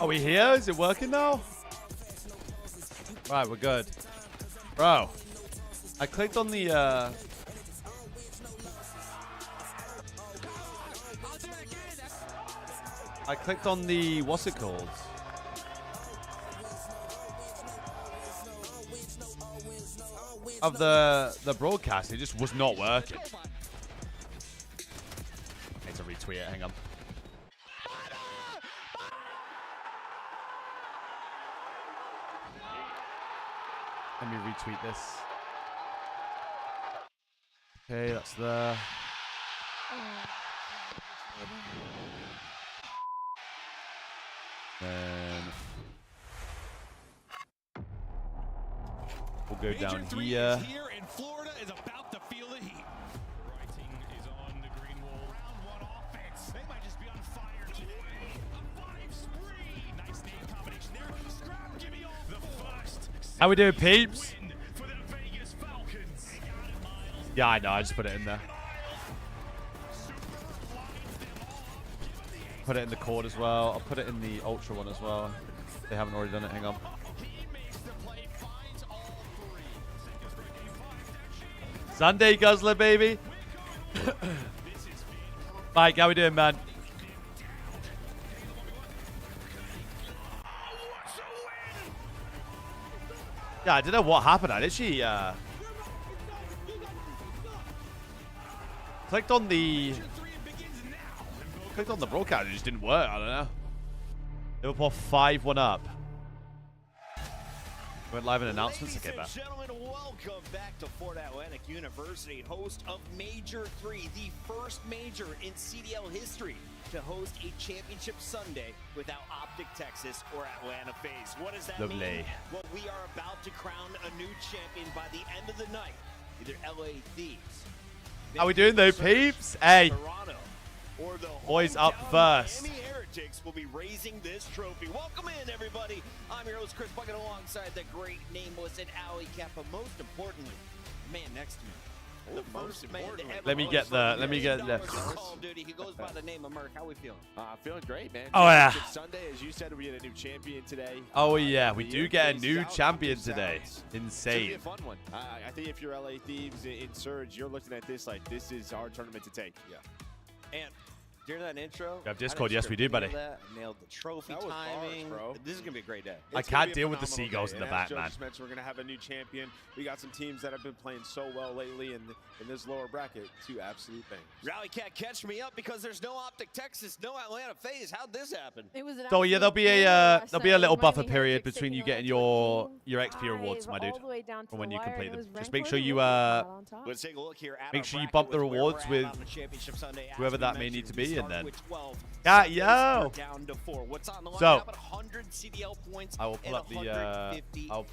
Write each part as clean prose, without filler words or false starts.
Are we here? Is it working now? Right, we're good. Bro, I clicked on the what's it called? Of the broadcast. It just was not working. I need to retweet it. Hang on. Let me retweet this. Okay, that's there. Then we'll go down here. Here in Florida is about to feel the heat. Writing is on the green wall. Round one offense. They might just be on fire today. A 5-spree. Nice name combination there. Scrap, give me all the first. How we doing, peeps? Yeah, I know. I just put it in there. Put it in the cord as well. I'll put it in the ultra one as well. If they haven't already done it. Hang on. Sunday Guzzler, baby. Mike, how we doing, man? Yeah, I don't know what happened. I literally clicked on the broadcast. It just didn't work. I don't know. Liverpool 5-1 up. Went live in announcements. Okay, Ladies and gentlemen, welcome back to Fort Atlantic University, host of Major 3, the first major in CDL history to host a championship Sunday without Optic Texas or Atlanta FaZe. What does that mean? Well, we are about to crown a new champion by the end of the night. Either LA Thieves. How we doing though, peeps? Hey, Toronto, or the boys up hometown first. Miami Heretics will be raising this trophy. Welcome in, everybody. I'm your host, Chris Bucket, alongside the great Nameless and Alley Cap, but most importantly, man next to me. The first man to ever Let me get the Call of Duty. He goes by the name of Merc. How we feeling? Feeling great, man. Oh, yeah. Sunday, as you said, we get a new champion today. Oh yeah, we do get a new champion today. It's gonna be Insane. a fun one. I think if you're LA Thieves in Surge, you're looking at this like this is our tournament to take. And during that intro, We have Discord. Yes, we do, buddy. Nailed the trophy That was timing. bars, bro. This is gonna be a great day. I It's gonna can't be a deal with the phenomenal seagulls day. in the And back, as Joe man. just mentioned, we're going to have a new champion. We got some teams that have been playing so well lately in this lower bracket. Two absolute bangers. Rally Cat, catch me up because there's no Optic Texas, no Atlanta FaZe. How'd this happen? It was So yeah, there'll be a little buffer period between you getting your XP rewards, my dude, from when you complete them. Just make sure you Let's take a look here at make our sure you bracket bump the with where rewards we're at with on the championship Sunday. As whoever we that may mentioned, need to we be, and start then with 12. yeah, Sundays, yo. we're down to 4. What's on the line? So, About 100 CDL points. I will pull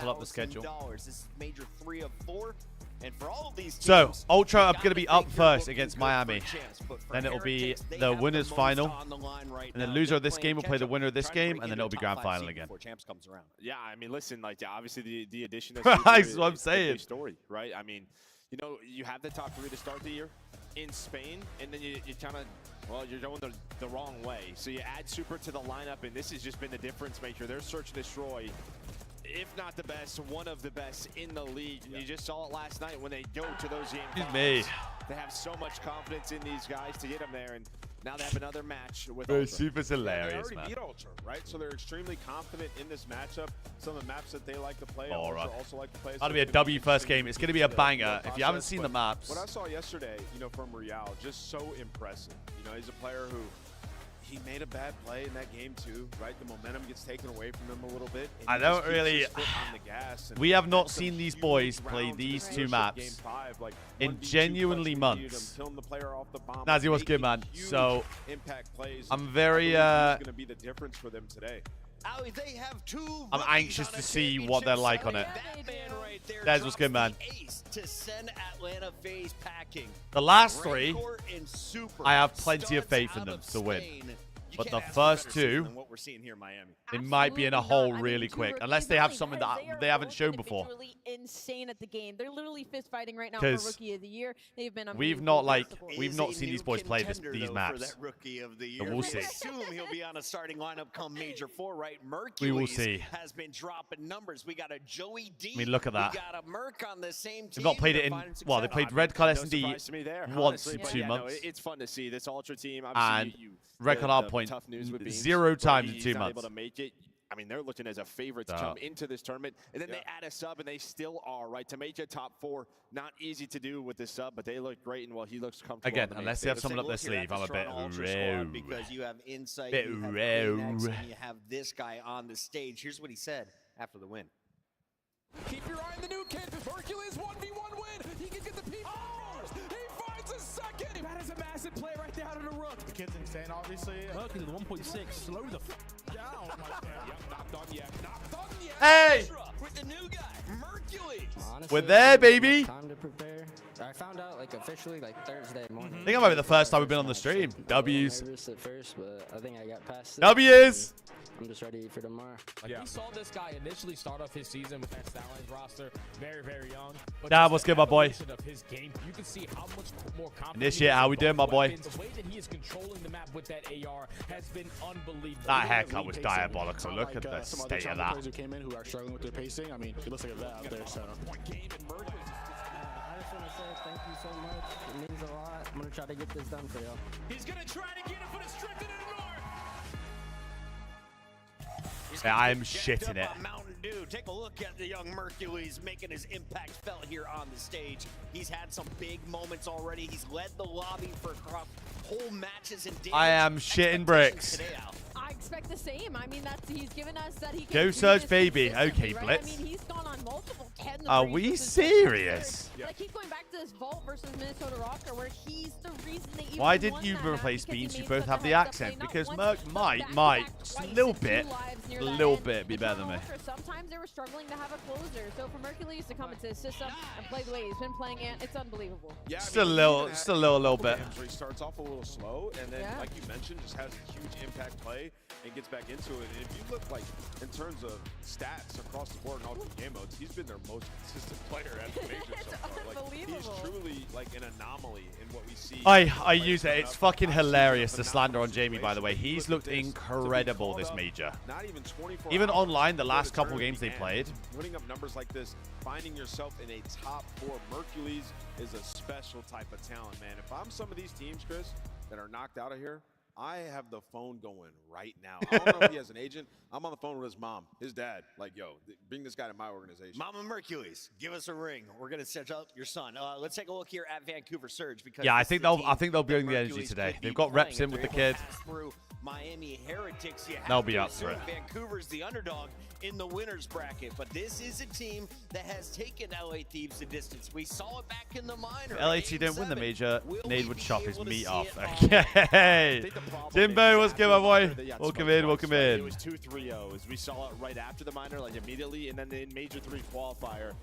up the schedule. This is major 3 of 4. And for all of these teams, So, Ultra are you going to be gotta up think you're first looking against good for a Miami. chance, but for Then it'll be Heretics, they the have winners most final. on the line right And then now. loser They're of this playing game will play the catch-up, winner of this trying to game, break and then into it'll be top grand 5 final seed again. before champs comes around. Yeah, I mean, listen, like obviously the addition of That's what I'm saying. story, right? I mean, you know, you have the top 3 to start the year in Spain, and then you kind of, well, you're going the wrong way. So you add Super to the lineup, and this has just been the difference maker. They're search and destroy, if not the best, one of the best in the league. And you just saw it last night when they go to those game Excuse finals. me. They have so much confidence in these guys to get them there, and now they have another match with Bro, Ultra. Super's They hilarious, already man. beat Ultra, right? So they're extremely confident in this matchup. Some of the maps that they like to play, All Ultra right. also like to play. That'll be a W first game. It's going to be a banger. If you haven't seen the maps, What I saw yesterday, you know, from Real, just so impressive. You know, he's a player who he made a bad play in that game too, right? The momentum gets taken away from him a little bit. And I he don't just keeps really- his foot on the gas and we have not had some seen these huge boys play rounds these in two Game maps 5, like in 1v2 genuinely clutch months. lead, killing the player off the bomb, Nazi, what's good, making man? huge So, impact plays. I'm very, I believe he's gonna be the difference for them today. Allie, they have 2 I'm anxious to see what they're like on it. That man right there Des, what's good, man? drops the ace to send Atlanta FaZe packing. The last 3, Rancor and Super, I have plenty of studs faith in out them of to win. Spain. You But can't the ask for a first better season 2, than what we're we're seeing here in Miami. They might be in a hole really quick, unless they have something that they haven't shown before. Insane at the game. They're literally fist fighting right now for Rookie of the Year. They've been we've not seen these boys play these maps. For that Rookie of the Year. But we'll see. Assume he'll be on a starting lineup come Major 4, right? Mercury we will see. Has been dropping numbers. We got a Joey D. I mean, look at that. We got a Merc on the same team. They've not played it in, well, they played Red Card S&D once in 2 months. No, it's fun to see this Ultra team. And Red Card Hardpoint 0 times in 2 months. Able to make it. I mean, they're looking as a favorite to come into this tournament. And then they add a sub, and they still are, right? To make it top 4, not easy to do with this sub, but they look great, and, well, he looks comfortable. Again, unless they have someone up their sleeve, I'm a bit rogue. Because you have insight, you have Phoenix, and you have this guy on the stage. Here's what he said after the win. Keep your eye on the new kid. Hercules 1v1 win. He can get the P4. He finds a second. That is a massive play right there out of the rook. The kid's insane, obviously. Hercules 1.6. Slow the down. Yep, not done yet. Not done yet. Hey! With the new guy, Mercules. Honestly, We're there, baby. Time to prepare. I found out like officially like Thursday morning. I think it might be the first time we've been on the stream. W's. Nervous at first, but I think I got past it. W's. I'm just ready for tomorrow. Like we saw this guy initially start off his season with that Skyline roster, very, very young. But Nah, what's good, my boy? of his game, you can see how much more confident Initiate, how we doing, my boy? The way that he is controlling the map with that AR has been unbelievable. That haircut was diabolical. Look at the some other state of challenger that. players who came in who are struggling with their pacing. I mean, it looks like that out there. So. I just want to say thank you so much. It means a lot. I'm gonna try to get this done for y'all. He's gonna try to get it for the strict in the north. Yeah, I'm shitting it. Mountain Dew. Take a look at the young Mercules making his impact felt here on the stage. He's had some big moments already. He's led the lobby for across whole matches and I am shitting bricks. I expect the same. I mean, he's given us that he can Go do Surge, this baby. consistently, Okay, right? Blitz. I mean, he's gone on multiple 10. Are we serious? But I keep going back to this Vault versus Minnesota Rocker, where he's the reason they even Why didn't won you that map, replace because he Beans? You made both such have a the heads-up accent. play, not Because once, Merc but might, back-to-back a twice little and two bit, lives near a that little end. bit be better than me. Walker, sometimes they were struggling to have a closer. So for Mercules to come into his system and play the way he's been playing it, it's unbelievable. Yeah, Just a little bit. Where he starts off a little slow, and then, Yeah. like you mentioned, just has a huge impact play and gets back into it. And if you look like in terms of stats across the board in all 2 game modes, he's been their most consistent player at the major so far. Like, he's unbelievable. truly like an anomaly in what we see. I use it. It's fucking hilarious, the slander on Jamie, by the way. He's looked incredible this major. Not even 24 Even hours online, the before last couple tournament games they began. played. Winning up numbers like this, finding yourself in a top 4 Mercules is a special type of talent, man. If I'm some of these teams, Chris, that are knocked out of here, I have the phone going right now. I don't know if he has an agent. I'm on the phone with his mom, his dad. Like, yo, bring this guy to my organization. Mama Mercules, give us a ring. We're gonna set up your son. Let's take a look here at Vancouver Surge because Yeah, I this think is a they'll team bring that the energy Mercules today. could be They've got reps playing. in with the If they're kid. able to pass through Miami Heretics, you have They'll to be up for assume it. Vancouver's the underdog in the winners bracket, but this is a team that has taken LA Thieves the distance. We saw it back in the minor. LAT don't win the major. Will Nade we would be chop his able to meat see off. it all? Okay. Jimbo, what's good, my boy? Welcome in, welcome It in. was 2-3-0s. We saw it right after the minor, like immediately, and then in Major 3 qualifier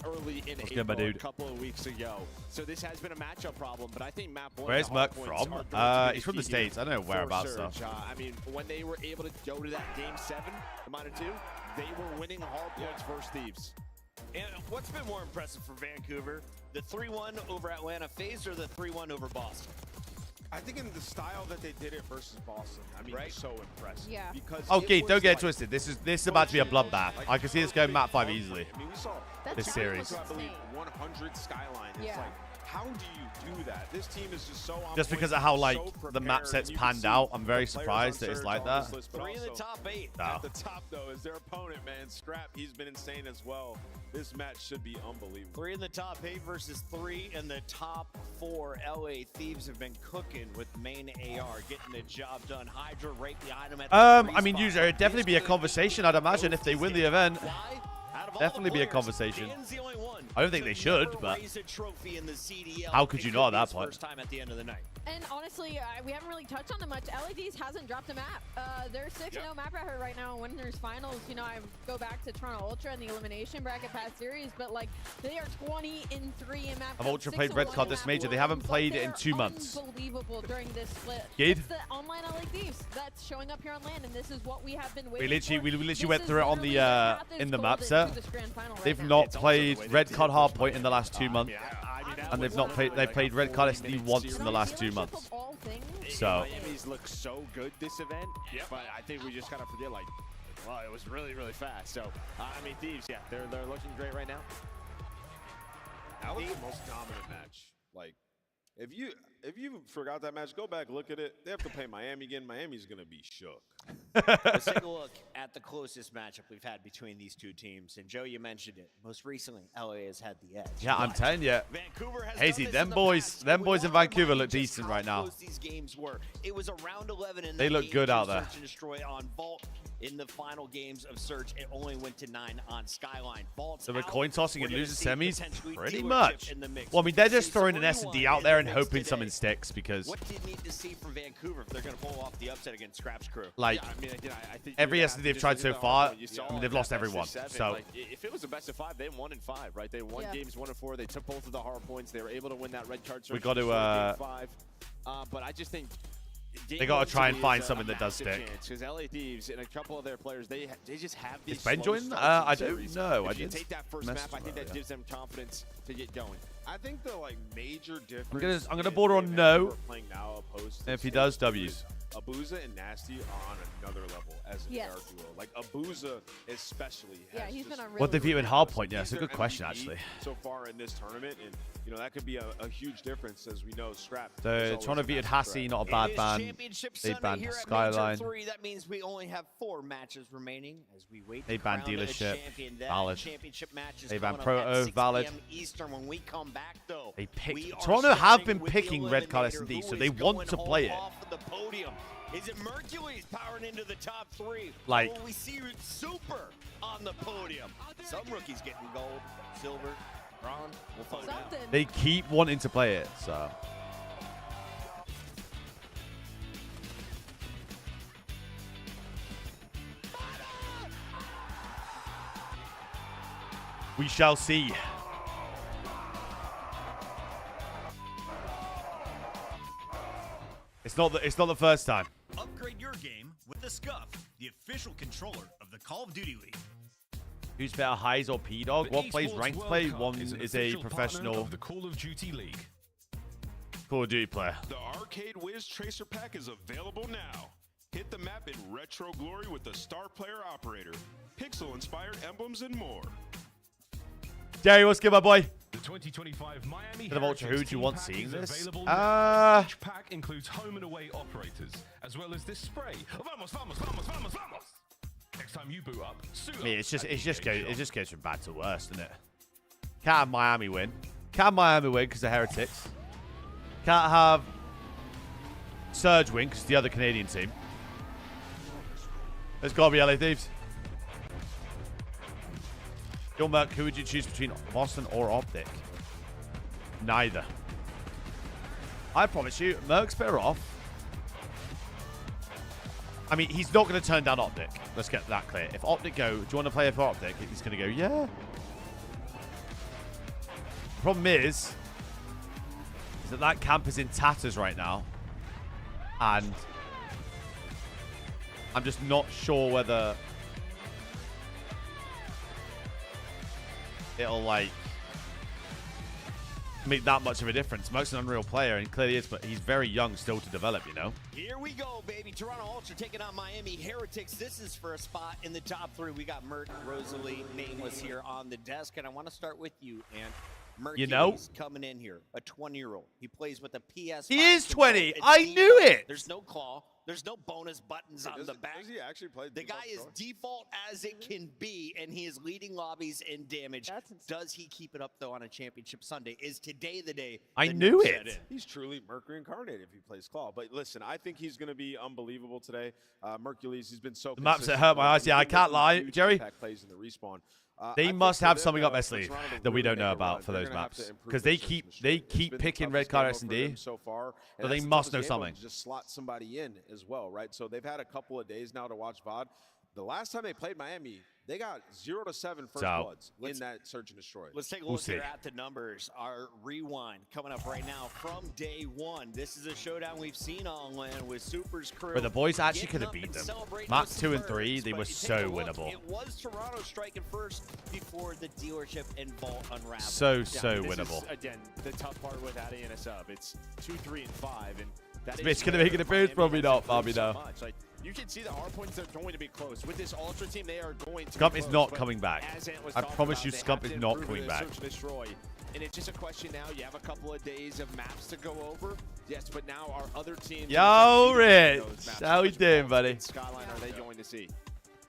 early in What's good, April, my dude? a couple of weeks ago. So this has been a matchup problem, but I think map 1. Where's the Merc Hardpoint's from? are going to be He's from the key here States. I don't know for whereabouts, though. Surge. I mean, when they were able to go to that game 7, the minor 2, they were winning Hardpoints versus Thieves. And what's been more impressive for Vancouver, the 3-1 over Atlanta FaZe or the 3-1 over Boston? I think in the style that they did it versus Boston, I mean, Right. so impressive. Yeah. Because Okay, it don't was get like- twisted. This is about to be a bloodbath. I can see this going map 5 easily. I mean, we saw That's This series. I believe 100 Skyline. It's Yeah. like, how do you do that? This team is just so on Just point, because of how, so like, the map prepared, sets and you can panned see out, I'm the very players surprised on that it's Surge like on this that. list, but 3 in the also top 8. No. At the top, though, is their opponent, man. Scrap, he's been insane as well. This match should be unbelievable. 3 in the top 8 versus 3 in the top 4. LA Thieves have been cooking with main AR, getting the job done. Hydra right behind him at the I three mean, spot. user, it'd definitely be a This conversation, I'd imagine, if they win the event. Why? Out of definitely be a conversation. I don't think they should, but how could you not at that point? First time at the end of the night. And honestly, we haven't really touched on it much. LADs hasn't dropped a map. They're 6-0 map record right now in winners finals. You know, I go back to Toronto Ultra in the elimination bracket past series, but like they are 20-3 in map. Have Ultra played Red Card this major? They haven't played it in 2 months. Unbelievable during this split. Good. It's the online LA Thieves that's showing up here on land, and this is what we have been waiting We literally for. went through it on the in the map set. They've not played Red Card Hardpoint in the last 2 months. And they've not played. They've played Red Card SD once in the last 2 months. So Miami's look so good this event, but I think we just gotta forget, like, well, it was really fast. So I mean, Thieves, yeah, they're looking great right now. That was the most dominant match. Like, if you forgot that match, go back, look at it. They have to play Miami again. Miami's gonna be shook. Let's take a look at the closest matchup we've had between these two teams. And Joe, you mentioned it. Most recently, LA has had the edge. yeah, I'm telling you, Vancouver has Hazy, done this them in the boys, past, them and boys we in all Vancouver remind look just decent how right now. close these games were. It was around 11 in They that look game good out between there. Search and Destroy on Vault. In the final games of Search, it only went to 9 on Skyline. Vault's So we're out. coin tossing We're and gonna losing see semis potentially pretty dealership much. in the mix. Well, I mean, they're We'll just see throwing an 41 S&D out in there the and mix hoping today. something sticks because What do you need to see from Vancouver if they're going to pull off the upset against Scrap's crew? like Yeah, I mean, again, I think every you're gonna S&D have to they've just tried look so at the far, Hardpoint. You saw I mean, in they've that lost best every of one. 7, So like, if it was a best of 5, they won in 5, right? They won Yeah. games 1 and 4. They took both of the hard points. They were able to win that red card. We got to, game 5. But I just think they got to try and find something that does stick. Because LA Thieves and a couple of their players, they just have these. Is Ben slow joining? starts I in don't series. know. If I you did take that first message map, I think about that it, gives them confidence to get going. I think the major difference. I'm gonna border on no. We're playing now opposed to And if he does, Stage W's. Abuza and Nasty are on another level as an Yes. air duo. Like Abuza especially. Yeah, has he's just been a really What they view in good Hardpoint, yeah, He's it's a their good question MVP actually. so far in this tournament, and you know that could be a huge difference, as we know. Scrap. So is always Toronto a vetoed massive Hassie, threat. not a It bad is ban. Championship They Sunday banned here at Skyline. Major 3. That means we only have 4 matches remaining as we wait They to banned crown a Dealership. champion. That Valid. championship match is They coming banned up at Proto. 6 Valid. p.m. Eastern. When we come back, though, They picked. we are Toronto have starting been with picking the Red Card eliminator. S&D, so Who they is want going to home play it. off of the podium? Is it Mercules powering into the top 3? Like- or will we see Super on the podium? Some rookies getting gold, silver, bronze. We'll find out. Something. They keep wanting to play it, so. We shall see. It's not the first time. Upgrade your game with the Scuff, the official controller of the Call of Duty League. Who's better, Highs or P-Dog? One plays ranked play, one is a professional of the Call of Duty League. Call of Duty player. The Arcade Wiz Tracer Pack is available now. Hit the map in retro glory with the Star Player Operator, pixel-inspired emblems, and more. Jerry, what's good, my boy? The 2025 Miami Bit of Ultra, who Heretics do you team want pack seeing is this? available now. Each pack includes home and away operators, as well as this spray. Vamos, vamos, vamos, vamos, vamos! Next time you boot up, suit I mean, up at it EA just Shop. goes from bad to worse, doesn't it? Can't have Miami win. Can't have Miami win because they're Heretics. Can't have Surge win because the other Canadian team. There's got to be LA Thieves. Your Merc, who would you choose between Boston or Optic? Neither. I promise you, Merc's better off. I mean, he's not going to turn down Optic. Let's get that clear. If Optic go, do you want to play for Optic? He's going to go, yeah. Problem is that camp is in tatters right now. And I'm just not sure whether it'll, like, make that much of a difference. Merc's an unreal player, and clearly is, but he's very young still to develop, you know? Here we go, baby. Toronto Ultra taking on Miami Heretics. This is for a spot in the top 3. We got Merc, Rosalie, Nameless here on the desk, and I want to start with you, and Mercules, You know? coming in here, a 20-year-old. He plays with a PS5. He is control. 20. It's I default. knew it. There's no claw. There's no bonus buttons on the back. Does he actually play The guy is default as it can be, and he is leading lobbies in damage. That's insane. Does he keep it up, though, on a championship Sunday? Is today the day? I the knew Knicks it. set in? He's truly Mercury incarnate if he plays Claw. But listen, I think he's going to be unbelievable today. Mercules, he's been so The maps that consistent hurt my throughout. eyes. Yeah, I He's been can't making lie, huge Jerry. impact plays in the respawn. They I must think for have them, something up though, their for sleeve Toronto to that we really don't know make a about run, for they're those gonna have maps. to improve Because their they search keep and destroy. It's keep been the picking toughest red card game mode for S&D. them so far, So and they that's the must toughest know game mode, something. to just slot somebody in as well, right? So they've had a couple of days now to watch VOD. The last time they played Miami, they got 0 to 7 first bloods in that search and destroy. Let's take a We'll look see. here at the numbers. Our rewind coming up right now from day one. This is a showdown we've seen on land with Super's crew. But the boys actually could getting have up beat and them. celebrating Map with some 2 and 3, birds, they but were you take so a look, winnable. It was Toronto striking first before the dealership and Vault unraveled. So This winnable. is, again, the tough part with adding in a sub. It's 2, 3, and 5, and that It's is gonna where make it a boost, Miami probably has not, improved probably so not. much. Like, you can see the hardpoints are going to be close. With this Ultra team, they are going to Scump be is close, not but coming back. as Ant was I talking promise about, you, they Scump have is to not improve coming their back. search and destroy. And it's just a question now. You have a couple of days of maps to go over. Yes, but now our other teams. Yo, Rich. Rich. How we doing, buddy? Skyline are they going to see?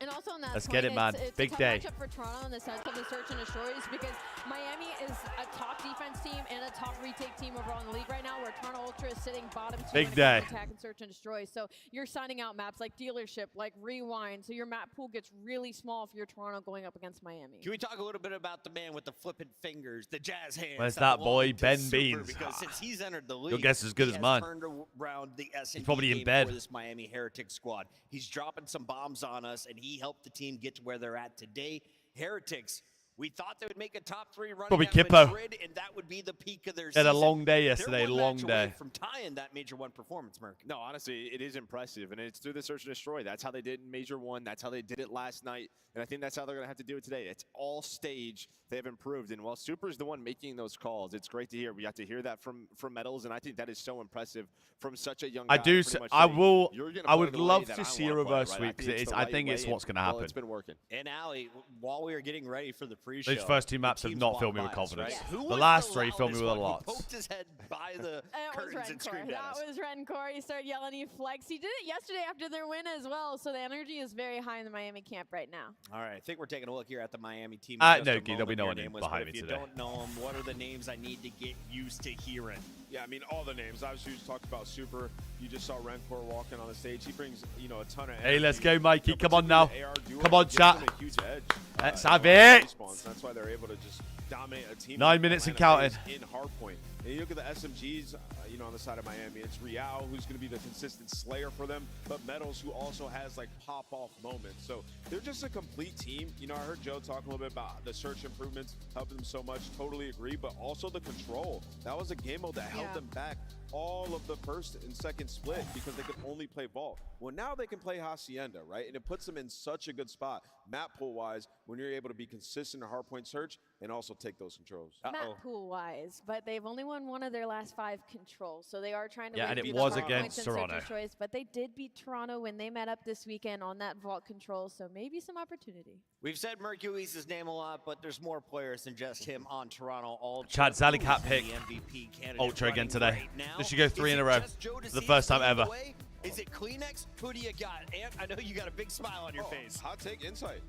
And also on that Let's point, get it, man. It's Big a tough day. matchup for Toronto in the sense of the search and destroys because Miami is a top defense team and a top retake team overall in the league right now, where Toronto Ultra is sitting bottom 2 Big in day. attack and search and destroy. So you're signing out maps like Dealership, like Rewind. So your map pool gets really small if you're Toronto going up against Miami. Can we talk a little bit about the man with the flipping fingers, the jazz hands? Where's that boy, belong to Ben Super, Beans? Because since he's entered the league, Your guess is as good he as has mine. turned around the S&D probably in game bed. for this Miami Heretics squad. He's dropping some bombs on us, and he helped the team get to where they're at today. Heretics, we thought they would make a top 3 run Probably at Kippo. Madrid, and that would be the peak of their Had a season. long day They're yesterday, one long match day. away from tying that Major 1 performance, Merc. No, honestly, it is impressive, and it's through the search and destroy. That's how they did in Major 1. That's how they did it last night, and I think that's how they're going to have to do it today. It's all stage. They have improved, and while Super's the one making those calls, it's great to hear. We got to hear that from Metals, and I think that is so impressive from such a young guy. I do. pretty much I saying, will. "You're gonna I play would the way love that to I see a wanna play," reverse right? sweep because it's the I right think it's way, what's going to well, happen. it's been working. And Ali, while we were getting ready for the pre-show, Those first 2 the maps have teams not walked filled me by with us, confidence. right? Yeah. Who The was last 3 filled me loudest with a one? lot. He poked his head by the That was curtains and Rencore. screamed at us. That was Rencore. He started yelling. He flexed. He did it yesterday after their win as well. So the energy is very high in the Miami camp right now. All right, I think we're taking a look here at the Miami team. No, in just a there'll be moment no here, one Nameless, behind but me if today. you don't know them, what are the names I need to get used to hearing? Yeah, I mean, all the names. Obviously, you just talked about Super. You just saw Rencor walking on the stage. He brings, a ton of energy. Hey, let's go, Mikey. You know, Come on now. particularly the AR duo Come on, gives chat. them a huge edge. Let's in have a lot of it. respawns. That's why they're able to just dominate a team. 9 minutes and Atlanta counting. plays in Hardpoint. And you look at the SMGs, on the side of Miami. It's Real, who's going to be the consistent slayer for them, but Metals, who also has like pop-off moments. So they're just a complete team. I heard Joe talk a little bit about the search improvements helping them so much. Totally agree, but also the control. That was a game mode that held them back all of the first and second split because they could only play Vault. Well, now they can play Hacienda, right? And it puts them in such a good spot, map pool-wise, when you're able to be consistent in hardpoint search and also take those controls. Map pool wise, but they've only won 1 of their last 5 controls, so they are trying to. Yeah, and it repeat was the Hardpoint against and search and Toronto. destroys, but they did beat Toronto when they met up this weekend on that vault control, so maybe some opportunity. We've said Mercules' name a lot, but there's more players than just him on Toronto. Ultra. Chad Zally Who's Cat the pick MVP candidate Ultra again running today. right now? This should go 3 Is in it a row. just Joe For the DeCease first time leading the ever. way? Is it Kleenex? Who do you got? Ant, I know you got a big smile on your face. Hot take, Insight.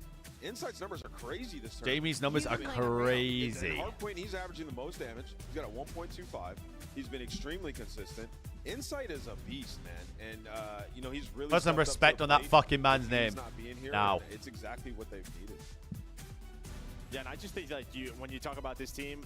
Insight's numbers are crazy this turn. Jamie's numbers are He's crazy. In Hardpoint, he's averaging the most damage. He's got a 1.25. He's been extremely consistent. Insight is a beast, man. And, he's really Put some stepped up to respect the on that plate. fucking man's He's name. not being here, Now. and it's exactly what they've needed. Yeah, and I just think when you talk about this team,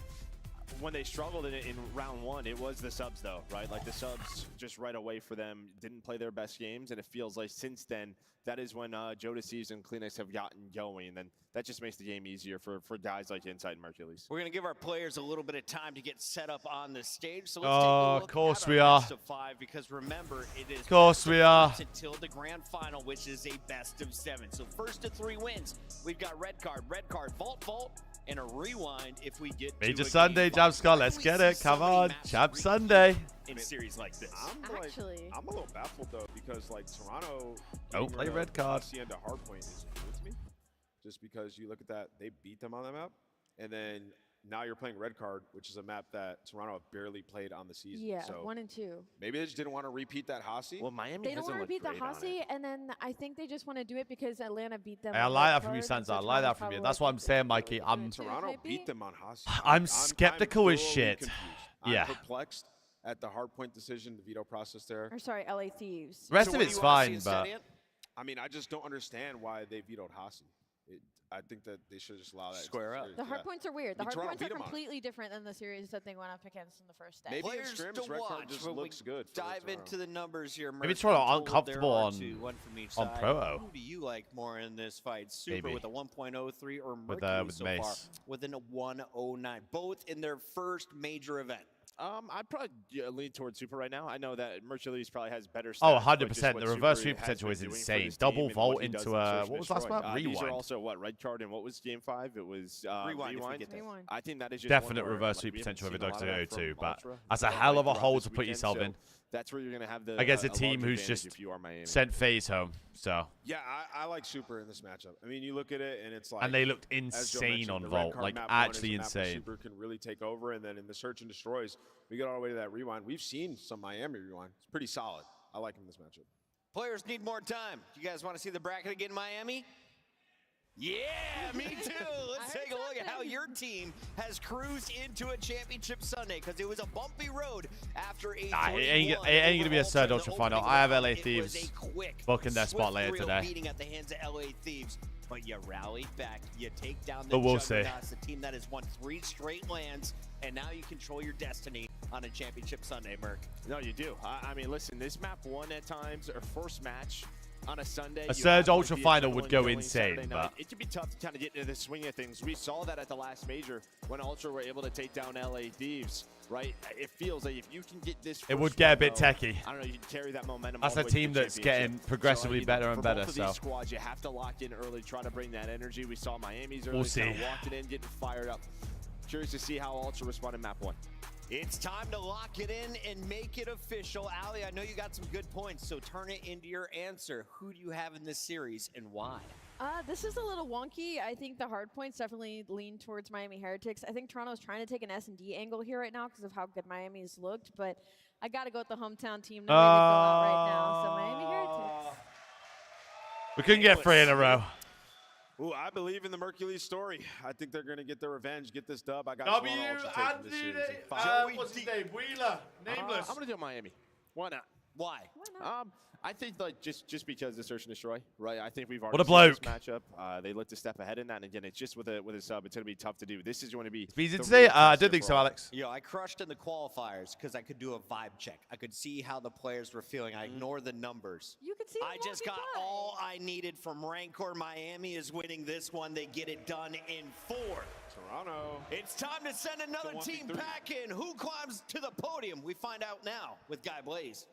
when they struggled in round 1, it was the subs though, right? Like the subs just right away for them didn't play their best games, and it feels like since then that is when Joe DeCease and Kleenex have gotten going, and that just makes the game easier for guys like Insight and Mercules. We're going to give our players a little bit of time to get set up on the stage. So let's Oh, take a of look course at we our are. best of 5, because remember, it is Of course best of we are. 5 until the grand final, which is a best of 7. So first to 3 wins, we've got red card, Vault, and a rewind if we get to Major a Sunday, game Jab 5. Skull. Why Let's do we get see it. so Come many on. maps Jab repeat Sunday. in series like this? I'm a little baffled though, because Toronto Don't play red card. Hacienda Hardpoint is new to me. Just because you look at that, they beat them on that map, and then now you're playing red card, which is a map that Toronto have barely played on the season. Yeah, so 1 and 2. maybe they just didn't want to repeat that Hasi. Well, Miami They don't want to repeat the Hasi, and then I think they just want to do it because Atlanta beat them. Hey, I on like red that from you, card, and Sansa. so I like Toronto that from you. probably That's what I'm thinks saying, it's Mikey. a little I'm bit too, Toronto maybe? beat them on Hasi. I'm skeptical as thoroughly shit. confused. Yeah. I'm perplexed at the Hardpoint decision, the veto process there. Or sorry, LA Thieves. The rest So of what do it's you wanna see fine, instead, but Ant? I mean, I just don't understand why they vetoed Hasi. I think that they should just allow that. Square up. The Hardpoints are weird. The Toronto Hardpoints beat are 'em on it. completely different than the series that they went up against in the first day. Maybe in Players scrims, to red card watch just when we looks good. for dive Toronto. into the numbers here. Maybe Merc. Toronto I'm aren't told comfortable there are on- two, one from each on side. Pro. Who do you like more in this fight? Super Maybe. with a 1.03 or With, Mercury with so Mace. far within a 109. Both in their first major event. I'd probably lean towards Super right now. I know that Mercules probably has better stats. Oh, but 100%. just what The reverse Super sweep has potential been is doing for insane. this Double team and vault what he does into in a... Search and What was last Destroy. map? These are Rewind. also, what, red card and what was game 5? It was Rewind, if we Rewind. get that. Rewind. I think that is just Definite one where, reverse like, sweep we haven't potential of a seen Dog lot of that to go to, from but Ultra, that's a like, hell of a throughout hole this to put weekend, yourself so in. That's where you're going to have the Against a large team who's advantage just if you are Miami. sent FaZe home, so... Yeah, I like Super in this matchup. I mean, you look at it, and it's like... And they looked as Joe insane mentioned, on the red Vault, card like map one is actually a map where insane. Super can really take over, and then in the Search and Destroys, we get all the way to that Rewind. We've seen some Miami Rewind. It's pretty solid. I like him in this matchup. Players need more time. You guys want to see the bracket again, Miami? Yeah, me too. Let's take a look at how your team has cruised into a championship Sunday, because it was a bumpy road after a It ain't going to be a third Ultra final. I have LA Thieves booking their spot later today. Beating at the hands of LA Thieves, but you rallied back. You take down the But we'll see. Juggernauts, the team that has won 3 straight lands, and now you control your destiny on a championship Sunday, Merc. No, you do. I mean, listen, this map won at times, or first match on a Sunday. A Surge Ultra final would go insane, Saturday but... night. It could be tough to kind of get into the swing of things. We saw that at the last major when Ultra were able to take down LA Thieves, right? It feels like if you can get this It would first get a one, bit though, techie. I don't know, you can carry that momentum. That's all a the way to team the that's championship. getting progressively you know, better and for better, both of so... these squads, you have to lock in early, try to bring that energy. We saw Miami's early, We'll see. kind of walked it in, getting fired up. Curious to see how Ultra respond in map 1. It's time to lock it in and make it official. Ali, I know you got some good points, so turn it into your answer. Who do you have in this series and why? This is a little wonky. I think the Hardpoints definitely lean towards Miami Heretics. I think Toronto's trying to take an S&D angle here right now because of how good Miami's looked, but I got to go with the hometown team. No way to go out right now, so Miami Heretics. We couldn't get 3 in a row. Ooh, I believe in the Mercules story. I think they're going to get their revenge, get this dub. I got Toronto Ultra taking this series in 5. what's his name? Wheeler. Nameless. I'm going to do Miami. Why not? Why? I think like just because the Search and Destroy, right? I think we've What a already seen bloke. this matchup. They looked a step ahead in that, and again, it's just with a sub. It's going to be tough to do. This is going to be. Speeds it the today? real I test don't here think for so, all. Alex. Yo, I crushed in the qualifiers because I could do a vibe check. I could see how the players were feeling. I ignored the numbers. You could see I just got all I needed from Rancor. Miami is winning this one. They get it done in 4. Toronto. It's time to send another It's a team 1v3. pack in. Who climbs to the podium? We find out now with Guy Blaze.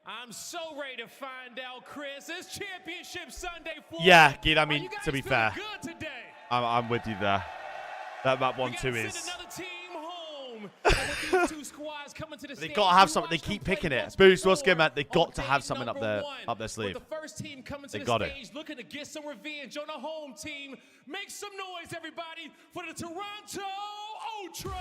I'm so ready to find out, Chris. It's Championship Sunday. Yeah, Gid, I Are mean, you guys to be feeling fair, good today? I'm with you there. That map We 1-2 gotta is... send another team home. And with these 2 squads coming to the They stage, got to have we something. They watched them keep play picking it. once Boost, what's good, before man? They got on to have day something up number their 1. sleeve. With the first team coming to They the got it. stage, looking to get some revenge on the home team. Make some noise, everybody, for the Toronto Ultra.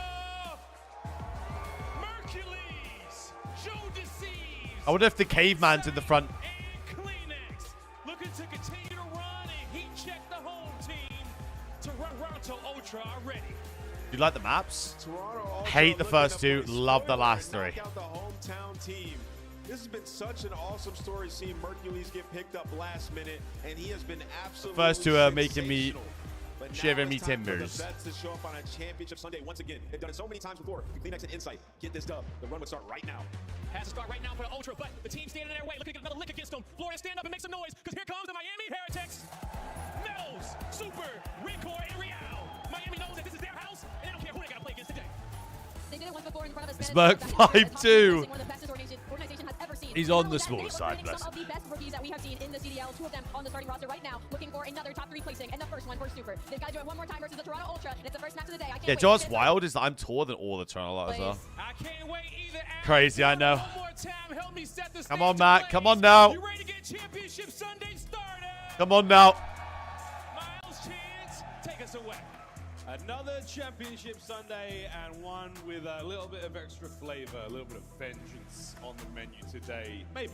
Mercules, Joe Deceives. I wonder if the caveman's in the front. And Kleenex, looking to continue to run and heat check the home team. Toronto Ultra are ready. You like the maps? Toronto Ultra Hate the looking first to 2, play love the spoiler last and 3. knock out the hometown team. This has been such an awesome story seeing Mercules get picked up last minute, and he has been absolutely First 2 are making me sensational. But now shiver it's me time for timbers. the vets to show up on a championship Sunday once again. They've done it so many times before. Kleenex and Insight, get this dub. The run would start right now. Has to start right now for the Ultra, but the team standing in their way, looking to get another lick against them. Florida, stand up and make some noise, because here comes the Miami Heretics. Metals, Super, Rancor, and Real. Miami knows that this is their house, and they don't care who they got to play against today. They did it once before in front of us. Smirk 5-2. One of the fastest organization has ever seen. He's Not on only the that, small they are side, putting bless some of the best rookies that we have seen in the CDL. 2 of them on the starting roster right now, looking for another top 3 placing, and the first one for Super. They've got to do it one more time versus the Toronto Ultra, and it's the first match of the day. I can't Yeah, wait Joe, to what's get it wild is that I'm taller than all the Toronto lot as well. I can't wait either. Crazy, I know. One more time, help me set the Come on, stage Matt. ablaze. Come on now. You ready to get Championship Sunday started? Come on now. Miles Chance, take us away. Another Championship Sunday, and one with a little bit of extra flavor, a little bit of vengeance on the menu today. Maybe.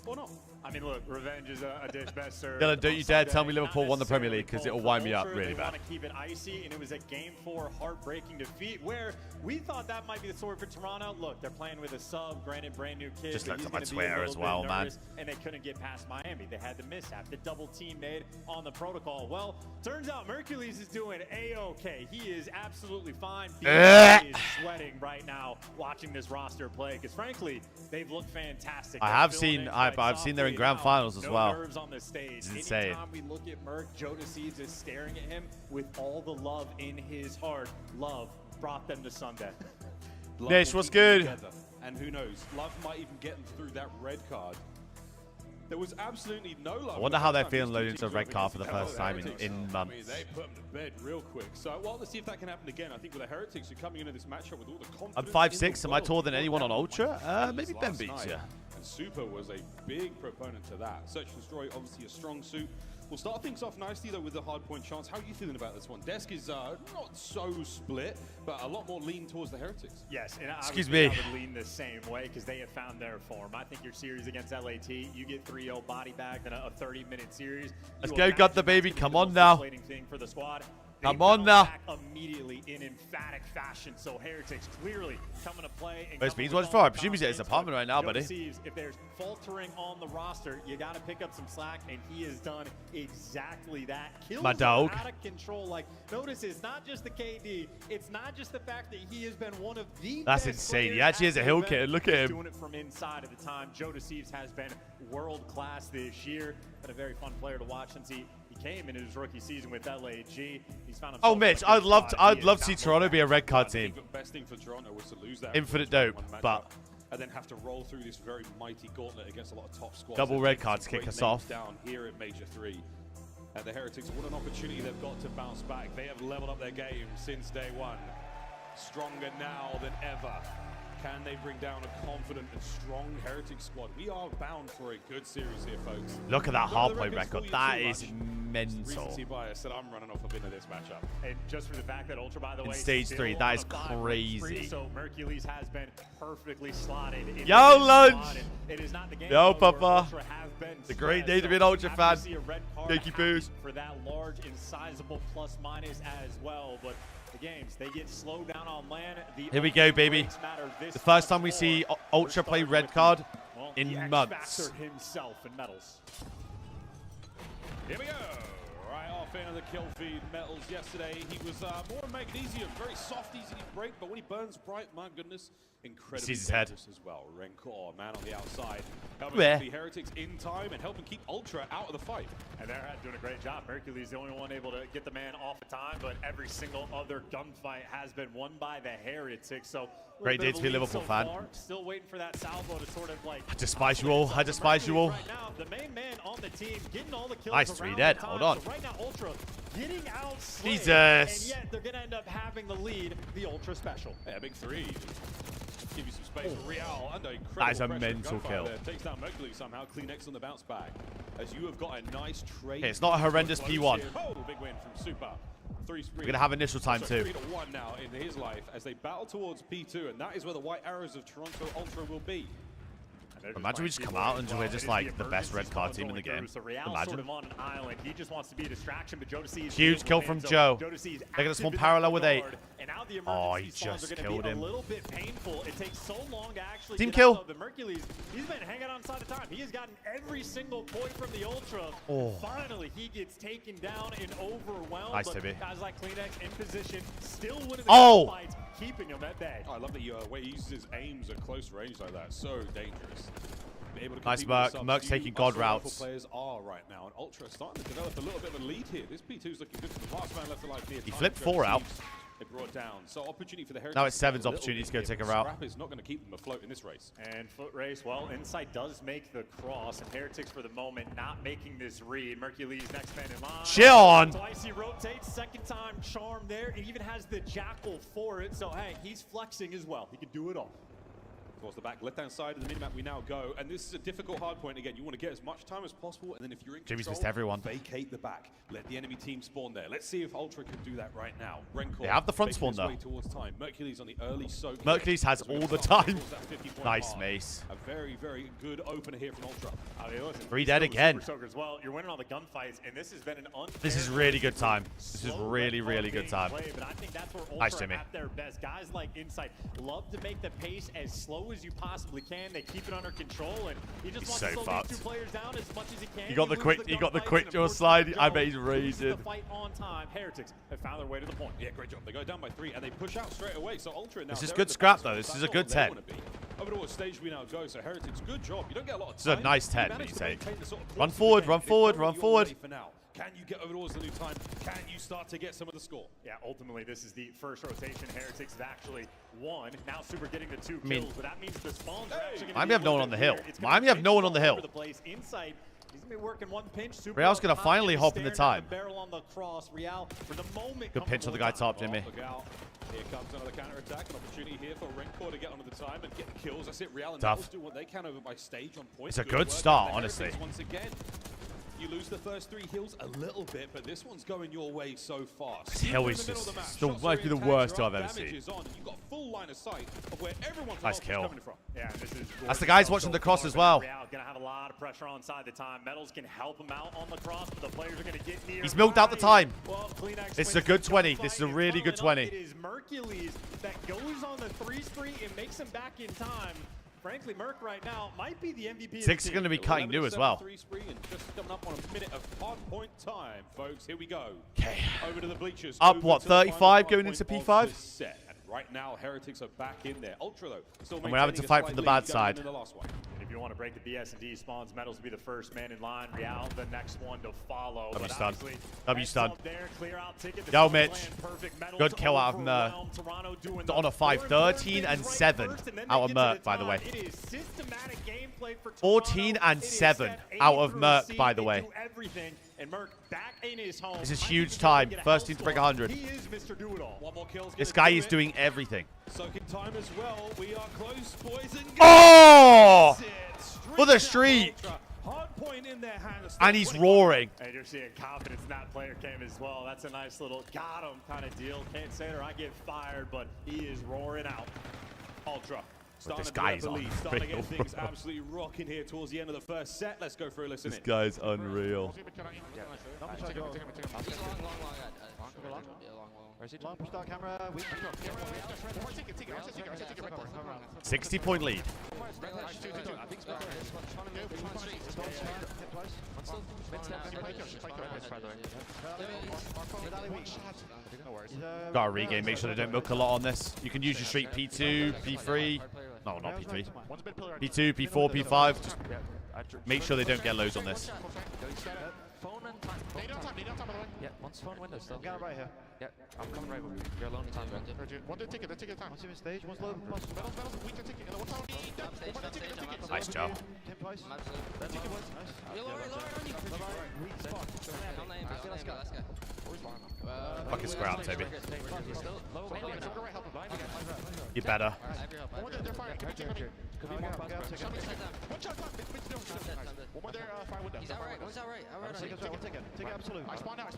or not. I mean, look, revenge is a dish best served. Dylan, don't you dare tell me Not Liverpool won the Premier necessarily League, because called it'll wind for me up Ultra. really They bad. want to keep it icy, and it was a Game 4 heartbreaking defeat where we thought that might be the story for Toronto. Look, they're playing with a sub, granted, brand new kid. Just but looked he's at my gonna be a Twitter little as bit well, man. nervous, and they couldn't get past Miami. They had the mishap, the double team made on the protocol. Well, turns out Mercules is doing A-OK. He is absolutely fine. BJ is sweating right now watching this roster play because, frankly, they've looked fantastic. I've seen they're in grand finals as well. On the stage. It's insane. Anytime we look at Merc, Jodeci is staring at him with all the love in his heart. Love brought them to Sunday. Nish, what's good? And who knows, Love might even get them through that red card. There was absolutely no love. I wonder how they're feeling loading into a red card for the first time in I mean, months. they put them to bed real quick. So, well, let's see if that can happen again. I think with the Heretics, you're coming into this matchup with all the confidence. I'm 5'6". Am I taller than anyone on Ultra? Maybe Ben beats you. And Super was a big proponent to that. Search and Destroy, obviously a strong suit. We'll start things off nicely, though, with the hardpoint chance. How are you feeling about this one? Desk is not so split, but a lot more lean towards the Heretics. Yes, and Excuse I me. would lean the same way because they have found their form. I think your series against LAT, you get 3-0 body bag, then a 30-minute series. Let's go, got the baby. Come on now. Thing for the squad. Come on now. Immediately in emphatic fashion. So Heretics clearly coming to play. Most means watch for. I presume he's at his apartment right now, buddy. If there's faltering on the roster, you got to pick up some slack, and he has done exactly that. Kills My dog. Out of control. Like, notice it's not just the KD. It's not just the fact that he has been one of the That's best insane. He players actually is at a the hill event. kid. Look at He's him. doing it from inside at the time. Joe Thieves has been world class this year. Been a very fun player to watch since he came in his rookie season with LAG. He's found Oh, Mitch, I'd love to see Toronto be a red card team. The best thing for Toronto was to lose that Infinite dope, but and then have to roll through this very mighty gauntlet against a lot of top squads. double red cards kick us off. Down here at Major 3. And the Heretics, what an opportunity they've got to bounce back. They have leveled up their game since day one. Stronger now than ever. Can they bring down a confident and strong Heritage squad? We are bound for a good series here, folks. Look at that hardpoint record. That is mental. Recency bias said I'm running off a winner this matchup. And just for the fact that Ultra, by the way, stage 3, that is crazy. So Mercules has been perfectly slotted. Yo, lunch. It is not the game. Yo, Papa. Been it's a great day so to be an Ultra fan. Thank you, Boos. For that large and sizable plus minus as well, but the games, they get slowed down on land. Here we go, baby. The first time we see Ultra play red card in months. Himself in metals. Here we go. Right off into the kill feed. Metals yesterday, he was more magnesium, very soft, easy to break, but when he burns bright, my goodness, incredibly sees his head dangerous as well. Rencor, man on the outside, helping Where? the Heretics in time and helping keep Ultra out of the fight. And they're doing a great job. Mercules the only one able to get the man off of time, but every single other gunfight has been won by the Heretics. So great day to be a Liverpool fan. Still waiting for that salvo to sort of like. I despise you all. I despise you all. Right now, the main man on the team getting all the kills. Nice 3 dead. Hold on. So right now, Ultra getting out. Jesus. And yet they're gonna end up having the lead. The Ultra special. Yeah, big 3. Give you some space. Real under incredible That is a pressure. mental Gunfire kill. there. Takes down Mercules somehow. Kleenex on the bounce back. As you have got a nice trade. Okay, it's not a horrendous P1. Oh, big win from Super. We're going to have initial time too. 3-1 now in his life as they battle towards P2, and that is where the White Arrows of Toronto Ultra will be. Imagine we just come out and we're just like the best red card team in the game. Imagine. Sort of on an island. He just wants to be a distraction, but Jodeci is huge kill from Joe. Look at this one parallel with 8. And now the Oh, he spawns just are gonna killed be him. A little bit painful. It takes so long to actually Team get kill. out of the Mercules. He's been hanging on side of time. He has gotten every single point from the Ultra. Oh. Finally, he gets taken down and overwhelmed. Nice, but Tibby. Guys like Kleenex in position, still winning the Oh. fights, keeping him at bay. Oh, I love that way he uses his aims at close range like that. So dangerous. Able to Nice compete with Merc. the subs. Merc's taking You God are where routes. Players are right now, and Ultra starting to develop a little bit of a lead here. This P2's looking good for the last man left alive near He time. flipped Joe 4 out. Thieves, They brought down. So opportunity for the Heretics. Now it's to get a 7's little opportunity bit to go here, take a but route. Scrap is not going to keep them afloat in this race. And foot race, well, Insight does make the cross, and Heretics for the moment not making this read. Mercules next man in line. Chill on. Twice he rotates, second time charm there. It even has the Jackal for it, so hey, he's flexing as well. He can do it all. towards the back left-hand side of the minimap we now go, and this is a difficult hard point again. You want to get as much time as possible, and then if you're in Jimmy's control, missed everyone. vacate the back. Let the enemy team spawn there. Let's see if Ultra can do that right now. Rencor They have the front making spawn his though. way towards time. Mercury's on the early soak. Mercury's has As we all the start time. towards that 50-point Nice, mark. Mace. A very, very good opener here from Ultra. I mean, listen, 3 dead still the again. Super Soakers. Well, you're winning all the gunfights, and this has been an unfair. This is really good time. This is really, really good time. Play, but I think that's where Ultra Nice, Jimmy. at their best. Guys like Insight love to make the pace as slow as you possibly can. They keep it under control, and he just wants so to slow fucked. these 2 players down as much as he can. He got the quick. He got the quick jaw jaw slide. I bet he's raising. The fight on time. Heretics have found their way to the point. Yeah, great job. They go down by 3, and they push out straight away. So Ultra now. This is they're good in the scrap, back, though. so This that's is a not good where they 10. wanna be. Over to what stage we now go. So Heretics, good job. You don't get a lot of This is a time. nice 10 manage you to take. maintain the sort of Run course forward, of the run game. forward, It's run going forward. your way for now. Can you get over towards the new time? Can you start to get some of the score? Yeah, ultimately, this is the first rotation. Heretics have actually won. Now Super getting the 2 I mean, kills, but that means the spawns are actually going to Miami have no one on the hill. Miami have no one on the hill. Insight, he's going to be working one pinch. Super Real's gonna finally hop in the staring at time. barrel on the cross. Real, for the moment, Good pinch on the guy top, Jimmy. Look out. Here comes another counter-attack. An opportunity here for Rencor to get onto the time and get the kills. That's it. Real and Tough. Nails do what they can over by stage on point. It's a Good good work. start, And the honestly. Heretics once again. You lose the first 3 heals a little bit, but this one's going your way so fast. This hill is just might be the worst I've ever seen. You've got full line of sight of where everyone's Nice kill. coming from. Yeah, this is That's the guys watching the cross as well. Real gonna have a lot of pressure on side the time. Metals can help him out on the cross, but the players are gonna get near. He's milked out the time. Well, This is a good 20. This is a really good 20. It is Mercules that goes on the 3 spree and makes him back in time. Frankly, Merc right now might be the MVP. 6 is going to be cutting new as well. 3 spree and just coming up on a minute of hard point time, folks. Here we go. Okay. Over to the bleachers. Up, over what, to the final 35 going point into of P5? this set. And right now, Heretics are back in there. Ultra, though, still And we're having to maintaining a fight slight from the lead bad going side. into the last one. And if you want to break the BS&D, Spawns Metals will be the first man in line. Real, the next one to follow. W But stun. obviously, W stun. heads up there, clear out ticket. The Yo, shot Mitch. land perfect. Metals Good kill out of overwhelmed. Toronto doing the on a 5. more important 13 things and right 7 first, and then out they of get to Merc, the by the time. way. It is systematic gameplay for 14 Toronto. and It is 7 set A out of through Merc, C. by the They way. do everything, and Merc back in his home. This is Might huge even time. get a First hell team to break score. 100. He is Mr. Do-It-All. One more kill's This gonna guy do is it. doing everything. Soaking time as well. We are close, boys and girls. Oh! That's it. For the streak. Ultra. Hard point in their hands. And he's roaring. And you're seeing confidence in that player came as well. That's a nice little got him kind of deal. Can't say it or I get fired, but he is roaring out. Ultra. This guy is Starting to unreal, get things bro. absolutely rocking here towards the end of the first set. Let's go for a listen This in. guy's unreal. Long push down camera. 60-point lead. Gotta regain, make sure they don't milk a lot on this. You can use your streak P2, P3. No, not P3. P2, P4, P5. Just make sure they don't get loads on this. Yeah, one's phone window still. Got right here. Yeah, I'm coming right with you. You're alone time. One ticket time. One's in stage, one's low, one's Nice job. 10 twice. Fucking square out, Toby. You better. He's out right. One's out right. One ticket, absolute. I spawned out.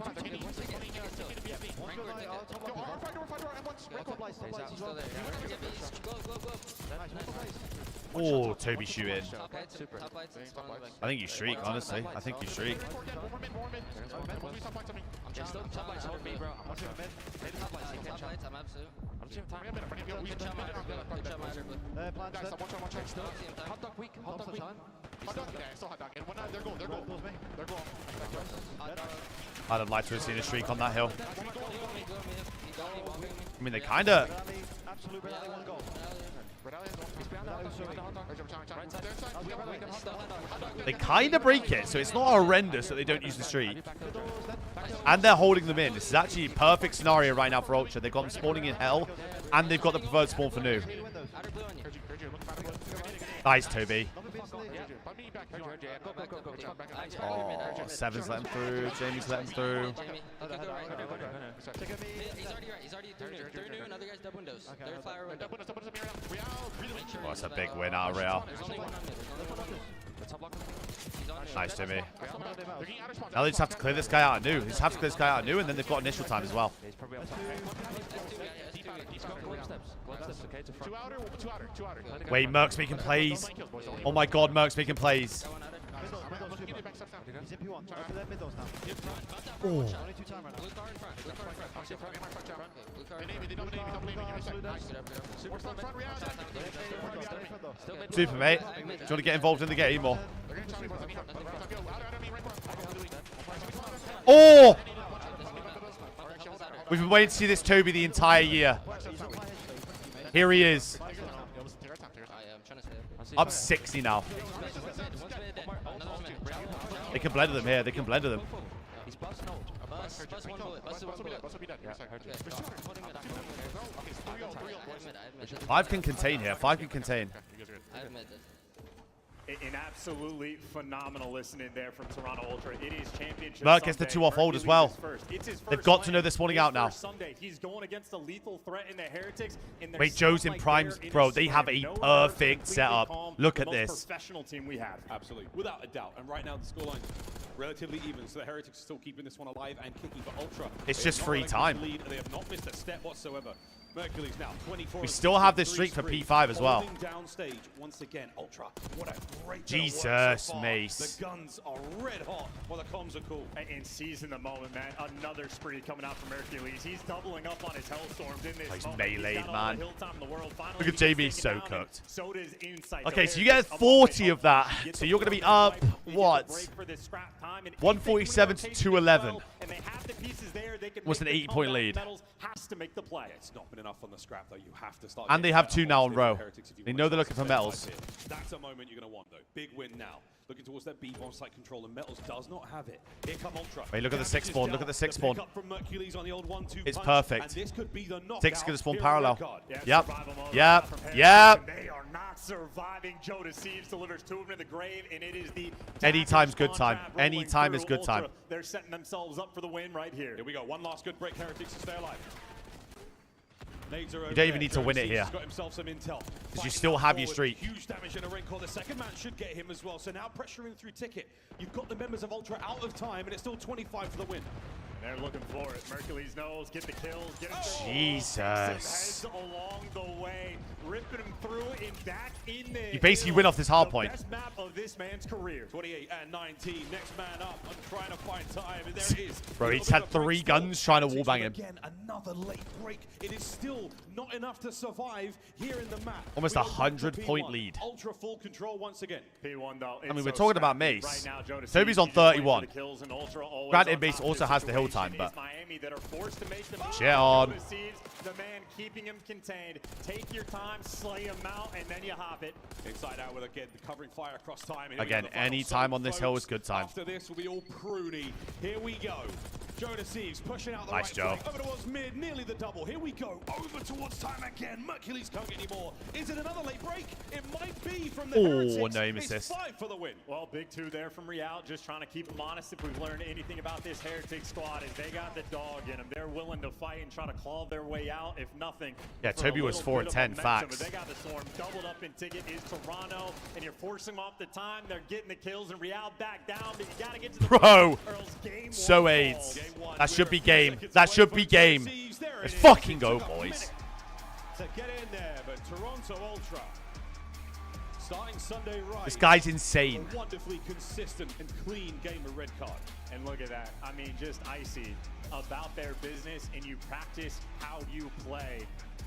Oh, Toby shooting. Top lights. I think you streak, honestly. I think you streak. I'm just top lights over me, bro. Top lights. I'm absolute. I'm team time. Good shot, Myra. Good shot, Myra. Hot dog weak. Hot dog weak. I'd like to have seen a streak on that hill. I mean, they kind of... They kind of break it, so it's not horrendous that they don't use the streak. And they're holding them in. This is actually a perfect scenario right now for Ultra. They've got them spawning in hell, and they've got the preferred spawn for new. Nice, Toby. Oh, Seven's let him through. Jamie's let him through. He's already right. He's already through new. Through new, another guy's dub windows. Third flower window. Oh, it's a big win out of Real. There's only one on mid. Nice, Jimmy. Now they just have to clear this guy out of new. They just have to clear this guy out of new, and then they've got initial time as well. Wait, Merc's making plays. Oh my god, Merc's making plays. Oh. Super, mate. Do you want to get involved in the game or? Oh! We've been waiting to see this Toby the entire year. Here he is. Up 60 now. They can blend with him here. They can blend with him. Five can contain here. Five can contain. An absolutely phenomenal listening there from Toronto Ultra. It is championship. Merc gets the 2 off hold as well. They've got to know this morning out now. He's going against a lethal threat in the Heretics. Wait, Joe's in primes, bro. They have a perfect setup. Look at this. Professional team we have. Absolutely, without a doubt. And right now the scoreline relatively even, so the Heretics are still keeping this one alive and kicking for Ultra. It's just free time. They have not missed a step whatsoever. Mercury's now 24. We still have this streak for P5 as well. Downstage once again. Ultra, what a great Jesus, so Mace. The guns are red hot while the comms are cool. And seizing the moment, man. Another spree coming out from Hercules. He's doubling up on his Hellstorms in this He's moment. meleeed, man. Finally, look at JB, so cooked. So does Insight. Okay, so you get 40 of that. So you're going to be up, what? 147 to 211. And they have the pieces there. They can was an 80-point lead. Has to make the play. It's not been enough on the scrap, though. You have to start. And they have 2 now in row. They know they're looking for metals. That's a moment you're going to want, though. Big win now. Looking towards that B on site control, and Metals does not have it. Here come Ultra. Wait, look at the 6 spawn. Look at the 6 spawn. It's perfect. 6 is going to spawn parallel. Yep. Yep. Yep. They are not surviving. Joe Thieves delivers 2 of them in the grave, and it is the anytime's good time. Anytime is good time. They're setting themselves up for the win right here. Here we go. One last good break. Heretics to stay alive. You don't even need to win it here, because you still have your streak. Huge damage in a ring core. The second man should get him as well. So now pressuring through Ticket. You've got the members of Ultra out of time, and it's still 25 for the win. They're looking for it. Mercules knows. Get the kills. Get it through. Jesus. Along the way, ripping him through and back in there. You basically win off this hard point. Best map of this man's career. 28 and 19. Next man up. I'm trying to find time, and there it is. Bro, he's had 3 guns trying to wallbang him. Again, another late break. It is still not enough to survive here in the map. Almost a 100-point lead. Ultra full control once again. P1 though. I mean, we're talking about Mace. Toby's on 31. Granted, Mace also has the hill time, but shit on. The man keeping him contained. Take your time, slay him out, and then you hop it. Inside out with again the covering fire across time. Again, any time on this hill is good time. After this will be all pruny. Here we go. Joe Thieves pushing out the nice right Joe. flank. Over towards mid, nearly the double. Here we go. Over towards time again. Mercules can't get any more. Is it another late break? It might be from the Heretics. No aim assist. 5 for the win. Well, big 2 there from Real. Just trying to keep them honest. If we've learned anything about this Heretics squad, is they got the dog in them. They're willing to fight and try to claw their way out, if nothing. Yeah, Toby was 4 and 10, facts. They got the storm doubled up in Ticket is Toronto, and you're forcing them off the time. They're getting the kills, and Real back down, but you got to get to the bro. So AIDS. That should be game. That should be game. Let's fucking go, boys. To get in there, but Toronto Ultra starting Sunday right. This guy's insane. A wonderfully consistent and clean game of red card. And look at that. I mean, just icy about their business, and you practice how you play.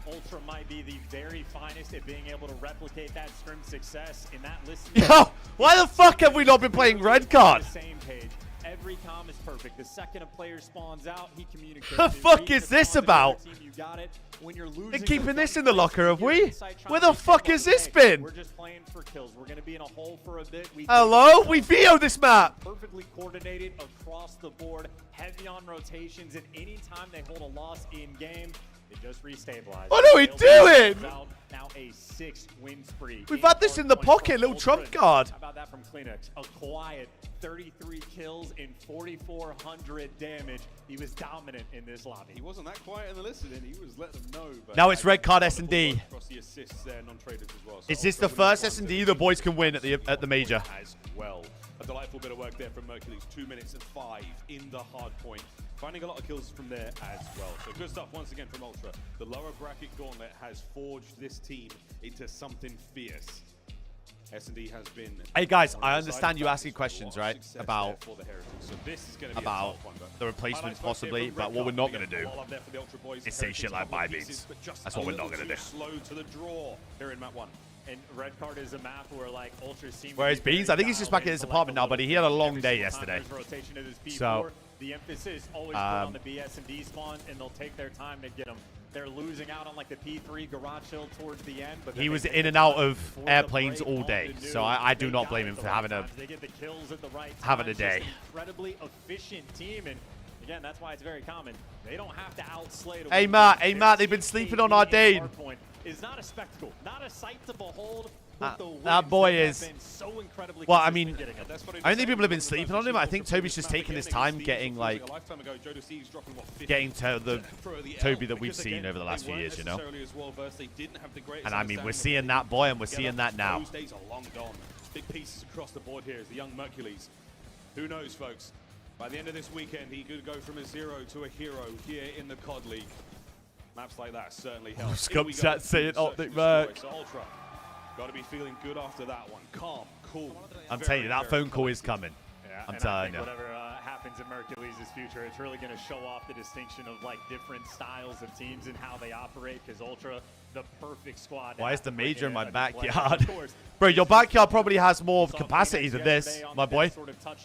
Ultra might be the very finest at being able to replicate that scrim success in that list. Yo, why the fuck have we not been playing red card? Same page. Every comm is perfect. The second a player spawns out, he communicates. The fuck is this about? You got it. When you're losing, They're keeping this in the locker, have we? Where the fuck has this been? We're just playing for kills. We're going to be in a hole for a bit. Hello? We VO this map. Perfectly coordinated across the board. Heavy on rotations, and anytime they hold a loss in game, It just restabilized. What are we doing? Now a 6-win spree. We've had this in the pocket, little trump card. How about that from Kleenex? A quiet 33 kills and 4,400 damage. He was dominant in this lobby. He wasn't that quiet in the listening. He was letting them know. But Now it's red card S&D. across the assists there, non-traders as well. So Is this the Ultra winning first one S&D the boys can win at the major? as well. A delightful bit of work there from Mercules. 2 minutes and 5 in the hard point. Finding a lot of kills from there as well. So good stuff once again from Ultra. The lower bracket gauntlet has forged this team into something fierce. S&D has been... Hey guys, I understand you asking questions, right? About for the Heretics. So this is going to be about the replacements possibly, but what we're not going to do is say shit like buy beats. That's what we're not going to do. Slow to the draw here in map 1. And red card is a map where like Ultra seems. Whereas Beans, I think he's just back at his apartment now, buddy. He had a long day yesterday. So the emphasis always put on the BS and D spawn, and they'll take their time to get them. They're losing out on like the P3 garage hill towards the end. But he was in and out of airplanes all day, so I do not blame him for having a day. Incredibly efficient team, and again, that's why it's very common. They don't have to outslay. Hey Matt, they've been sleeping on our Dane. Is not a spectacle, not a sight to behold. That boy is. So incredibly well, I mean, I don't think people have been sleeping on him. I think Toby's just taking his time getting like getting to the Toby that we've seen over the last few years, you know. And I mean, we're seeing that boy, and we're seeing that now. Those days are long gone. Big pieces across the board here as the young Mercules. Who knows, folks? By the end of this weekend, he could go from a 0 to a hero here in the COD League. Maps like that certainly help. Scumchat saying Optic Merc. So Ultra, got to be feeling good after that one. Calm, cool. I'm telling you, that phone call is coming. Yeah, I'm telling you. Whatever happens in Mercules' future, it's really going to show off the distinction of like different styles of teams and how they operate. Because Ultra, the perfect squad. Why is the major in my backyard? Bro, your backyard probably has more capacity than this, my boy.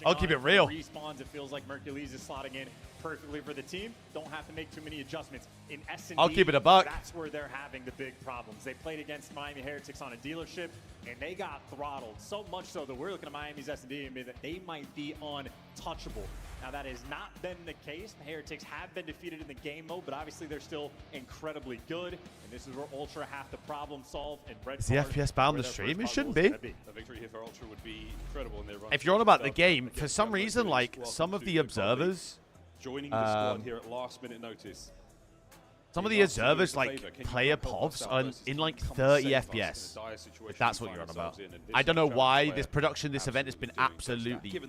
I'll keep it real. Respawns, it feels like Mercules is slotting in perfectly for the team. Don't have to make too many adjustments. In S&D, I'll keep it a buck. That's where they're having the big problems. They played against Miami Heretics on a dealership, and they got throttled. So much so that we're looking at Miami's S&D and be that they might be untouchable. Now, that has not been the case. The Heretics have been defeated in the game mode, but obviously they're still incredibly good. And this is where Ultra have to problem solve. And red is the FPS bound the stream? It shouldn't be. A victory here for Ultra would be incredible in their run. If you're on about the game, for some reason, like some of the observers, joining the squad here at last minute notice. Some of the observers, like player povs, are in like 30 FPS. If that's what you're on about. I don't know why this event has been absolutely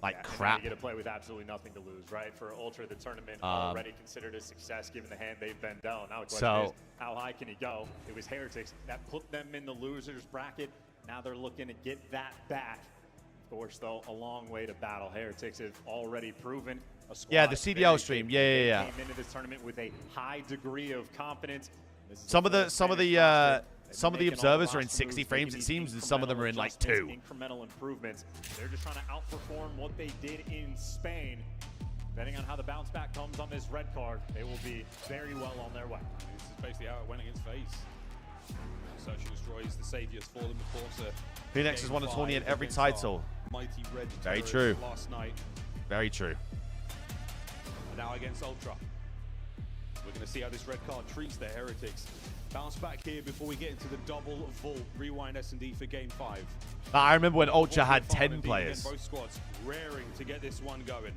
like crap. You get to play with absolutely nothing to lose, right? For Ultra, the tournament already considered a success given the hand they've been dealt. Now the question is, how high can he go? It was Heretics that put them in the losers bracket. Now they're looking to get that back. Of course, though, a long way to battle. Heretics have already proven a squad. Yeah, the CDL stream. Yeah. Came into this tournament with a high degree of confidence. Some of the observers are in 60 frames, it seems, and some of them are in like 2. Incremental improvements. They're just trying to outperform what they did in Spain. Depending on how the bounce back comes on this red card, they will be very well on their way. This is basically how it went against FaZe. Search and Destroy is the saviors for them, of course. Phoenix has won a tourney in every title. Mighty Red Very true. Last night. Very true. And now against Ultra. We're going to see how this red card treats the Heretics. Bounce back here before we get into the double vault. Rewind S&D for game 5. I remember when Ultra had 10 players. Both squads raring to get this one going.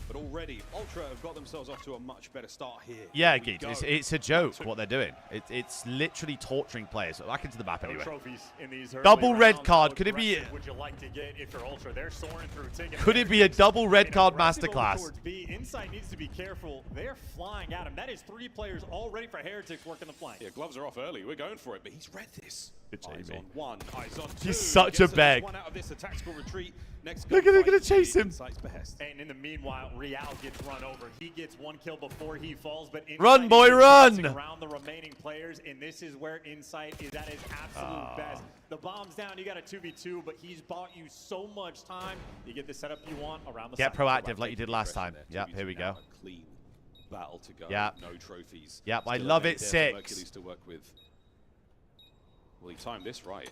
But already, Ultra have got themselves off to a much better start here. Yeah, Geet, it's a joke what they're doing. It's literally torturing players. Back into the map anyway. Double red card. Could it be? Would you like to get if you're Ultra? They're soaring through tickets. Could it be a double red card masterclass? Insight needs to be careful. They're flying at him. That is 3 players already for Heretics working the flank. Yeah, gloves are off early. We're going for it, but he's read this. Eyes on 1, eyes on 2. He's such a bag. One out of this tactical retreat. Next Look at they're gonna chase him. And in the meanwhile, Real gets run over. He gets 1 kill before he falls, but run, boy, run! Around the remaining players, and this is where Insight is at his absolute best. The bomb's down. You got a 2v2, but he's bought you so much time. You get the setup you want around the. Get proactive like you did last time. Yep, here we go. Clean battle to go. Yep. No trophies. Yep, I love it. 6. To work with. Well, he timed this right.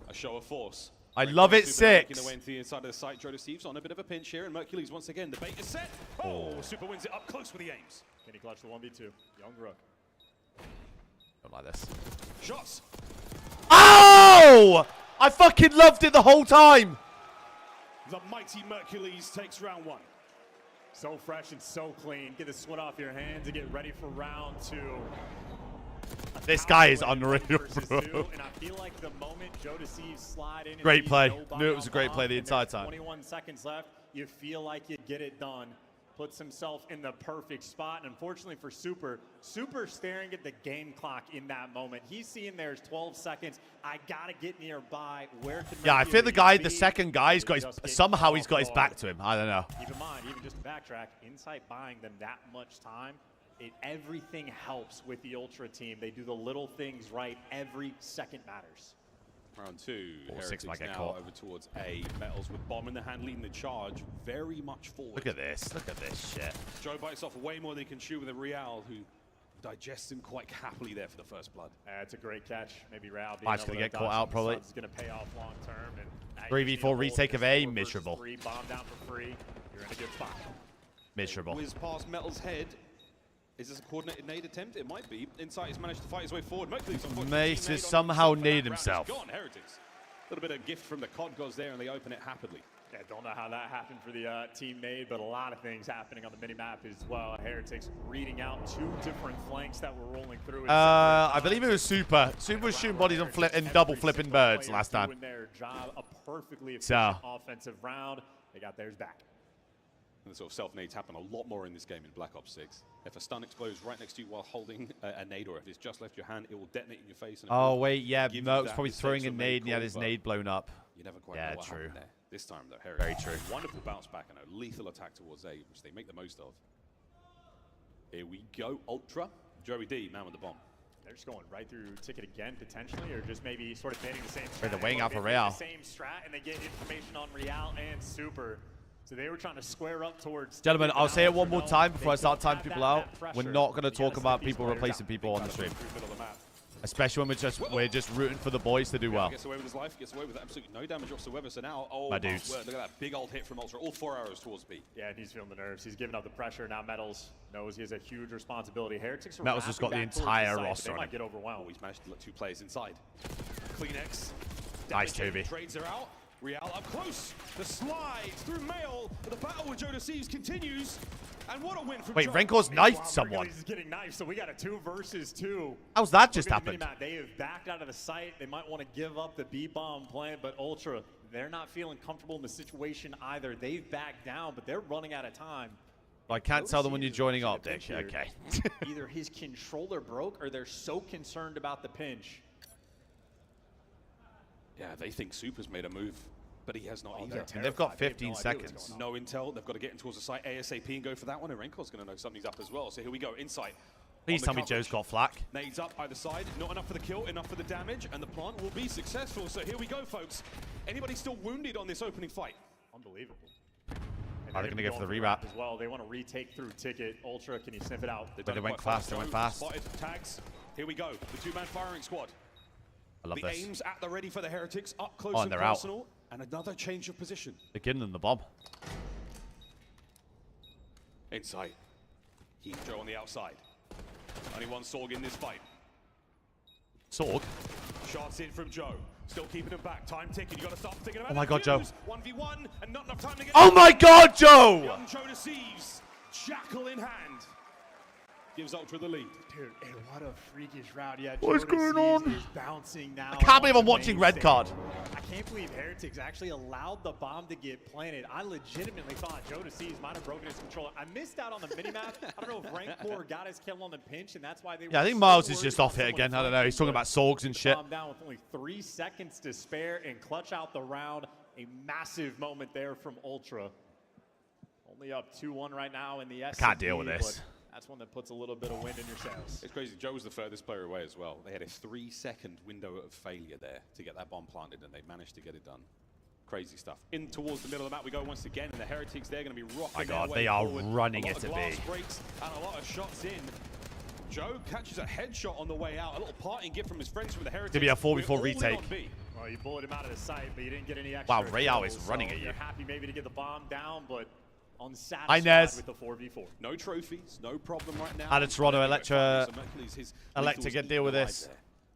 A show of force. I love it. 6. Away into the inside of the site. Thieves on a bit of a pinch here, and Mercules once again. The bait is set. Oh, Super wins it up close with the aims. Can he clutch the 1v2? Young Rook. Don't like this. Shots. Oh! I fucking loved it the whole time. The mighty Mercules takes round 1. So fresh and so clean. Get the sweat off your hands and get ready for round 2. This guy is unreal, bro. And I feel like the moment Joe Deceives slide in, Great play. Knew it was a great play the entire time. 21 seconds left. You feel like you get it done. Puts himself in the perfect spot. And unfortunately for Super staring at the game clock in that moment. He's seeing there's 12 seconds. I gotta get nearby. Where can Yeah, I feel the guy, the be? second guy, he's got his, somehow he's got his back to him. I don't know. Keep in mind, even just to backtrack, Insight buying them that much time, everything helps with the Ultra team. They do the little things right. Every second matters. Round 2, Heretics might get now caught. over towards A. Metals with bomb in the hand, leading the charge very much forward. Look at this. Look at this shit. Joe bites off way more than he can chew with a Real, who digests him quite happily there for the first blood. It's a great catch. Maybe Real being Mike's able gonna to get caught dodge out some probably. subs is gonna pay off long term. And 3v4 retake of A, miserable. 3, bomb down for free. You're in a good spot. Miserable. Whiz past Metal's head. Is this a coordinated nade attempt? It might be. Insight has managed to fight his way forward. Mercules, Mace has somehow naded himself. Gone, Heretics. A little bit of gift from the COD gods there, and they open it happily. Yeah, don't know how that happened for the team made, but a lot of things happening on the minimap as well. Heretics reading out 2 different flanks that were rolling through. I believe it was Super. Super was shooting bodies on double flipping birds last time. Doing their job, a perfectly efficient offensive round. They got theirs back. And the sort of self-nades happen a lot more in this game in Black Ops 6. If a stun explodes right next to you while holding a nade, or if it's just left your hand, it will detonate in your face. And Oh, wait, yeah, Merc was probably throwing a nade and he had his nade blown up. You never quite know what happened there. This time, though, Very true. Wonderful bounce back and a lethal attack towards A, which they make the most of. Here we go, Ultra. Joey D, man with the bomb. They're just going right through Ticket again, potentially, or just maybe sort of baiting the same strat. They're weighing out for Real. The same strat, and they get information on Real and Super. So they were trying to square up towards... Gentlemen, I'll say it one more time before I start timing people out. We're not going to talk about people replacing people on the stream. Especially when we're just rooting for the boys to do well. Gets away with his life, gets away with absolutely no damage whatsoever. So now, oh my my dudes. word, look at that big old hit from Ultra. All 4 arrows towards B. Yeah, and he's feeling the nerves. He's giving up the pressure. Now Metals knows he has a huge responsibility. Heretics are Metals has got the entire roster They on might him. get overwhelmed. Oh, he's managed to let 2 players inside. Kleenex. Nice, Toby. Trades are out. Real up close. The slide through Mail. The battle with Joe Deceives continues. And what a win from Wait, Joe. Renkor's knifed someone. He's getting knifed, so we got a 2 versus 2. How's that just happened? They have backed out of the site. They might want to give up the B-bomb plan, but Ultra, they're not feeling comfortable in the situation either. They've backed down, but they're running out of time. I can't tell them when you're joining up, Dick. Okay. Either his controller broke or they're so concerned about the pinch. Yeah, they think Super's made a move, but he has not either. And they've got 15 seconds. No intel. They've got to get in towards the site ASAP and go for that one. And Renkor's going to know something's up as well. So here we go. Insight. Please tell me Joe's got flak. Nades up either side. Not enough for the kill, enough for the damage. And the plant will be successful. So here we go, folks. Anybody still wounded on this opening fight? Unbelievable. Are they going to go for the rewrap? As well. They want to retake through Ticket. Ultra, can you sniff it out? But they went fast. They went fast. Spotted tags. Here we go. The 2-man firing squad. I love the this. aims at the ready for the Heretics, up close Oh, and they're personal, out. and another change of position. They're giving them the bomb. Insight. Heat Joe on the outside. Only one Sorg in this fight. Sorg? Shots in from Joe. Still keeping him back. Time ticking. You got to start thinking about Oh my God, Joe. 1v1 and not enough time to get. Oh my God, Joe! Young Joe Deceives. Jackal in hand. Gives Ultra the lead. Dude, and what a freakish round. Yeah, What is going on? Is bouncing now. I can't believe I'm watching Red Card. I can't believe Heretics actually allowed the bomb to get planted. I legitimately thought Joe Deceives might have broken his controller. I missed out on the minimap. I don't know if Rancor got his kill on the pinch, and that's why they were Yeah, I think so Miles is worried just about off it someone again. I don't know. He's talking about Sorgs and shit. Bomb down with only 3 seconds to spare and clutch out the round. A massive moment there from Ultra. Only up 2-1 right now in the S. Can't deal with this. That's one that puts a little bit of wind in your sails. It's crazy. Joe was the furthest player away as well. They had a 3-second window of failure there to get that bomb planted, and they managed to get it done. Crazy stuff. In towards the middle of the map we go once again, and the Heretics, they're going to be rocking My God, their way they are forward. running a lot it of to glass B. breaks and a lot of shots in. Joe catches a headshot on the way out. A little parting gift from his friends from the Heretics. Gonna be a 4v4 We're all in retake. on B. Well, you bullet him out of the sight, but you didn't get any extra. Wow, Real kills, is running so at you. You're happy maybe to get the bomb down, but unsatisfied with the 4v4. No trophies, no problem right now. How did Toronto elect to deal with this?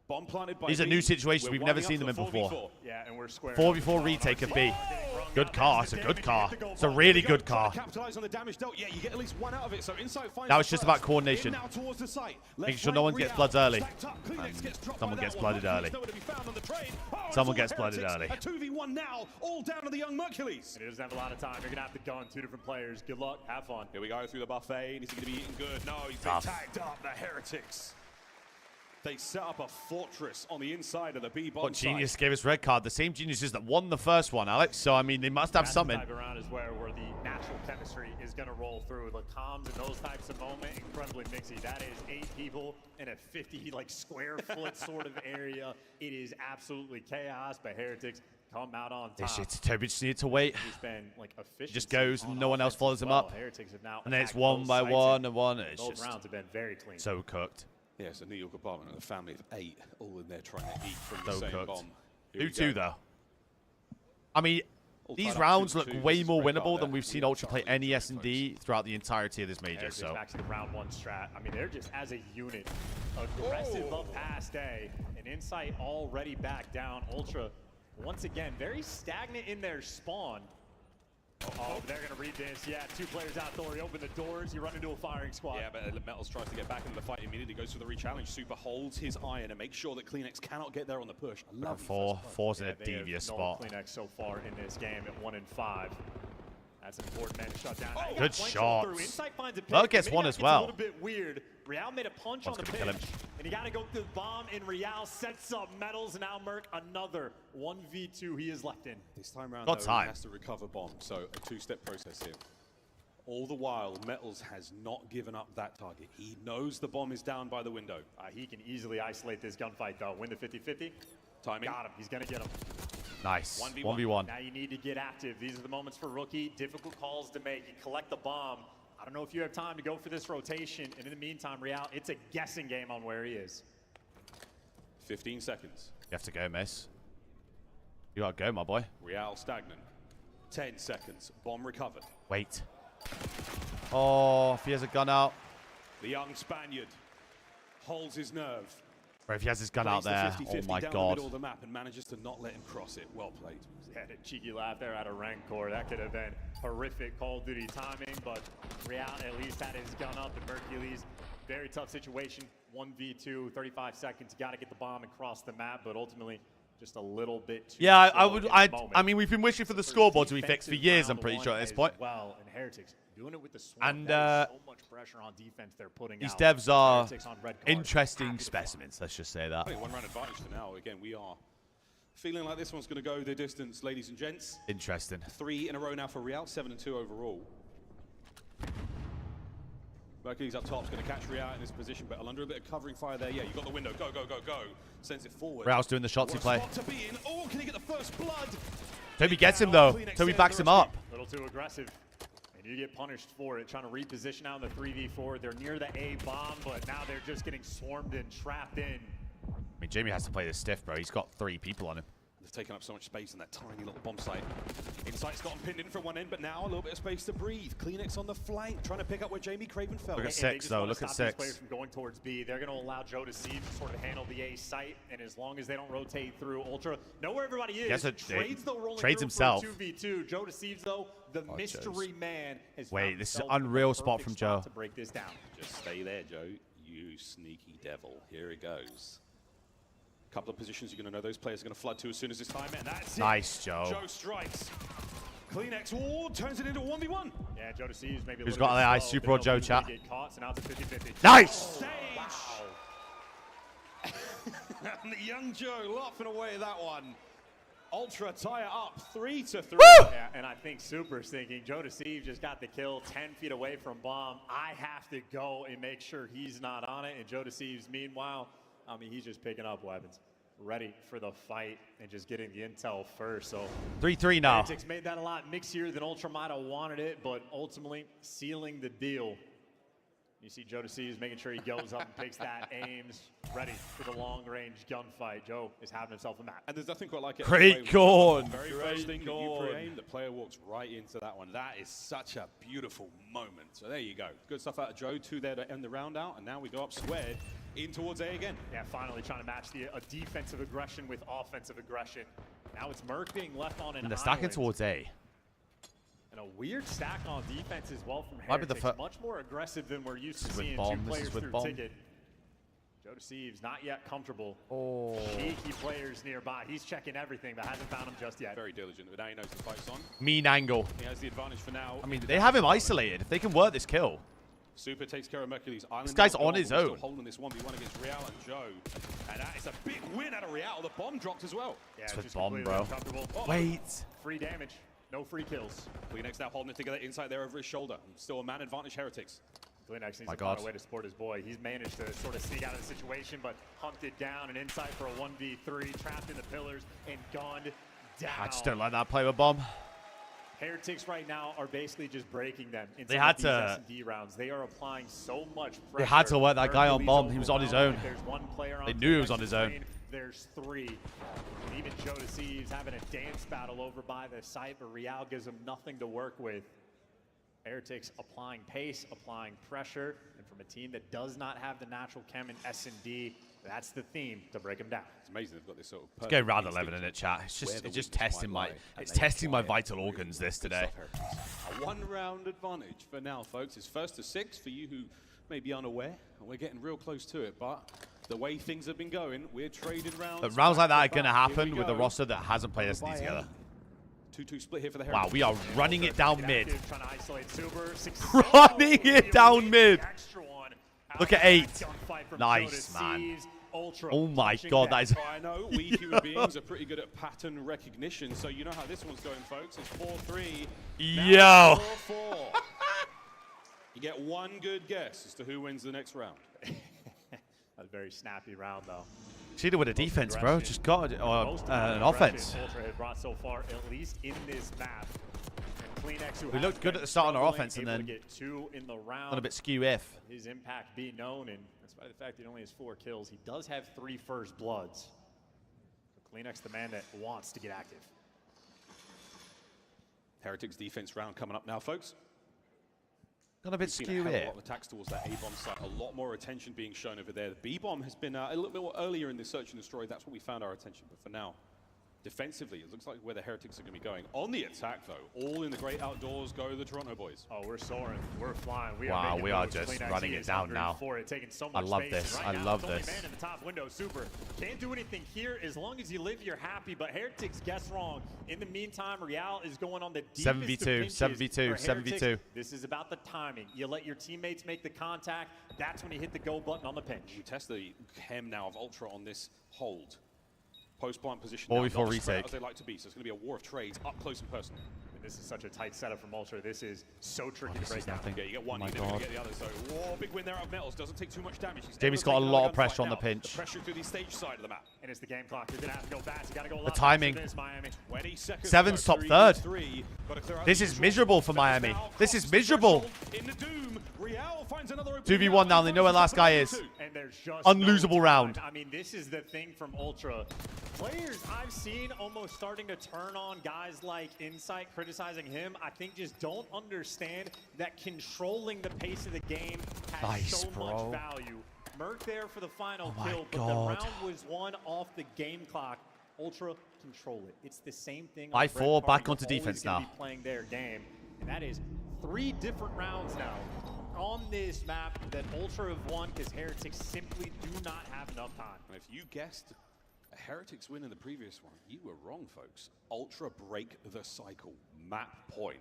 Bomb planted by These are B. new situations. We're We've never winding seen them up in for before. 4v4. Yeah, and we're square. 4v4 retake of B. Good car. It's a good car. It's a really good car. Capitalize on the damage dealt. Yeah, you get at least one out of it. So Insight finds Now it's just about coordination. now towards the site. Making sure no one gets bloods early. Someone gets blooded early. Someone gets blooded early. A 2v1 now, all down to the young Mercules. And he doesn't have a lot of time. You're going to have to gun 2 different players. Good luck. Have fun. Here we go through the buffet. And he's going to be eating good. No, he's been Tough. tagged up. The Heretics. They set up a fortress on the inside of the B bomb What genius gave us red card? The same geniuses that won the first one, Alex. So I mean, they must have something. That type of round is where the natural chemistry is going to roll through. The comms and those types of moments, incredibly mixy. That is 8 people in a 50 square foot sort of area. It is absolutely chaos. But Heretics come out on top. Toby just needed to wait. He's been efficient. Just goes and no one else follows him up. Heretics have now And then it's attacked one both by sites, one and and one. It's both just rounds have been very clean. so cooked. Yeah, it's a New York apartment and a family of 8 all in there trying to eat from So the same cooked. bomb. Here we 2-2 go. though. I mean, All these tied up rounds 2-2. look way This is more red winnable card than there. we've seen We are Ultra play Charlie any Jones, S&D throughout the entirety of this major. Heretics So back to the round 1 strat. I mean, they're just as a unit aggressive up past A, and Insight already back down. Ultra once again very stagnant in their spawn. Oh, they're gonna read this. Yeah, 2 players out door. You open the doors, you run into a firing squad. Yeah, but Metals tries to get back into the fight immediately, goes for the re-challenge. Super holds his iron and makes sure that Kleenex cannot get there on the push. I love four's in a They have devious no spot. Kleenex so far in this game at 1-5. That's an important man to shut down. Oh, Now, good flank shots. through. Insight finds a pick. Merc gets Maybe one that as gets well. A little bit weird. Real made a punch One's on the gonna kill pitch, him. and he got to go through the bomb. And Real sets up Metals, and now Merc another 1v2 he is left in. This time around, Got though, time. he has to recover bomb, so a 2-step process here. All the while, Metals has not given up that target. He knows the bomb is down by the window. He can easily isolate this gunfight, though. Win the 50-50. Timing. Got him. He's going to get him. Nice. 1v1. 1v1. Now you need to get active. These are the moments for Rookie. Difficult calls to make. You collect the bomb. I don't know if you have time to go for this rotation. And in the meantime, Real, it's a guessing game on where he is. 15 seconds. You have to go, miss. You gotta go, my boy. Real stagnant. 10 seconds. Bomb recovered. Wait. Oh, if he has a gun out. The young Spaniard holds his nerve. Or if he has his gun out Plays the there. 50-50 Oh my down the god. middle of the map and manages to not let him cross it. Well played. Had a cheeky laugh there out of Rancor. That could have been horrific Call of Duty timing, but Real at least had his gun up. And Mercules, very tough situation. 1v2, 35 seconds. You got to get the bomb and cross the map, but ultimately just a little bit too Yeah, I slow would. in the I moment. mean, we've been wishing for the First scoreboard to be fixed for defensive years. I'm round pretty one sure at this as point. Well, and Heretics doing it with the swarm. And, That is so much pressure on defense they're putting These out. devs are Heretics on red card. interesting Happy to specimens. Let's just say that. I think 1 round advantage to now. Again, we are feeling like this one's going to go the distance, ladies and gents. Interesting. 3 in a row now for Real, 7-2 overall. Mercury's up top's going to catch Real in this position, but under a bit of covering fire there. Yeah, you got the window. Go, go, go, go. Sends it forward. Real's doing the shots he play. What a spot to be in. Oh, can he get the first blood? Toby gets him though. Kleenex Toby saves backs the him up. A little too aggressive. And you get punished for it. Trying to reposition out in the 3v4. They're near the A bomb, but now they're just getting swarmed and trapped in. I mean, Jamie has to play this stiff, bro. He's got 3 people on him. They've taken up so much space in that tiny little bomb site. Insight's got him pinned in from one end, but now a little bit of space to breathe. Kleenex on the flank, trying to pick up where Jamie Craven fell. Look at And they 6 just though. wanna Look at stop these players 6. from going towards B. They're going to allow Joe to sort of handle the A site, and as long as they don't rotate through Ultra, know where everybody is. Yes, Trades though rolling trades through himself. for a 2v2. Joe deceives though. The mystery man has Wait, found this is an himself in the unreal spot perfect from spot Joe. to break this down. Just stay there, Joe. You sneaky devil. Here it goes. Couple of positions you're going to know those players are going to flood to as soon as this time, and that's Nice, it. Joe. Joe strikes. Kleenex turns it into 1v1. Yeah, Joe deceives maybe a Who's little got bit the eye slow, super but on Joe hopefully chat? they get caught, so now it's a 50-50. Nice! Stage. And the young Joe laughing away at that one. Ultra tie it up 3-3. Yeah, and I think Super's thinking Joe Deceive just got the kill 10 feet away from bomb. I have to go and make sure he's not on it. And Joe Deceive's meanwhile, I mean, he's just picking up weapons, ready for the fight and just getting the intel first. So 3-3 now. Heretics made that a lot mixier than Ultra might have wanted it, but ultimately sealing the deal. You see Joe Deceives making sure he goes up and picks that, aims, ready for the long-range gunfight. Joe is having himself a map. And there's nothing quite like it. Great corn. Very first thing that you pre-aim, the player walks right into that one. That is such a beautiful moment. So there you go. Good stuff out of Joe. 2 there to end the round out. And now we go up squared in towards A again. Yeah, finally trying to match a defensive aggression with offensive aggression. Now it's Merc being left on an And they're stacking towards A. And a weird stack on defense as well from Might be Heretics. Much more aggressive than we're used to seeing. 2 players through ticket. Joe Deceives not yet comfortable. Oh. Cheeky players nearby. He's checking everything, but hasn't found him just yet. Very diligent, but now he knows the fight's on. Mean angle. He has the advantage for now. I mean, they have him isolated. If they can work this kill. Super takes care of Mercury's Island. This guy's on his own. Still holding this 1v1 against Real and Joe. And that is a big win out of Real. The bomb dropped as well. Yeah, it's with bomb, bro. Oh, wait. Free damage. No free kills. Kleenex now holding it together inside there over his shoulder. Still a man advantage, Heretics. Kleenex needs to find a way to support his boy. He's managed to sort of sneak out of the situation, but hunted down and inside for a 1v3, trapped in the pillars and gunned down. I just don't like that play with bomb. Heretics right now are basically just breaking them in they had these to S&D rounds. They are applying so much pressure. They had to work that guy on bomb. He was on his own. There's 1 player on they knew he was on his own. There's 3. And even Joe Deceives having a dance battle over by the site, but Real gives him nothing to work with. Heretics applying pace, applying pressure, and from a team that does not have the natural chem in S&D, that's the theme to break them down. It's amazing they've got this sort of. Let's go round 11 in it, chat. It's just testing my testing my vital organs this today. A 1-round advantage for now, folks. It's 1st to 6 for you who may be unaware. We're getting real close to it, but the way things have been going, we're trading rounds. But rounds like that are going to happen with a roster that hasn't played S&D together. 2-2 split here for the Wow, Heretics. we are running it down mid. Trying to isolate Super. Running it down mid. Look at 8. Nice, man. Oh my god, that is... I know, we human beings are pretty good at pattern recognition, so you know how this one's going, folks. It's 4-3. Yo! 4-4. You get 1 good guess as to who wins the next round. A very snappy round, though. Cheated with a defense, bro. Just got an offense. Ultra had brought so far, at least in this map. And Kleenex, who we looked good at the start on our offense, and then get 2 in the round. Got a bit skew if. His impact be known, and despite the fact he only has 4 kills, he does have 3 first bloods. So Kleenex, the man that wants to get active. Heretics defense round coming up now, folks. Got a bit skew here. A lot of attacks towards that A-bomb site. A lot more attention being shown over there. The B-bomb has been a little bit more earlier in the search and destroy. That's what we found our attention. But for now, defensively, it looks like where the Heretics are going to be going. On the attack, though, all in the great outdoors go the Toronto boys. Oh, we're soaring. We're flying. Wow, we are just running it down now. I love this. I love this. Man in the top window, Super. Can't do anything here. As long as you live, you're happy. But Heretics guess wrong. In the meantime, Real is going on the deepest 7v2, 7v2, 7v2. This is about the timing. You let your teammates make the contact. That's when you hit the go button on the pinch. You test the chem now of Ultra on this hold. Post-plant position or now, before retake. retake. As they like to be, so it's going to be a war of trades up close and personal. And this is such a tight setup from Ultra. This is so tricky to break down. Yeah, you get one, you never get the other. So, whoa, big win there out of Metals. Doesn't take too much damage. Jamie's got a lot of pressure on the pinch. The pressure through the stage side of the map. And it's the game clock. You're going to have to go fast. You got to go the timing. this, Miami. 20 seconds. 7's top 3rd. This is miserable for Miami. This is miserable. In the doom, Real finds another 2v1 now. They know where the last guy is. And there's just unlosable round. I mean, this is the thing from Ultra. Players I've seen almost starting to turn on guys like Insight criticizing him. I think just don't understand that controlling the pace of the game has so much value. Merc there for the final kill, but the round was won off the game clock. Ultra control it. It's the same thing. By 4, back onto defense now. Be playing their game, and that is 3 different rounds now on this map that Ultra have won because Heretics simply do not have enough time. And if you guessed a Heretics win in the previous one, you were wrong, folks. Ultra break the cycle. Map point.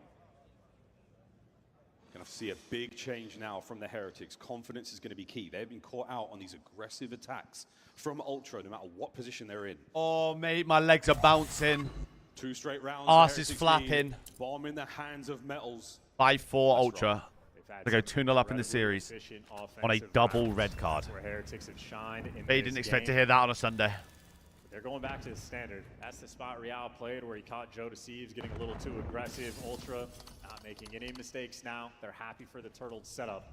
Going to see a big change now from the Heretics. Confidence is going to be key. They've been caught out on these aggressive attacks from Ultra, no matter what position they're in. Oh, mate, my legs are bouncing. 2 straight rounds. Arse is flapping. Bomb in the hands of Metals. By 4 Ultra. They go 2-0 up in the series on a double red card. They didn't expect to hear that on a Sunday. They're going back to the standard. That's the spot Real played where he caught Joe Deceives getting a little too aggressive. Ultra not making any mistakes now. They're happy for the turtle setup.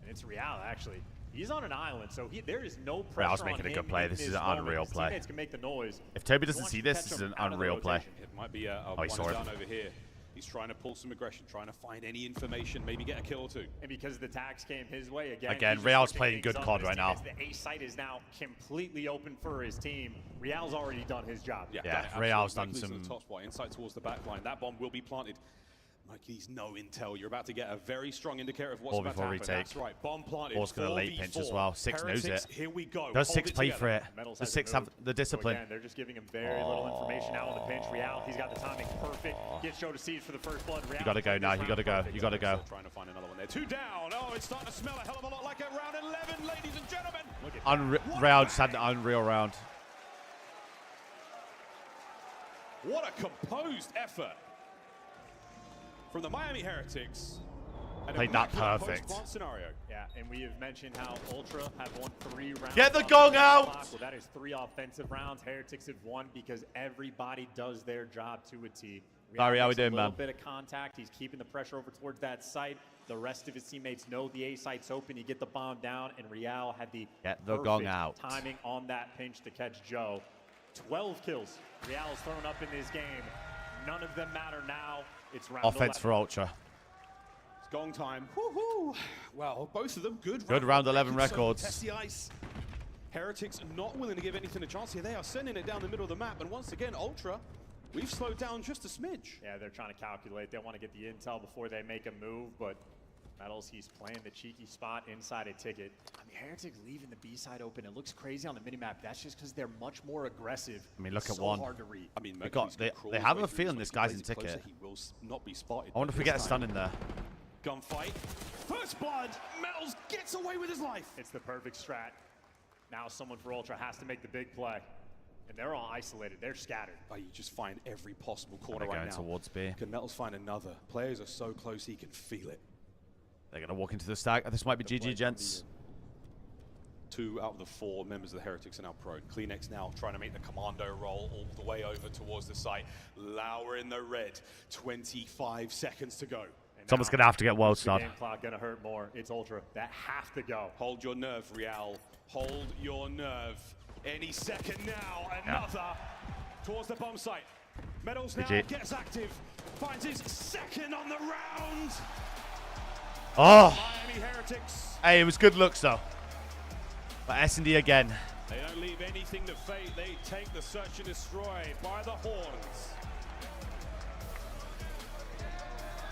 It's Real, actually. He's on an island, so there is no pressure Real's on making a him good play. in This is an moment. unreal His play. teammates can make the noise. If Toby He doesn't wants see to this, catch this is him an out of the unreal play. rotation. It might be a he one saw and it. done over here. He's trying to pull some aggression, trying to find any information, maybe get a kill or two. And because the tags came his way again, Again, he's Real's switching playing things good up. COD His right team now. has The A site is now completely open for his team. Real's already done his job. Yeah, absolutely. Real's done Mercury's in some- the top spot, inside towards the back line. That bomb will be planted. Mikey's no intel. You're about to get a very strong indicator of what's Ball about to before happen. retake. That's right. Bomb planted. Ball's got a late pinch as well. Six knows Heretics, it. Here we go. Does Hold 6 it play together. for it? Metals Does hasn't 6 have moved. the discipline? So again, they're just giving him very little information now on the pinch. Real, he's got the timing perfect. Gets Joe to Siege for the first blood. Real You gotta go now. You gotta go. You gotta go. Still trying to find another one there. 2 down. Oh, it's starting to smell a hell of a lot like a round 11, ladies and gentlemen. Look at Real just had an unreal round. What a composed effort from the Miami Heretics. And Played that immaculate perfect. post-plant scenario. Yeah, and we have mentioned how Ultra have won 3 rounds. Get the on gong the out! clock. Well, that is 3 offensive rounds. Heretics have won because everybody does their job to a T. Larry, how we makes doing, a little man? bit of contact. He's keeping the pressure over towards that site. The rest of his teammates know the A site's open. You get the bomb down, and Real had the Get the gong perfect out. timing on that pinch to catch Joe. 12 kills. Real's thrown up in this game. None of them matter now. It's round Offense 11. for Ultra. It's gong time. Woohoo! Well, both of them good. Good round 11 So records. Test the ice. Heretics not willing to give anything a chance here. They are sending it down the middle of the map, and once again, Ultra, we've slowed down just a smidge. Yeah, they're trying to calculate. They want to get the intel before they make a move, but Metals, he's playing the cheeky spot inside a ticket. I mean, Heretics leaving the B side open. It looks crazy on the minimap. That's just because they're much more aggressive. I mean, look at so one. hard to read. I mean, They got- Mercury's gonna they- crawl they his have way a through feeling this this one. guy's He in plays it ticket. closer, He will not be spotted. I wonder if we This get a time. stun in there. Gunfight. First blood. Metals gets away with his life. It's the perfect strat. Now someone for Ultra has to make the big play. And they're all isolated. They're scattered. Oh, you just find every possible corner They're right going now. towards B. Can Metals find another? Players are so close, he can feel it. They're going to walk into the stack. This might be GG, gents. 2 out of the 4 members of the Heretics are now prone. Kleenex now trying to make the commando roll all the way over towards the site. Lauer in the red. 25 seconds to go. And Someone's now, going to have to get world the stun. game clock gonna hurt more. It's Ultra that have to go. Hold your nerve, Real. Hold your nerve. Any second now, another towards the bomb site. Metals now GG. gets active. Finds his second on the round. Oh, Miami Heretics. hey, it was good looks, though. But S&D again. They don't leave anything to fate. They take the search and destroy by the horns.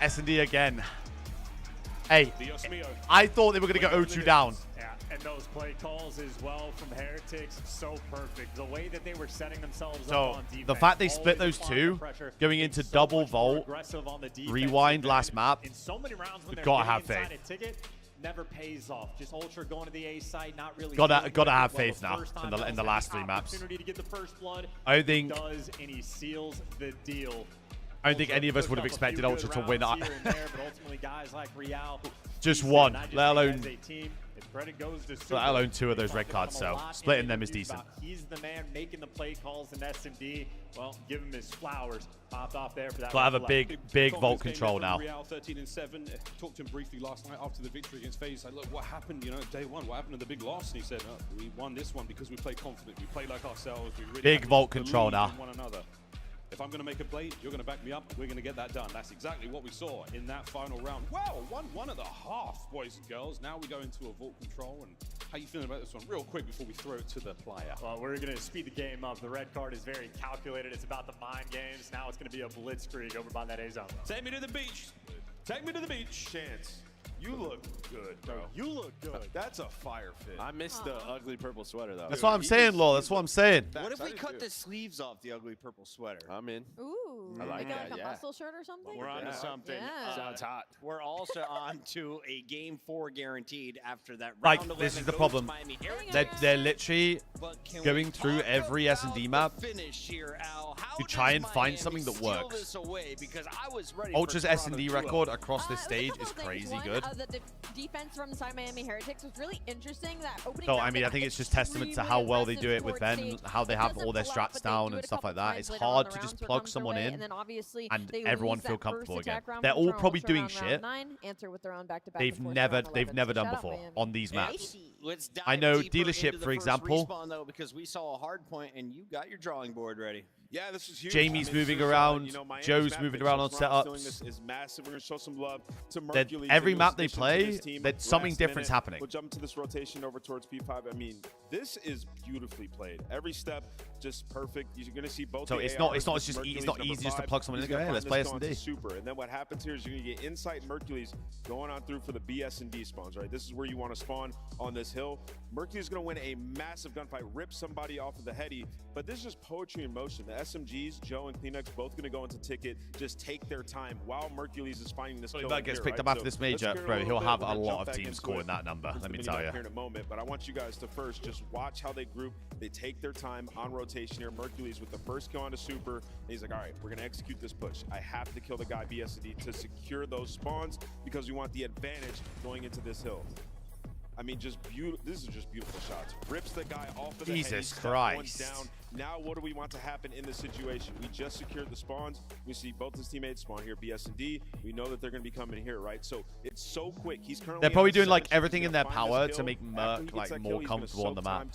S&D again. Hey, Dios mío. I thought they were going to go 0-2 down. Yeah, and those play calls as well from Heretics, so perfect. The way that they were setting themselves up So, on defense. the fact they split always those applying two, the pressure, going being into so double much more vault, aggressive on the defensive rewind end. last map, In so many rounds when you've they're gotta getting have inside faith. a ticket, never pays off. Just Ultra going to the A side, not really. Gotta feeling have good. Well, faith the now first in time the Metals last had 3 maps. Opportunity to get the first blood. I don't think- He does, and he seals the deal. I don't think Ultra any of us pushed would have up a expected few Ultra good to win. rounds here and there, but ultimately guys like Real, Just he one, said, "I just let think alone- as a team, if credit goes to let Super, alone 2 of they those red talked cards, about him a so lot in splitting them is interviews decent. about He's the man making the play calls in S&D. Well, give him his flowers. Popped off there for that. So I have a red big Confidence vault game control there now. from Real 13-7. Talked to him briefly last night after the victory against FaZe. I said, look, what happened, day 1? What happened in the big loss? And he said, we won this one because we played confident. We played like ourselves. We really Big had vault belief control in now. one another. If I'm going to make a play, you're going to back me up. We're going to get that done. That's exactly what we saw in that final round. Wow, 1-1 at the half, boys and girls. Now we go into a vault control. And how you feeling about this one? Real quick before we throw it to the player. Well, we're going to speed the game up. The red card is very calculated. It's about the mind games. Now it's going to be a blitzkrieg over by that A zone. Take me to the beach. Take me to the beach. Chance, you look good, bro. You look good. That's a fire fit. I missed the ugly purple sweater, though. That's what I'm saying, Law. That's what I'm saying. What if we That is cut good. the sleeves off the ugly purple sweater? I'm in. Ooh, I like make it that, like a yeah. muscle shirt or something. We're on to Yeah. something. Yeah. Sounds hot. We're also on to a game 4 guaranteed after that Like, round 11 this is the goes problem. Miami Heretics. They're literally But can going we through talk every about S&D the map finish here, Al? How to does try and find Miami something that steal works. this away? Because I was ready Ultra's for S&D Toronto to record across this It was a stage couple is of things. crazy One, good. the defense from Side Miami Heretics was really interesting. That opening. So I mean, I think it's just testament to how well they do it with Ben, how they have all their strats down and stuff like that. It's hard to just plug someone in and everyone feel comfortable again. They're all probably doing shit they've never done before on these maps. I know dealership, for example. Though, because we saw a hard point and you got your drawing board ready. Yeah, this is huge. Jamie's moving around. Joe's moving around on setups. This is massive. We're going to show some love to Mercules. Every map they play, there's something different's happening. We'll jump to this rotation over towards P5. I mean, this is beautifully played. Every step just perfect. You're going to see both. So it's not easy just to plug someone in and go, hey, let's play S&D. Super. And then what happens here is you're going to get Insight and Mercules going on through for the BS and D spawns, right? This is where you want to spawn on this hill. Mercules is going to win a massive gunfight, rip somebody off of the heady, but this is just poetry in motion. The SMGs, Joe and Kleenex, both going to go into ticket, just take their time while Mercules is finding this kill. If that gets picked up after this major, bro, he'll have a lot of teams scoring that number, let me tell you. Here in a moment, but I want you guys to first just watch how they group. They take their time on rotation here. Mercules with the first kill onto Super, and he's like, all right, we're going to execute this push. I have to kill the guy BSD to secure those spawns because we want the advantage going into this hill. I mean, just beautiful. This is just beautiful shots. Rips the guy off of the Jesus Christ. Down. Now, what do we want to happen in this situation? We just secured the spawns. We see both his teammates spawn here, BS and D. We know that they're going to be coming here, right? So it's so quick. He's currently. They're probably doing like everything in their power to make Merc like more comfortable on the map,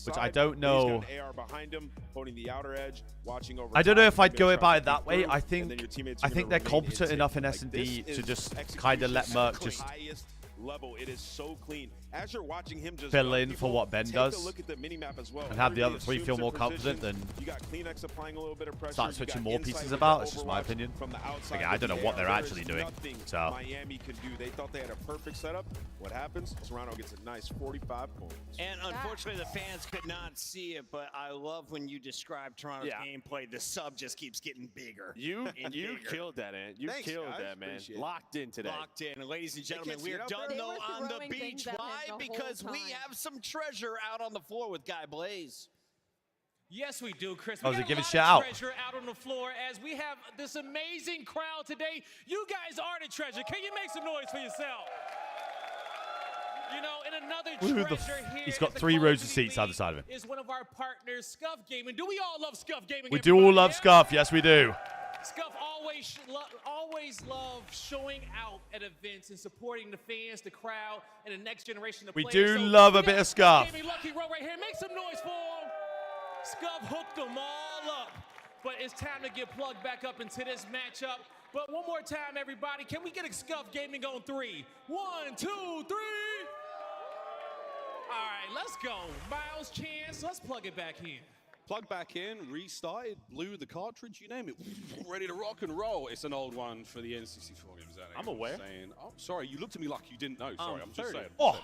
which I don't know. AR behind him, holding the outer edge, watching over. I don't know if I'd go about it that way. I think they're competent enough in S&D to just kind of let Merc just level. It is so clean. As you're watching him just fill in for what Ben does, look at the mini-map as well. And have the other three feel more confident than you got Kleenex applying a little bit of pressure. Start switching more pieces about. It's just my opinion. From the outside, again, I don't know what they're actually doing. So Miami can do. They thought they had a perfect setup. What happens? Serrano gets a nice 45 points. And unfortunately, the fans could not see it, but I love when you describe Toronto's gameplay. The sub just keeps getting bigger. You killed that, Ant. You killed that, man. Locked in today. Locked in. And ladies and gentlemen, we are done though on the beach. Why? Because we have some treasure out on the floor with Guy Blaze. Yes, we do, Chris. I We was got a giving lot shout of treasure out on the floor as we have this amazing crowd today. You guys are the treasure. Can you make some noise for yourself? You know, and another treasure here. He's got 3 rows of seats either side of him. Is one of our partners, Scuff Gaming. Do we all love Scuff Gaming? We do all love Scuff. Yes, we do. Scuff always love showing out at events and supporting the fans, the crowd, and the next generation of We players. do love a bit of Scuff. Lucky Row right here. Make some noise for him. Scuff hooked them all up. But it's time to get plugged back up into this matchup. But one more time, everybody. Can we get a Scuff Gaming on 3? 1, 2, 3. All right, let's go. Miles, Chance, let's plug it back in. Plug back in, restarted, blew the cartridge, you name it, ready to rock and roll. It's an old one for the N64 games. I'm aware. Oh, sorry, you looked at me like you didn't know. Sorry, I'm just saying. Oh.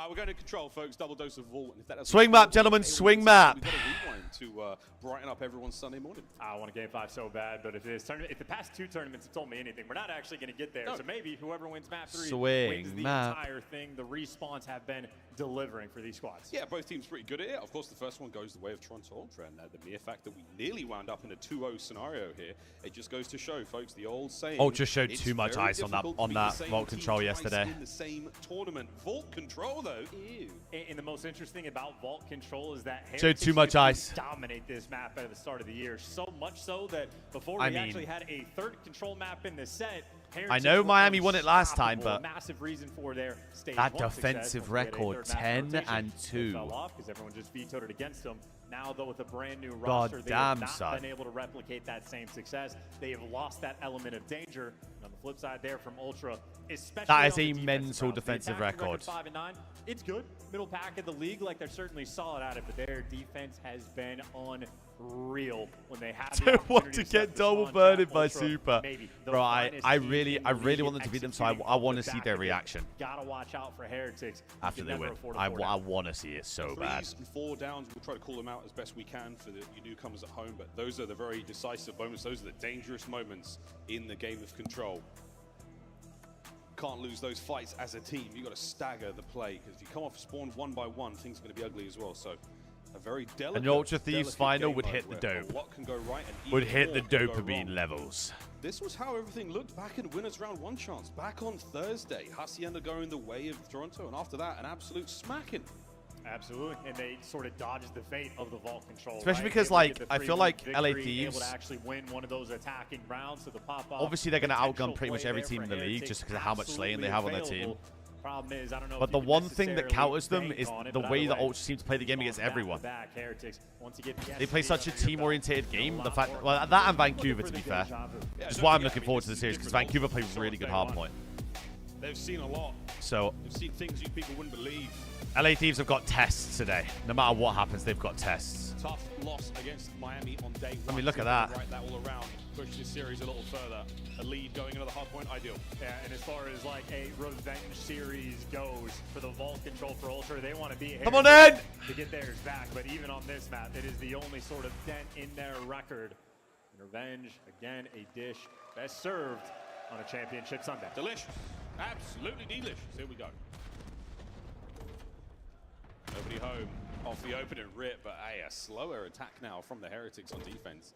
We're going to control, folks. Double dose of Vault. And if that doesn't Swing map, gentlemen. Swing map. We've got a rewind to brighten up everyone's Sunday morning. I want a Game 5 so bad, but if the past 2 tournaments have told me anything, we're not actually going to get there. No. So maybe whoever wins map 3 wins the entire thing. The respawns have been delivering for these squads. Yeah, both teams pretty good at it. Of course, the first one goes the way of Toronto Ultra, and the mere fact that we nearly wound up in a 2-0 scenario here, it just goes to show, folks, the old saying. Ultra showed too much ice on that Vault Control yesterday. In the same tournament. Vault Control, though, ew. And the most interesting about Vault Control is that showed too much ice. Dominate this map at the start of the year. So much so that before we actually had a 3rd control map in the set, I know Miami won it last time, but massive reason for their stage that 1 defensive record, 10-2. Fell off because everyone just vetoed it against them. Now, though, with a brand new roster, they have not been able to replicate that same success. They have lost that element of danger. And on the flip side there from Ultra, especially that is a mental defensive record. 5-9. It's good. Middle pack of the league, like they're certainly solid at it, but their defense has been unreal when they have the don't want to get double burned by Super. Bro, I really want them to beat them, so I want to see their reaction. Gotta watch out for Heretics after they win. I want to see it so bad. 3s and 4 downs, we'll try to call them out as best we can for the newcomers at home, but those are the very decisive moments. Those are the dangerous moments in the game of Control. Can't lose those fights as a team. You've got to stagger the play, because if you come off spawn 1 by 1, things are going to be ugly as well. So A very delicate, An Ultra Thieves final game would mode hit the where dope. a lot can go right and Would even hit the more can go dopamine wrong. levels. This was how everything looked back in Winners Round 1 chance. Back on Thursday, Hacienda going the way of Toronto, and after that, an absolute smacking. Absolutely, and they sort of dodged the fate of the vault control. Especially right? because, Able to like, get the I feel 3-1 like LA victory, Thieves- able to actually win one of those attacking rounds to the pop-off. Obviously, they're going to outgun Potential pretty much play every there team for in the league Heretics, just because of how much slaying they have on their team. available. Problem is, I don't know But if the you can one thing that necessarily counters them bank is on it, the but way either that way, Ultra seem to play the game against back to everyone. back, Heretics, once you get the They play such a SC under your team-oriented belt, game. a The lot fact, more well, that and Vancouver, to be fair. deja vu. Yeah, Just don't why I'm forget, looking I mean, forward to this the is series because different Vancouver also. plays really good Day one. hardpoint. They've seen a lot. So They've seen things you people wouldn't believe. LA Thieves have got tests today. No matter what happens, they've got tests. Tough loss against Miami on day 1. I mean, look at So that. Right that all around. Push this series a little further. A lead going into the hardpoint, ideal. Yeah, and as far as like a revenge series goes for the vault control for Ultra, they want to be Come on in! to get theirs back. But even on this map, it is the only sort of dent in their record. And revenge, again, a dish best served on a championship Sunday. Delicious. Absolutely delicious. Here we go. Nobody home off the opening rip, but hey, a slower attack now from the Heretics on defense.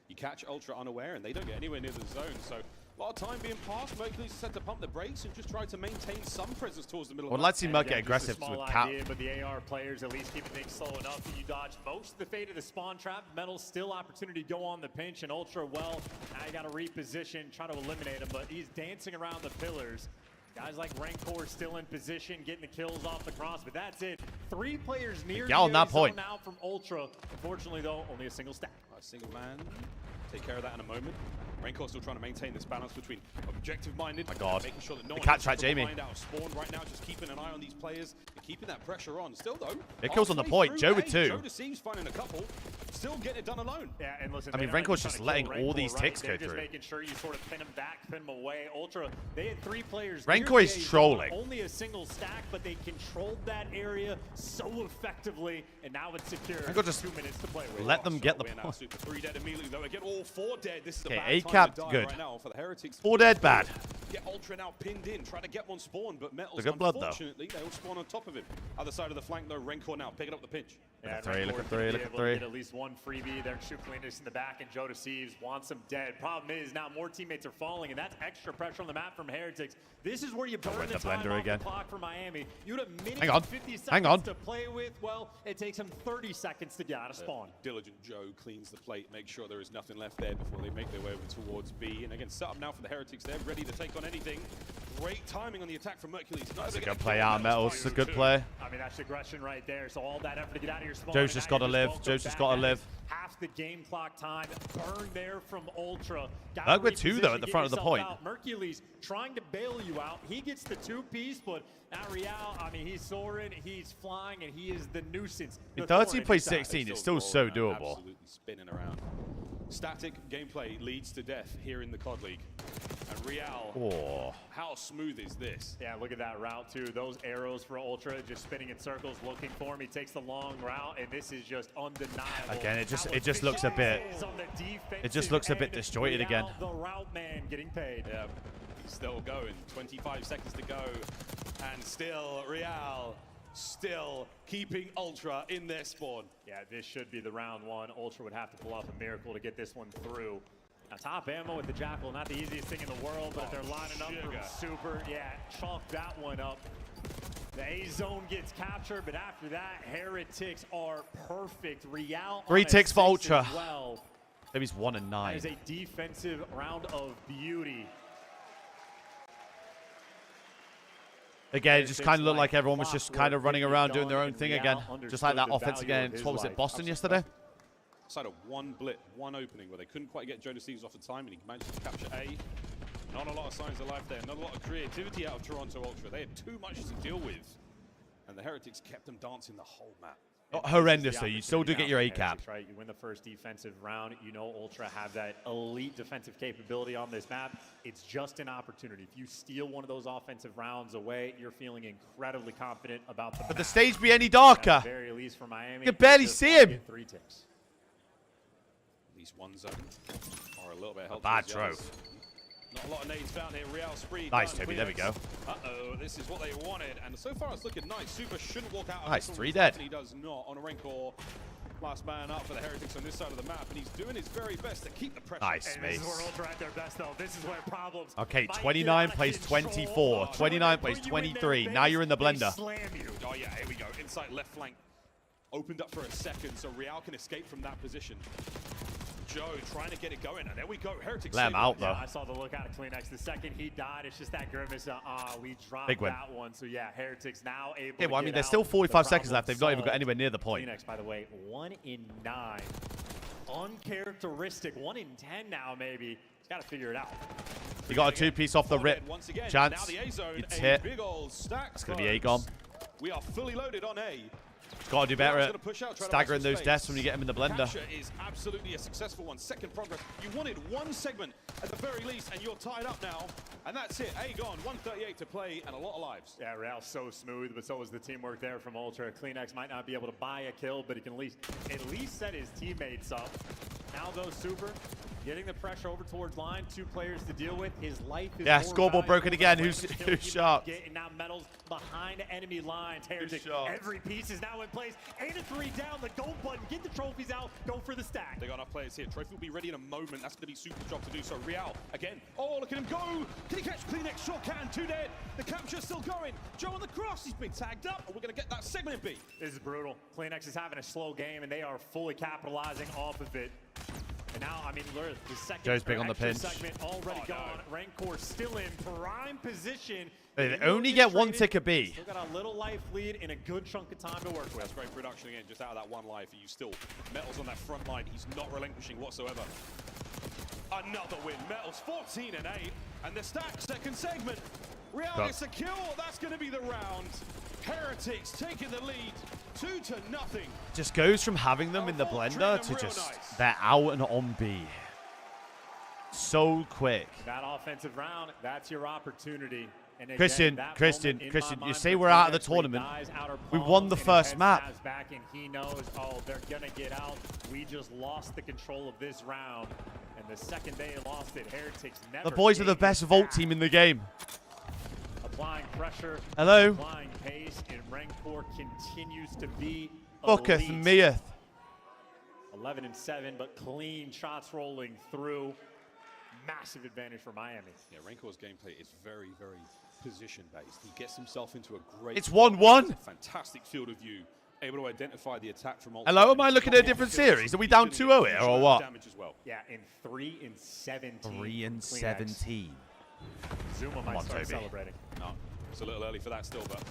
You catch Ultra unaware, and they don't get anywhere near the zone, so a lot of time being passed. Mercury's set to pump the brakes and just try to maintain some presence towards the middle. Well, of let's see Merc get Again, just a aggressive small with Cap. idea, but the AR players at least keep things slow enough that you dodge most of the fate of the spawn trap. Metal still opportunity to go on the pinch, and Ultra, well, now you got to reposition, try to eliminate him, but he's dancing around the pillars. Guys like Rancor still in position, getting the kills off the cross, but that's it. 3 players near Yeah, on the that zone point. now from Ultra. Unfortunately, though, only a single stack. A single man. Take care of that in a moment. Rancor still trying to maintain this balance between objective-minded, My God. making sure that no The one cat else track can Jamie. find out of spawn right now, just keeping an eye on these players and keeping that pressure on. Still though, It kills on the halfway point. through, Joe with hey, 2. Joe Deceived finding a couple, still getting it done alone. Yeah, and listen, I mean, they're not Renkor's even just trying to letting kill all Rancor, these right? ticks They're go just through. making sure you sort of pin them back, pin them away. Ultra, they had 3 players. Rancor near is the A zone, trolling. Only a single stack, but they controlled that area so effectively, and now it's secure. Rancor just 2 minutes to play with. let them get the We're now point. super 3 dead immediately though. Again, all 4 dead. This is a Okay, bad A-cap, time to die good. right now for the Heretics. 4 dead, bad. Get Ultra now pinned in, try to get one spawn, but Metals, Look at blood, though. unfortunately, they'll spawn on top of him. Other side of the flank though, Rancor now picking up the pinch. Yeah, Look at 3, look Rancor's at gonna 3, be look at able to 3. get at least one freebie. They're super cleanest in the back, and Joe Deceives wants them dead. Problem is now more teammates are falling, and that's extra pressure on the map from Heretics. This is where you burn with the the time blender off again. the clock for Miami. You had a minute Hang on. and 50 seconds Hang on. to play with. Well, it takes them 30 seconds to get out of spawn. Diligent Joe cleans the plate, makes sure there is nothing left there before they make their way over towards B. And again, set up now for the Heretics. They're ready to take on anything. Great timing on the attack from Mercules. That's a good play out of Metals. It's a good play. I mean, that's aggression right there. So all that effort to get out of your spawn. Joe's and just now gotta you live. welcome Joe's just back. gotta That live. is half the game clock time. Burn there from Ultra. Merc with 2 though at the front of the point. Mercules trying to bail you out. He gets the 2-piece, but now Real, I mean, he's soaring, he's flying, and he is the nuisance. In The 13 thorn in plays his side. 16, it's still so rolling, doable. Absolutely spinning around. Static gameplay leads to death here in the COD League. And Real, Oh. how smooth is this? Yeah, look at that route too. Those arrows for Ultra just spinning in circles, looking for him. He takes the long route, and this is just undeniable. Again, it just How looks a bit. efficient he is on the It just looks a bit defensive disjointed end. again. Real, the route man getting paid. Yeah, he's still going. 25 seconds to go. And still, Real, still keeping Ultra in their spawn. Yeah, this should be the round 1. Ultra would have to pull off a miracle to get this one through. Now, top ammo with the Jackal, not the easiest thing in the world, but they're lining up sugar. for super. Yeah, chalk that one up. The A zone gets captured, but after that, Heretics are perfect. Real 3 on a ticks for 6 Ultra. as well. Maybe it's 1 and That 9. is a defensive round of beauty. Again, it just kind of looked like everyone was just kind of running around doing their own and thing Real again. Just like that understood the offense value of against, his what was it, life. Boston yesterday? Side of one blip, one opening where they couldn't quite get Joe Deceives off the time, and he managed to capture A. Not a lot of signs of life there, not a lot of creativity out of Toronto Ultra. They had too much to deal with. And the Heretics kept them dancing the whole map. Not horrendous though, you still do get your A-cap. Right, you win the first defensive round. You know Ultra have that elite defensive capability on this map. It's just an opportunity. If you steal one of those offensive rounds away, you're feeling incredibly confident about the Could the map. stage be any At darker? the very least for Miami. You can barely just see want to him. get 3 ticks. At least one zone, or a little bit helpful. Bad as the others. drove. Not a lot of nades found here. Real spree. Nice, done. Toby. There we go. Uh-oh, this is what they wanted. And so far, it's looking nice. Super shouldn't walk out. Nice, 3 dead. He does not on a Rancor. Last man up for the Heretics on this side of the map, and he's doing his very best to keep the pressure. Nice, And mate. this is where Ultra at their best, though. This is where problems. Okay, might 29 get out plays of control. 24. 29 plays Put you in their 23. Now base, you're in the they blender. Slam you. Oh yeah, here we go. Inside left flank. Opened up for a second, so Real can escape from that position. Joe trying to get it going, and there we go. Heretics. Let him out, though. Yeah, I saw the look out of Kleenex. The second he died, it's just that grimace. We dropped Big win. that one. So yeah, Heretics now able Yeah, well, I to mean, get there's out. still 45 The seconds left. problem They've not even got solved. anywhere near the point. Kleenex, by the way, 1 in 9. Uncharacteristic. 1 in 10 now, maybe. He's got to figure it out. You got a 2-piece off the rip. Once again, Chance. now the A zone, It's a hit. big old stack. It's going to be A gone. We are fully loaded on A. Got to do better Real's at gonna push out, try to staggering make some those space. deaths when you get them in the blender. Capture is absolutely a successful one. Second progress. You wanted one segment at the very least, and you're tied up now. And that's it. A gone. 138 to play, and a lot of lives. Yeah, Real's so smooth, but so was the teamwork there from Ultra. Kleenex might not be able to buy a kill, but he can at least set his teammates up. Now though, Super getting the pressure over towards line. 2 players to deal with. His life is Yeah, more scoreboard broken valuable again. than Who's random kills he might sharp? get, and now Metals behind enemy lines. Heretics, sharp? every piece is now in place. 8 to 3 down. The gold button. Get the trophies out. Go for the stack. They got enough players here. Trophy will be ready in a moment. That's going to be Super's job to do. So Real again. Oh, look at him go. Can he catch Kleenex? Sure can. 2 dead. The capture's still going. Joe on the cross. He's been tagged up. And we're going to get that segment in B. This is brutal. Kleenex is having a slow game, and they are fully capitalizing off of it. And now, I mean, the second Joe's big on the extra pinch. segment already gone. Rancor still in prime position. They only get 1 tick of B. Still got a little life lead and a good chunk of time to work with. That's great production again, just out of that 1 life. You still, Metals on that front line. He's not relinquishing whatsoever. Another win. Metals 14 and 8. And the stack, second segment. Real gets a kill. That's going to be the round. Heretics taking the lead. 2-0. Just goes from having them in the blender to just they're out and on B. So quick. That offensive round, that's your opportunity. And again, Christian, that Christian, moment in Christian, my you mind say for we're out of the Kleenex, where he tournament. dies outer We palm won the and his first head map. snaps back and he knows, oh, they're gonna get out. We just lost the control of this round. And the second they lost it, Heretics never. The boys are the gave best it vault back. team in the game. Applying pressure. Hello. Applying pace, and Rancor continues to be Fucketh elite. meeth. 11 and 7, but clean shots rolling through. Massive advantage for Miami. Yeah, Rancor's gameplay is very, very position-based. He gets himself into a great... It's 1-1. Fantastic field of view. Able to identify the attack from all... Hello, am I looking at a different series? Are we down 2-0 here or what? Damage as well. Yeah, in 3 and 17. 3 and Kleenex. 17. Zuma might on, start Toby. celebrating. No, it's a little early for that still, but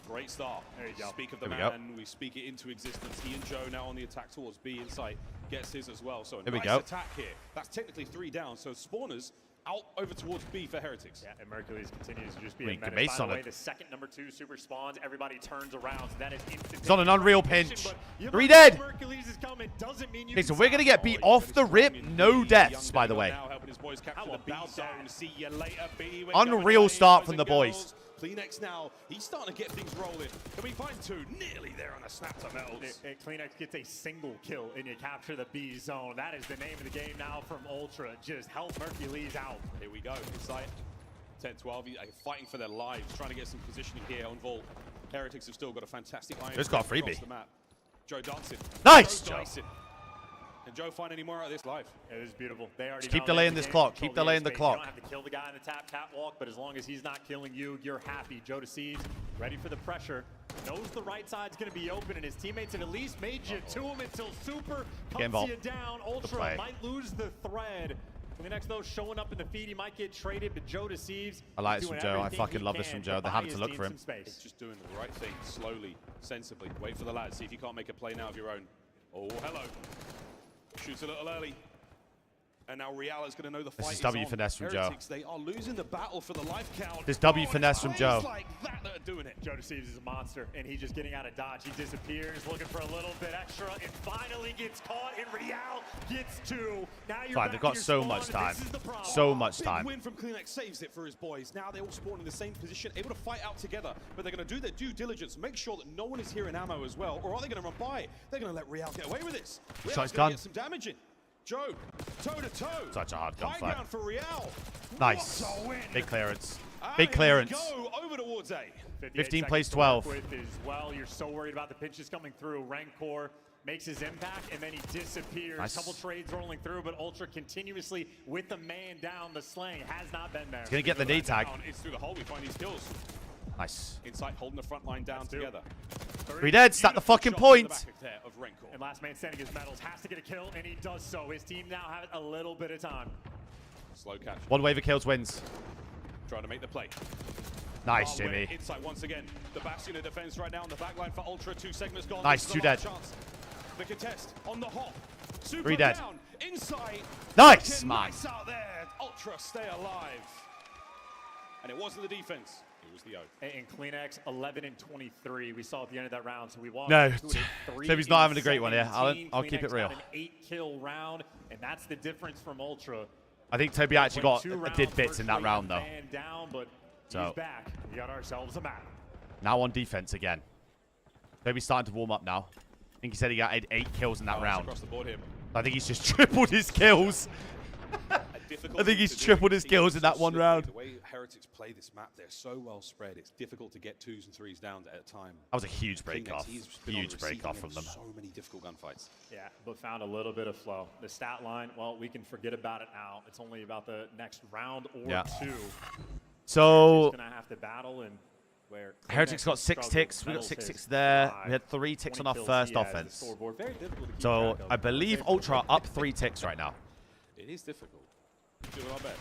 great start. There you go. Speak of the There we go. man, we speak it into existence. He and Joe now on the attack towards B inside. Gets his as well. So a There we nice go. attack here. That's technically 3 down. So spawners out over towards B for Heretics. Yeah, and Mercules continues to just be We a can menace. base By on the way, it. the second number 2 super spawns. Everybody turns around. So that is instant. He's on an unreal position, pinch. but you 3 know dead. Mercules is coming doesn't mean you Okay, can so we're going to stop. get beat off the rip. No deaths, by the way. Now helping his boys capture How the B about zone. that? See you later, B. We're Unreal going start away, from the and boys. girls. Kleenex now, he's starting to get things rolling. Can we find 2? Nearly there on a snap to Metals. Kleenex gets a single kill and you capture the B zone. That is the name of the game now from Ultra. Just help Mercules out. Here we go, inside 10-12, fighting for their lives, trying to get some positioning here on Vault. Heretics have still got a fantastic line. Just got a across freebie. the map. Joe dancing. Nice, Joe Joe. dicing. Can Joe find any more out of this live? It is beautiful. They already Just keep know delaying the this game, clock. control Keep delaying the airspace. clock. You don't have to kill the guy in the catwalk, but as long as he's not killing you, you're happy. Joe Deceives, ready for the pressure. Knows the right side's going to be open, and his teammates have at least made you to him until Super Game cuts ball. you down. Ultra play. might lose the thread. Kleenex, though, showing up in the feed. He might get traded, but Joe Deceives. I like this he's from doing Joe. I everything fucking he love this can from Joe. to They're buy having his to look team for him. some It's space. just doing the right thing, slowly, sensibly. Wait for the lad, see if you can't make a play now of your own. Oh, hello. Shoots a little early. And now Real is going to know the fight This is is W on. finesse from Joe. Heretics, they are losing the battle for the life count. This W it's finesse from plays Joe. like that are doing it. Joe Deceives is a monster, and he's just getting out of dodge. He disappears, looking for a little bit extra, and finally gets caught, and Real gets 2. Now you're Fine, back they've to got your so spawn, much and time. this is the problem. So much Big time. win from Kleenex saves it for his boys. Now they all spawn in the same position, able to fight out together, but they're going to do their due diligence, make sure that no one is here in ammo as well, or are they going to run by? They're going to let Real get away with this. Real's Shot's gonna gone. get some damage in. Joe, toe to toe. Such a hard High gunfight. ground for Real. Nice. What a win. Big clearance. And Big clearance. Go over towards A. 15 plays 12. With as well, you're so worried about the pinches coming through. Rancor makes his impact, and then he disappears. Nice. Couple trades rolling through, but Ultra continuously with the man down. The slaying has not been there. He's gonna get the D tag. It's through the hole. We find these kills. Nice. Insight holding the front line down together. 3 dead. Stack the fucking point. And last man standing his medals has to get a kill, and he does so. His team now has a little bit of time. Slow catch. 1 wave of kills wins. Trying to make the play. Nice, Jimmy. Insight once again. The bastion of defense right now on the back line for Ultra. 2 segments gone. Nice, This is 2 the last dead. chance. The contest on the hop. Super 3 dead. down. Insight. Nice, Looking man. Nice out there. Ultra stay alive. And it wasn't the defense. It was the O. And Kleenex 11 and 23. We saw at the end of that round, so we walked No, into a 3 Toby's not having a and great one here. 17. I'll keep it Kleenex real. got an 8-kill round, and that's the difference from Ultra. I think Toby actually Went 2 did rounds, bits in that virtually round, though. man down, but So- he's back. We got ourselves a map. Now on defense again. Toby's starting to warm up now. I think he said he got 8 kills in that Oh, round. across the board here. I think he's just tripled his kills. I think he's tripled his kills in that one round. The way Heretics play this map, they're so well spread. It's difficult to get 2s and 3s down at a time. That was a huge break Kleenex, off. he's been on the Huge break receiving off end from of them. So many difficult gunfights. Yeah, but found a little bit of flow. The stat line, well, we can forget about it now. It's only about the next round or Yeah. 2. So Gonna have to battle and where Heretics got 6 ticks. We got 6 ticks there. We had 3 ticks on our first offense. So I believe Ultra are up 3 ticks right now. It is difficult. We're doing our best.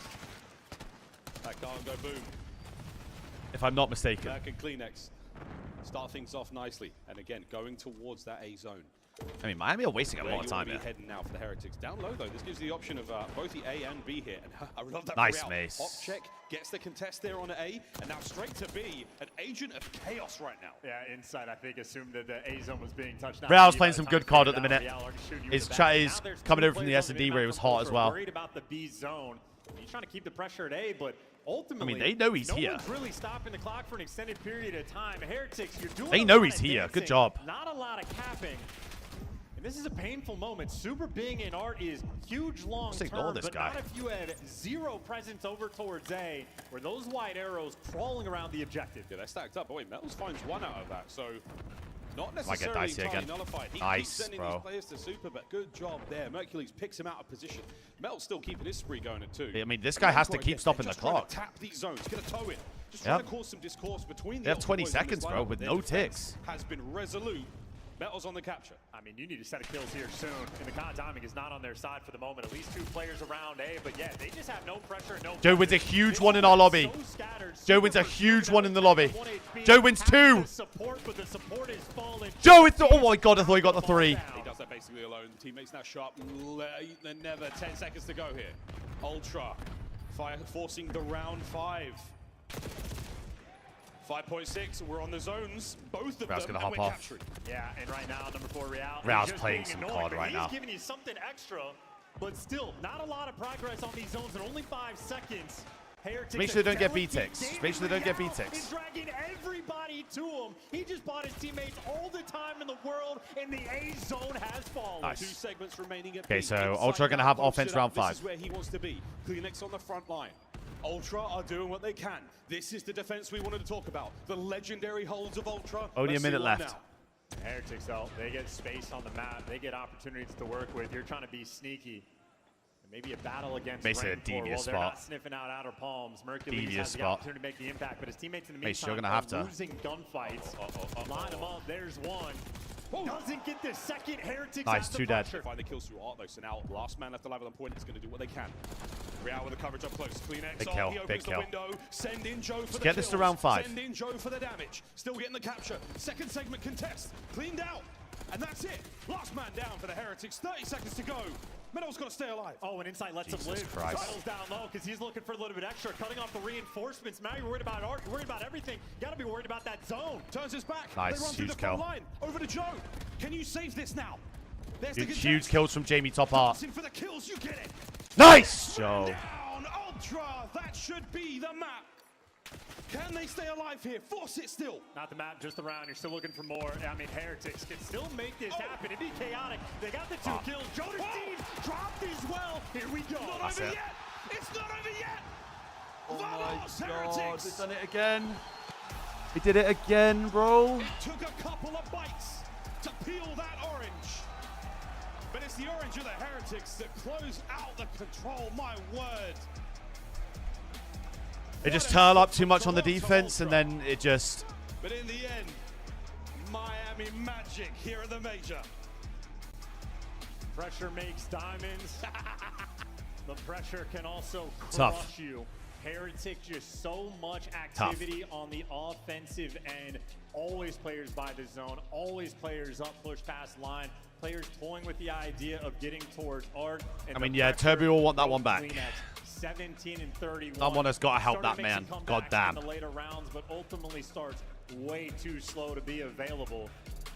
That can't go boom. If I'm not mistaken. Back and Kleenex. Start things off nicely. And again, going towards that A zone. I mean, Miami are wasting a Where lot of you time wanna be here. heading now for the Heretics. Down low, though, this gives you the option of both the A and B here. And I love that. Nice Real. mace. Hop check, gets the contest there on A, and now straight to B. An agent of chaos right now. Yeah, Inside, I think, assumed that the A zone was being touched. Real's playing some good COD at the minute. His chat is coming over from the S&D where he was hot as well. Worried about the B zone. He's trying to keep the pressure at A, but ultimately, I mean, they know he's here. No one's really stopping the clock for an extended period of time. Heretics, you're doing. They a know lot he's of here. Good dancing, job. Not a lot of capping. And this is a painful moment. Super being in art is huge long Just ignore term, this but guy. not if you had 0 presence over towards A, where those white arrows crawling around the objective. Yeah, they're stacked up. Oh, wait, Metals finds 1 out of that, so not Might get necessarily dicey entirely again. nullified. He Nice, keeps sending bro. these players to Super, but good job there. Mercules picks him out of position. Mel's still keeping his spree going at 2. I mean, this guy has to keep stopping the clock. Tap these zones, get a toe in. Just Yep. trying to cause some discourse between They have the 20 boys on this seconds, bro, lineup. with Their no defense ticks. Has been resolute. Metals on the capture. I mean, you need a set of kills here soon, and the COD timing is not on their side for the moment. At least 2 players around A, but yeah, they just have no pressure, no. Joe wins a pressure. huge They one in are our lobby. so scattered. Joe wins a Super huge pursued one in the lobby. 1 HP. Joe wins Has 2. the support, but the support is falling. Joe with the, oh my god, I thought he got the 3. He does that basically alone. Teammates now sharp. They're never 10 seconds to go here. Ultra forcing the round 5. 5.6, we're on the zones, both of Real's them, gonna and hop we're off. capturing. Yeah, and right now, number 4 Real. Real's he's just playing being some annoying, COD but right now. He's giving you something extra, but still, not a lot of progress on these zones in only 5 seconds. Heretics Make sure they don't get delicate B-ticks. game. Make sure they don't get Real B-ticks. is dragging everybody to him. He just bought his teammates all the time in the world, and the A zone has fallen. Nice. 2 segments remaining at Okay, B. so Inside Ultra gonna now, have post offense it round up. 5. This is where he wants to be. Kleenex on the front line. Ultra are doing what they can. This is the defense we wanted to talk about. The legendary holds of Ultra. Only Let's a minute see one left. now. Heretics, though, they get space on the map. They get opportunities to work with. You're trying to be sneaky. Maybe a battle against Basically a Rancor. devious Well, they're spot. not sniffing out outer palms. Mercules Devious has the spot. opportunity to make the impact, but his teammates in the Mate, you're meantime gonna have to. are losing gunfights. Line them up. There's one. Doesn't get the second. Heretics Nice, has the 2 dead. pressure. Find the kills through art though, so now last man left alive on point is going to do what they can. Real with the coverage up close. Kleenex Big off, kill, he opens big the kill. window. Send in Joe for the get this to kills. round 5. Send in Joe for the damage. Still getting the capture. Second segment contest. Cleaned out. And that's it. Last man down for the Heretics. 30 seconds to go. Meadow's got to stay alive. Oh, and Inside lets Jesus him live. Christ. Title's down low because he's looking for a little bit extra, cutting off the reinforcements. Now you're worried about art. You're worried about everything. You got to be worried about that zone. Turns his back. Nice, They run through huge the front kill. line. Over to Joe. Can you save this now? There's the Huge contest. kills from Jamie Top Art. Dancing for the kills, you get it. Nice, Man Joe. down, Ultra. That should be the map. Can they stay alive here? Force it still. Not the map, just the round. You're still looking for more. I mean, Heretics can still make this happen. It'd be chaotic. They got the 2 kills. Jodestein dropped as well. Here we go. Not over yet. It's not over yet. Oh Vamos, my God, Heretics. they've done it again. They did it again, bro. It took a couple of bites to peel that orange. But it's the orange of the Heretics that close out the control. My word. They just turn up too much on the defense, and then it just... But in the end, Miami Magic here at the Major. Pressure makes diamonds. The pressure can also crush Tough. you. Heretics, just so much activity on the offensive end. Always players by the zone, always players up, push past line, players toying with the idea of getting towards Art. I mean, yeah, Toby will want that one back. 17 and 31. Someone has got to help that man. God damn. In the later rounds, but ultimately starts way too slow to be available.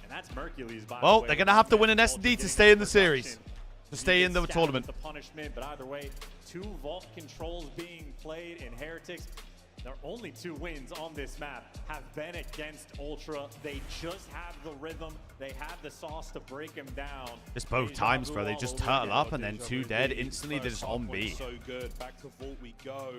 And that's Mercury's, by Well, the way. they're going to have to win an S&D to stay in the series. To stay in the tournament. The punishment, but either way, 2 vault controls being played in Heretics. Their only 2 wins on this map have been against Ultra. They just have the rhythm. They have the sauce to break them down. Just both times, bro. They just turtle up and then 2 dead instantly. They're just on B. So good. Back to vault we go.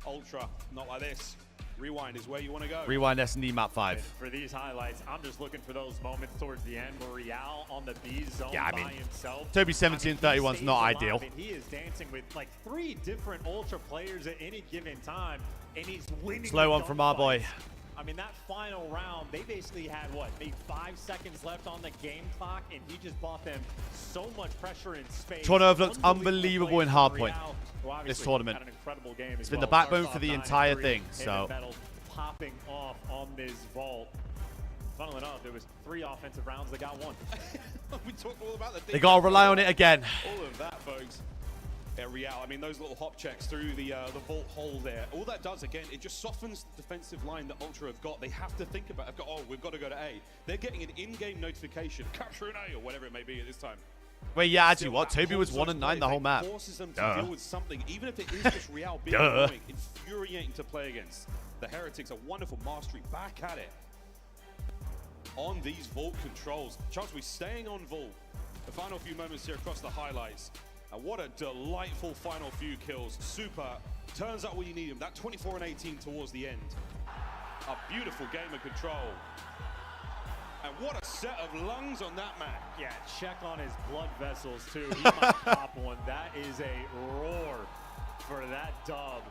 Ultra, not like this. Rewind is where you want to go. Rewind S&D map 5. And for these highlights, I'm just looking for those moments towards the end where Real on the B zone by himself. Toby 17-31 is not ideal. He is dancing with like 3 different Ultra players at any given time, and he's winning. Slow one from our boy. I mean, that final round, they basically had, what, maybe 5 seconds left on the game clock, and he just bought them so much pressure in space. Toronto have looked unbelievable in Hardpoint this tournament. Had an incredible game It's been the backbone for the entire thing, so. Popping off on this vault. Funnily enough, there was 3 offensive rounds. They got 1. We talked all about the They got to rely on it again. All of that, folks. Real, I mean, those little hop checks through the vault hole there. All that does, again, it just softens the defensive line that Ultra have got. They have to think about, oh, we've got to go to A. They're getting an in-game notification, capture an A, or whatever it may be at this time. Wait, yeah, actually, what? Toby was 1-9 the whole map. Forces them to deal with something, even if it is just Real being annoying, infuriating to play against. The Heretics are wonderful mastery, back at it. On these vault controls. Charles, we're staying on vault. The final few moments here across the highlights. And what a delightful final few kills. Super. Turns out when you need him. That 24 and 18 towards the end. A beautiful game of control. And what a set of lungs on that man. Yeah, check on his blood vessels, too. He might pop one. That is a roar for that dub.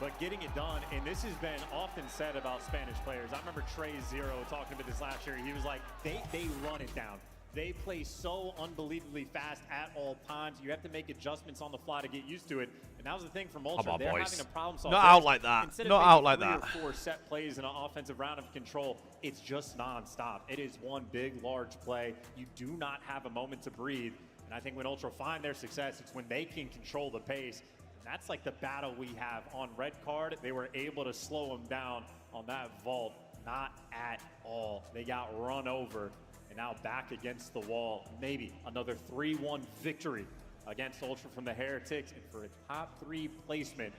But getting it done, and this has been often said about Spanish players. I remember Trey Zero talking about this last year. He was like, they run it down. They play so unbelievably fast at all times. You have to make adjustments on the fly to get used to it. And that was the thing from Ultra. They're having a problem solving. Not out like that. Instead Not of out like 3 that. or 4 set plays in an offensive round of control, it's just nonstop. It is one big, large play. You do not have a moment to breathe. And I think when Ultra find their success, it's when they can control the pace. And that's like the battle we have on red card. They were able to slow them down on that vault. Not at all. They got run over. And now back against the wall. Maybe another 3-1 victory against Ultra from the Heretics. And for a top 3 placement,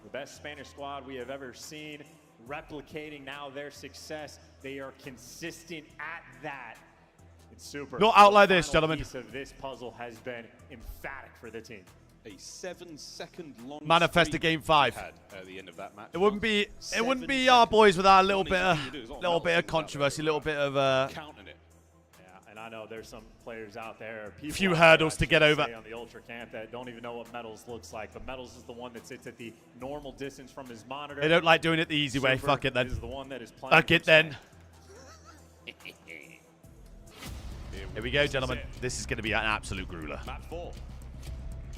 the best Spanish squad we have ever seen, replicating now their success. They are consistent at that. It's super. Not out like The this, final gentlemen. piece of this puzzle has been emphatic for the team. A 7-second long Manifest a streak game 5. had at the end of that match. It wouldn't be our boys without a little bit of controversy, a little bit of counting it. Yeah, and I know there's some players out there, people few out hurdles there, to get over. on the Ultra camp that don't even know what Metals looks like. But Metals is the one that sits at the normal distance from his monitor. They don't like doing it the easy way. Super Fuck it then. is the one that is playing Fuck it then. Here Here we go, gentlemen. This is going to be an absolute grueler. Map 4.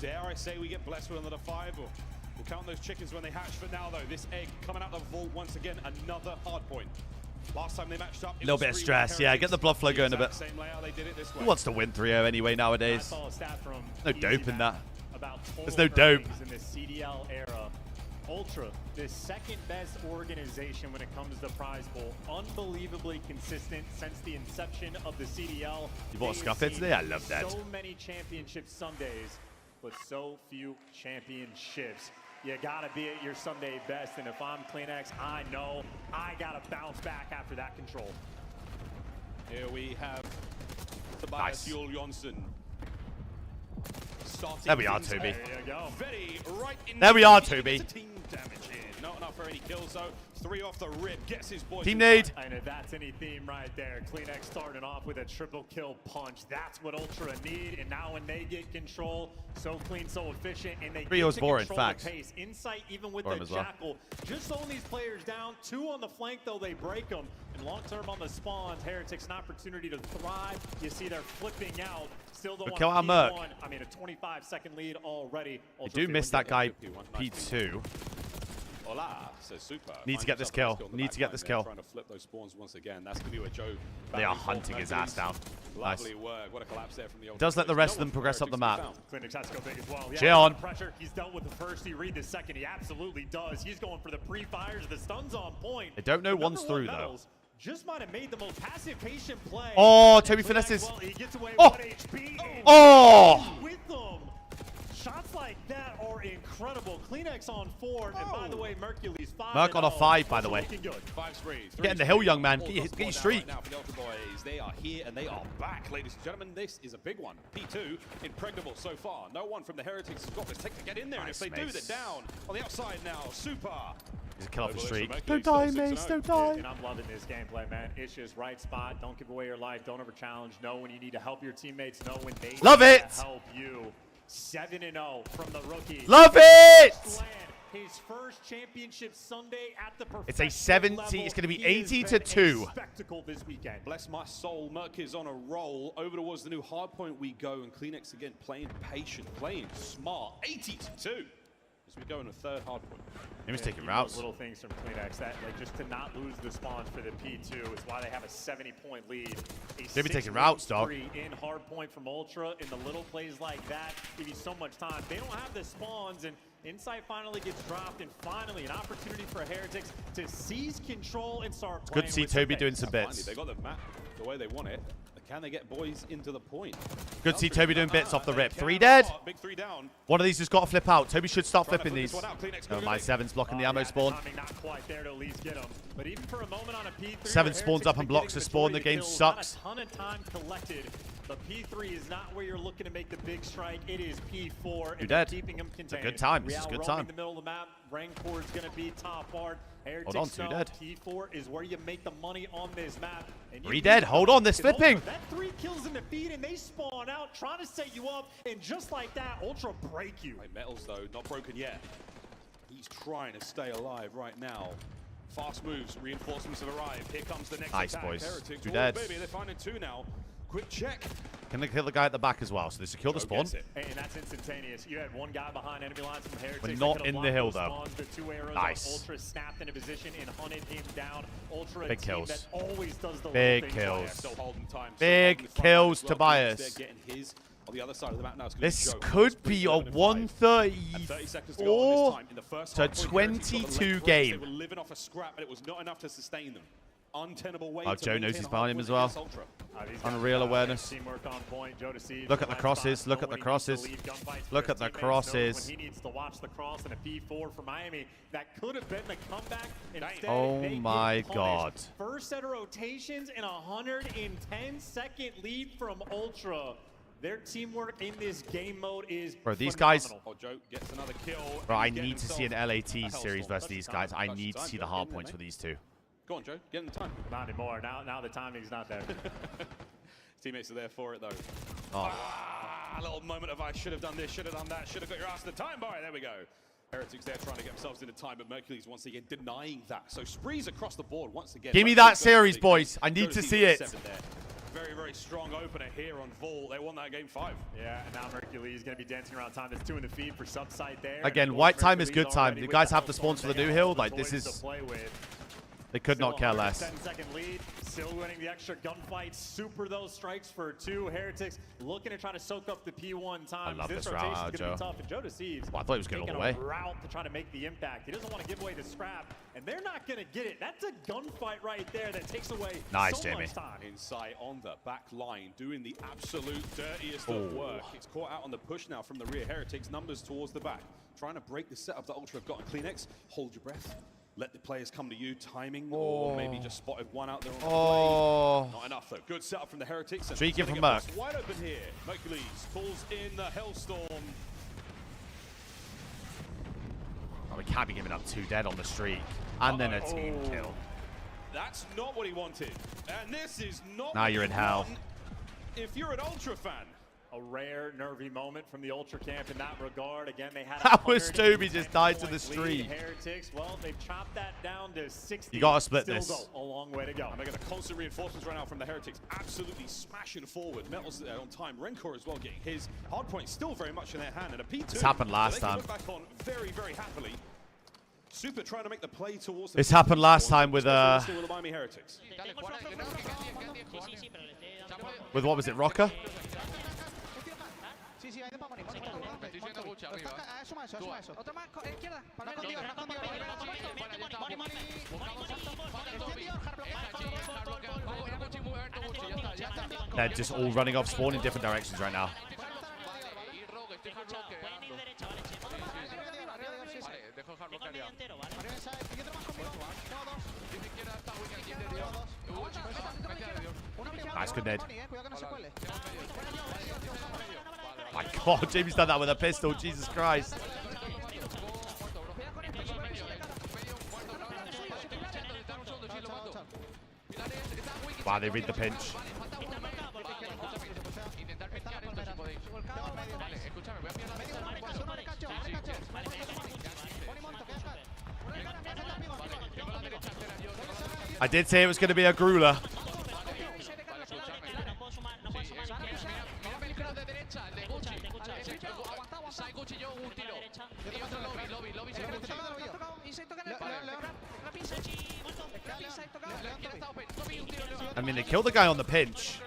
Dare I say we get blessed with another 5? Or we'll count those chickens when they hatch. For now, though, this egg coming out of the vault once again, another hard point. Last time they matched up, A little bit of stress. Yeah, get the blood flow going a bit. Same layout, they did it this way. Who wants to win 3-0 anyway nowadays? I saw a stat from No dope in that. about There's no dope. earnings in the CDL era. Ultra, the second best organization when it comes to prize pool. Unbelievably consistent since the inception of the CDL. You bought a They've scuff head seen today? I love that. So many championships some days, but so few championships. you gotta be at your Sunday best. And if I'm CleanX, I know I gotta bounce back after that control. Here we have Tobias Yul Jonsson. There we are, Toby. There you go. There we are, Toby. Team damage here. Not enough for any kills, though. 3 off the rip. Gets his boys. Team nade. And if that's any theme right there, CleanX starting off with a triple kill punch. That's what Ultra need. And now when they get control, so clean, so efficient, and they get to Bore, in control fact. the pace. Insight, even with Bore the Jackal, just throwing these players down. 2 on the flank, though, they break them. And long-term on the spawns, Heretics an opportunity to thrive. You see they're flipping out. Still the kill our Merc. I mean, a 25-second lead already. I do miss that guy, P2. Hola, says Super. Need to get this kill. Need to get this kill. Trying to flip those spawns once again. That's going to be where Joe. They are hunting his ass down. Nice. Lovely work. What a collapse there from the. Does let the rest of them progress up the map. CleanX has to go big as well. Chill on. Pressure. He's dealt with the first. He read the second. He absolutely does. He's going for the pre-fires. The stun's on point. I don't know one's through though. Just might have made the most passive, patient play. Oh, Toby finesses. Well, he gets away Oh. 1 HP. Oh. With them. Shots like that are incredible. CleanX on 4, and by the way, Mercury's 5. Merc on a 5, by the way. Looking good. 5 spree. Get in the hill, young man. Get your streak. Now for the Ultra Boys, they are here and they are back, ladies and gentlemen. This is a big one. P2, impregnable so far. No one from the Heretics has got this tech to get in there, and if they do, they're down on the outside now. Super. He's a kill off the streak. Don't die, Mace. Don't die. And I'm loving this gameplay, man. It's just right spot. Don't give away your life. Don't over challenge. Know when you need to help your teammates. Know when they Love need it. to help you. 7-0 from the rookie. Love it. His first championship Sunday at the It's a professional 70. level. It's going to be He has 80 been to a 2. spectacle this weekend. Bless my soul, Merc is on a roll. Over towards the new hardpoint we go, and CleanX again playing patient, playing smart. 80 to 2 as we go in the third hardpoint. He was taking Those routes. little things from CleanX that, like, just to not lose the spawns for the P2 is why they have a 70-point lead. They be taking routes, dog. In hardpoint from Ultra, in the little plays like that, give you so much time. They don't have the spawns, and Insight finally gets dropped, and finally an opportunity for Heretics to seize control and start playing. Good to see Toby doing some bits. They got the map the way they want it. Can they get boys into the point? Good to see Toby doing bits off the rip. 3 dead. Big 3 down. One of these has got to flip out. Toby should start flipping these. Oh, my 7's blocking the ammo spawn. Not quite there to at least get him. But even for a moment on a P3, 7 spawns up and blocks the spawn. The game sucks. Not a ton of time collected. But P3 is not where you're looking to make the big strike. It is P4. You're dead. Keeping him It's a contained. good time. This is a good time. In the middle of the map. Rancor is going to be top hard. Hold on, 2 dead. P4 is where you make the money on this map. And 3 dead. Hold on, they're flipping. That 3 kills in the feed, and they spawn out, trying to set you up. And just like that, Ultra break you. Metals, though, not broken yet. He's trying to stay alive right now. Fast moves, reinforcements have arrived. Here comes the next nice, attack. boys. Heretics, 2 dead. Baby, they're finding 2 now. Quick check. Can they kill the guy at the back as well? So they secure the spawn. And that's instantaneous. You had one guy behind enemy lines from Heretics. We're not in the hill, though. The 2 arrows nice. Ultra snapped into position and hunted him down. Ultra big kills. That always does the big kills. Big kills, Tobias. On the other side of the map now, this could be a 134 to 22 game. They were living off a scrap, but it was not enough to sustain them. Untenable way. Oh, Joe knows he's behind him as well. Unreal awareness. Look at the crosses. Look at the crosses. Look at the crosses. He needs to watch the cross and a P4 for Miami. That could have been the comeback. Instead, oh my God. First set of rotations and a 110-second lead from Ultra. Their teamwork in this game mode is Bro, these guys. Oh, Joe gets another kill. Bro, I need to see an LAT series versus these guys. I need to see the hard points for these two. Go on, Joe. Get in the time. Not anymore. Now the timing's not there. Teammates are there for it, though. Oh. A little moment of I should have done this, should have done that, should have got your ass to the time boy. There we go. Heretics there trying to get themselves into time, but Mercury's once again denying that. So sprees across the board once again. Give me that series, boys. I need to see it. Very, very strong opener here on Vol. They won that game 5. Yeah, and now Mercury is going to be dancing around time. There's 2 in the feed for subside there. Again, white time is good time. You guys have the spawns for the new hill. Like, this is... They could not care less. 10-second lead. still winning the extra gunfight. Super those strikes for 2. Heretics looking to try to soak up the P1 time. I love this rotation route, is going to Joe. be tough. And Joe Thieves, Well, I thought he was going all the way. a route to try to make the impact. He doesn't want to give away the scrap, and they're not going to get it. That's a gunfight right there that takes away so Jamie. much time. Inside on the back line, doing the absolute dirtiest of work. It's caught out on the push now from the rear. Heretics numbers towards the back. Trying to break the setup that Ultra have got on Kleenex. Hold your breath. Let the players come to you. Timing, or maybe just spotted one out there on the plane. Not enough, though. Good setup from the Heretics. Streaking from Merc. Wide open here. Hercules pulls in the Hellstorm. Oh, we can't be giving up 2 dead on the streak. And then a team kill. That's not what he wanted. And this is not Now what you're in you hell. want if you're an Ultra fan. A rare, nervy moment from the Ultra camp in that regard. Again, they had That was Toby just died to the street. Heretics, well, they've chopped that down to 60. You gotta split Still this. Go a long way to go. And they're going to constant reinforcements right now from the Heretics. Absolutely smashing forward. Metals on time. Rencor as well getting his. Hardpoint still very much in their hand. And a P2. This happened last so they can time. look back on very, very happily. Super trying to make the play towards the This happened last time with the Miami Heretics. With what was it, Rocker? They're just all running off spawn in different directions right now. Nice, good nade. My God, Jamie's done that with a pistol. Jesus Christ. Wow, they read the pinch. I did say it was going to be a grueler. I mean, they killed the guy on the pinch.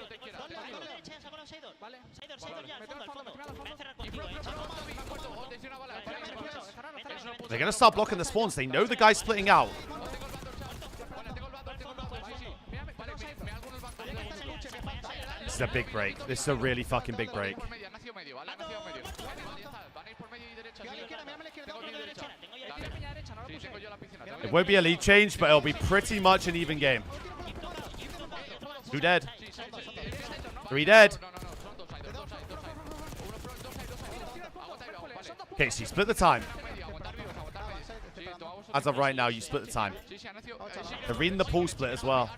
They're going to start blocking the spawns. They know the guy's splitting out. This is a big break. This is a really fucking big break. It won't be a lead change, but it'll be pretty much an even game. 2 dead. 3 dead. Okay, so you split the time. As of right now, you split the time. They're reading the pool split as well.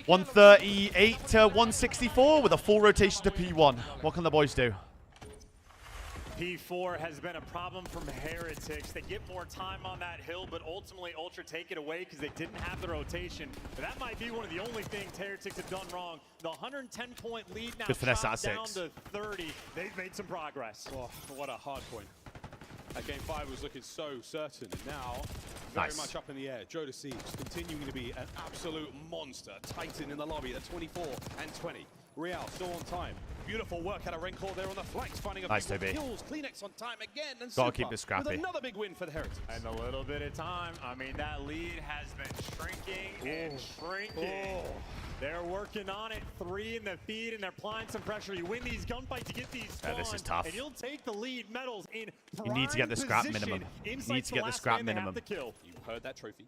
138 to 164 with a full rotation to P1. What can the boys do? P4 has been a problem from Heretics. They get more time on that hill, but ultimately Ultra take it away because they didn't have the rotation. But that might be one of the only things Heretics have done wrong. The 110-point lead now chopped down to 30. They've made some progress. Oh, what a hard point. That game 5 was looking so certain, and now very much up in the air. Joe Thieves continuing to be an absolute monster. Titan in the lobby at 24 and 20. Real still on time. Beautiful work out of Rencor there on the flanks, finding a nice big Toby. kills. Kleenex on time again, and gotta keep this scrappy. with another big win for the Heretics. And a little bit of time. I mean, that lead has been shrinking and shrinking. They're working on it. 3 in the feed, and they're applying some pressure. You win these gunfights, you get these spawns, this is tough. and you'll take the lead. Metals in You need to get the scrap minimum. You need to get the scrap minimum. You heard that trophy.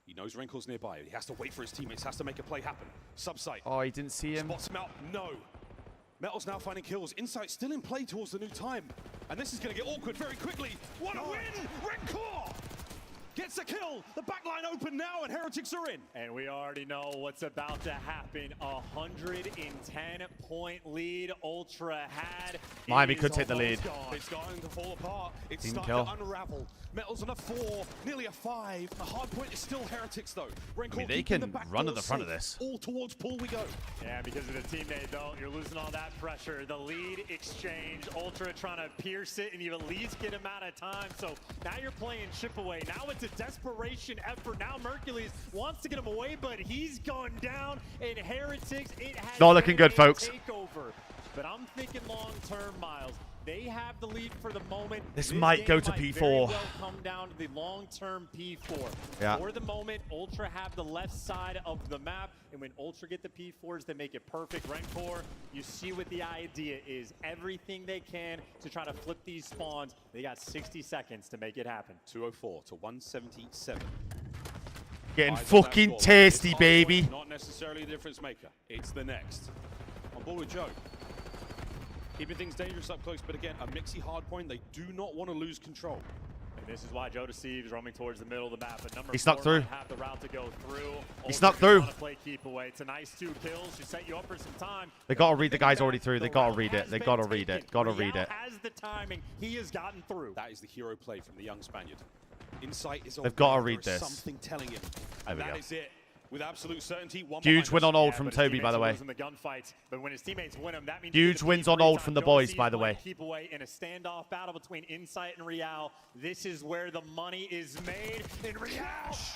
He knows Renkor's nearby. He has to wait for his teammates, has to make a play happen. Subsite. Oh, he didn't see him. Spots him out. No. Metal's now finding kills. Insight still in play towards the new time. And this is going to get awkward very quickly. What a win! Rencor gets the kill. The backline open now, and Heretics are in. And we already know what's about to happen. 110-point lead Ultra had. Miami could take the lead. It's starting to fall apart. It's Team starting kill. to unravel. Metal's on a 4, nearly a 5. The hard point is still Heretics, though. I mean, they can run at the front of this. All towards pool we go. Yeah, because of the teammate, though, you're losing all that pressure. The lead exchange, Ultra trying to pierce it, and you at least get him out of time. So now you're playing chip away. Now it's a desperation effort. Now Mercules wants to get him away, but he's gone down. And Heretics, it has not looking good, folks. Takeover. But I'm thinking long-term, Miles. They have the lead for the moment. This might go to might P4. very well come down to the long-term P4. Yeah. For the moment, Ultra have the left side of the map, and when Ultra get the P4s, they make it perfect. Rencor, you see what the idea is. Everything they can to try to flip these spawns. They got 60 seconds to make it happen. 204 to 177. Getting Eyes on that fucking score. tasty, It's baby. Hardpoint, not necessarily the difference maker. It's the next. On board with Joe. Keeping things dangerous up close, but again, a mixy hard point. They do not want to lose control. And this is why Joe Thieves roaming towards the middle of the map. But number He snuck 4 through. might have the route to go through. He snuck through. Want to play keep away. It's a nice 2 kills. She set you up for some time. They got to read the guys already through. They got to read it. They got to read it. Got to read it. Has the timing. He has gotten through. That is the hero play from the young Spaniard. Insight is on. They've got to there read is this. Something telling him. There we That go. is it. With absolute certainty. One Huge win on old from but his Toby, by the way. teammates are losing the gunfights, but when his teammates win them, that means Huge wins on old from the boys, by the way. Keep away in a standoff battle between Insight and Real. This is where the money is made, and Real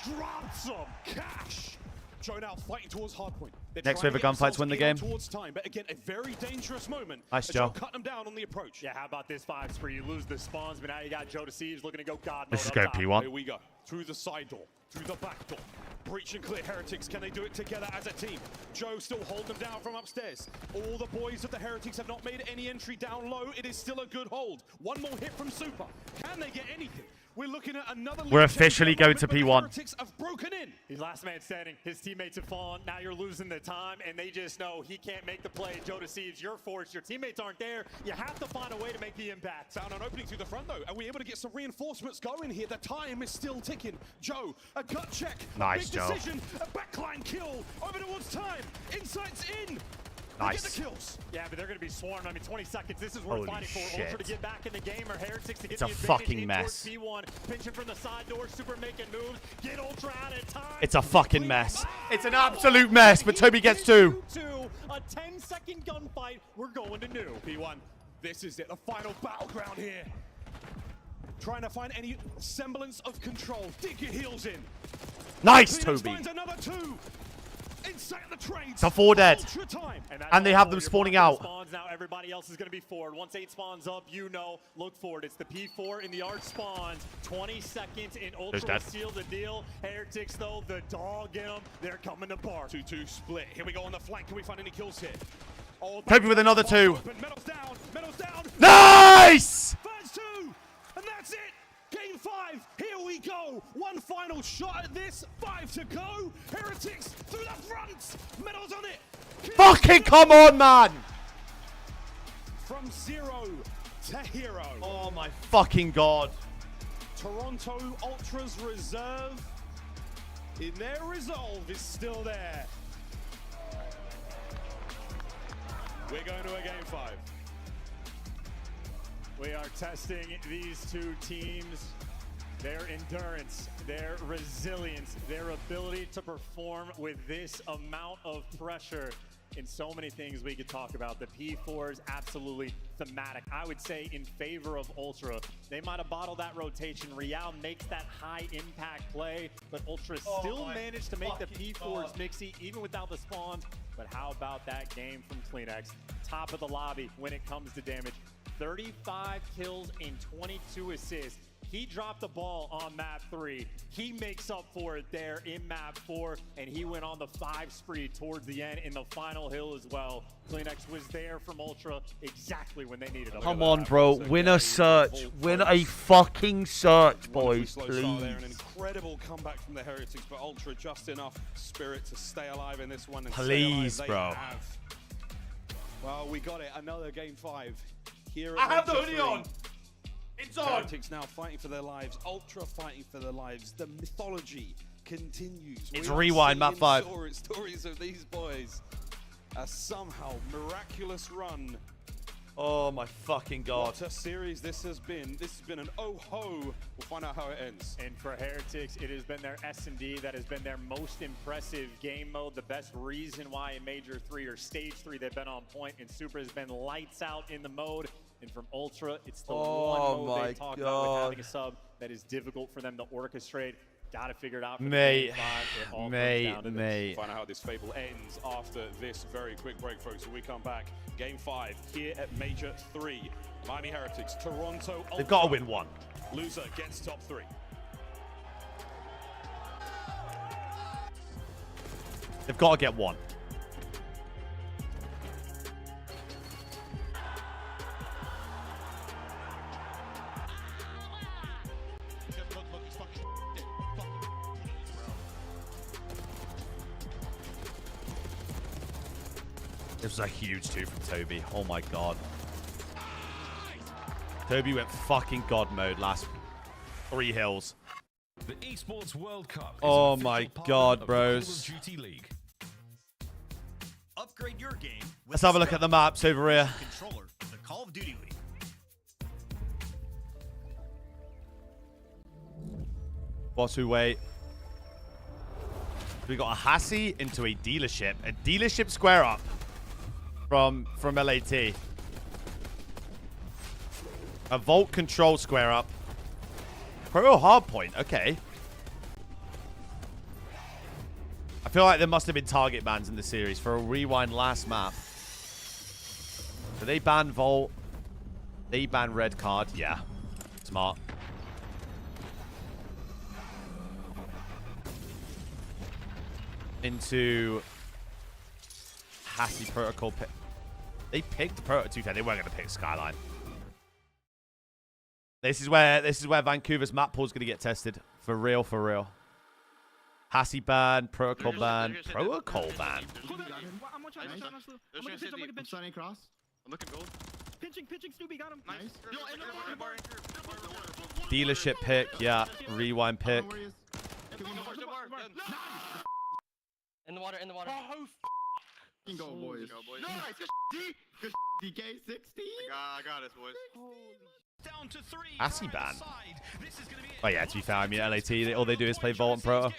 drops them. Cash. Joe now fighting towards hardpoint. Next wave of gunfights win the game. Towards time, but again, a very dangerous moment. Nice, as Joe. Cut them down on the approach. Yeah, how about this 5 spree? You lose the spawns, but now you got Joe Thieves looking to go God mode. This is up going top. P1. Here we go. Through the side door, through the back door. Breach and clear Heretics. Can they do it together as a team? Joe still holding them down from upstairs. All the boys of the Heretics have not made any entry down low. It is still a good hold. One more hit from Super. Can they get anything? We're looking at another. We're officially going to P1. Heretics have broken in. He's last man standing. His teammates have fallen. Now you're losing the time, and they just know he can't make the play. Joe Thieves, you're forced. Your teammates aren't there. You have to find a way to make the impact. Found an opening through the front, though. Are we able to get some reinforcements going here? The time is still ticking. Joe, a gut check. Nice, Big Joe. decision. A backline kill. Over towards time. Insight's in. Nice. Get the kills. Yeah, but they're going to be swarmed. I mean, 20 seconds. This is what Holy we're fighting for. shit. Ultra to get back in the game, or Heretics to get It's the a advantage fucking in mess. towards P1. Pinching from the side door. Super making moves. Get Ultra out of time. It's a fucking mess. It's an absolute mess, but Toby gets 2. A 10-second gunfight. We're going to new. P1, this is it. The final battleground here. Trying to find any semblance of control. Dig your heels in. Nice, Phoenix Toby. finds another 2. Inside the trades. It's a 4 dead. Ultra time. And they have them spawning out. Spawns now, everybody else is going to be forward. Once 8 spawns up, you know, look forward. It's the P4 in the arch spawns. 20 seconds in Ultra will seal the deal. Heretics, though, the dog in them. They're coming to bar. 2-2 split. Here we go on the flank. Can we find any kills here? Toby with another 2. Metal's down. Metal's down. Nice! First 2. And that's it. Game 5, here we go. One final shot at this. 5 to go. Heretics through the front. Metal's on it. Fucking come on, man! From 0 to hero. Oh my fucking god. Toronto Ultra's reserve in their resolve is still there. We're going to a game 5. We are testing these 2 teams, their endurance, their resilience, their ability to perform with this amount of pressure. In so many things we could talk about. The P4 is absolutely thematic. I would say in favor of Ultra. They might have bottled that rotation. Real makes that high impact play, but Ultra still managed to make the P4s mixy even without the spawns. But how about that game from Kleenex? Top of the lobby when it comes to damage. 35 kills and 22 assists. He dropped the ball on map 3. He makes up for it there in map 4, and he went on the 5 spree towards the end in the final hill as well. Kleenex was there from Ultra exactly when they needed him. Come on, bro. Win a search. Win a fucking search, boys, please. An incredible comeback from the Heretics, but Ultra just enough spirit to stay alive in this one. And Please, stay bro. alive they have. Well, we got it. Another game 5. Here I at have the Major hoodie 3. on. It's on! Heretics now fighting for their lives. Ultra fighting for their lives. The mythology continues. It's We are rewind, map seeing 5. Stories of these boys. A somehow miraculous run. Oh my fucking god. What a series this has been. This has been an oh-ho. We'll find out how it ends. And for Heretics, it has been their S&D that has been their most impressive game mode. The best reason why in Major 3 or Stage 3 they've been on point, and Super has been lights out in the mode. And from Ultra, it's the one mode they talk about with having a sub that is difficult for them to orchestrate. Gotta figure it out. For Mate. Mate. Find out how this fable ends after this very quick break, folks. When we come back, Game 5 here at Major 3. Miami Heretics, Toronto Ultra. They've got to win one. Loser gets top 3. They've got to get one. This was a huge 2 from Toby. Oh my god. Toby went fucking god mode last 3 hills. The Esports World Cup. Oh my god, bros. Upgrade your game with Let's have a look at the maps over here. controller, the Call of Duty League. What's we wait? We got a Hassie into a dealership. A dealership square up from LAT. A Vault control square up. Pro Hardpoint. Okay. I feel like there must have been target bans in the series for a rewind last map. So they ban Vault. They ban red card. Yeah. Smart. Into Hassie protocol pick. They picked Proto 2 They weren't going to pick Skyline. This is where Vancouver's map pool is going to get tested. For real, for real. Hassie ban, protocol ban, protocol ban. I'm starting cross. I'm looking gold. Pinching, Snoopy got him. Nice. Dealership pick, yeah. Rewind pick. In the water, in the water. Oh, go, boys. Nice. Good DK 16. I got it, boys. Down to 3. Hassie ban. Oh yeah, to be fair, I mean LAT, all they do is play Vault and Proto.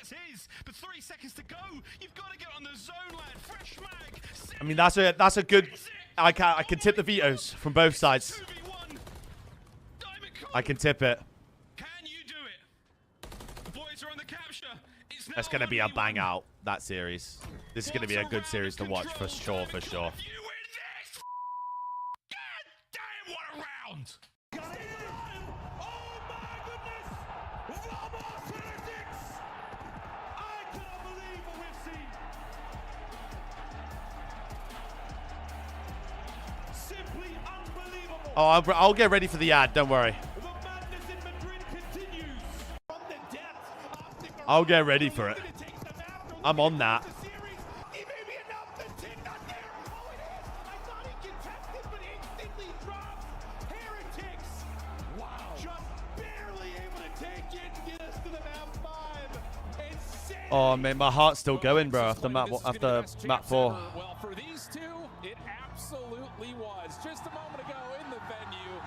But 3 seconds to go. You've got to get on the zone, lad. Fresh mag. I mean that's a good. I can tip the vetoes from both sides. I can tip it. Can you do it? The boys are on the capture. That's gonna be a bang out, that series. This is gonna be a good series to watch for sure, for sure. You win this. God damn, what a round. Oh my goodness! Vamos Heretics! I cannot believe what we've seen. Simply unbelievable. Oh, I'll get ready for the ad. Don't worry. The madness in Madrid continues. From the depths, I'll get ready for it. I'm on that. Oh man, my heart's still going, bro. After map 4. Well, for these two, it absolutely was. Just a moment ago in the venue,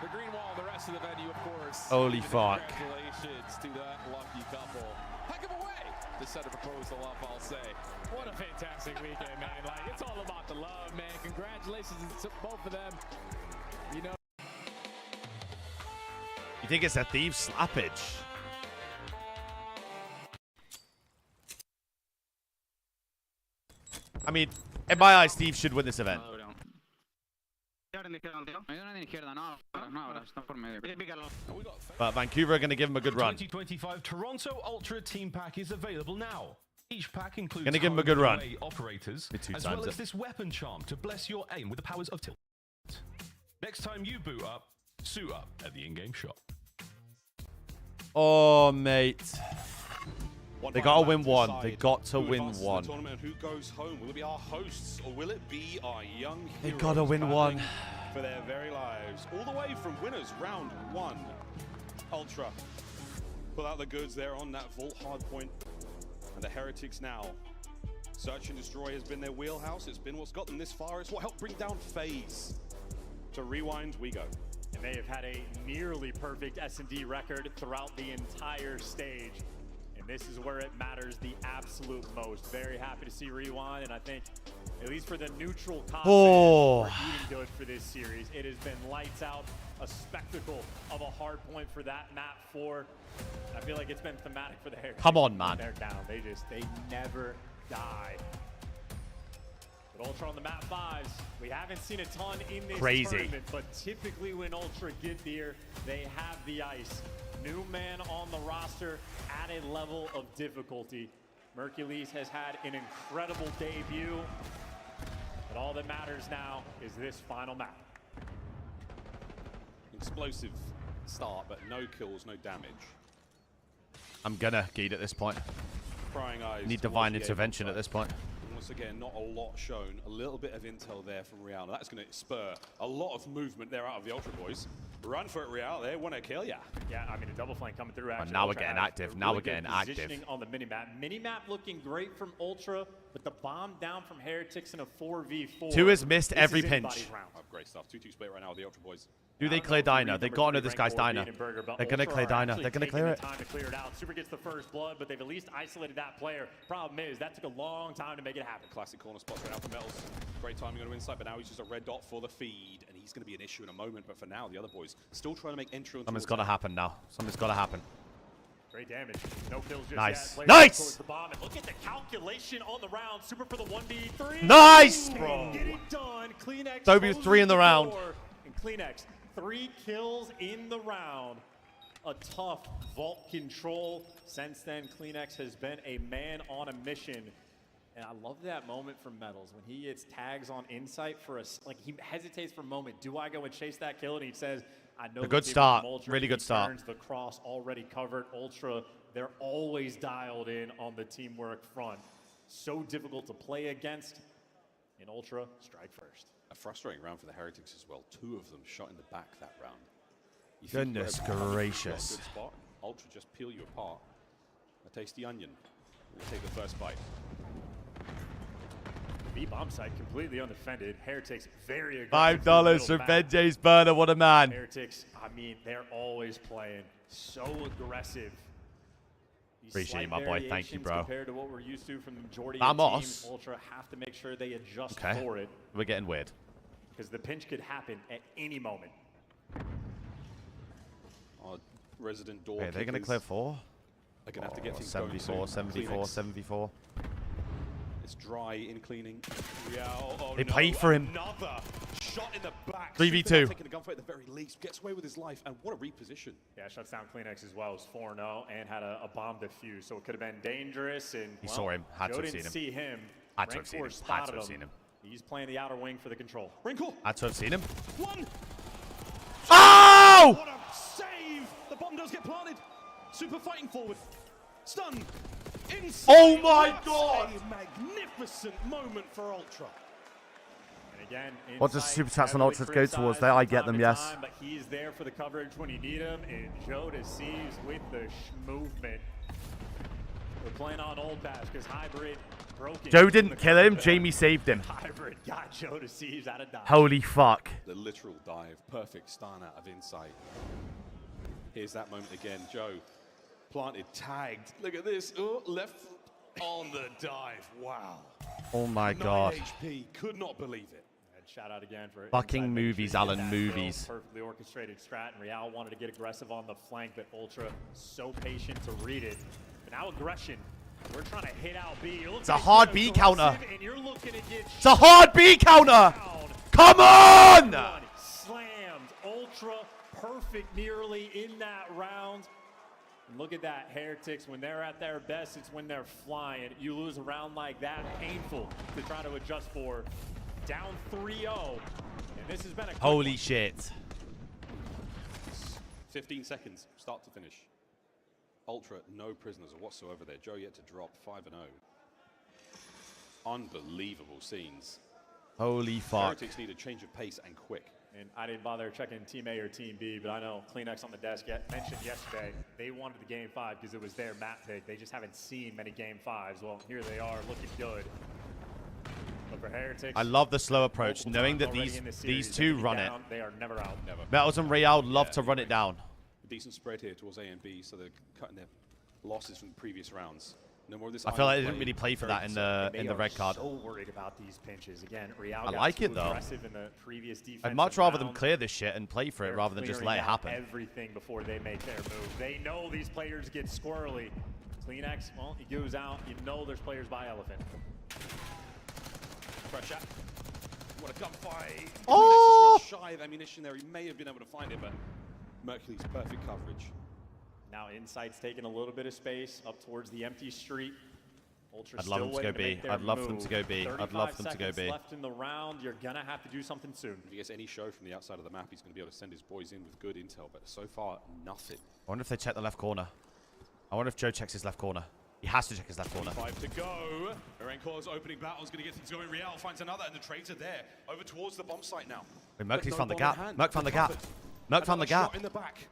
the green wall, the rest of the venue, of course. Holy fuck! Congratulations to that lucky couple. Heck of a way to set a proposal up, I'll say. What a fantastic weekend, man! Like, it's all about the love, man. Congratulations to both of them. You know. You think it's a Thieves slappage? I mean, in my eyes, Thieves should win this event. But Vancouver are going to give him a good run. 2025 Toronto Ultra Team Pack is available now. Each pack includes Gonna give him a good run. operators, Me as well as this weapon charm to bless your aim with the powers of tilt. Next time you boot up, suit up at the in-game shop. Oh, mate. They got to win one. They got to win one. The tournament, and who goes home? Will it be our hosts or will it be our young heroes? They got to win one. For their very lives. All the way from winners round 1. Ultra pull out the goods there on that vault hardpoint. And the Heretics now. Search and destroy has been their wheelhouse. It's been what's got them this far. It's what helped bring down FaZe. To rewind, we go. And they have had a nearly perfect S&D record throughout the entire stage. And this is where it matters the absolute most. Very happy to see Rewind, and I think, at least for the neutral content, we're eating good for this series. It has been lights out, a spectacle of a hard point for that map 4. I feel like it's been thematic for the Heretics. Come on, man. They're down. They never die. But Ultra on the map 5s, we haven't seen a ton in this tournament, but typically when Ultra get there, they have the ice. New man on the roster, added level of difficulty. Mercules has had an incredible debut, but all that matters now is this final map. Explosive start, but no kills, no damage. I'm gonna Geed at this point. Prying eyes. Need divine intervention at this point. Once again, not a lot shown. A little bit of intel there from Real. That's going to spur a lot of movement there out of the Ultra boys. Run for it, Real. They want to kill ya. Yeah, I mean, a double flank coming through. Actually, now we're getting active. Now we're getting active. Positioning on the minimap. Minimap looking great from Ultra, but the bomb down from Heretics in a 4v4. 2 has missed every pinch. Oh, great stuff. 2-2 split right now with the Ultra boys. Do they clear Diner? They got to know this guy's Diner. They're going to clear Diner. They're going to clear it. Time to clear it out. Super gets the first blood, but they've at least isolated that player. Problem is, that took a long time to make it happen. Classic corner spots right now for Metals. Great timing on the inside, but now he's just a red dot for the feed, and he's going to be an issue in a moment. But for now, the other boys still trying to make entry. Something's got to happen now. Something's got to happen. Great damage. No kills just nice. yet. Nice! The bomb, and look at the calculation on the round. Super for the 1v3. Nice, bro! Get it done. Kleenex. Toby was 3 in the round. And Kleenex, 3 kills in the round. A tough vault control. Since then, Kleenex has been a man on a mission. And I love that moment from Metals when he gets tags on Insight for a, like, he hesitates for a moment. Do I go and chase that kill? And he says, I know. A good start. Really good start. Turns the cross already covered. Ultra, they're always dialed in on the teamwork front. So difficult to play against. In Ultra, strike first. A frustrating round for the Heretics as well. 2 of them shot in the back that round. Goodness gracious. Good spot. Ultra just peel you apart. A tasty onion. We'll take the first bite. B bomb site completely undefended. Heretics very aggressive. $5 for Benjay's burner. What a man. Heretics, I mean, they're always playing so aggressive. Appreciate you, my boy. Thank you, bro. Compared to what we're used to from the majority of teams, Ultra have to make sure they adjust for it. We're getting weird. Because the pinch could happen at any moment. Our resident door. Hey, they're going to clear 4? They're going to have to get things 74, going 74, 74. It's dry in cleaning. Real, oh they play for him. Another shot in the back. 3v2. Taking a gunfight at the very least. Gets away with his life. And what a reposition. Yeah, shuts down Kleenex as well. It was 4-0 and had a bomb defuse. So it could have been dangerous. And he saw him. Had to have seen him. See him. Had to have seen him. Had to have seen him. He's playing the outer wing for the control. Wrinkle. Had to have seen him. 1. Oh! What a save! The bomb does get planted. Super fighting forward. Stun. Inside. Oh my God! A magnificent moment for Ultra. And again, what does super chats on Ultras go towards there? I get them, yes. But he's there for the coverage when you need him. And Joe Deceives with the movement. We're playing on old pass because Hybrid broken. Joe didn't kill him. Jamie saved him. Hybrid got Joe Deceives out of dodge. Holy fuck. The literal dive. Perfect stun out of Insight. Here's that moment again. Joe planted, tagged. Look at this. Oh, left on the dive. Wow. Oh my God. 9 HP. Could not believe it. And shout out again for fucking movies, Alan. Movies. Perfectly orchestrated strat. And Real wanted to get aggressive on the flank, but Ultra so patient to read it. But now aggression. We're trying to hit out B. It's a hard B counter. And you're looking to get it's a hard B counter. Come on! Slammed. Ultra perfect nearly in that round. And look at that, Heretics, when they're at their best, it's when they're flying. You lose a round like that, painful to try to adjust for. Down 3-0, and this has been a holy shit. 15 seconds, start to finish. Ultra, no prisoners whatsoever there. Joe yet to drop 5-0. Unbelievable scenes. Holy fuck. Heretics need a change of pace and quick. And I didn't bother checking Team A or Team B, but I know Kleenex on the desk mentioned yesterday they wanted the Game 5 because it was their map pick. They just haven't seen many Game 5s. Well, here they are looking good. But for Heretics, I love the slow approach, knowing that these two run it. They are never out. Never. Metals and Real love to run it down. A decent spread here towards A and B, so they're cutting their losses from the previous rounds. No more of this. I feel like they didn't really play for that in the red card. So worried about these pinches again. Real I like it though. In the previous I'd much rather them clear this shit and play for it rather than just let it happen. Everything before they make their move. They know these players get squirrely. Kleenex, well, he goes out. You know there's players by Elephant. Fresh shot. What a gunfight. Oh! Shy of ammunition there. He may have been able to find it, but Mercury's perfect coverage. Now Insight's taking a little bit of space up towards the empty street. Ultra I'd love them to go B. I'd love them to go B. I'd love them to go B. Left in the round. You're gonna have to do something soon. If he gets any show from the outside of the map, he's going to be able to send his boys in with good intel. But so far, nothing. I wonder if they check the left corner. I wonder if Joe checks his left corner. He has to check his left corner. 5 to go. Erenkor's opening battle's going to get things going. Real finds another, and the trades are there. Over towards the bomb site now. Wait, Mercury's found the gap. Merc found the gap. Merc found the gap. In the back.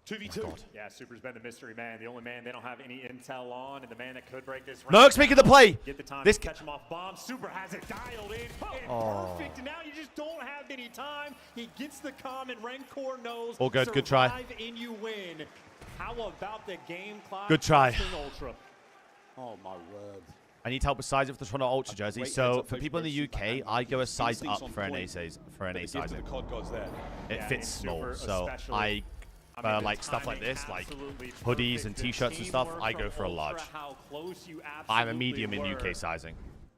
2v2. Oh, yeah, Super's been the mystery man. The only man they don't have any intel on, and the man that could break this round. Merc's making the play. Get the time to catch him off bomb. Super has it dialed in. Perfect. And now you just don't have any time. He gets the common. Renkor knows. All good. Good try. Survive and you win. How about the game clock? Good try. Ultra. Oh my word. I need help with size of the Toronto Ultra jersey. So for people in the UK, I go a size up for an A sizing. It fits small. So I like stuff like this, like hoodies and t-shirts and stuff, I go for a large. I'm a medium in UK sizing.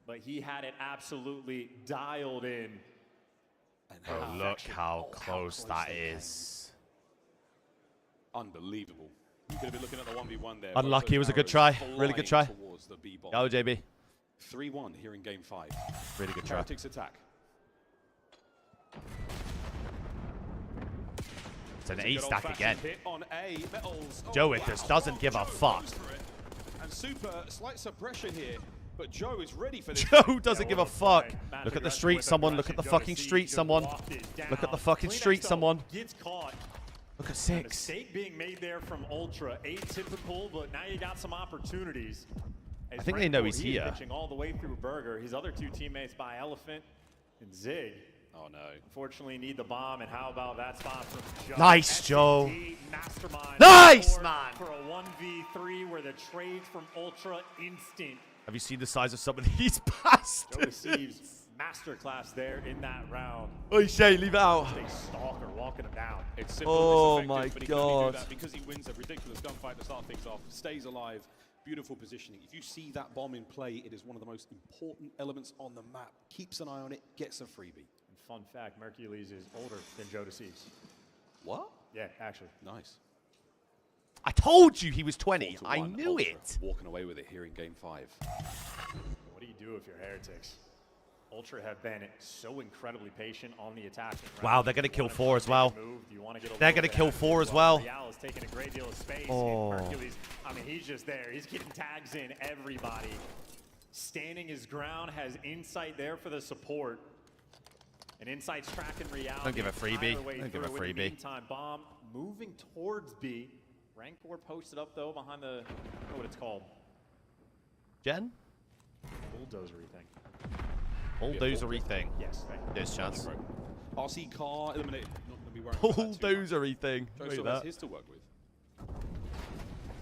But he had it absolutely dialed in. Oh, look how close that is. Unbelievable. You could have been looking at the 1v1 there. Unlucky. It was a good try. Really good try. Go, JB. 3-1 here in game 5. Really good try. Heretics attack. It's an A stack again. On A. Metals. Joe, it just doesn't give a fuck. And Super, slight suppression here, but Joe is ready for this. Joe doesn't give a fuck. Look at the street, someone. Look at the fucking street, someone. Look at the fucking street, someone. Gets caught. Look at 6. Mistake being made there from Ultra. Atypical, but now you got some opportunities. I think they know he's here. Pitching all the way through Burger. His other 2 teammates by Elephant and Zig. Oh no. Unfortunately, need the bomb, and how about that spot from Joe? Nice, Joe. Mastermind. Nice, man. For a 1v3 where the trades from Ultra instant. Have you seen the size of some of these bastards? Joe receives masterclass there in that round. Oh, Shay, leave it out. A stalker walking him down. It's simple, oh it's my but he God. Can do that because he wins a ridiculous gunfight to start things off. Stays alive. Beautiful positioning. If you see that bomb in play, it is one of the most important elements on the map. Keeps an eye on it, gets a freebie. And fun fact, Mercules is older than Joe Deceives. What? Yeah, actually. Nice. I told you he was 20. I knew Ultra it. Walking away with it here in game 5. What do you do if you're Heretics? Ultra have been so incredibly patient on the attack. Wow, they're going to kill 4 as well. They're going to kill 4 as well. Real is taking a great deal of space. Oh. Hercules, I mean, he's just there. He's getting tags in everybody. Standing his ground, has Insight there for the support. And Insight's tracking Real. Don't give a freebie. Don't give a freebie. Meantime, bomb moving towards B. Rancor posted up, though, behind the, I don't know what it's called. Jen? Bulldozery thing. Bulldozery thing. Yes. There's chance. RC car eliminated. Not going to be worrying about that Bulldozery thing. Joe Wait, still that. has his to work with.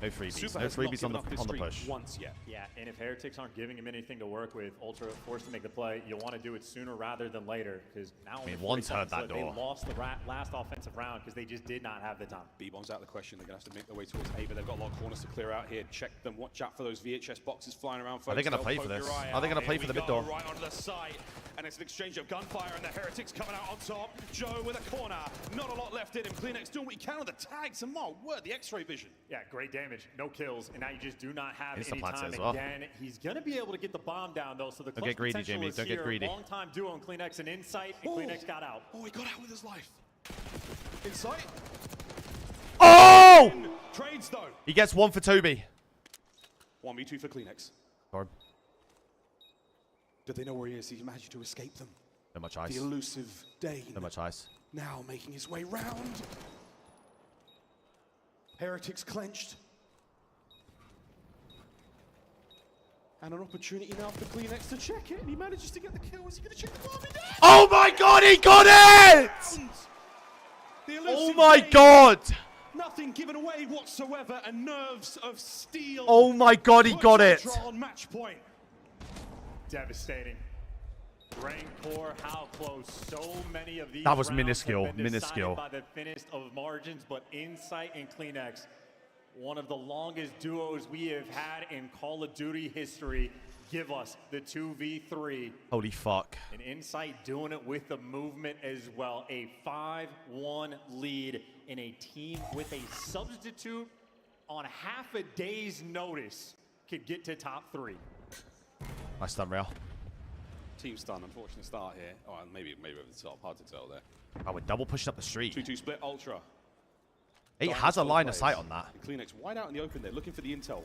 No freebies. Super No has not freebies on given up this the streak push. once yet. Yeah, and if Heretics aren't giving him anything to work with, Ultra forced to make the play, you'll want to do it sooner rather than later, because now I mean, one's heard that door. They lost the last offensive round because they just did not have the time. B-bomb's out of the question. They're going to have to make their way towards A, but they've got a lot of corners to clear out here. Check them. Watch out for those VHS boxes flying around. Folks. Are they going to play for this? Are they going to play for the mid door? Right onto the side, and it's an exchange of gunfire, and the Heretics coming out on top. Joe with a corner. Not a lot left in him. Kleenex doing what he can with the tags, and my word, the X-ray vision. Yeah, great damage. No kills, and now you just do not have any Insta-plants time as well. again. He's going to be able to get the bomb down, though, so the Don't get greedy, potential Jamie. is Don't get here. greedy. Long-time duo in Kleenex and Insight, and Kleenex got out. Oh, he got out with his life. Insight. Oh! Trades though. He gets one for Toby. 1v2 for Kleenex. Sorry. Did they know where he is? He managed to escape them. So much ice. The elusive Dane. So much ice. Now making his way round. Heretics clenched. And an opportunity now for Kleenex to check it. And he manages to get the kill. Is he going to check the bomb? Oh my god, he got it! Oh my god! Nothing given away whatsoever, and nerves of steel. Oh my god, he got it! On match point. Devastating. Rancor, how close. So many of these That was rounds minuscule, have been decided minuscule. by the thinnest of margins, but Insight and Kleenex, one of the longest duos we have had in Call of Duty history, give us the 2v3. Holy fuck. And Insight doing it with the movement as well. A 5-1 lead in a team with a substitute on half a day's notice could get to top 3. Nice stun rail. Team stun, unfortunate start here. Oh, and maybe over the top. Hard to tell there. Oh, we're double pushing up the street. 2-2 split, Ultra. He has a line of sight on that. And Kleenex wide out in the open there, looking for the intel.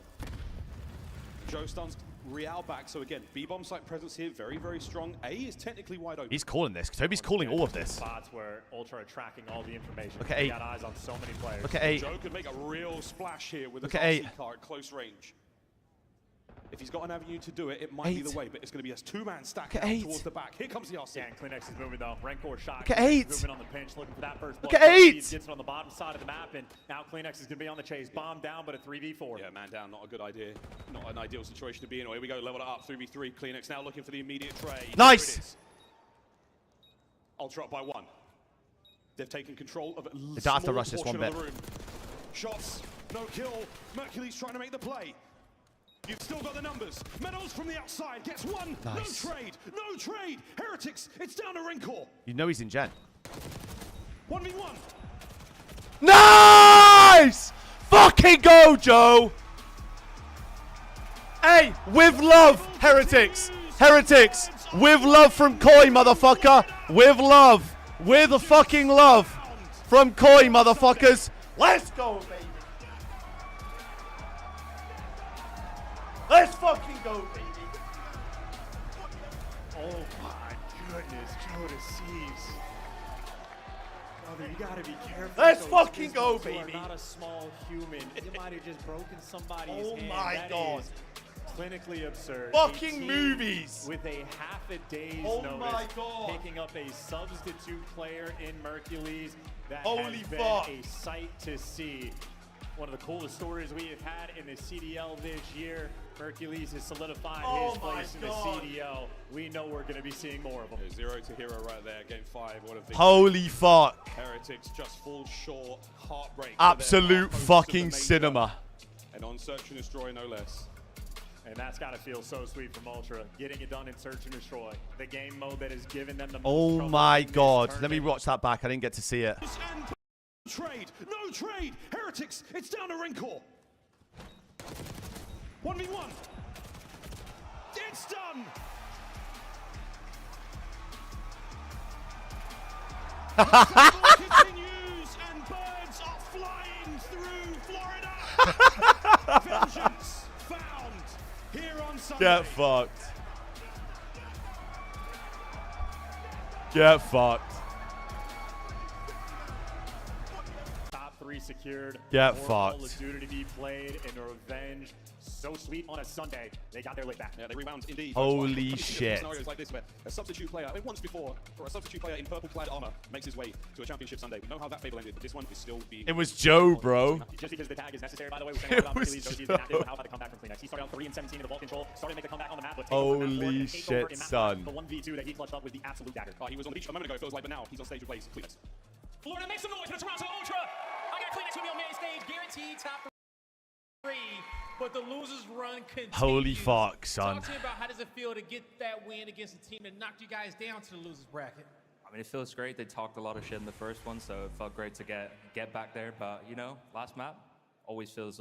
Joe stuns Real back, so again, B-bomb site presence here, very, very strong. A is technically wide open. He's calling this. Toby's calling all of this. Spots where Ultra are tracking all the information. Look at They A. got eyes on so many players. Look at A. Joe could make a real splash here with Look his at A. RC car at close range. If he's got an avenue to do it, it might be the way, but it's going to be a two-man stack Look at out A. towards the back. Here comes the RC. Yeah, and Kleenex is moving though. Rancor shot. Look at A. Moving on the pinch, looking for that first Look blood. at A. Gets it on the bottom side of the map, and now Kleenex is going to be on the chase. Bomb down, but a 3v4. Yeah, man down, not a good idea. Not an ideal situation to be in. Oh, here we go, level it up, 3v3. Kleenex now looking for the immediate trade. Nice. Here it is. Ultra up by 1. They've taken control of a They don't have to rush this one bit. Shots, no kill. Mercury's trying to make the play. You've still got the numbers. Medals from the outside. Gets one. Nice. No trade. No trade. Heretics. It's down to Rancor. You know he's in gen. 1v1. Nice! Fucking go, Joe! Hey, with love, Heretics. Heretics. With love from Koi, motherfucker. With love. With the fucking love from Koi, motherfuckers. Let's go, baby. Let's fucking go, baby. Oh my goodness, Joe Thieves. Brother, you gotta be careful. Let's Those fucking go, Thieves are baby. not a small human. You might have just broken somebody's Oh hand. my That God. is clinically absurd. Fucking A team movies. With a half a day's Oh notice, my God. picking up a substitute player in Mercules. That Holy has been fuck. a sight to see. One of the coolest stories we have had in the CDL this year. Hercules has solidified Oh his place in the God. CDL. We know we're going to be seeing more of them. 0 to hero right there. Game 5. What a victory. Holy fuck. Heretics just fall short. Heartbreak. for them. Absolute Hosts of fucking the major. cinema. And on Search and Destroy, no less. And that's got to feel so sweet from Ultra. Getting it done in Search and Destroy. The game mode that has given them the most Oh trouble my in this God. Let me tournament. watch that back. I didn't get to see it. And trade. No trade. Heretics. It's down to Rancor. 1v1. It's done. Continues and birds are flying through Florida. Vengeance found here on Sunday. Get fucked. Get fucked. Top 3 secured. Get More Call fucked. of Duty to be played, and revenge so sweet on a Sunday. They got their lick back. Yeah, they rebound indeed. Holy There's shit. Scenarios like this where a substitute player, I mean, once before, or a substitute player in purple-clad armor makes his way to a championship Sunday. We know how that fable ended, but this one is still being. It was Joe, bro. Just because the tag is necessary, by the way, we're It saying about was Hercules, Joe Joe. active, but how about the comeback from Kleenex? He started out 3-17 in the vault control, started to make the comeback on the map, but Holy shit, son. The 1v2 that he clutched up with the absolute dagger. He was on the beach a moment ago, it feels like, but now he's on stage with Blaze. Kleenex. Florida, make some noise for Toronto Ultra. I got Kleenex with me on main stage, guaranteed top 3. But the losers run continues. Holy fuck, son. Talk to me about how does it feel to get that win against a team that knocked you guys down to the losers bracket. I mean, it feels great. They talked a lot of shit in the first one, so it felt great to get back there. But you know, last map always feels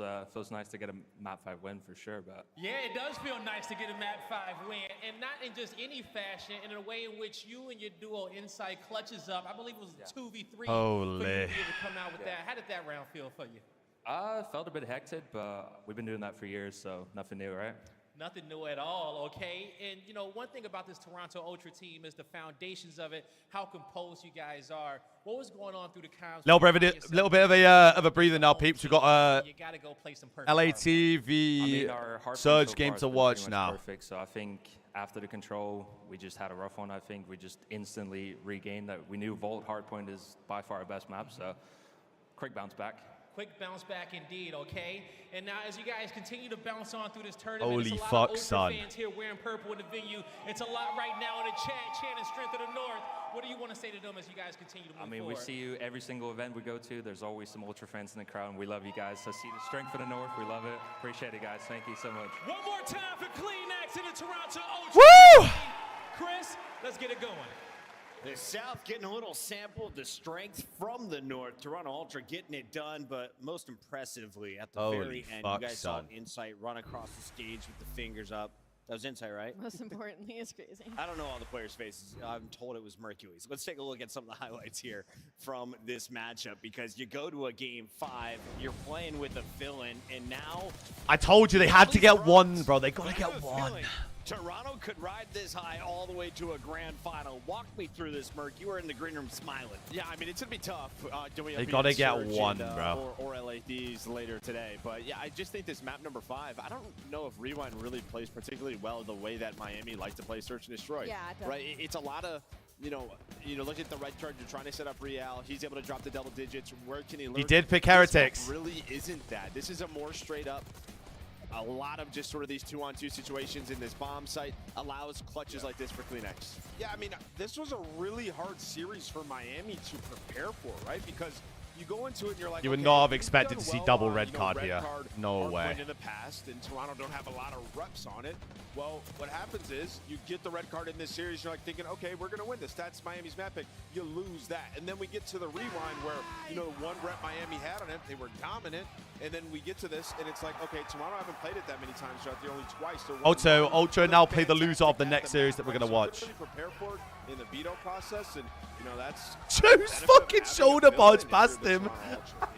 nice to get a map 5 win for sure. But Yeah, it does feel nice to get a map 5 win, and not in just any fashion, in a way in which you and your duo Insight clutches up. I believe it was 2v3 for you to Holy. be able to come out with that. How did that round feel for you? Felt a bit hectic, but we've been doing that for years, so nothing new, right? Nothing new at all, okay? And, you know, one thing about this Toronto Ultra team is the foundations of it, how composed you guys are. What was going on through the comms? Little bit of a breather now, peeps. We've got you gotta go play some LAT v Surge game to watch now. Perfect, so I think after the control, we just had a rough one. I think we just instantly regained that. We knew Vault Hardpoint is by far our best map, so quick bounce back. Quick bounce back indeed, okay? And now as you guys continue to bounce on through this tournament, Holy it's a lot fuck, of Ultra son. fans here wearing purple in the venue. It's a lot right now in the chat, chanting Strength of the North. What do you want to say to them as you guys continue to move forward? We see you every single event we go to. There's always some Ultra fans in the crowd, and we love you guys. So see the Strength of the North. We love it. Appreciate it, guys. Thank you so much. One more time for Kleenex in the Toronto Ultra. Woo! Chris, let's get it going. The South getting a little sample of the strength from the North. Toronto Ultra getting it done, but most impressively at the very end, you guys saw Insight run across the stage with the fingers up. That was Insight, right? Most importantly, it's crazy. I don't know all the players' faces. I'm told it was Mercules. Let's take a look at some of the highlights here from this matchup, because you go to a game 5, you're playing with a villain, and now... I told you they had to get one, bro. They got to get one. Toronto could ride this high all the way to a grand final. Walk me through this, Merc. You were in the green room smiling. Yeah, I mean, it's going to be tough. They got to get one, bro. Or LADs later today. But, yeah, I just think this map number 5, I don't know if Rewind really plays particularly well the way that Miami likes to play Search and Destroy. Yeah, right? It's a lot of... You know, look at the red card. You're trying to set up Real. He's able to drop the double digits. Where can he learn? He did pick Heretics. This really isn't that. This is a more straight up. A lot of just sort of these 2-on-2 situations in this bomb site allows clutches like this for Kleenex. Yeah, I mean, this was a really hard series for Miami to prepare for, right? Because you go into it and you're like, you would not have expected to see double red card here. No way. In the past, and Toronto don't have a lot of reps on it. Well, what happens is you get the red card in this series. You're like thinking, okay, we're going to win this. That's Miami's map pick. You lose that. And then we get to the rewind where, one rep Miami had on it. They were dominant. And then we get to this, and it's like, okay, Toronto haven't played it that many times throughout the only twice. Ultra now play the loser of the next series that we're going to watch. Really prepare for it in the veto process, and, that's... Joe's fucking shoulder barge past him.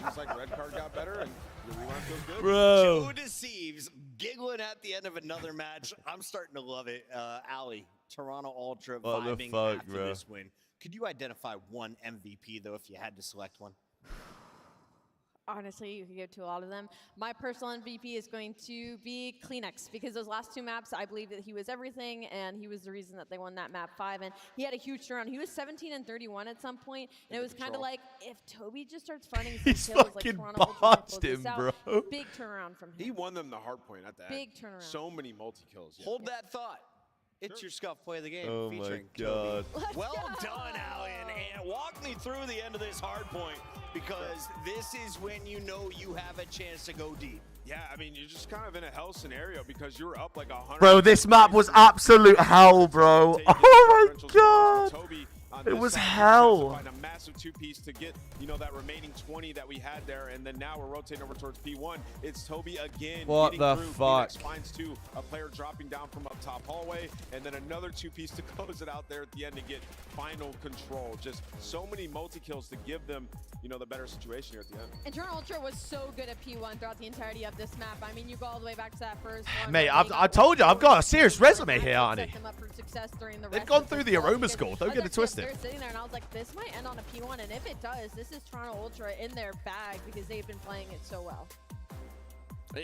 He's like, red card got better, and the rewind feels good. Bro. Joe Deceives, giggling at the end of another match. I'm starting to love it. Ali, Toronto Ultra vibing after this win. Could you identify one MVP, though, if you had to select one? Honestly, you can give to a lot of them. My personal MVP is going to be Kleenex, because those last 2 maps, I believe that he was everything, and he was the reason that they won that map 5. And he had a huge turnaround. He was 17-31 at some point, and it was kind of like, if Toby just starts finding some He's kills, fucking like Toronto botched him, bro. Big turnaround from him. He won them the hard point at the end. Big turnaround. So many multi-kills. Yeah. Hold that thought. It's your Scuff Play of the Game Oh featuring my God. Toby. Well done, Alien. And walk me through the end of this hard point, because this is when you know you have a chance to go deep. Yeah, I mean, you're just kind of in a hell scenario because you were up like 100. Bro, this map was absolute hell, bro. Oh my God. It was hell. A massive 2-piece to get, that remaining 20 that we had there, and then now we're rotating over towards P1. It's Toby again. What the fuck? Finds 2, a player dropping down from up top hallway, and then another 2-piece to close it out there at the end to get final control. Just so many multi-kills to give them, the better situation here at the end. And Toronto Ultra was so good at P1 throughout the entirety of this map. I mean, you go all the way back to that first one. Mate, I told you, I've got a serious resume here, Arnie. They've gone through the Aroma school. Don't get it twisted. They're sitting there, and I was like, this might end on a P1, and if it does, this is Toronto Ultra in their bag, because they've been playing it so well.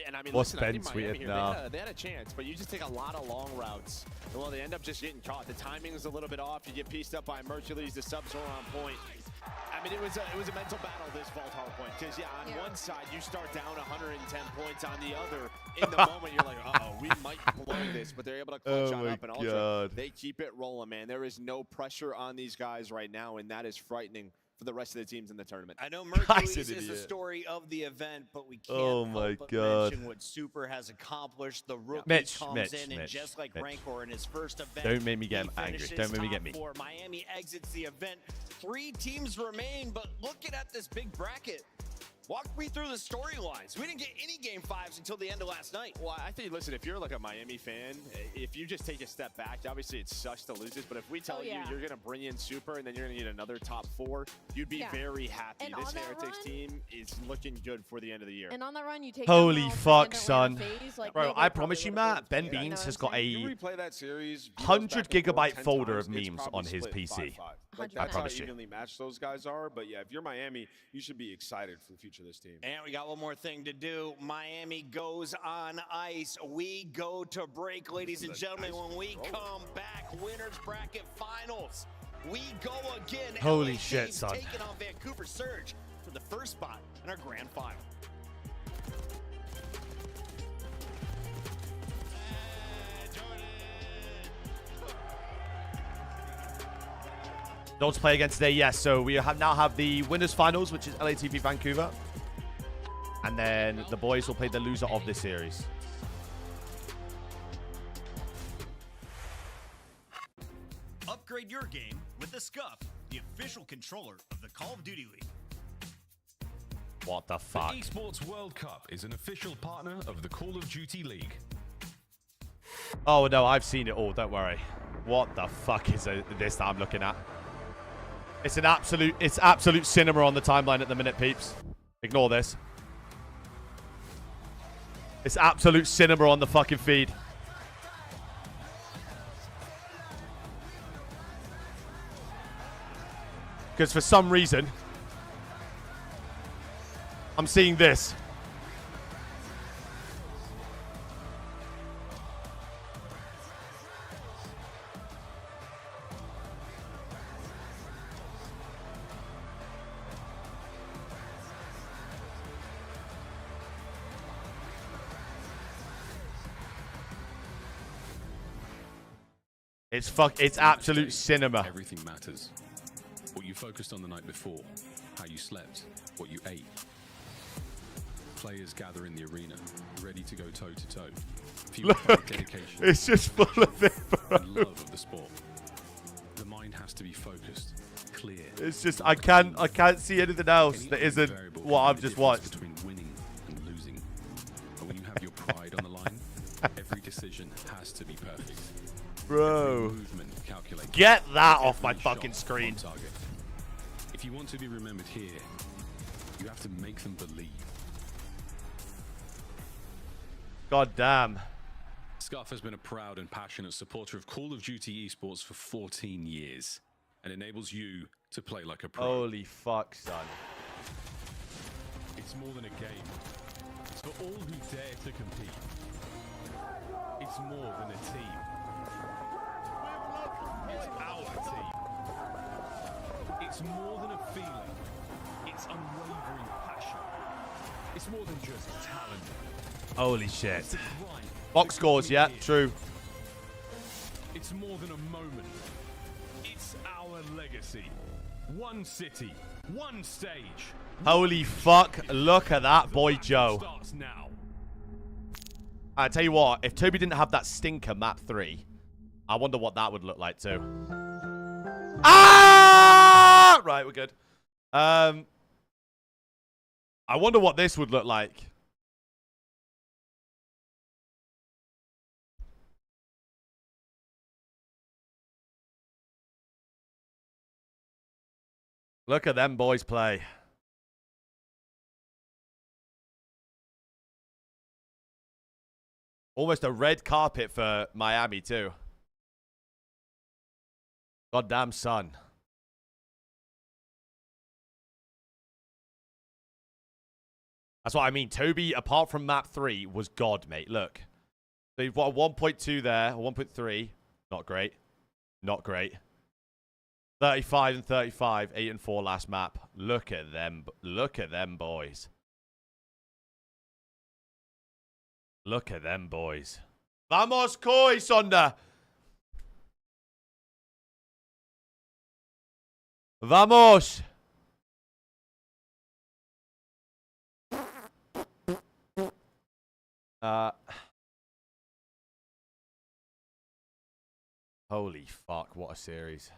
And I mean, What's listen, I Ben think Miami tweeted here, now? they had a chance, but you just take a lot of long routes. And, well, they end up just getting caught. The timing is a little bit off. You get pieced up by Mercules. The subs are on point. I mean, it was a mental battle, this Vault Hardpoint, because, on one side, you start down 110 points. On the other, in the moment, you're like, uh-oh, we might blow this. But they're able to clutch on up. And Ultra, they keep it rolling, man. There is no pressure on these guys right now, and that is frightening for the rest of the teams in the tournament. I know Mercules is the story of the event, but we can't help but mention what Super has accomplished. The rookie comes in, and just like Rancor in his first event, don't make me get angry. Don't make me get me. Miami exits the event. 3 teams remain, but looking at this big bracket, Walk me through the storylines. We didn't get any game 5s until the end of last night. Well, I think, listen, if you're like a Miami fan, if you just take a step back, obviously it sucks to lose this, but if we tell you you're going to bring in Super and then you're going to need another top 4, you'd be very happy. And this Heretics team is looking good for the end of the year. And on that run, you take holy fuck, son. Like, Bro, I promise you, Matt, Ben Beans has got a replay that series, 100 gigabyte folder times, of memes on his split PC. 5-5. Like, I that's promise how you. evenly matched those guys are. But yeah, if you're Miami, you should be excited for the future of this team. And we got one more thing to do. Miami goes on ice. We go to break, ladies and gentlemen. When we come back, winners bracket finals. We go again. Holy LA shit, Thieves son. taking on Vancouver Surge for the first spot in our grand final. Don't play again today, yes. So we now have the winners finals, which is LATV Vancouver. And then the boys will play the loser of this series. Upgrade your game with the Scuff, the official controller of the Call of Duty League. What the fuck? The Esports World Cup is an official partner of the Call of Duty League. Oh, no, I've seen it all. Don't worry. What the fuck is this that I'm looking at? It's absolute cinema on the timeline at the minute, peeps. Ignore this. It's absolute cinema on the fucking feed. Because for some reason, I'm seeing this. It's absolute cinema. Everything matters. What you focused on the night before, how you slept, what you ate. Players gather in the arena, ready to go toe to toe. Look, dedication. it's just full of it, bro. And love of the sport. The mind has to be focused, clear. It's just I can't see anything else that isn't what I've just watched. Between winning and losing. And when you have your pride on the line, every decision has to be perfect. Bro, get that off my fucking screen. If you want to be remembered here, you have to make them believe. God damn. Scuff has been a proud and passionate supporter of Call of Duty esports for 14 years and enables you to play like a pro. Holy fuck, son. It's more than a game. It's for all who dare to compete. It's more than a team. It's our team. It's more than a feeling. It's unwavering passion. It's more than just talent. Holy shit. Box scores, yeah, true. It's more than a moment. It's our legacy. One city, one stage. Holy fuck, look at that boy Joe. Starts now. I tell you what, if Toby didn't have that stinker map 3, I wonder what that would look like too. Ah! Right, we're good. I wonder what this would look like. Look at them boys play. Almost a red carpet for Miami too. Goddamn son. That's what I mean. Toby, apart from map 3, was God, mate. Look. They've got a 1.2 there, a 1.3. Not great. Not great. 35 and 35, 8 and 4 last map. Look at them. Look at them boys. Look at them boys. Vamos, Koi, Sonda. Vamos. Holy fuck, what a series.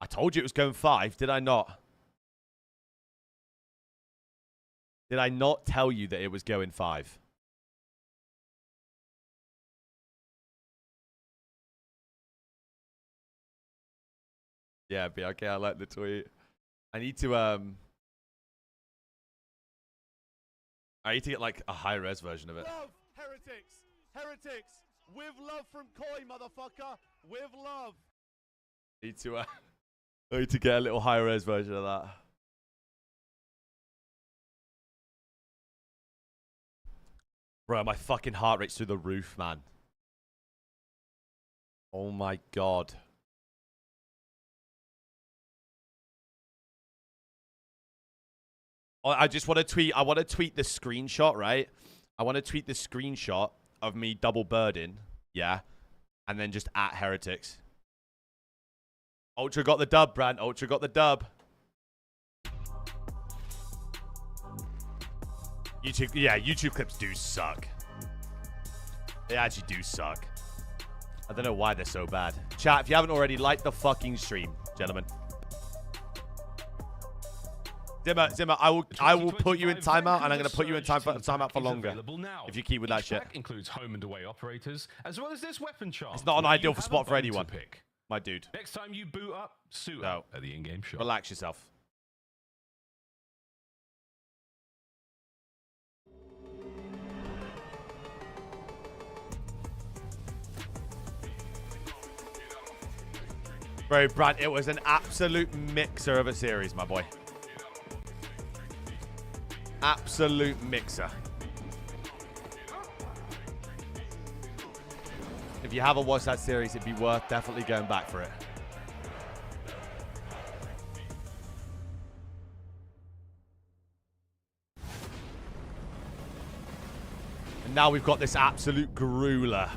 I told you it was going 5, did I not? Did I not tell you that it was going 5? Yeah, be okay. I like the tweet. I need to get like a high res version of it. Love, heretics, heretics, with love from Koi, motherfucker, with love. I need to get a little high res version of that. Bro, my fucking heart rate's through the roof, man. Oh my god. I just want to tweet. I want to tweet the screenshot, right? I want to tweet the screenshot of me double birding, yeah, and then just at Heretics. Ultra got the dub, Brant. Ultra got the dub. YouTube clips do suck. They actually do suck. I don't know why they're so bad. Chat, if you haven't already, like the fucking stream, gentlemen. Zimmer, I will put you in timeout, and I'm going to put you in timeout for longer if you keep with that shit. Includes home and away operators, as well as this weapon chart. It's not an ideal for spot for anyone, my dude. Next time you boot up, suit up at the in-game shop. Relax yourself. Bro, Brad, it was an absolute mixer of a series, my boy. Absolute mixer. If you haven't watched that series, it'd be worth definitely going back for it. And now we've got this absolute grueler.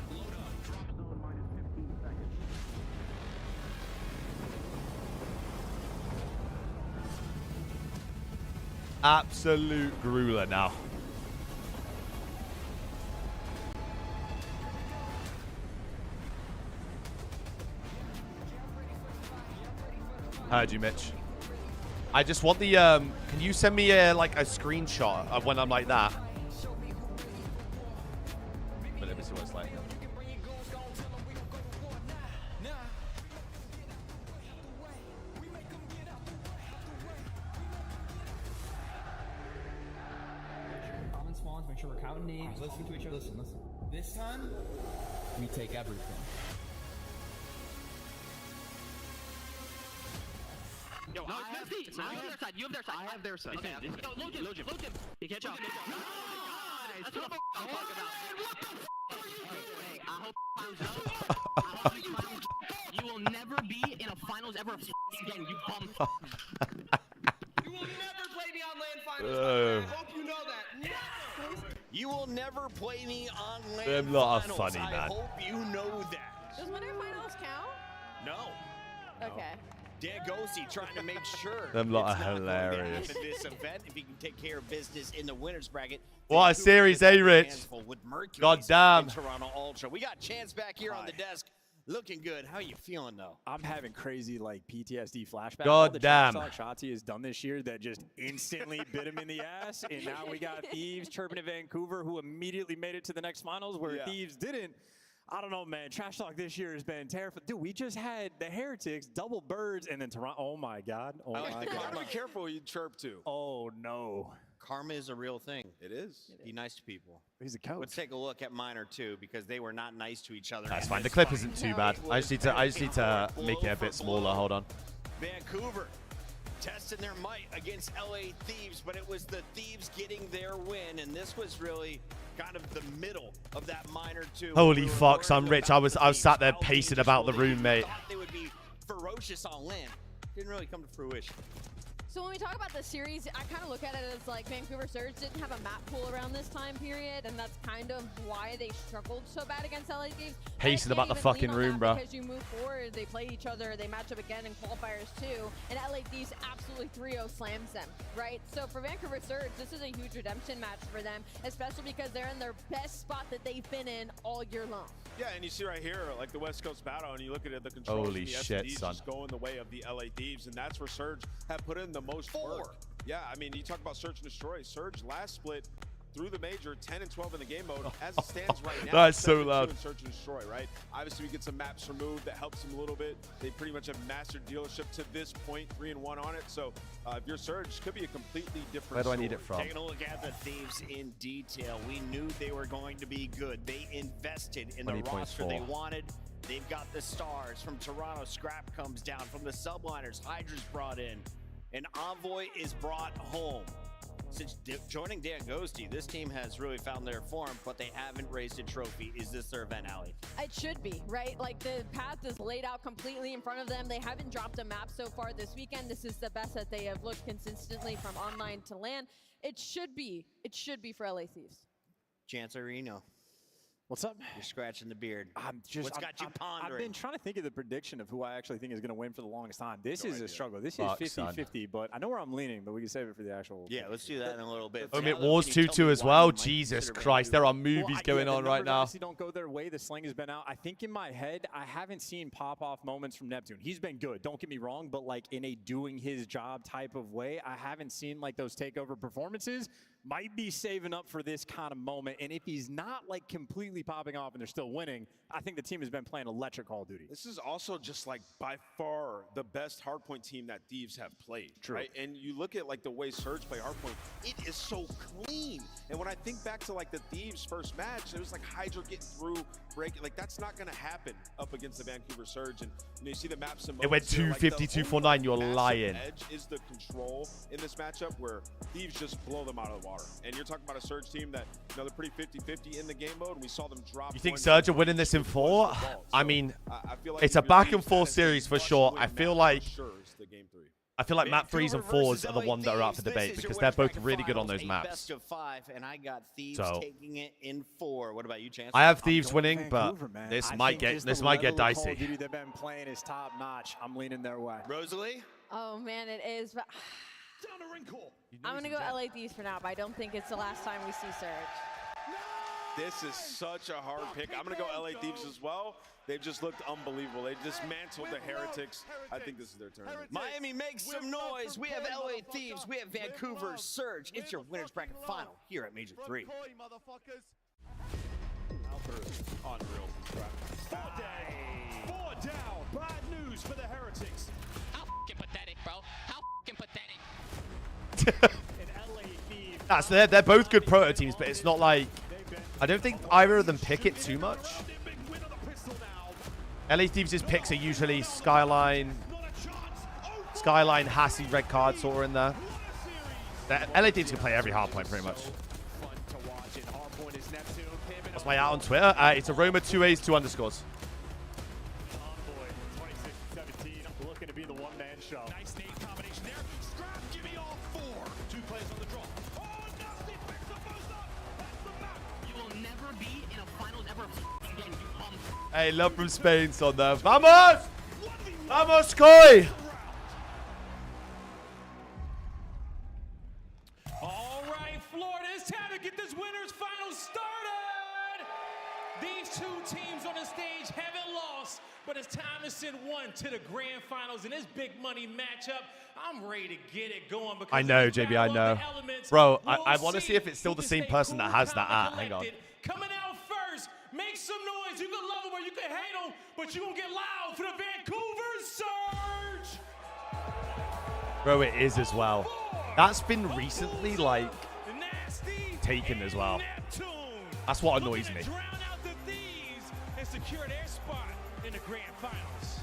Absolute grueler now. Heard you, Mitch. I just want the can you send me like a screenshot of when I'm like that? But let me see what it's like. Make sure we're counting names, listening to each other. Listen. This time, we take everything. Yo, no, it's 50. No, you have their side. You have their side. I have their side. Okay, load him. You can't jump. That's what I'm talking about. Hey, I hope you will never be in a finals ever again, you bum. You will never play me on LAN finals. I hope you know that. You will never play me on LAN Them lot are finals. funny, man. I hope you know that. Does winter finals count? No. Okay. Dan Gosi trying to make sure Them lot it's are not going to hilarious. happen this event if he can take care of business in the winners bracket. What a series, eh, Rich? God damn. Toronto Ultra. We got Chance back here on the desk. Looking good. How are you feeling, though? I'm having crazy, like, PTSD flashbacks. God damn. All the trash talk Shotzi has done this year that just instantly bit him in the ass. And now we got Thieves chirping at Vancouver, who immediately made it to the next finals, where Thieves didn't. I don't know, man. Trash talk this year has been terrible. Dude, we just had the Heretics, double birds, and then Toronto. Oh, my God. Oh, my God. Be careful who you chirp to. Oh, no. Karma is a real thing. It is. Be nice to people. He's a coach. Let's take a look at Miner, too, because they were not nice to each other. That's fine. The clip isn't too bad. I just need to make it a bit smaller. Hold on. Vancouver testing their might against LA Thieves, but it was the Thieves getting their win, and this was really kind of the middle of that Miner 2. Holy fuck, I'm Rich. I was sat there pacing about the room, mate. They would be ferocious on land. Didn't really come to fruition. So when we talk about the series, I kind of look at it as like Vancouver Surge didn't have a map pool around this time period, and that's kind of why they struggled so bad against LA Thieves. Pacing about the fucking room, bro. Because you move forward, they play each other, they match up again in qualifiers too, and LA Thieves absolutely 3-0 slams them, right? So for Vancouver Surge, this is a huge redemption match for them, especially because they're in their best spot that they've been in all year long. Yeah, and you see right here, like the West Coast battle, and you look at it, the controls Holy the shit, SMDs son. just going the way of the LA Thieves, and that's where Surge have put in the most work. Yeah, I mean, you talk about Search and Destroy. Surge last split through the major, 10 and 12 in the game mode. As it stands right now, That's so 7-2 loud. in Search and Destroy, right? Obviously, we get some maps removed that helps them a little bit. They pretty much have mastered dealership to this point, 3-1 on it. So if you're Surge, could be a completely different Where do I story. need it from? Taking a look at the Thieves in detail, we knew they were going to be good. They invested in the roster they 20.4. wanted. They've got the stars from Toronto. Scrap comes down from the subliners. Hydra's brought in. And Envoy is brought home. Since joining Dan Ghosty, this team has really found their form, but they haven't raised a trophy. Is this their event, Allie? It should be, right? Like, the path is laid out completely in front of them. They haven't dropped a map so far this weekend. This is the best that they have looked consistently from online to LAN. It should be for LA Thieves. Chancerino. What's up? You're scratching the beard. What's got you pondering? I've been trying to think of the prediction of who I actually think is going to win for the longest time. This is a struggle. This is 50-50, but I know where I'm leaning, but we can save it for the actual. Yeah, let's do that in a little bit. It Wars 2-2 as well. Jesus Christ, there are movies going on right now. Obviously don't go their way. The sling has been out. I think in my head, I haven't seen pop-off moments from Neptune. He's been good. Don't get me wrong, but like in a doing his job type of way, I haven't seen like those takeover performances. Might be saving up for this kind of moment. And if he's not like completely popping off and they're still winning, I think the team has been playing electric Call of Duty. This is also just like by far the best Hardpoint team that Thieves have played. True. Right? And you look at like the way Surge play Hardpoint, it is so clean. And when I think back to like the Thieves first match, it was like Hydra getting through, breaking. Like that's not going to happen up against the Vancouver Surge. And you see the maps. It went 250, 249. You're lying. Edge is the control in this matchup where Thieves just blow them out of the water. And you're talking about a Surge team that, you know, they're pretty 50-50 in the game mode. We saw them drop. You think Surge are winning this in 4? I mean, it's a back and forth series for sure. I feel like map 3s and 4s are the ones that are up for debate because they're both really good on those maps. Best of 5, and I got Thieves taking it in 4. What about you, Chance? I have Thieves winning, but this might get dicey. Call of Duty they've been playing is top notch. I'm leaning their way. Rosalie? Oh man, it is. But I'm gonna go LA Thieves for now, but I don't think it's the last time we see Surge. This is such a hard pick. I'm going to go LA Thieves as well. They've just looked unbelievable. They dismantled the Heretics. I think this is their turn. Miami makes some noise. We have LA Thieves. We have Vancouver Surge. It's your winners bracket final here at Major 3. Unreal. 4 down. Bad news for the Heretics. How f***ing pathetic, bro. How f***ing pathetic. So they're both good proto teams, but it's not like I don't think either of them pick it too much. LA Thieves' picks are usually Skyline, Hassy, red card sort of in there. LA Thieves can play every hardpoint pretty much. That's my out on Twitter. It's Aroma 2As, 2 underscores. Looking to be the one-man show. Nice nade combination there. Scrap, give me all 4. 2 players on the draw. Oh, Nasty picks the first up. That's the map. You will never be in a finals ever again, you bum. Hey, love from Spain, son there. Vamos! Vamos, Koi! All right, Florida, it's time to get this winners final started. These 2 teams on the stage haven't lost, but it's time to send one to the grand finals in this big money matchup. I'm ready to get it going. Because I know, JB, I know. Bro, I want to see if it's still the same person that has that at. Hang on. Coming out first, make some noise. You can love them or you can hate them, but you gonna get loud for the Vancouver Surge. Bro, it is as well. That's been recently, like, taken as well. That's what annoys me. Drown out the Thieves and secure their spot in the grand finals.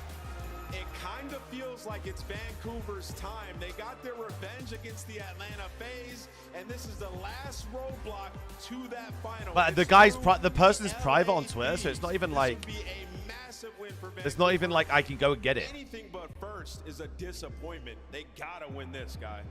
It kind of feels like it's Vancouver's time. They got their revenge against the Atlanta FaZe, and this is the last roadblock to that final. But the person's private on Twitter, so it's not even like it's not even like I can go and get it. Anything but first is a disappointment. They gotta win this, guy.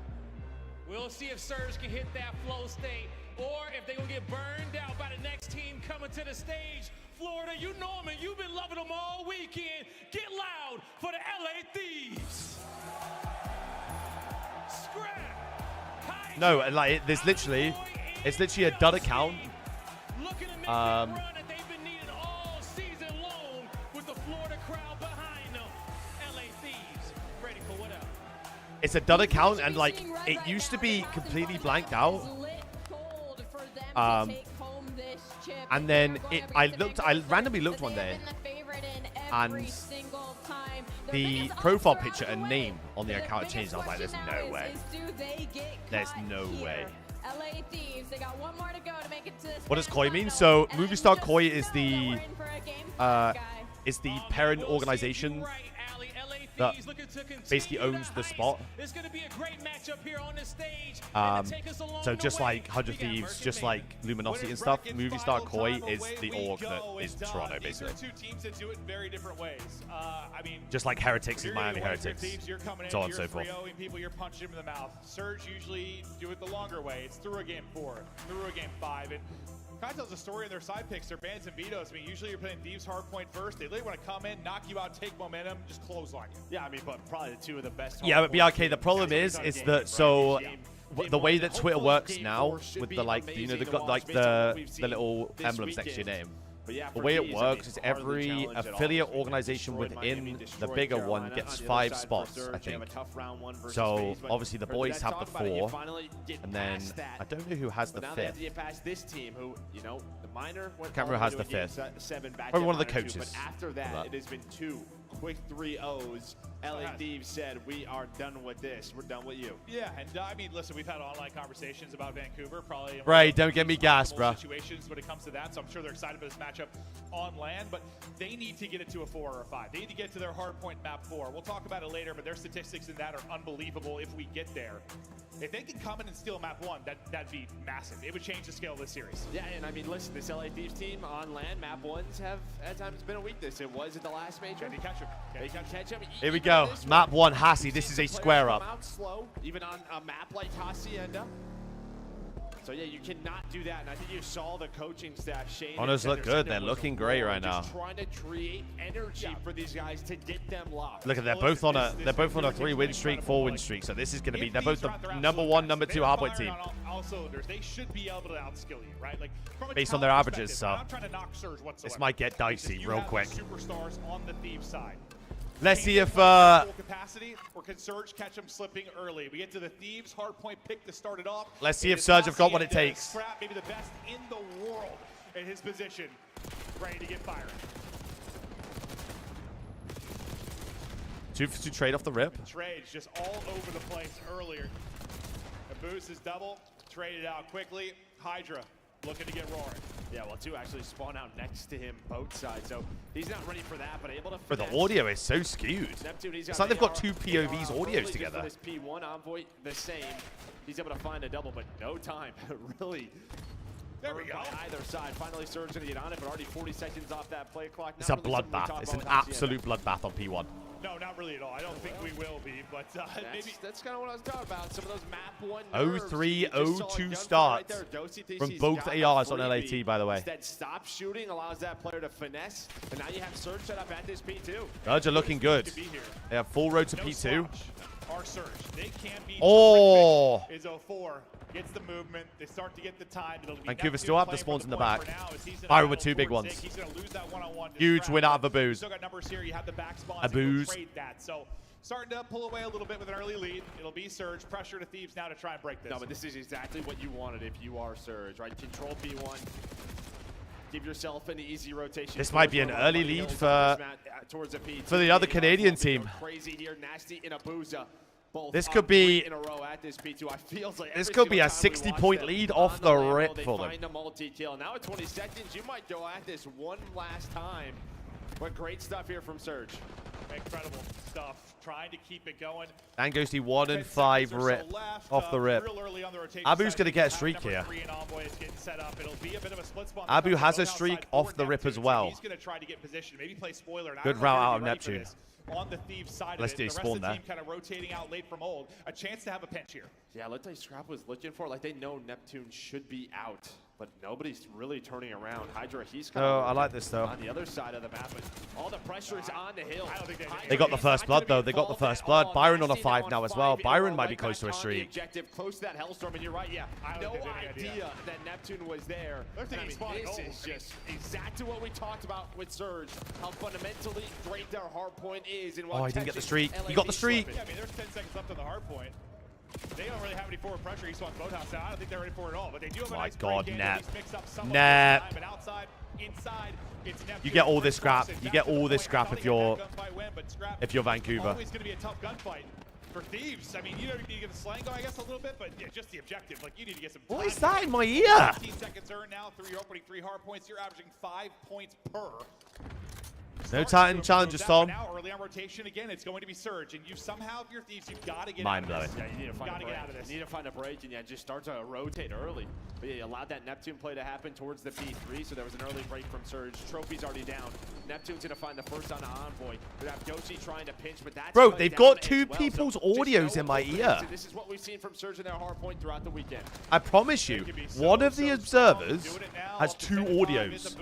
We'll see if Surge can hit that flow state or if they're going to get burned out by the next team coming to the stage. Florida, you know them and you've been loving them all weekend. Get loud for the LA Thieves. Scrap. No, like it's literally a dud account. Looking to make that run that they've been needing all season long with the Florida crowd behind them. LA Thieves, ready for what else? It's a done account, and like it used to be completely blanked out. And then I randomly looked one day, and the profile picture and name on the account changed. I was like, there's no way. There's no way. LA Thieves, they got one more to go to make it to this. What does Koi mean? So Movie Star Koi is the parent organization that basically owns the spot. So just like 100 Thieves, just like Luminosity and stuff, Movie Star Koi is the org that is Toronto, basically. Two teams that do it in very different ways. I mean, just like Heretics is Miami Heretics, you're coming so on in, and so forth. You're 3-0-ing people, you're punching them in the mouth. Surge usually do it the longer way. It's through a game 4, through a game 5, and kind of tells a story in their side picks, their bans and vetoes. I mean, usually you're playing Thieves Hardpoint first. They literally want to come in, knock you out, take momentum, just clothesline you. Yeah, I mean, but probably the two of the best. Yeah, but BRK, the problem is that so the way that Twitter works now with the like, you know, they've got like the little emblems next to your name. The way it works is every affiliate organization within the bigger one gets 5 spots, I think. So obviously the boys have the 4, and then I don't know who has the 5th. You pass this team, who the minor. Can't remember who has the 5th. Probably one of the coaches. But after that, it has been 2 quick 3-0s. LA Thieves said, we are done with this. We're done with you. Yeah, and I mean, listen, we've had online conversations about Vancouver, probably. Right, don't get me gassed, bro. Situations when it comes to that, so I'm sure they're excited about this matchup on land, but they need to get it to a 4 or a 5. They need to get to their hardpoint map 4. We'll talk about it later, but their statistics in that are unbelievable if we get there. If they can come in and steal map 1, that'd be massive. It would change the scale of this series. Yeah, and I mean, listen, this LA Thieves team on land, map 1s have at times been a weakness. It was at the last major. Can you catch them? They can catch them. Here we go. Map 1, Hasi. This is a square up. Out slow, even on a map like Hacienda. So yeah, you cannot do that, and I think you saw the coaching staff. Shane Honors look good. They're looking great right now. Just trying to create energy for these guys to get them locked. Look at they're both on a 3-win streak, 4-win streak. So this is going to be they're both the number 1, number 2 hardpoint team. They should be able to outskill you, right? Like based on their averages. So I'm trying to knock Surge whatsoever. This might get dicey real quick. Superstars on the Thieves side. Let's see if capacity, or can Surge catch them slipping early? We get to the Thieves hardpoint pick to start it off. Let's see if Surge have got what it takes. Scrap, maybe the best in the world in his position, ready to get fired. 2 for 2 trade off the rip. Trades just all over the place earlier. The boost is double, traded out quickly. Hydra looking to get roaring. Yeah, well, 2 actually spawn out next to him both sides, so he's not ready for that, but able to. But the audio is so skewed. It's like they've got 2 POVs audios together. This P1 Envoy the same. He's able to find a double, but no time. Really. There we go. Either side. Finally, Surge going to get on it, but already 40 seconds off that play clock. It's a bloodbath. It's an absolute bloodbath on P1. No, not really at all. I don't think we will be, but maybe that's kind of what I was talking about. Some of those map 1 0-3, 0-2 starts from both ARs on LAT, by the way. Instead, stop shooting allows that player to finesse, and now you have Surge set up at this P2. Surge are looking good. They have full road to P2. Our Surge, they can't be. Oh! Is 04. Gets the movement. They start to get the time. Vancouver still have the spawns in the back. Firing with 2 big ones. He's going to lose that one-on-one. Huge win out of Abuz. Still got numbers here. You have the back spawns. Abuz. Trade that. So starting to pull away a little bit with an early lead. It'll be Surge. Pressure to Thieves now to try and break this. No, but this is exactly what you wanted if you are Surge, right? Control P1. Give yourself an easy rotation. This might be an early lead for the other Canadian team. Crazy here, Nasty in Abuza. This could be in a row at this P2. I feel like this could be a 60-point lead off the rip for them. Find a multi-kill. Now at 20 seconds, you might go at this one last time. But great stuff here from Surge. Incredible stuff. Trying to keep it going. And goes to 1 and 5 rip off the rip. Abu's going to get a streak here. Abu has a streak off the rip as well. He's going to try to get position. Maybe play spoiler. Good route out of Neptune. On the Thieves side Let's of it. do spawn there. The team kind of rotating out late from old. A chance to have a pinch here. Yeah, let's say Scrap was looking for. Like, they know Neptune should be out. But nobody's really turning around. Hydra, he's Oh, I like this though. on the other side of the map, but all the pressure is on the hill. They got the first blood though. They got the first blood. Byron on a 5 now as well. Byron might be close to a streak. Objective close to that Hellstorm, and you're right, yeah. No idea that Neptune was there. And I mean, this is just exactly what we talked about with Surge. How fundamentally great their hardpoint is. And Oh, he didn't get the streak. He got the streak. Yeah, I mean, there's 10 seconds left on the hardpoint. They don't really have any forward pressure. He swung Boathouse out. I don't think they're ready for it at all. But they do have a nice God, break in. Nap. He's mixed up some Nap. of the time, but outside, inside, it's Neptune. You get all this scrap. versus You get all this Scrap. scrap if you're Vancouver. Always going to be a tough gunfight for Thieves. I mean, you don't need to get the slang going, I guess, a little bit, but yeah, just the objective. Like, you need to get some time. What is that in my ear? 15 seconds earned now through your opening 3 hard points. You're averaging 5 points per. No Titan challenges, Tom. Now early on rotation again, it's going to be Surge, and you somehow, if you're Thieves, you've got to get Mind out of blowing. this. Yeah, you need to find a break. Get out of this. You need to find a break, and yeah, just start to rotate early. But yeah, you allowed that Neptune play to happen towards the P3, so there was an early break from Surge. Trophy's already down. Neptune's gonna find the first on the Envoy. We have Doshi trying to pinch, but that's Bro, cut they've down got as 2 well. people's So just audios know in my what ear. so this is what we've seen from Surge in their hardpoint throughout the weekend. I promise you, one of the observers has 2 audios.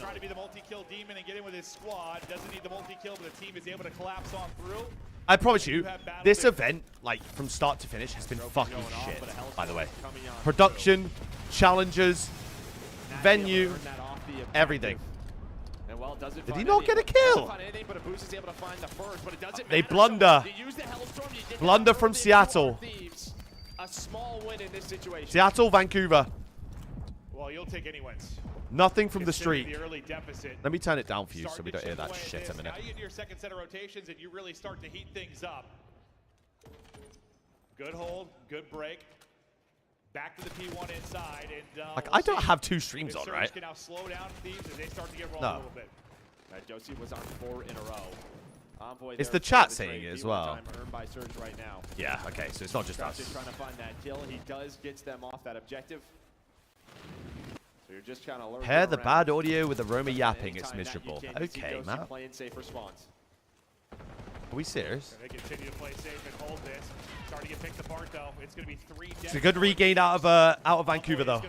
Trying to be the multi-kill demon and get in with his squad. Doesn't need the multi-kill, but the team is able to collapse on through. I promise you, this event, like from start to finish, has been fucking shit, by the way. Production, challenges, venue, everything. And well, does it Did he not get a kill? They blunder. Blunder from Seattle. A small win in this situation. Seattle, Vancouver. Well, you'll take any wins. Nothing from the streak. The early deficit. Let me turn it down for you so we don't hear that shit a minute. Now you get to your second set of rotations and you really start to heat things up. Good hold, good break. Back to the P1 inside, and Like, I don't have 2 streams on, right? Can now slow down Thieves as they start to get rolled No. a little bit. Josie was on 4 in a row. Envoy It's there the for chat trade. saying it as D1 well. time earned by Surge right now. Yeah, okay, so it's not just Scraps us. is trying to find that kill. He does get them off that objective. So you're just kind of lurking Pair the around. bad audio with the Roma yapping, it's Anytime that you miserable. can, you see Okay, Josie man. playing safe response. Are we serious? They continue to play safe and hold this. Starting to get picked apart though. It's going to be 3 dead. It's a good regain out of Vancouver though.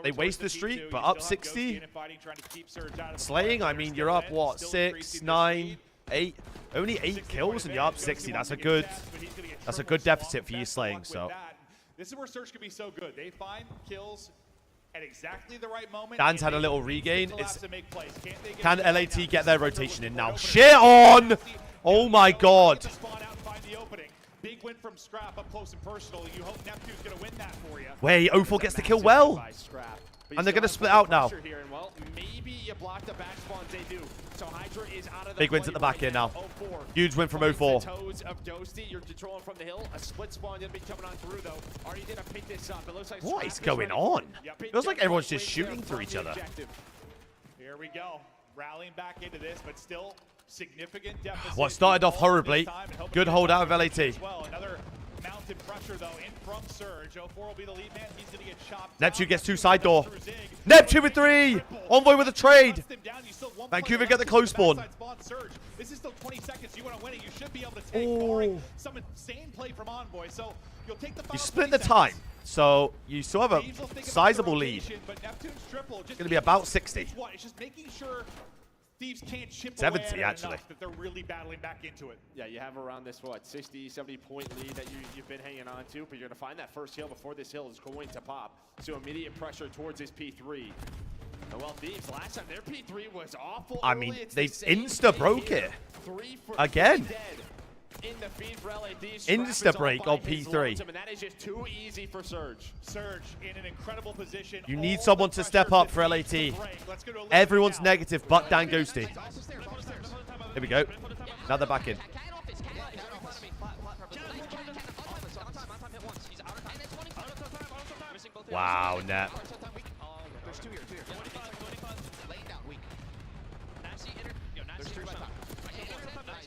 They waste the streak, but up 60. Slaying, I mean, you're up what, 6, 9, 8. Only 8 kills and you're up 60. That's a good deficit for you slaying. So this is where Surge can be so good. They find kills at exactly the right moment. Dan's had a little regain. It's, can LAT get their rotation in now? Shit on! Oh my god. Big win from Scrap up close and personal. You hope Neptune's going to win that for you. Wait, 04 gets the kill well. And they're going to split out now. Maybe you block the back spawns, they do. So Hydra is out of the Big wins at the back end now. Huge win from 04. Toes of Dosti, you're controlling from the hill. A split spawn gonna be coming on through though. Are you gonna pick this up? It looks like What is going on? Feels like everyone's just shooting through each other. Here we go. Rallying back into this, but still significant deficit. What started off horribly. Good hold out of LAT. Well, another mounted pressure though in from Surge. 04 will be the lead man. He's gonna get chopped. Neptune gets 2 side door. Neptune with 3. Envoy with a trade. Vancouver get the close spawn. This is still 20 seconds. You want to win it. You should be able to take some insane play from Envoy. So you'll take the. You split the time, so you still have a sizable lead. It's going to be about 60. It's just making sure Thieves can't chip 70 away at it actually. enough that they're really battling back into it. Yeah, you have around this, what, 60, 70 point lead that you've been hanging on to, but you're going to find that first hill before this hill is going to pop. So immediate pressure towards his P3. And well, Thieves, last time their P3 was awful. I mean, they insta-broke it. Again. In the feed for LA Thieves. Insta-break on P3. And that is just too easy for Surge. Surge in an incredible position. You need someone to step up for LAT. Everyone's negative but Dan Ghosty. Here we go. Now they're back in. Wow, Net.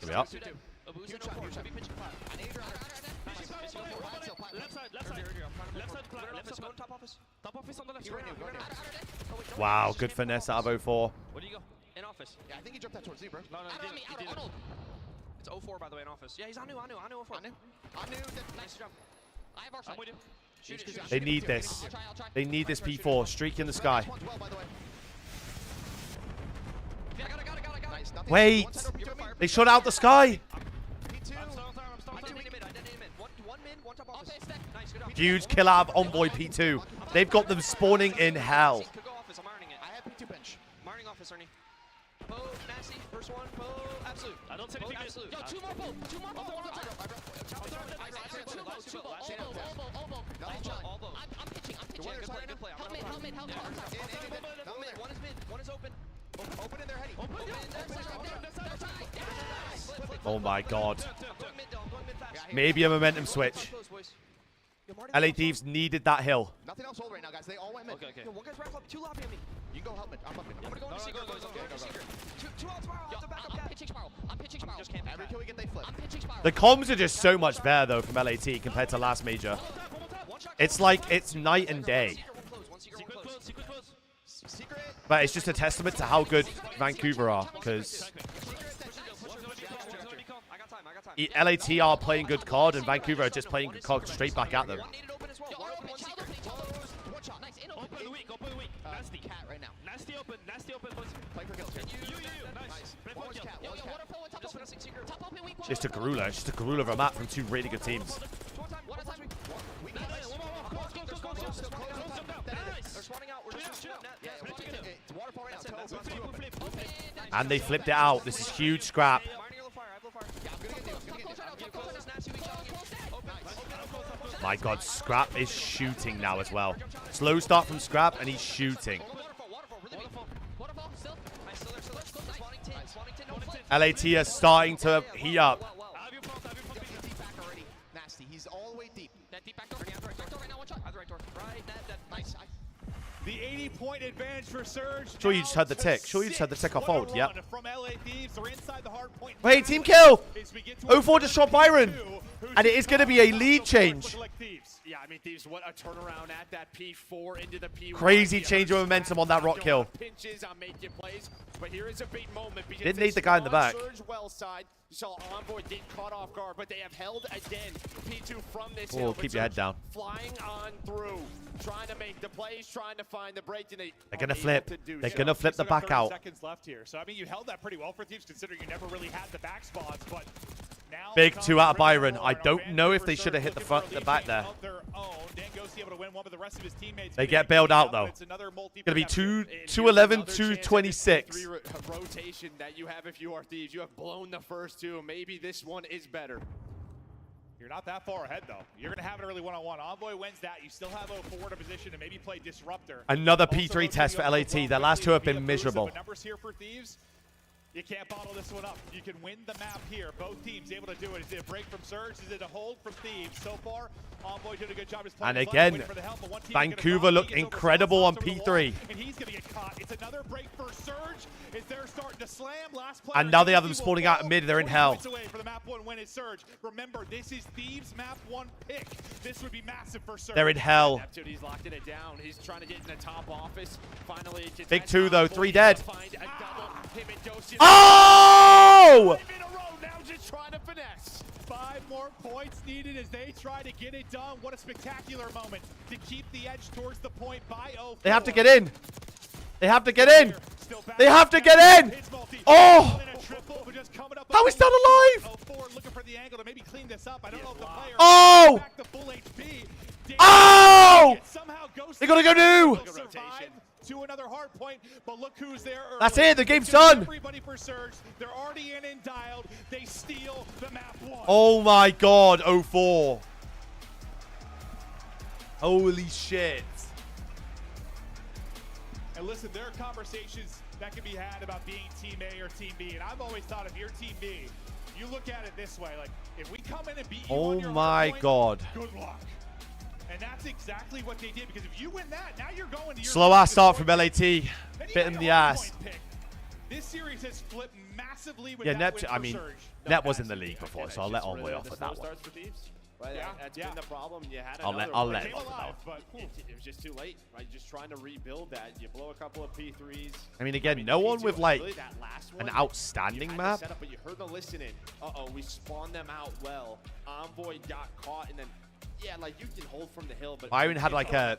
Here we are. Wow, good finesse out of 04. Where do you go? In office. Yeah, I think he dropped that towards Z, bro. No, he didn't. It's 04, by the way, in office. Yeah, he's on new 04. On new? On new. Nice job. I have our side. I'm with you. They need this. They need this P4. Streak in the sky. Wait! They shot out the sky! Huge kill out of Envoy P2. They've got them spawning in hell. I don't see anything. Yo, two more bolt. Two more bolt. I'm pitching. Good play. Help me. One is mid. One is open. Open in there, Heady. Oh my god. Maybe a momentum switch. LA Thieves needed that hill. Nothing else hold right now, guys. They all went mid. Okay. Yo, one guy's right up, two lobby on me. You can go help mid. I'm up mid. I'm gonna go into secret. Two out Spiral. I'm pitching Spiral. Every kill we get, they flip. The comms are just so much better, though, from LAT compared to last major. It's like, it's night and day. But it's just a testament to how good Vancouver are, because LAT are playing good COD, and Vancouver are just playing good COD straight back at them. Just a Garula. It's just a Garula of a map from two really good teams. And they flipped it out. This is huge scrap. My god, Scrap is shooting now as well. Slow start from Scrap, and he's shooting. LAT are starting to heat up. He's all the way deep. The 80-point advantage for Surge. Sure you just had the tick. Sure you just had the tick off hold. Yep. From LA Thieves, they're inside the hard point. Wait, team kill! 04 just shot Byron. And it is going to be a lead change. Yeah, I mean, Thieves, what a turnaround at that P4 into the P1. Crazy change of momentum on that rock kill. Pinches on making plays, but here is a big moment. Didn't need the guy in the back. Surge well side. You saw Envoy get caught off guard, but they have held again P2 from this Oh, hill. keep your head down. Flying on through, trying to make the plays, trying to find the break. And They're going to flip. They're going to flip the back out. Seconds left here. So, I mean, you held that pretty well for Thieves, considering you never really had the back spots, but now Big 2 out of Byron. I don't know if they should have hit the back there. They get bailed out, though. It's going to be 211, 226. Rotation that you have if you are Thieves. You have blown the first two. Maybe this one is better. You're not that far ahead, though. You're going to have an early one-on-one. Envoy wins that. You still have 04 to position to maybe play Disruptor. Another P3 test for LAT. Their last two have been miserable. Numbers here for Thieves. You can't bottle this one up. You can win the map here. Both teams able to do it. Is it a break from Surge? Is it a hold from Thieves? So far, Envoy did a good job. And again, Vancouver looked incredible on P3. And he's going to get caught. It's another break for Surge. Is they're starting to slam. Last player. And now they have them spawning out mid. They're in hell. Away for the map 1 win is Surge. Remember, this is Thieves map 1 pick. This would be massive for Surge. They're in hell. He's locked it down. He's trying to get in the top office. Finally, Big 2 though. 3 dead. Oh! Now just trying to finesse. 5 more points needed as they try to get it done. What a spectacular moment to keep the edge towards the point by 04. They have to get in. They have to get in. They have to get in. Oh! How is that alive? Oh! Oh! They gotta go new. To another hard point, but look who's there. That's it. The game's done. Everybody for Surge. They're already in and dialed. They steal the map 1. Oh my god, 04. Holy shit. And listen, there are conversations that can be had about being Team A or Team B, and I've always thought if you're Team B, you look at it this way, like, if we come in and beat you on your my hard point, god. good luck. And that's exactly what they did, because if you win that, now you're going to your Slow ass start from LAT. Bit in the ass. This series has flipped massively with Yeah, that Net, win I for mean, Surge. Net was in the league before, so I'll let Envoy off with that one. Right, that's been the problem. You had I'll let him off but it was just too late. Right, just trying to rebuild that. You blow a couple of P3s. I mean, again, no one with like really that last one, an outstanding map. Setup, but you heard the listening. We spawned them out well. Envoy got caught, and then Yeah, like you can hold from the hill, but Byron had like a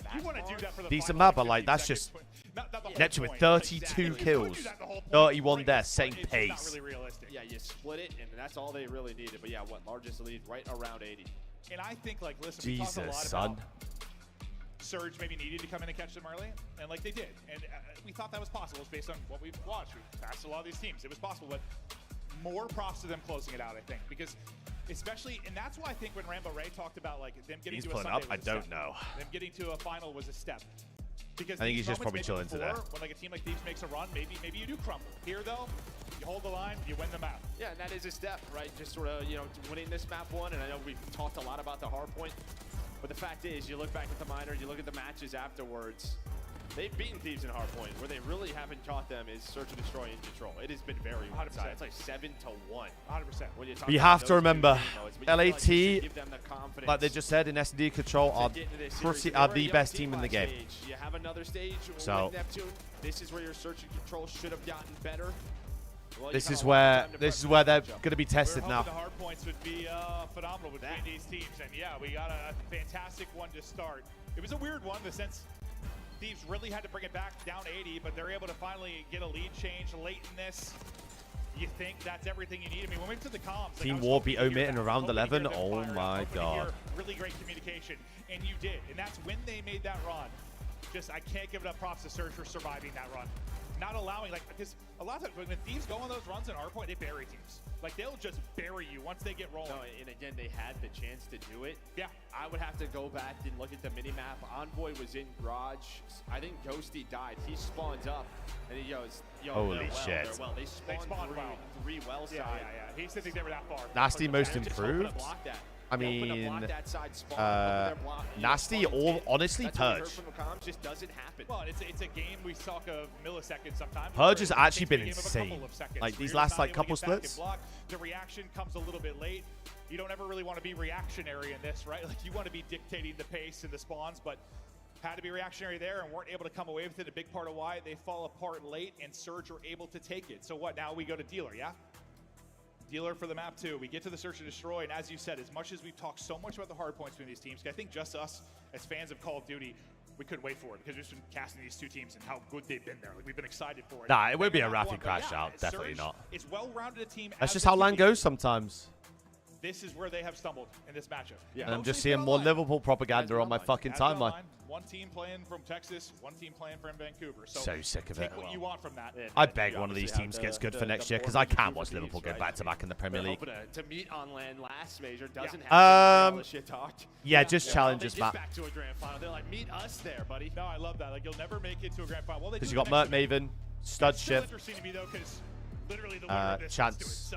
decent map, but like that's just Neptune with 32 kills, 31 deaths, setting pace. Really realistic. Yeah, you split it, and that's all they really needed. But yeah, what largest lead right around 80. And I think, like, listen, we talked a lot about Surge maybe needed to come in and catch them early, and like they did, and we thought that was possible. It's based on what we've watched. We passed a lot of these teams. It was possible, but more props to them closing it out, I think, because especially, and that's why I think when Rambo Ray talked about like them getting to a Sunday up. I don't know. Them getting to a final was a step. Because I think he's just probably chilling today. When like a team like Thieves makes a run, maybe you do crumble. Here though, you hold the line, you win the map. Yeah, and that is a step, right? Just sort of, you know, winning this map one. And I know we've talked a lot about the Hardpoint, but the fact is, you look back at the minor, you look at the matches afterwards. They've beaten Thieves in Hardpoint. Where they really haven't caught them is Search and Destroy and Control. It has been very 100%. It's like 7-1. 100%. You have to remember, LAT, like they just said in SD Control, are the best team in the game. You have another stage So Neptune. This is where your Search and Control should have gotten better. Well, this is where they're going to be tested We're now. hoping the hard points would be phenomenal between these teams, and yeah, we got a fantastic one to start. It was a weird one in the sense Thieves really had to bring it back down 80, but they're able to finally get a lead change late in this. You think that's everything you need? I mean, when we went to the comms, Team War beat Omit in around 11. Oh my god. Really great communication, and you did, and that's when they made that run. Just, I can't give enough props to Surge for surviving that run. Not allowing, like, because a lot of times when Thieves go on those runs in Hardpoint, they bury teams. Like, they'll just bury you once they get rolling. No, and again, they had the chance to do it. Yeah. I would have to go back and look at the mini-map. Envoy was in Garage. I think Ghosty died. He spawns up, and he goes, yo, holy shit. Well. They spawned three well side. Yeah. He said they were that far. Nasty most improved? I mean, Nasty, all honestly, Purge. Just doesn't happen. Well, it's a game we talk of milliseconds sometimes. Purge has actually been insane. Like these last like couple splits. The reaction comes a little bit late. You don't ever really want to be reactionary in this, right? Like you want to be dictating the pace and the spawns, but had to be reactionary there and weren't able to come away with it. A big part of why they fall apart late and Surge were able to take it. So what? Now we go to Dealer, yeah? Dealer for the map too. We get to the Search and Destroy, and as you said, as much as we've talked so much about the hard points between these teams, I think just us as fans of Call of Duty, we couldn't wait for it because we've just been casting these two teams and how good they've been there. Like we've been excited for it. Nah, it would be a rapid crash out. Definitely not. It's well-rounded a team. That's just how LAN goes sometimes. This is where they have stumbled in this matchup. Yeah. And I'm just seeing more Liverpool propaganda on my fucking timeline. One team playing from Texas, one team playing from Vancouver. So sick of it. Take what you want from that. I beg one of these teams gets good for next year because I can't watch Liverpool go back-to-back in the Premier League. To meet on LAN last major doesn't have to shit talked. Yeah, just challenges, Matt. Back to a grand final. They're like, meet us there, buddy. No, I love that. Like you'll never make it to a grand final. Because you got Mert Maven, Stud Shift, interesting to me though, because literally the winner of this Chance,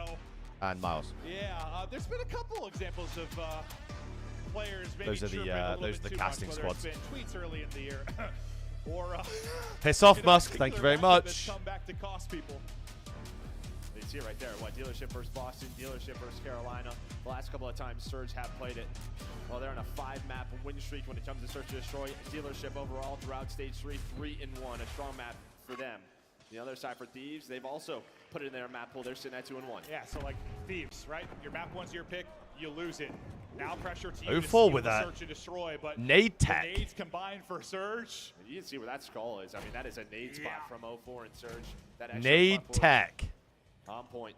and Miles. Yeah, there's been a couple examples of players. Maybe Those are the casting squads. Tweets early in the year, or piss off, Musk. Thank you very much. Come back to cost people. You see it right there. What, Dealership versus Boston, Dealership versus Carolina. The last couple of times Surge have played it. Well, they're on a 5-map win streak when it comes to Search and Destroy. Dealership overall throughout stage 3, 3-1, a strong map for them. The other side for Thieves, they've also put it in their map pool. They're sitting at 2-1. Yeah, so like Thieves, right? Your map one's your pick, you lose it. Now pressure to you to steal with that. Search and Destroy, but nade tech. Nades combined for Surge. You can see where that skull is. I mean, that is a nade spot from 04 and Surge. That nade tech. On point.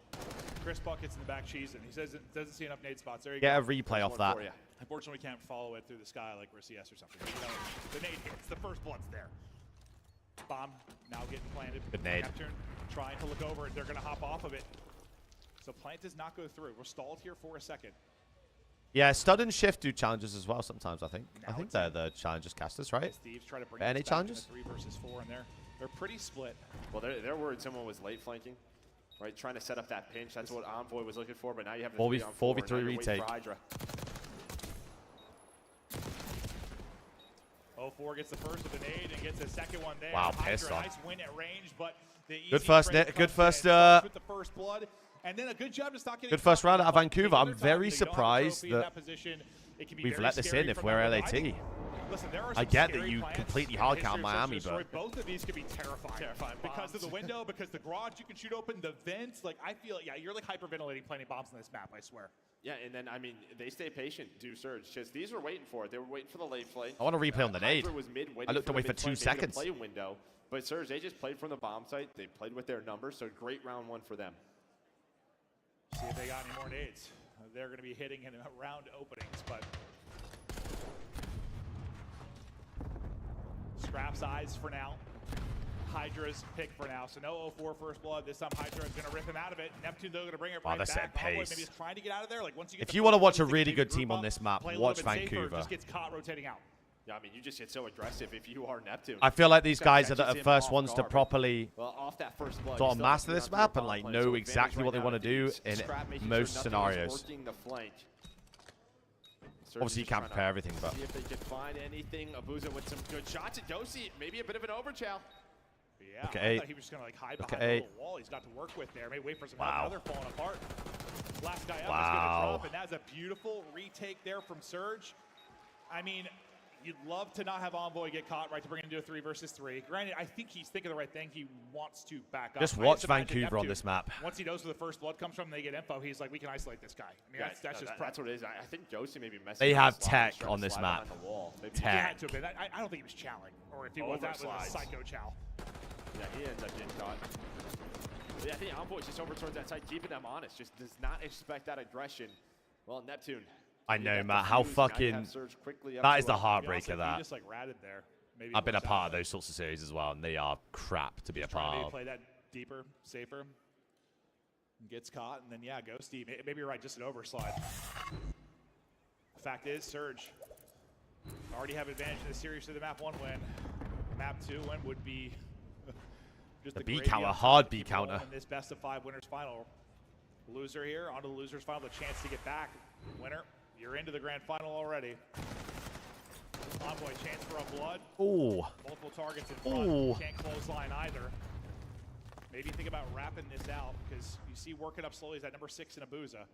Chris Bucket's in the back cheese, and he says it doesn't see enough nade spots. There you go. Get a replay off that. Unfortunately, we can't follow it through the sky like we're CS or something. You know, the nade hits. The first blood's there. Bomb now getting planted. Good nade. Neptune trying to look over it. They're going to hop off of it. So plant does not go through. We're stalled here for a second. Yeah, Stud and Shift do challenges as well sometimes, I think. I think they're the challenges casters, right? Thieves try to bring any challenges? 3 versus 4, and they're pretty split. Well, they're worried someone was late flanking, right? Trying to set up that pinch. That's what Envoy was looking for, but now you have the 4v3 retake. 04 gets the first with an nade and gets a second one there. Wow, pissed off. Nice win at range, but the good first net, good first with the first blood, and then a good job to stop getting good first round out of Vancouver. I'm very surprised that we've let this in if we're LAT. Listen, there are I some get that scary you plants completely in the hard history count of Search Miami, and Destroy. but Both of these could be terrifying because of the window, because the garage you can shoot open, the vents. Like, I feel, yeah, you're like hyperventilating planting bombs on this map, I swear. Yeah, and then, I mean, they stay patient, do Surge. Just these were waiting for it. They were waiting for the late play. I want to replay on the nade. Was mid, I looked away for 2 seconds. Play window, but Surge, they just played from the bomb site. They played with their numbers, so great round one for them. See if they got any more nades. They're going to be hitting in round openings, but Scrap's eyes for now. Hydra's pick for now. So no 0-4 first blood. This time Hydra is going to rip him out of it. Neptune, though, going to bring it right that's back. that pace. Maybe he's trying to get out of there. Like, once you get if you want to watch a really good team on this map, watch Vancouver. Just gets caught rotating out. Yeah, I mean, you just get so aggressive if you are Neptune. I feel like these guys are the first ones to properly off that first blood, sort of master this map and like know exactly what they want to do in most scenarios. Obviously, you can't prepare everything, but see if they can find anything. Abuza with some good shots. And Dosi, maybe a bit of an overchow. Yeah, I thought he was just going to like hide behind the little wall he's got to work with there. Maybe wait for some help. Another falling apart. Last guy up is going to drop, and that's a beautiful retake there from Surge. I mean, you'd love to not have Envoy get caught, right, to bring him into a 3 versus 3. Granted, I think he's thinking the right thing. He wants to back up. Just watch Vancouver on this map. Once he knows where the first blood comes from and they get info, he's like, we can isolate this guy. I mean, that's what it is. I think Josie maybe messed They have tech on this map. Tech. I don't think he was chowing. Or if he was, that was a psycho chow. Yeah, he ends up getting caught. But yeah, I think Envoy just overturns that side, keeping them honest. Just does not expect that aggression. Well, Neptune. I know, Matt. How fucking... That is the heartbreaker, that. Just like ratted there. Maybe I've been a part of those sorts of series as well, and they are crap to be a part of. Play that deeper, safer. Gets caught, and then, yeah, Ghosty. Maybe you're right, just an overslide. The fact is, Surge already have advantage in the series to the map 1 win. Map 2 win would be just the B counter, hard B counter. In this best of 5 winners final. Loser here, onto the losers final, the chance to get back. Winner, you're into the grand final already. Envoy, chance for a blood. Ooh. Multiple targets in front. Can't close line either. Maybe think about wrapping this out, because you see working up slowly is that number 6 in Abuza.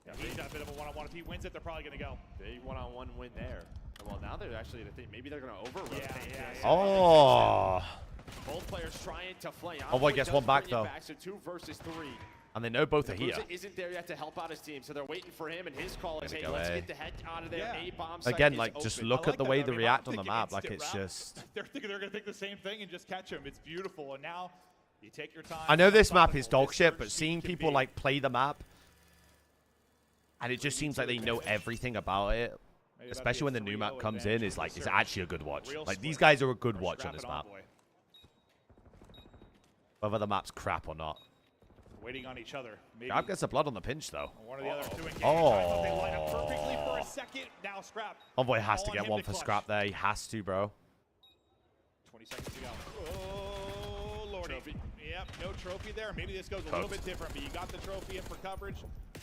Yeah, he's got a bit of a one-on-one. If he wins it, they're probably going to go. Big one-on-one win there. Well, now they're actually, maybe they're going to over-rotate this. Oh. Both players trying to flay. Envoy gets one back, though. So 2 versus 3. And they know both are here. Isn't there yet to help out his team, so they're waiting for him, and his call is, hey, let's get the head out of there. A bomb site Again, is like, open. just look at the way they react on the map. Like, it's just... They're thinking they're going to think the same thing and just catch him. It's beautiful. And now you take your time. I know this map is dog shit, but seeing people, like, play the map, and it just seems like they know everything about it, especially when the new map comes in, is like, it's actually a good watch. Like, these guys are a good watch on this map. Whether the map's crap or not. Waiting on each other. Scrap gets the blood on the pinch, though. One of the other two engaged. Oh. They line up perfectly for a second. Now Scrap. Envoy has to get one for Scrap there. He has to, bro. 20 seconds to go. Oh, lordy. Trophy. Yep, no trophy there. Maybe this goes a little bit different, but you got the trophy in for coverage.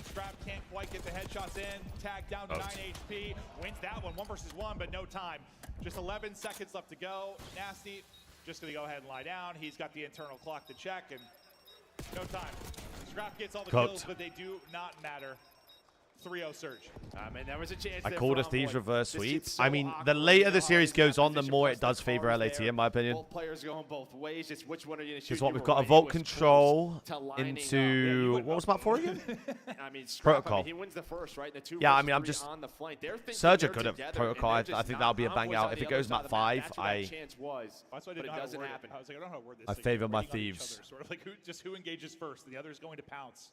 Scrap can't quite get the headshots in. Tag down to 9 HP. Wins that one. 1 versus 1, but no time. Just 11 seconds left to go. Nasty just going to go ahead and lie down. He's got the internal clock to check, and no time. Scrap gets all the kills, but they do not matter. 3-0 Surge. I mean, there was a chance. I called a Thieves reverse sweep. I mean, the later the series goes on, the more it does favor LAT, in my opinion. Both players going both ways. Just which one are you going to shoot? Because what we've got a Vault Control into what was map 4 again? I mean, Protocol. I mean, he wins the first, right? The 2 yeah, I mean, I'm just on the flank. Surge are good at Protocol. I think that'll be a bang out. If it goes map 5, I favor my Thieves. Sort of like who engages first. The other is going to pounce.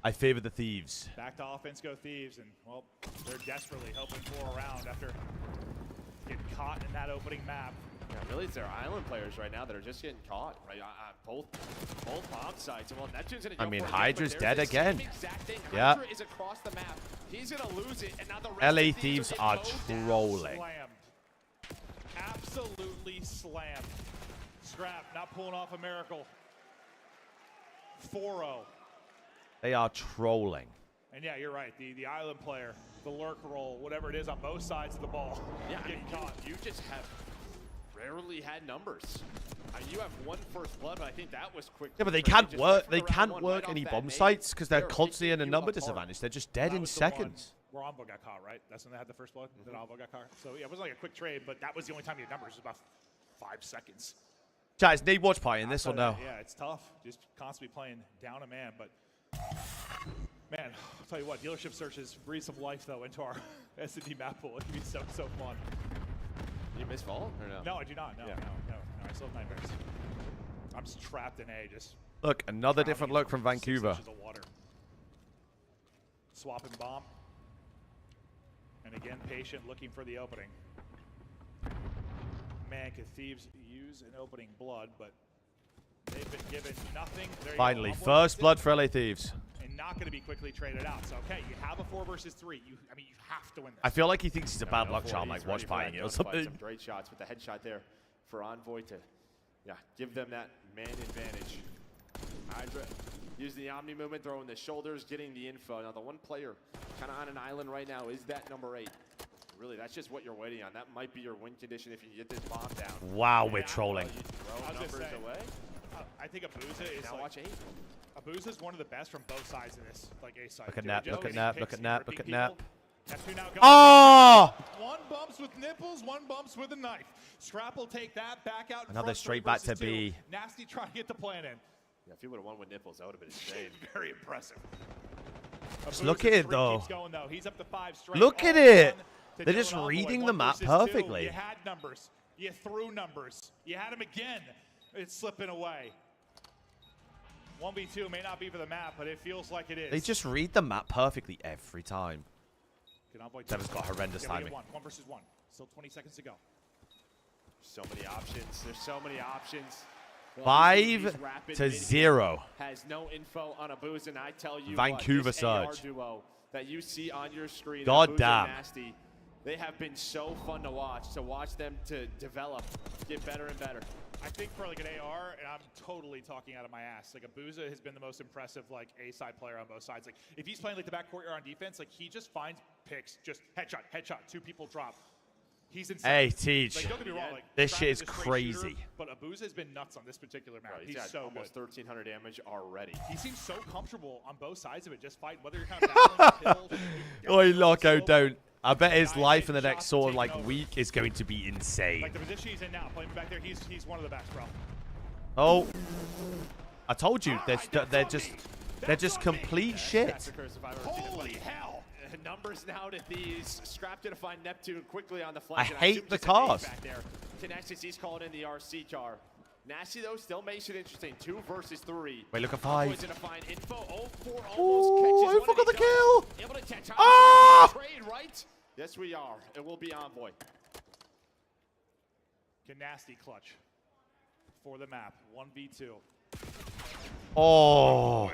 I favor the Thieves. Back to offense go Thieves, and, well, they're desperately hoping for a round after getting caught in that opening map. Yeah, really, it's their island players right now that are just getting caught, right? Both bomb sites. Well, Neptune's gonna I mean, Hydra's dead again. Yeah. Hydra is across the map. He's gonna lose it, and now the rest LA of Thieves are trolling. Slammed. Absolutely slammed. Scrap not pulling off a miracle. 4-0. They are trolling. And yeah, you're right. The island player, the lurk roll, whatever it is on both sides of the ball. Yeah, getting caught. You just have rarely had numbers. You have 1 first blood, but I think that was quick. Yeah, but they can't work. They can't work any bomb sites because they're constantly in a number disadvantage. They're just dead in seconds. where Envoy got caught, right? That's when they had the first blood. Then Envoy got caught. So yeah, it wasn't like a quick trade, but that was the only time he had numbers. It was about 5 seconds. Chat, is Nate watch party in this or no? Yeah, it's tough. Just constantly playing down a man, but man, I'll tell you what, dealership searches breathe some life though into our S&D map pool. It can be so fun. You miss Vault or no? No, I do not. No, no. I still have nightmares. I'm just trapped in A. Just look, another different look from Vancouver. 6 inches of water. Swap and bomb. And again, patient, looking for the opening. Man, could Thieves use an opening blood, but they've been given nothing. Finally, first blood for LA Thieves. And not going to be quickly traded out. So, okay, you have a 4 versus 3. You have to win this. I feel like he thinks he's a bad luck charm, like watch partying it or something. Some great shots with the headshot there for Envoy to, give them that man advantage. Hydra using the Omni movement, throwing the shoulders, getting the info. Now, the one player kind of on an island right now is that number 8. Really, that's just what you're waiting on. That might be your win condition if you get this bomb down. Wow, we're trolling. I was numbers away. I think Abuza is now watch 8. Abuza is one of the best from both sides of this, like A side. Look at Nap, look at Nap, look at Nap, look at Nap. Oh! One bumps with nipples, one bumps with a knife. Scrap will take that back out. Another straight back to B. Nasty trying to get the plan in. Yeah, if he would have won with nipples, that would have been insane. Very impressive. Just look at it though. Going, though. He's up to 5 straight. Look at it. They're just reading the map perfectly. You had numbers. You threw numbers. You had them again. It's slipping away. 1v2 may not be for the map, but it feels like it is. They just read the map perfectly every time. Devin's got horrendous timing. 1 versus 1. Still 20 seconds to go. So many options. There's so many options. 5-0. Has no info on Abuza, and I tell you Vancouver what, this Surge. AR duo that you see on your screen, God Abuza damn. and Nasty, they have been so fun to watch them to develop, get better and better. I think for like an AR, and I'm totally talking out of my ass, like Abuza has been the most impressive like A-side player on both sides. Like if he's playing like the back courtyard on defense, like he just finds picks, just headshot, 2 people drop. He's insane. Hey, Teach. Like, don't get me wrong, like, this shit is a straight crazy. Shooter, but Abuza has been nuts on this particular map. Right, he's got so almost good. 1,300 damage already. He seems so comfortable on both sides of it, just fighting, whether you're kind of battling the hill. Oi, Loco, don't. I bet his life in the next sort of like week is going to be insane. Like the position he's in now, playing back there, he's one of the best, bro. Oh, I told you, they're just complete shit. Holy hell! Numbers now to these. Scrap to find Neptune quickly on the flank. I hate the cars. Connections, he's calling in the RC car. Nasty though still makes it interesting. 2 versus 3. Wait, look at 5. Gonna find info. 0-4 almost Oh, catches I forgot the kill. Able to catch up. Ah! Trade, right? Yes, we are. It will be Envoy. Can Nasty clutch for the map. 1v2. Oh.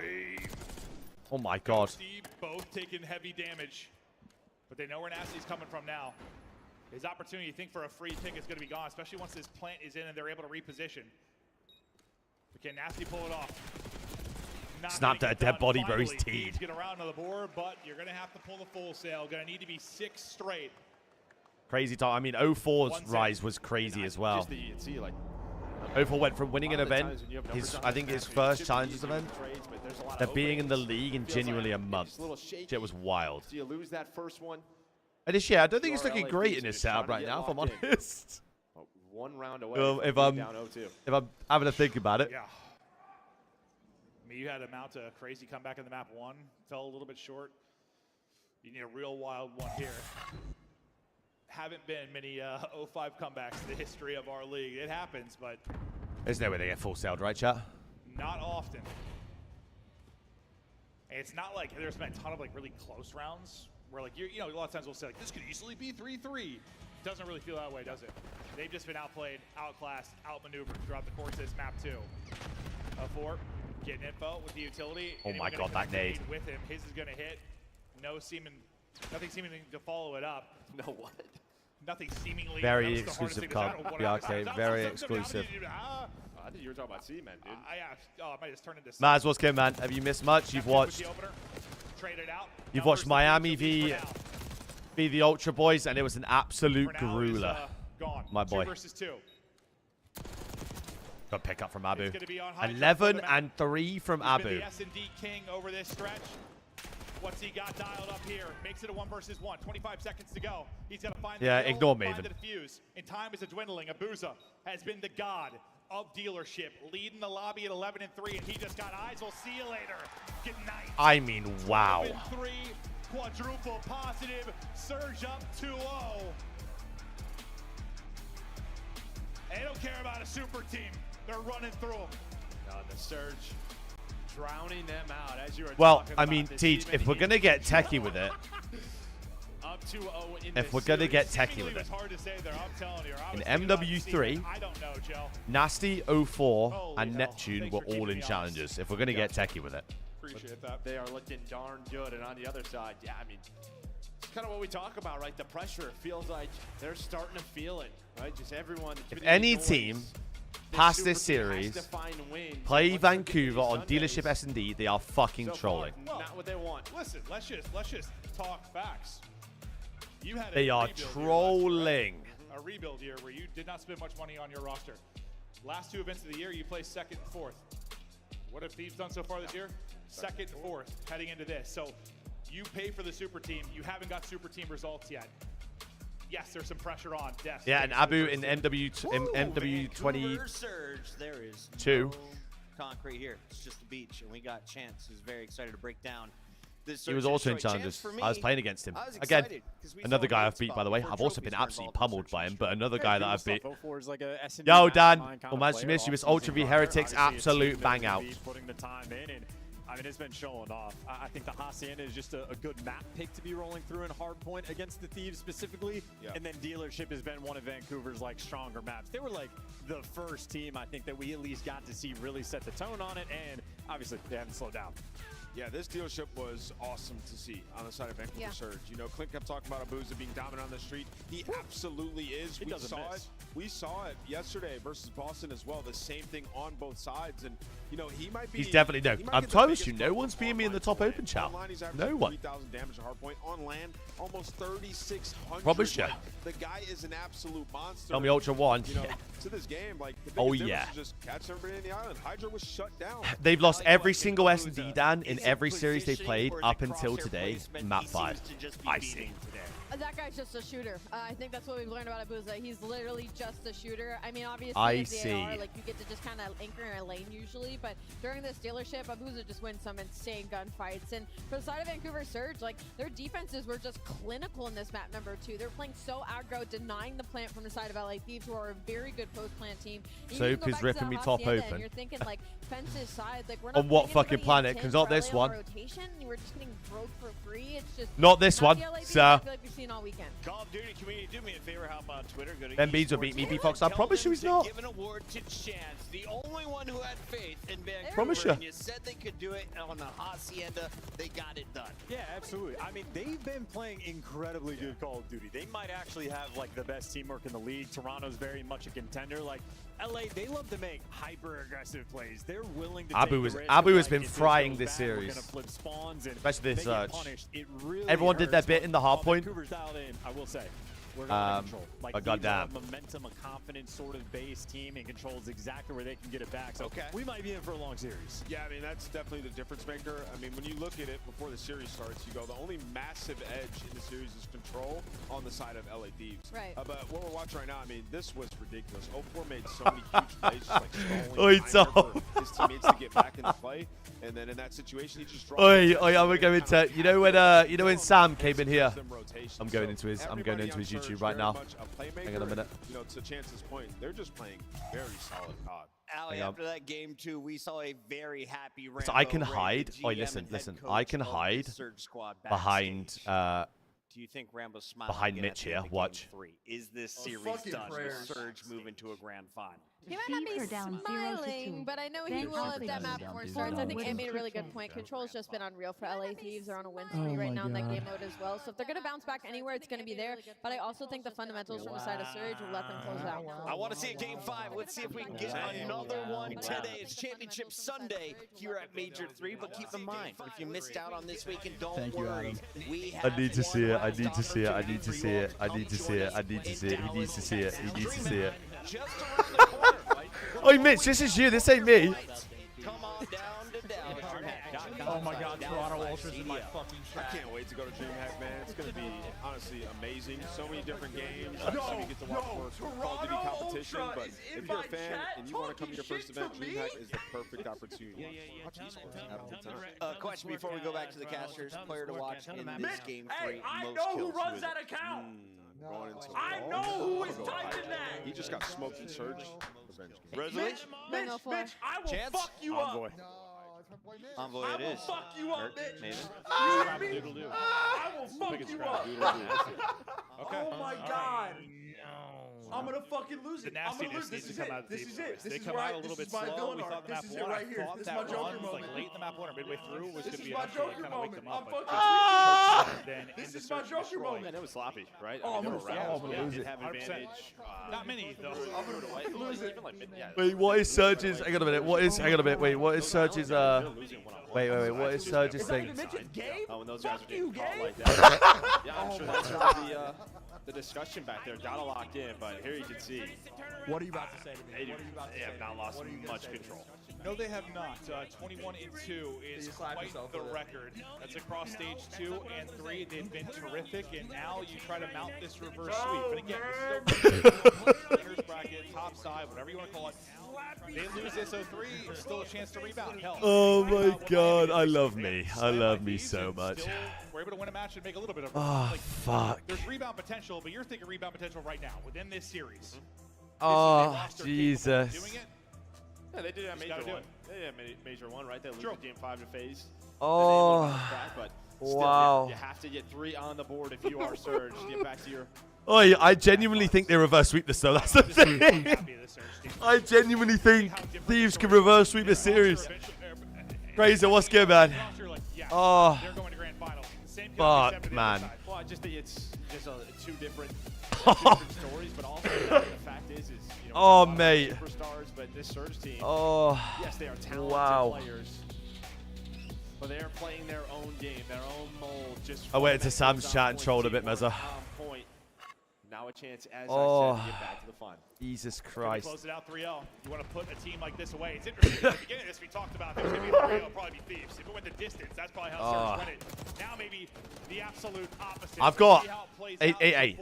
Oh my God. Steve both taking heavy damage, but they know where Nasty's coming from now. His opportunity, you think, for a free pick is going to be gone, especially once this plant is in and they're able to reposition. But can Nasty pull it off? Snapped at a dead body, bro. He's teed. Get around to the board, but you're going to have to pull the full sail. Going to need to be 6 straight. Crazy time. I mean, 04's rise was crazy as well. 04 went from winning an event, I think his first Challengers event, to being in the league in genuinely a month. Shit was wild. So you lose that first one. And this year, I don't think he's looking great in his setup right now, if I'm honest. 1 round away. If I'm down 0-2. if I'm having to think about it. Yeah. I mean, you had a mount a crazy comeback in the map 1. Fell a little bit short. You need a real wild one here. Haven't been many 05 comebacks in the history of our league. It happens, but There's no way they get full sailed, right, chat? not often. And it's not like there's been a ton of like really close rounds where like you know a lot of times we'll say like this could easily be 3-3. Doesn't really feel that way, does it? They've just been outplayed, outclassed, outmaneuvered throughout the course of this map 2. 04 getting info with the utility. Oh my God, that nade. With him, his is gonna hit. Nothing seeming to follow it up. No what? Nothing seemingly. Very exclusive card. The arcade, very exclusive. I think you were talking about C-Men, dude. I might just turn into. Maz, what's good, man? Have you missed much? You've watched. You've watched Miami v the Ultra Boys, and it was an absolute grueler. My boy. 2 versus 2. Got pick up from Abu. 11 and 3 from Abu. The S&D king over this stretch. What's he got dialed up here? Makes it a 1 versus 1. 25 seconds to go. He's got to find the Yeah, kill, ignore find Maven. the defuse. And time is a dwindling. Abuza has been the god of dealership, leading the lobby at 11-3, and he just got eyes. We'll see you later. Good night. I mean, wow. 3, quadruple positive, surge up 2-0. They don't care about a super team. They're running through them. The surge drowning them out as you were Well, talking I about mean, this Teach, team, if and we're he- going to get techie with it, Up 2-0 in if this we're going to series. get techie Seemingly with was it, hard to say there. I'm telling you. I in was thinking about MW3, Steven. I don't know, Joe. Nasty, 04, Holy and hell. Neptune Thanks were for keeping all in me honest. challenges. If we're going to get techie with it. Appreciate that. They are looking darn good. And on the other side, yeah, I mean, it's kind of what we talk about, right? The pressure. It feels like they're starting to feel it, right? Just everyone. If any team past this series play Vancouver on dealership S&D, they are fucking trolling. Well, not what they want. Listen, let's just talk facts. You had They a are rebuild year last year, trolling. right? A rebuild year where you did not spend much money on your roster. Last 2 events of the year, you placed 2nd and 4th. What have Thieves done so far this year? 2nd and 4th heading into this. So you pay for the super team. You haven't got super team results yet. Yes, there's some pressure on. Yes. Yeah, and Abu in MW22. Vancouver Surge. There is no concrete here. It's just a beach, and we got Chance, who's very excited to break down this. He was Surge also in Detroit. challenges. Chance, for I was me, playing against him. I was Again, excited 'cause we another saw guy a I've beat, by the way. spot I've before also been trophies were absolutely involved in pummeled by him, but another guy that I've beat. is like a S&D Yo, Dan. mastermind kind Well, of managed to player, miss you. It's off-season Ultra V runner. Heretics. Obviously, a Absolute team bang that out. will be putting the time in, and I mean, it's been showing off. I think the Hacienda is just a good map pick to be rolling through in Hardpoint against the Thieves specifically. Yeah. And then Dealership has been one of Vancouver's like stronger maps. They were like the first team I think that we at least got to see really set the tone on it, and obviously they haven't slowed down. Yeah, this dealership was awesome to see on the side of Vancouver Surge. You know, Clint kept talking about Abuza being dominant on the street. He absolutely is. He doesn't miss. We saw it yesterday versus Boston as well. The same thing on both sides. And, you know, he might be. He's definitely no. he might I'm get the telling biggest you, no bump one's beating me in the online top open chat. Online, he's averaging No one. 3,000 damage at Hardpoint. On land, almost 3,600. Promise ya. The guy is an absolute monster. Tell me Ultra 1. You know, Yeah. to this game, like, the biggest Oh, difference yeah. is just catch everybody in the island. Hydra was shut down. They've lost every single S&D, Dan, in every series they played up until today, map 5. I see. That guy's just a shooter. I think that's what we've learned about Abuza. He's literally just a shooter. I mean, obviously, I as the see. AR, like, you get to just kind of anchor in a lane usually, but during this dealership, Abuza just wins some insane gunfights. And for the side of Vancouver Surge, like, their defenses were just clinical in this map number 2. They're playing so aggro, denying the plant from the side of LA Thieves, who are a very good post-plant team. You Soap can go is back to ripping that me top Hacienda, open. and you're thinking, like, fences side, like, we're not On what playing fucking anybody planet? in 'Cause tin not for this LA on one. rotation. We're just getting broke for free. It's just Not this not one, the LA Thieves sir. I feel like we've seen all weekend. Call of Duty community, do me a favor, hop on Twitter, go to Them beads will beat me, B-Fox. I promise you he's not. Give an award to Chance, the only one who had faith in Vancouver. Promise ya. And you said they could do it on the Hacienda. They got it done. Yeah, absolutely. I mean, they've been playing incredibly good Call of Duty. They might actually have like the best teamwork in the league. Toronto's very much a contender. Like LA, they love to make hyper-aggressive plays. They're willing to Abu take was- the risk Abu of, has like, been if this frying goes this bad, we're series. gonna flip spawns and Especially this they get Surge. punished. It really Everyone did their hurts, bit in the but hard point. Vancouver's dialed in, I will say. We're not in control. Like, but Thieves are goddamn. a momentum, a confident sort of base team and controls exactly where they can get it back. So Okay. we might be in for a long series. Yeah, I mean, that's definitely the difference maker. I mean, when you look at it before the series starts, you go, the only massive edge in the series is control on the side of LA Thieves. Right. But what we're watching right now, I mean, this was ridiculous. 04 made so many huge plays, just like stalling Oi, time there Tom. for his teammates to get back into play. And then in that situation, he just dropped. Oi, I'm going to. You know when Sam came in here. I'm going into his YouTube right now. Hang on a minute. You know, to Chance's point, they're just playing very solid COD. Ali, Hang on. after that game too, we saw a very happy Rambo. So I can Ray, the hide. Oi, GM listen, and head listen. coach I can of the hide Surge Squad behind. backstage. Do you think Rambo's smiling behind again at Mitch the here, end of watch. Game 3? Is this Oh, series fucking done? Will prayers. Surge move into a grand final? He might not be smiling, but I know he will at that map before it starts. I think Ant made a really good point. Control's just been unreal for LA Thieves. They're on a win streak right now in that game mode as well. So if they're going to bounce back anywhere, it's going to be there. But I also think the fundamentals from the side of Surge will let them close it out. I want to see a game 5. Let's see if we can get another one today. It's Championship Sunday here at Major 3. But keep in mind, if you missed out on this weekend, don't worry. We have I need to see it. I one need to see it. I last need to opportunity see it. for you I need to all see it. come I need to join see it. us He needs to see it. He needs to see it. just around the corner, right? Oi, Mitch, this is you. This ain't me. Come on down to Dallas. Oh my God, Toronto Ultras in my fucking chat. I can't wait to go to DreamHack, man. It's going to be honestly amazing. So many different games. So you get to watch more Call of Duty competition. But if you're a fan and you want to come to your first event, DreamHack is the perfect opportunity to watch esports and have a good time. Question before we go back to the casters. Player to watch in this game 3. Hey, I most know who kills. runs that account. Going into I know who is typing that. He just got smoked in Surge. Mitch, I will Chance? fuck you up. Envoy I it will is. fuck you up, bitch. Maven. I will fuck you up. Oh my God. I'm gonna fucking lose it. I'm gonna lose. This is it. This is it. This is come where out a little bit slow. We thought the map This is it right here. This is my Joker moment. Like late in the map one or midway through was This going to is be my enough to Joker kind of wake moment. them I'm up. fucking This is my Joker moment. Man, it was sloppy, right? Oh, I'm gonna lose it. Have 100%. advantage. Not many though. I'm gonna lose it. Wait, what is Surge's? Hang on a minute. What is? Hang on a minute. Wait, what is Surge's? Wait. What is Surge's thing? Oh, when those guys are getting caught like that. Yeah, I'm sure that's sort of the discussion back there. Got to lock in, but here you can see. What are you about to say to me? They have not lost much control. No, they have not. 21-2 is quite the record. That's across stage 2 and 3. They've been terrific, and now you try to mount this reverse sweep. And again, this is a winner's bracket, top side, whatever you want to call it. They lose this 0-3, there's still a chance to rebound. Hell, Oh my God, I love me. I love me so much. We're able to win a match and make a little bit of Oh, fuck. There's rebound potential, but you're thinking rebound potential right now within this series. Oh, Jesus. Yeah, they did have major one. They did have major one, right? They lose the game 5 to phase. Oh, But still, wow. You have to get 3 on the board if you are Surge. Get back to your. Oh, yeah, I genuinely think they reverse sweep this, though. That's the thing. I genuinely think Thieves can reverse sweep this series. Crazy, what's good, man? Oh, fuck, man. Well, I just think it's just two different stories, but also the fact is you know, oh, mate. Superstars, but this Surge team. Oh, yes, they are talented players, but they are playing their own game, their own mold. Just I went into Sam's chat and trolled a bit, Mezza. Now a chance, as Oh, I said, to get back to the fun. Jesus Christ. Close it out 3-0. You want to put a team like this away. It's interesting. At the beginning of this, we talked about if it was going to be 3-0, it'll probably be Thieves. If it went the distance, that's probably how Surge win it. Now maybe the absolute opposite. I've got 8-8-8.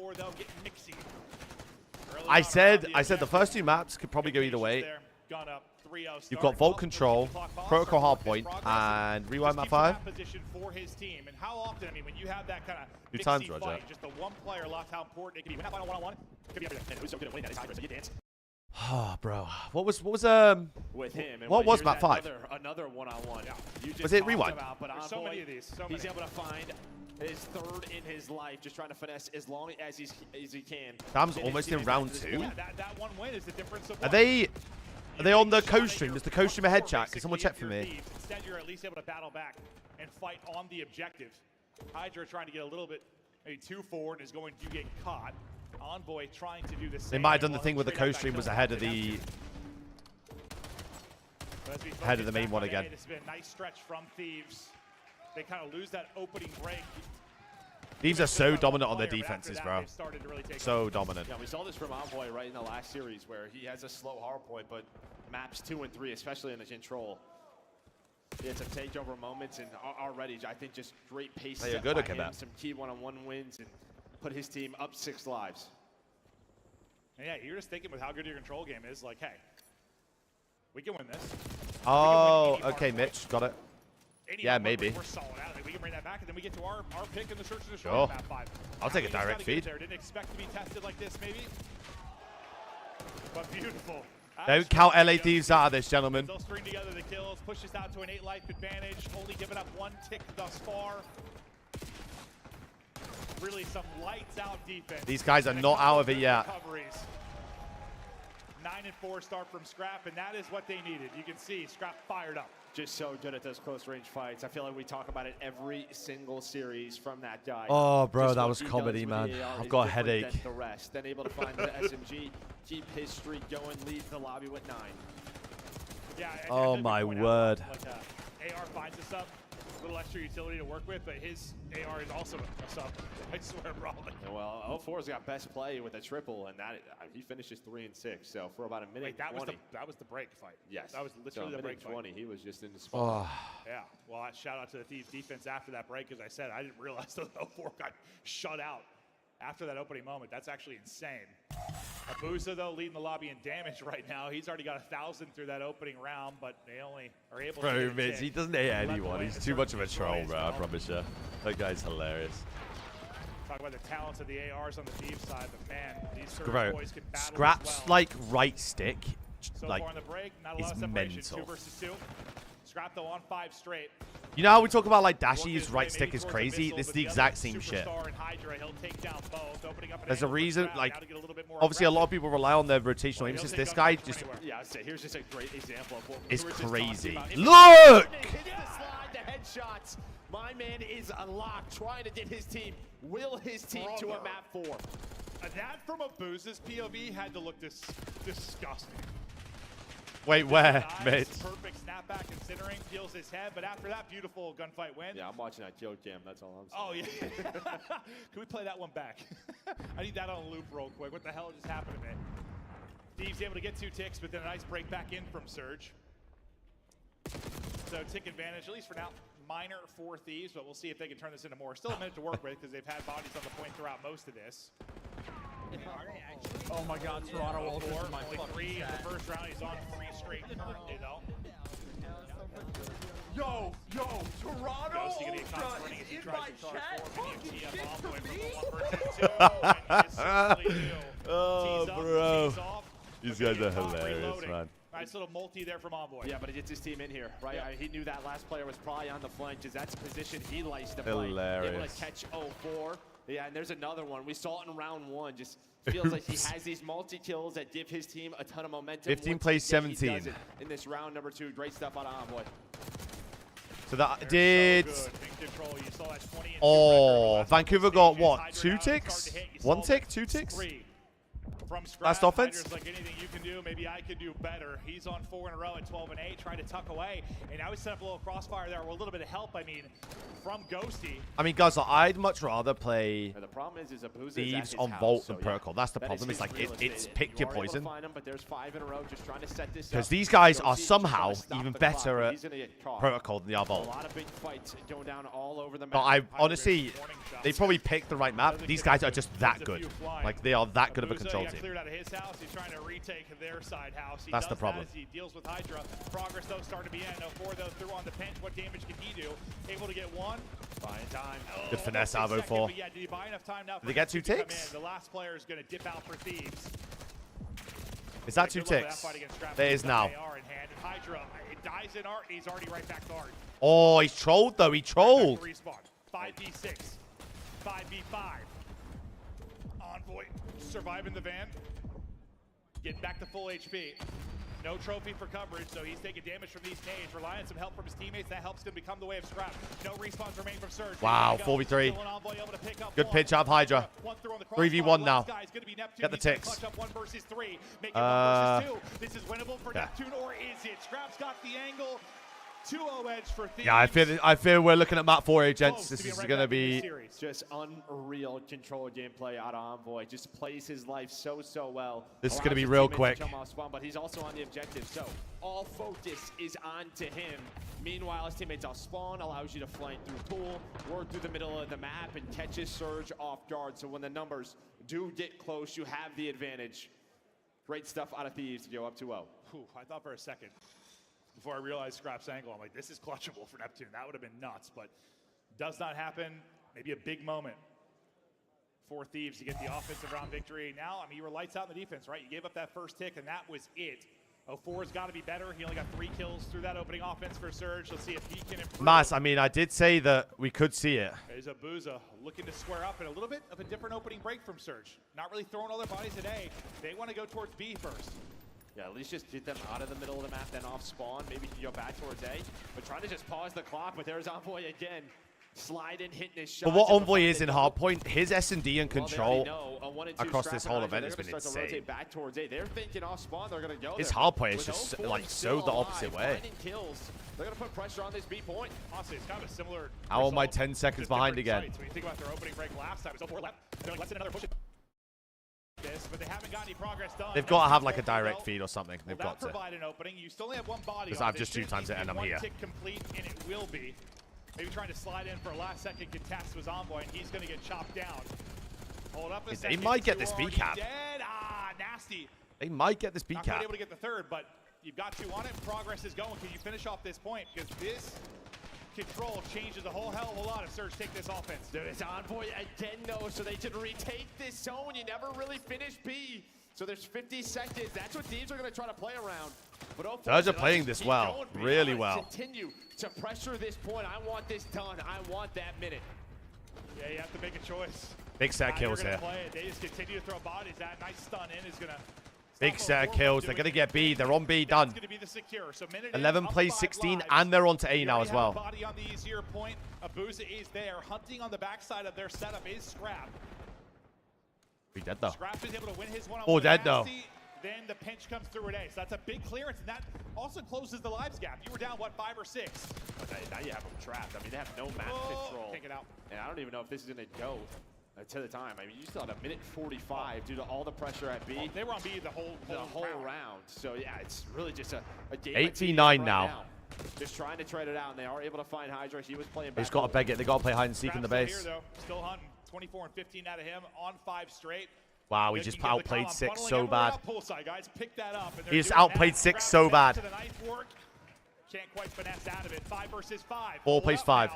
I said the first 2 maps could probably go either way. You've got Vault Control, Protocol Hardpoint, and Rewind Map 5. Position for his team. And how often, I mean, when you have that kind of 2 times, Roger. fight, just the one player locked, how important it can be. Win that final one-on-one, it could be everything. And who's so good at winning that is hybrid, so you dance. Oh, bro. What was with him? And what was map 5? Another one-on-one. Was it Rewind? But There's so many of these. He's able to find his 3rd in his life, just trying to finesse as long as he can. Sam's almost in round 2. Yeah, that one win is the difference of Are they on the co-stream? Is the co-stream ahead, chat? Can someone check for me? Instead, you're at least able to battle back and fight on the objective. Hydra trying to get a little bit, maybe too forward, and is going to get caught. Envoy trying to do the same. They might have done the thing where the co-stream was ahead of the main one again. It's been a nice stretch from Thieves. They kind of lose that opening break. Thieves are so dominant on their defenses, bro. So dominant. Yeah, we saw this from Envoy right in the last series where he has a slow hardpoint, but maps 2 and 3, especially in the control. It's a takeover moments, and already I think just great pace. Hey, you're set good by at him, that. some key one-on-one wins, and put his team up 6 lives. And yeah, you're just thinking with how good your control game is, like, hey, we can win this. Oh, okay, Mitch, got it. Yeah, maybe. We're solid out. We can bring that back, and then we get to our pick in the search and destroy Sure. map 5. I'll take a direct feed. Didn't expect to be tested like this, maybe. But beautiful. Don't count LA Thieves out of this, gentlemen. They'll string together the kills, push this out to an 8-life advantage, only giving up 1 tick thus far. Really some lights out defense. These guys are not out of it yet. Recoveries. 9 and 4 start from Scrap, and that is what they needed. You can see Scrap fired up. Just so good at those close range fights. I feel like we talk about it every single series from that guy. Oh, bro, Just that what was he comedy, does man. with AR I've is got a different headache. than the rest. Then able to find the SMG, keep his streak going, leads the lobby with 9. Yeah. Oh my word. AR finds us up. A little extra utility to work with, but his AR is also a sub. I swear, bro. Yeah, well, 04's got best play with a triple, and that he finishes 3 and 6. So for about a minute. Wait, that 20, was the break fight. Yes, that was literally the break 20. fight. He was just in the spot. Yeah. Well, shout out to the Thieves defense after that break. As I said, I didn't realize that 04 got shut out after that opening moment. That's actually insane. Abusa, though, leading the lobby in damage right now. He's already got 1,000 through that opening round, but they only are able to. Bro, Mitch, he doesn't hate anyone. He's too much of a troll, bro. I promise you. That guy's hilarious. Talk about the talents of the ARs on the Thieves side, but man, these Bro, boys can battle Scrap's as well. like right stick, So like, far in the break, not a lot is of separation. mental. 2 versus 2. Scrap though on 5 straight. You know how we talk about like Dashy's right stick is crazy? This is the exact same shit. There's a reason, like, obviously a lot of people rely on their rotational aim assist. This guy just here's just a great example of what is we were just crazy. talking about. Look! Hit the slide, the headshots. My man is unlocked, trying to get his team, will his team to a map 4. That from Abusa's POV had to look disgusting. Wait, where, Nice, Mitch? perfect snapback considering, peels his head, but after that beautiful gunfight win. Yeah, I'm watching that kill cam, that's all I'm saying. Oh, yeah. Can we play that one back? I need that on loop real quick. What the hell just happened to me? Thieves able to get 2 ticks, but then a nice break back in from Surge. So tick advantage, at least for now, minor for Thieves, but we'll see if they can turn this into more. Still a minute to work with because they've had bodies on the point throughout most of this. Oh my God, Toronto Ultra is my only fucking 3 in chat. the first round. He's on 3 straight currently, though. Yo, Toronto Ghosty gonna get Ultra caught running as he is in tries my to charge chat. forward. Fucking TF shit off to away from me. the 1 versus 2, and you certainly do. Oh, Tees up, bro. tees off. These guys are Caught hilarious, reloading. man. Nice little multi there from Envoy. Yeah, but it gets his team in here, right? Yeah. He knew that last player was probably on the flank because that's a position he likes to play. Hilarious. Able to catch 04. Yeah, and there's another one. We saw it in round 1. Just feels like he has these multi-kills that give his team a ton of momentum. 15 Once plays he does 17. it in this round number 2. Great stuff out of Envoy. So that did. So good. Big control. You saw that 20 and 2 Oh, record. Vancouver got what? Hydra 2 now ticks? start to hit. You 1 saw tick? 2 ticks? 3. From scratch, Last offense? Hydra's like anything you can do, maybe I could do better. He's on 4 in a row at 12 and 8, trying to tuck away. And now we set up a little crossfire there with a little bit of help, I mean, from Ghosty. I mean, guys, I'd much rather play And the problem is Abusa is Thieves at his on house, Vault so than yeah, Protocol. That's the that is problem. It's his like real it's estate. pick You your are able to poison. find him, but there's 5 in a row just trying to set this Because up. these guys are Ghosty just somehow trying to stop even the clock, better but at he's gonna get caught. Protocol than they are A Vault. lot of big fights going down all over the map. But I honestly, they probably picked the right map. These guys are just that good. Like, they are that good of a control got team. cleared out of his house. He's trying to retake their side house. He That's does the problem. That as he deals with Hydra. Progress, though, starting to be in. 04, though, through on the pinch. What damage can he do? Able to get 1. Buying time. Good finesse out of Second, 04. but yeah, did he buy enough time now Did they get 2 to come ticks? in? The last player is going to dip out for Thieves. Is that 2 Good luck with ticks? that fight against Scrap. There He's is got now. AR in hand. And Hydra, it dies in art, and he's already right back to art. Oh, he's trolled, though. He trolled. Respawn. 5v6. 5v5. Envoy surviving the van. Getting back to full HP. No trophy for coverage, so he's taking damage from these nades. Relying on some help from his teammates. That helps him become the way of Scrap. No respawns remain from Surge. Wow, 4v3. Good pitch up, Hydra. 3v1 now. Get the ticks. Clutch up 1 versus 3. Make it 1 versus 2. This is winnable for yeah. Neptune, or is it? Scrap's got the angle. 2-0 edge for Thieves. Yeah, I feel we're looking at map 4, gents. This is going to be... Just unreal control gameplay out of Envoy. Just plays his life so well. This is going to Allows be his real teammates quick. to come off spawn, but he's also on the objective, so all focus is on to him. Meanwhile, his teammates off spawn, allows you to flank through pool, work through the middle of the map, and catch his Surge off guard. So when the numbers do get close, you have the advantage. Great stuff out of Thieves to go up 2-0. I thought for a second, before I realized Scrap's angle, I'm like, this is clutchable for Neptune. That would have been nuts, but does not happen. Maybe a big moment for Thieves to get the offensive round victory. Now, I mean, you were lights out in the defense, right? You gave up that first tick, and that was it. 04's got to be better. He only got 3 kills through that opening offense for Surge. Let's see if he can improve. Mas, I mean, I did say that we could see it. There's Abusa looking to square up, and a little bit of a different opening break from Surge. Not really throwing all their bodies today. They want to go towards B first. Yeah, at least just get them out of the middle of the map, then off spawn. Maybe you can go back towards A. But trying to just pause the clock, but there's Envoy again. slide in, hitting his shot. But what Envoy is in Hardpoint, his S&D and control across this whole event has been insane. Back towards A. They're thinking off spawn, they're going to go. His Hardpoint is just like so the opposite way. They're going to put pressure on this B point. Honestly, it's kind of a similar. How am I 10 seconds behind again? When you think about their opening break last time, it was 0-4 left. They're like, let's hit another push. But they haven't got any progress done. They've got to have like a direct feed or something. They've got to. Provide an opening. You still only have one body. Because I've just 2 times it and I'm here. One tick complete, and it will be. Maybe trying to slide in for a last-second contest was Envoy, and he's going to get chopped down. Hold up a second. They might get this B cap. Nasty. They might get this B cap. Not quite able to get the third, but you've got 2 on it. Progress is going. Can you finish off this point? Because this control changes a whole hell of a lot if Surge take this offense. There is Envoy again, though, so they can retake this zone. You never really finish B. So there's 50 seconds. That's what Thieves are going to try to play around. But Surge are playing this well, really well. Continue to pressure this point. I want this done. I want that minute. Yeah, you have to make a choice. Big set of kills here. They just continue to throw bodies. That nice stun in is going to... Big set of kills. They're going to get B. They're on B. Done. 11 plays 16, and they're on to A now as well. Body on the easier point. Abuza is there. Hunting on the backside of their setup is Scrap. Be dead though. Scrap is able to win his one-on-one. Oh, dead though. Then the pinch comes through at A. So that's a big clearance, and that also closes the lives gap. You were down, what, 5 or 6? Now you have them trapped. I mean, they have no map control. Can't get out. And I don't even know if this is going to go to the time. I mean, you still had a minute 45 due to all the pressure at B. They were on B the whole round. So, yeah, it's really just a game. 89 now. Just trying to trade it out, and they are able to find Hydra. He was playing back. He's got to beg it. They got to play hide and seek in the base. Here, though. Still hunting. 24 and 15 out of him on 5 straight. Wow, he just outplayed 6 so bad. Guys, pick that up, He just outplayed 6 so bad. Can't quite finesse out of it. 5 versus 5. 4 plays 5.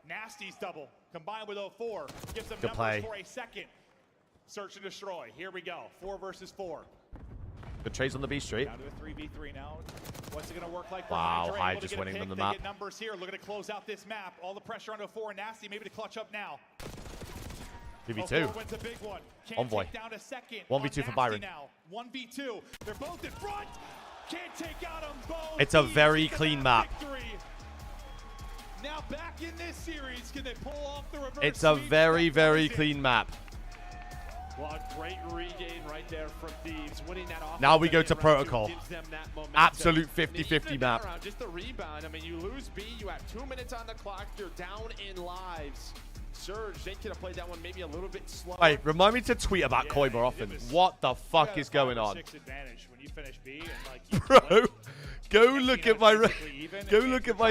Nasty's double combined with 04 gives them Good numbers play. for a second. Search and destroy. Here we go. 4 versus 4. Good trades on the B street. Down to a 3v3 now. What's it going to work like for Wow, Hydra? Hydra just winning them the map. They get numbers here. Looking to close out this map. All the pressure on 04. Nasty maybe to clutch up now. 2v2. Wins a big one. Envoy. Down a second. 1v2 for Byron. Now. 1v2. They're both in front. Can't take out them both. It's a very clean map. Now back in this series, can they pull off the reverse? It's a very, very clean map. Well, a great regain right there from Thieves, winning that off. Now we go to Protocol. Absolute 50-50 map. Just the rebound. I mean, you lose B, you have 2 minutes on the clock, you're down in lives. Surge, they could have played that one maybe a little bit slower. Wait, remind me to tweet about Koi more often. What the fuck is going on? When you finish B and Bro, go look at my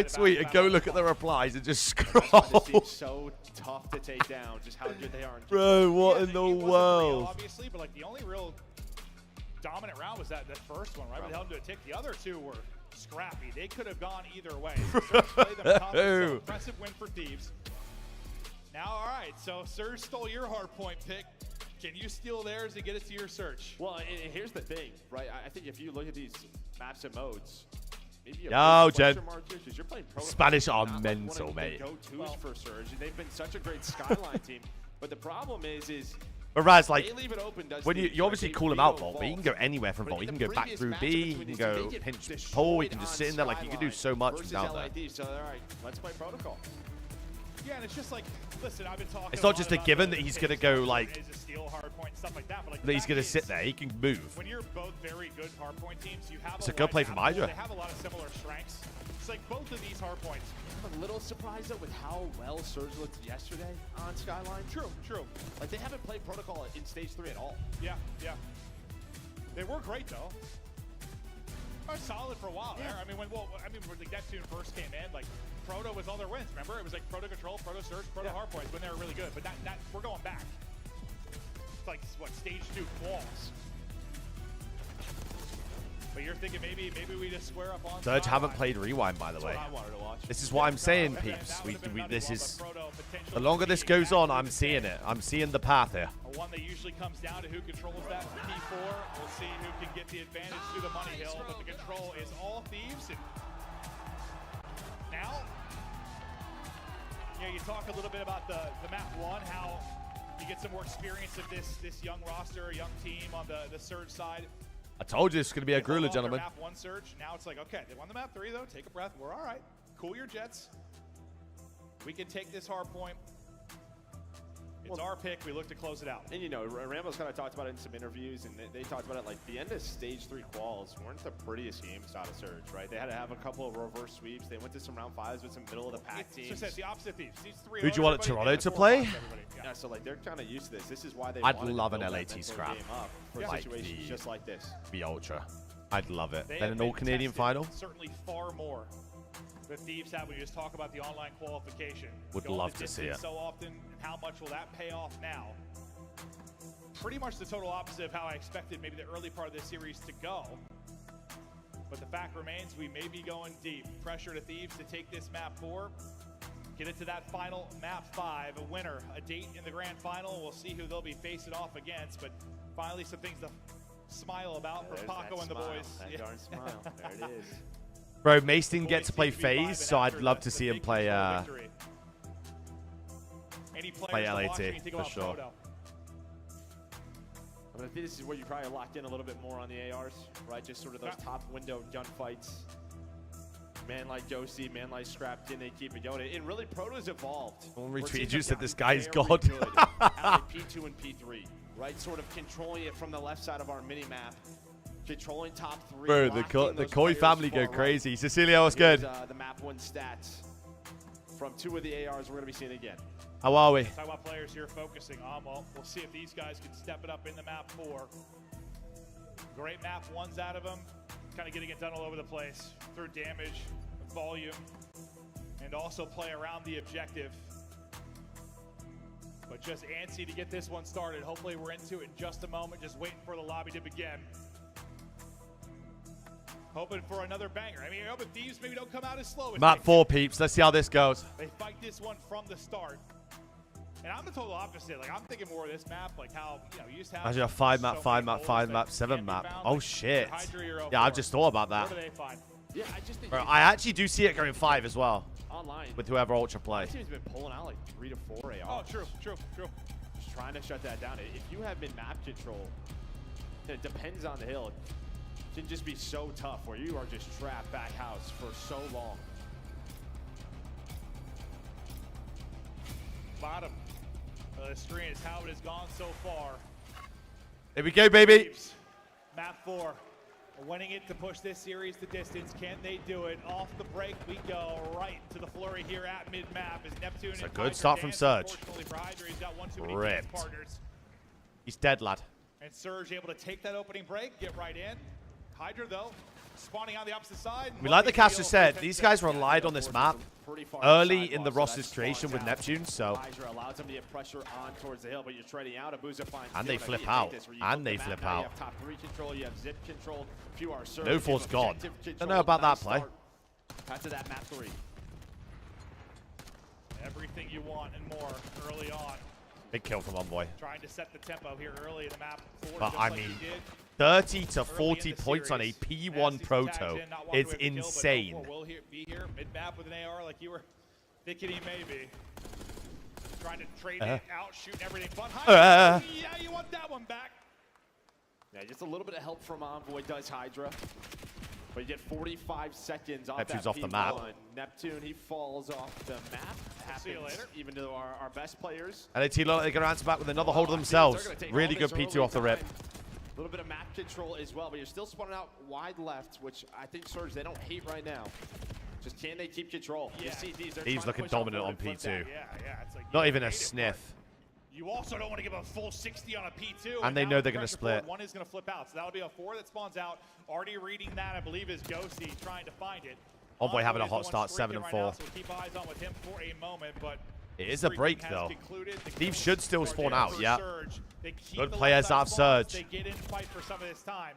tweet and go look at the replies and just scroll. This is so tough to take down, just how good they are. Bro, what in the world? Obviously, but like the only real dominant round was that first one, right? They held them to a tick. The other 2 were scrappy. They could have gone either way. So impressive win for Thieves. Now, all right, so Surge stole your hardpoint pick. Can you steal theirs and get it to your search? Well, and here's the thing, right? I think if you look at these maps and modes, maybe Yo, Jen. you're playing Spanish are mental, mate. Go-tos for Surge, and they've been such a great Skyline team. But the problem is but Raz, like, they leave it open, when you obviously call him out Vault, but you can go anywhere from Vault. You can go back through B, you can go pinch pull, you can just sit in there. Like, you can do so much from down there. So, all right, let's play Protocol. Yeah, and it's just like, listen, I've been talking. It's not just a given that he's gonna go like. Hardpoint, stuff like that, but like that he's gonna sit there. He can move. When you're both very good hardpoint teams, you have. It's a good play from Hydra. They have a lot of similar strengths. It's like both of these hardpoints. I'm a little surprised though with how well Surge looked yesterday on Skyline. True. Like they haven't played Protocol in stage 3 at all. Yeah. They were great though. They were solid for a while there. I mean, when the Neptune first came in, like. Proto was all their wins, remember? It was like Proto Control, Proto Surge, Proto Hardpoint when they were really good. But that we're going back. It's like, what, stage 2 quals. But you're thinking maybe we just square up on Surge haven't played Rewind, by the way. I wanted to watch. This is what I'm saying, peeps. This is the longer this goes on, I'm seeing it. I'm seeing the path here. A one that usually comes down to who controls that P4. We'll see who can get the advantage through the money hill, but the control is all Thieves. And now, you talk a little bit about the map 1, how you get some more experience of this young roster, a young team on the Surge side. I told you it's going to be a grueler, gentlemen. Map 1 Surge. Now it's like, okay, they won the map 3 though. Take a breath. We're all right. Cool your jets. We can take this hard point. It's our pick. We look to close it out. And, you know, Rambo's kind of talked about it in some interviews, and they talked about it like the end of Stage 3 quals weren't the prettiest games out of Surge, right? They had to have a couple of reverse sweeps. They went to some round 5s with some middle-of-the-pack teams. It's the opposite Thieves. These three Who'd you want Toronto to play? Yeah, so, like, they're kind of used to this. This is why they I'd wanted love to an build that LAT mental scrap. game up for Like situations the- just like this. The Ultra. I'd love it. They Then have an been all-Canadian tested, final? Certainly far more the Thieves have when you just talk about the online qualification. Would Going love the to see distance it. so often, and how much will that pay off now? Pretty much the total opposite of how I expected maybe the early part of this series to go. But the fact remains we may be going deep. Pressure to Thieves to take this map 4. Get it to that final map 5. A winner, a date in the grand final. We'll see who they'll be facing off against. But finally some things to smile about for Paco and the boys. That darn smile. There it is. Bro, Mace didn't get to play FaZe, so I'd love to see him play LAT for sure. I think this is where you probably locked in a little bit more on the ARs, right? Just sort of those top window gunfights. Man like Josie, man like Scrap, didn't they keep it going? And really, Proto's evolved. Someone Where retweeted teams you, have said this gotten guy's very God. good at like P2 and P3, right? Sort of controlling it from the left side of our mini-map. Controlling top 3. Bro, the Koi family go crazy. Cecilia, what's good? The map 1 stats from 2 of the ARs we're going to be seeing again. How are we? Talk about players here focusing on. Well, we'll see if these guys can step it up in the map 4. Great map 1s out of them. Kind of getting it done all over the place through damage, volume, and also play around the objective. But just antsy to get this one started. Hopefully we're into it in just a moment. Just waiting for the lobby to begin. Hoping for another banger. I mean, I hope Thieves maybe don't come out as slow as Map 4, peeps. Let's see how this goes. They fight this one from the start. And I'm the total opposite. Like, I'm thinking more of this map, like how, you know, you used to have Actually, a 5 map, so 5 many map, 5 holes map, that 7 can't be map. found. Oh, Like, shit. Hydra, you're Yeah, I've 04. just thought about that. What do they find? Yeah, I just think Bro, I actually do see it going 5 as well. Online. With whoever Ultra play. This team's been pulling out like 3 to 4 ARs. Oh, true. Just trying to shut that down. If you have mid-map control, it depends on the hill. It can just be so tough where you are just trapped back house for so long. Bottom of the screen is how it has gone so far. Here we go, baby. Map 4. Winning it to push this series the distance. Can they do it? Off the break we go. Right to the flurry here at mid-map as Neptune It's a and good Hydra start from dance. Surge. Unfortunately for Hydra, he's got one too many Ripped. dance partners. He's dead, lad. And Surge able to take that opening break, get right in. Hydra, though, spawning on the opposite side. We like the caster said, these guys relied on this map early in the roster's creation with Neptune, so. Hydra allows them to get pressure on towards the hill, but you're trading out. Abuza finds And they Steal. flip Now, you out. take this where you And flip they the map. flip Now you out. have top 3 control, you have zip control. If you are Surge, No you force have gone. objective Don't control. know about Nice that play. start. That's to that map 3. Everything you want and more early on. Big kill from Envoy. Trying to set the tempo here early in the map 4. But just I like mean, he did 30 to early 40 in the points on a series. P1 Nasty's Proto. tags in, not walking It's away with the kill, but insane. 04 will be here mid-map with an AR like you were thinking he may be. Trying to trade it out, shooting everything. But Hydra, yeah, you want that one back. Yeah, just a little bit of help from Envoy does Hydra. But you get 45 seconds off Neptune's that off the P1. map. Neptune, he falls off the map. See you Happens later. even to our best players. LAT look like they're going to answer back with another hold of themselves. They're gonna take Really all good this P2 off the early rip. time. A little bit of map control as well, but you're still spawning out wide left, which I think Surge, they don't hate right now. Just can they keep control? Yeah. You see these, they're He's trying to looking push out dominant on forward and flip P2. that. Yeah, it's like Not you even a hate it, sniff. but You also don't want to give a full 60 on a P2. And they now know with they're gonna pressure split. forward, one is going to flip out. So that'll be a 4 that spawns out. Already reading that, I believe, is Ghosty trying to find it. Envoy having a is the hot one start, streaking 7 and right 4. now, so keep eyes on with him for a moment, but It is a streaking break, has though. concluded. The Thieves kills should still are spawn down out, for yeah. Surge. They keep Good the players left out of side spawns. Surge. They get in fight for some of this time.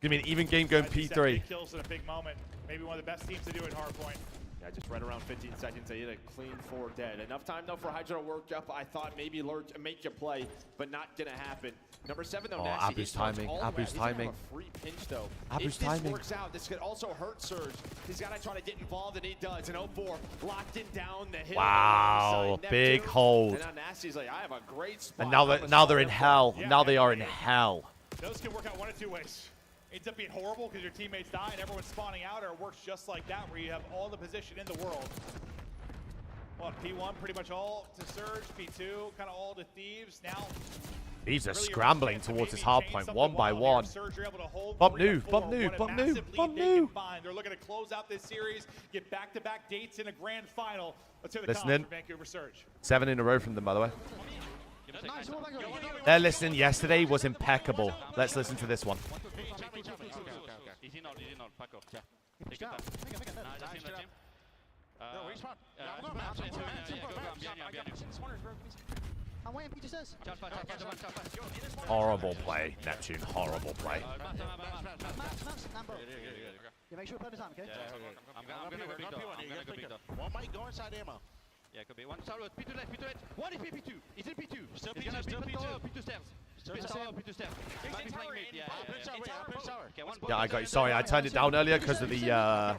Give me an even game going As he said, P3. big kills in a big moment. Maybe one of the best teams to do it, Hardpoint. Yeah, just right around 15 seconds, they hit a clean 4 dead. Enough time, though, for Hydra to work up. I thought maybe make you play, but not going to happen. Number 7, though, Oh, Nasty. Abu's timing, Abu's timing. He's a free pinch, though. Abu's if this timing. works out, this could also hurt Surge. He's got to try to get involved, and he does. And 04 locked in down the hill. Wow, alongside big Neptune. hold. And now Nasty's like, I have a great spot. And now they're in hell. Yeah, Now they are in hell. Those can work out one of 2 ways. Ends up being horrible because your teammates die and everyone's spawning out, or it works just like that where you have all the position in the world. Well, P1 pretty much all to Surge, P2 kind of all to Thieves. Now These are scrambling towards this hard point one by one. Bump new, bump new, bump new, bump new. They're looking to close out this series, get back-to-back dates in a grand final. Let's hear the Listening. comments from Vancouver Surge. 7 in a row from them, by the way. Their listening yesterday was impeccable. Let's listen to this one. Horrible play, Neptune. Horrible play. Yeah, make sure we play the time, okay? I'm gonna go big door. One might go inside ammo. Yeah, could be. One side, P2 left, P2 left. One is P2. He's in P2. Still P2, still P2. P2 stairs. P2 stairs. Might be playing mid. Yeah, Yeah, I got you. Sorry, I turned it down earlier because of the I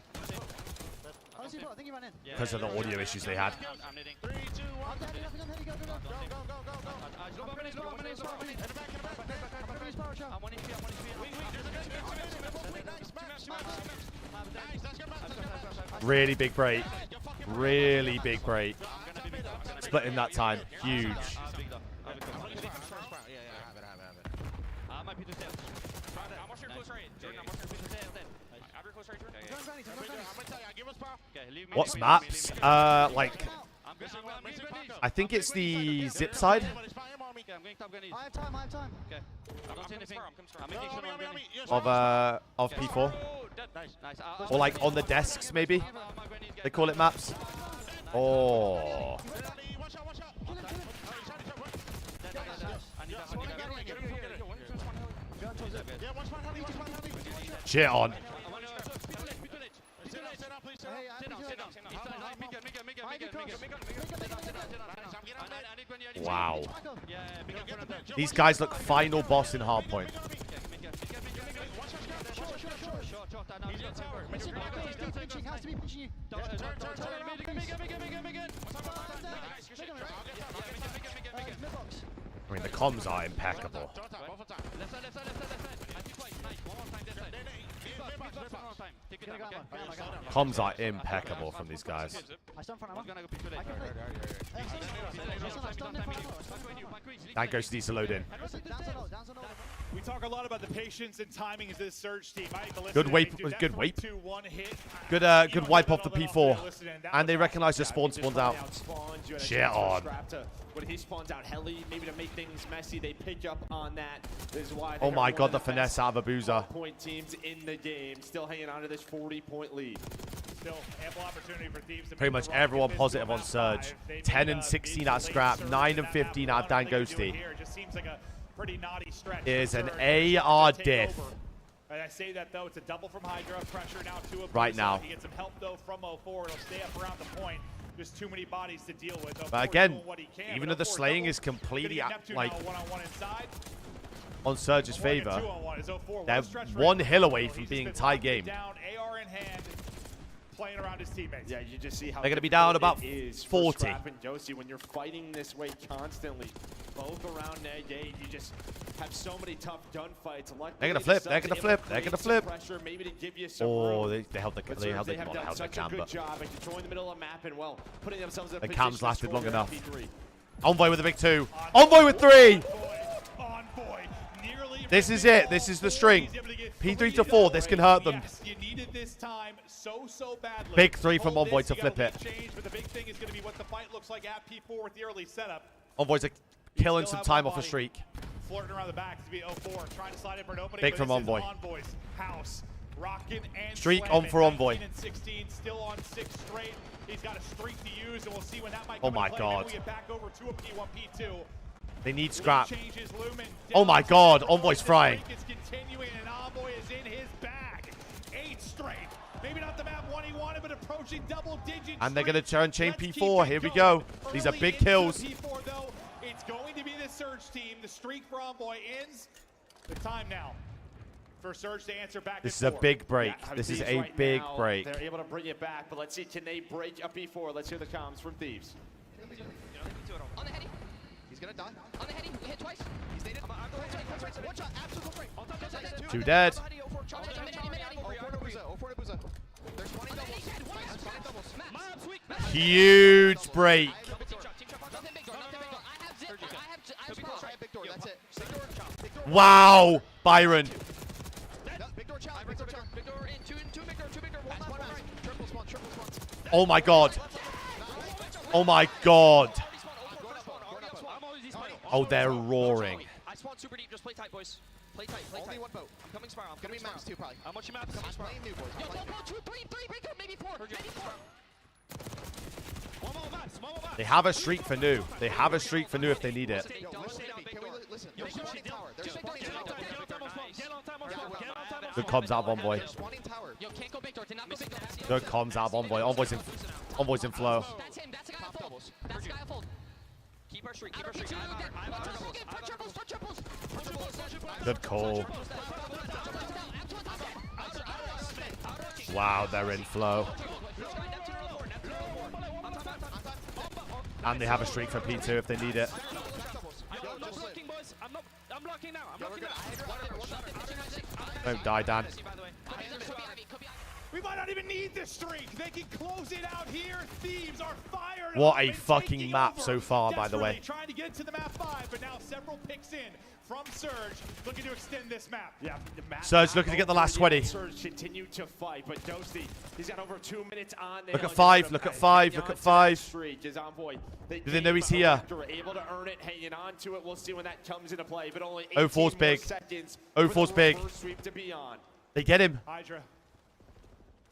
think you ran in. because of the audio issues they had. I'm needing. 3, 2, 1. I'm 1 HP. Really big break. Really big break. Splitting that time. Huge. What's maps? Like, I think it's the zip side I have time. Okay. I don't see anything. I'm making sure of P4, or like on the desks maybe. They call it maps. Oh. Shit on. Wow. These guys look final boss in Hardpoint. I mean, the comms are impeccable. Comms are impeccable from these guys. That goes needs to load in. We talk a lot about the patience and timing of this Surge team. Good wipe. Good wipe. Good wipe off the P4. And they recognize the spawns out. Shit on. When he spawns out heli, maybe to make things messy, they pick up on that. This is why Oh my god, the finesse out of a boozer. Point teams in the game, still hanging on to this 40-point lead. Still ample opportunity for Thieves to Pretty much everyone positive on Surge. 10 and 16 out of Scrap, 9 and 15 out of Dan Ghosty. Is an AR diff. And I say that though, it's a double from Hydra, pressure now to a right now. He gets some help though from 04. It'll stay up around the point. Just too many bodies to deal with. But again, even though the slaying is completely like on Surge's favor, they're one hill away from being tie game. AR in hand, playing around his teammates. Yeah, you just see how they're going to be down about 40. When you're fighting this way constantly, both around net gate, you just have so many tough gunfights. They're going to flip. They're going to flip. They're going to flip. Pressure, maybe to give you some oh, room. they held the But they held they have done the such cam, a good but job at controlling the middle of the map and well, putting themselves in a the position cams lasted to long score enough. P3. Envoy with a big 2. Envoy with 3. This is it. This is the string. P3 to 4. This can hurt them. You needed this time so badly. Big 3 from Envoy to flip it. But the big thing is going to be what the fight looks like at P4 with the early setup. Envoy's killing some time off a streak. Flirting around the back to be 04, trying to slide in for an opening. Big from Envoy. Envoy's house. Rockin' and streak slamming. on for Envoy. 19 and 16, still on 6 straight. He's got a streak to use, and we'll see when that might oh come my into play. god. We get back over to a P1, P2. They need scrap. Oh my god, Envoy's frying. It's continuing, and Envoy is in his bag. 8 straight. Maybe not the map one he wanted, but approaching double digits. And they're going to turn chain P4. Here we go. These are big kills. P4, though, it's going to be the Surge team. The streak for Envoy ends. The time now for Surge to answer back. This is a big break. This is a big break. They're able to bring it back, but let's see, can they break up P4? Let's hear the comms from Thieves. On the heady. He's gonna die. On the heady, hit twice. He's needed. One shot, absolute break. 2 dead. There's 20 doubles. Huge break. Wow, Byron. Oh my god. Oh my god. Oh, they're roaring. I spawned super deep. Just play tight, boys. Play tight. Play Only tight. one boat. I'm coming spiral. I'm Gonna coming be max spiral. two probably. How much you map? I'm playing new boys. Yo, go, 2, 3, break up, maybe 4. Maybe 4. They have a streak for new. They have a streak for new if they need it. Yo, listen. They're spawning tower. They're spawning tower. Good comms out of Envoy. They're spawning tower. Yo, can't go big door. Did not go big door. Good comms out of Envoy. Envoy's in flow. That's him. That's a guy on fold. That's a guy on fold. Keep our streak. Keep our streak. Good call. Wow, they're in flow. And they have a streak for P2 if they need it. I'm blocking now. I'm blocking now. Don't die, Dan. We might not even need this streak. They can close it out here. Thieves are fired. What a fucking map so far, by the way. Trying to get to the map 5, but now several picks in from Surge, looking to extend this map. Yeah, the map Surge looking to get the last 20. Surge continue to fight, but Dosti, he's got over 2 minutes on. Look at 5. Look at 5. Look at 5. Streak is Envoy. Do they know he's here? They're able to earn it, hanging on to it. We'll see when that comes into play, but only 04's big. 04's big. Sweep to be on. They get him. Hydra.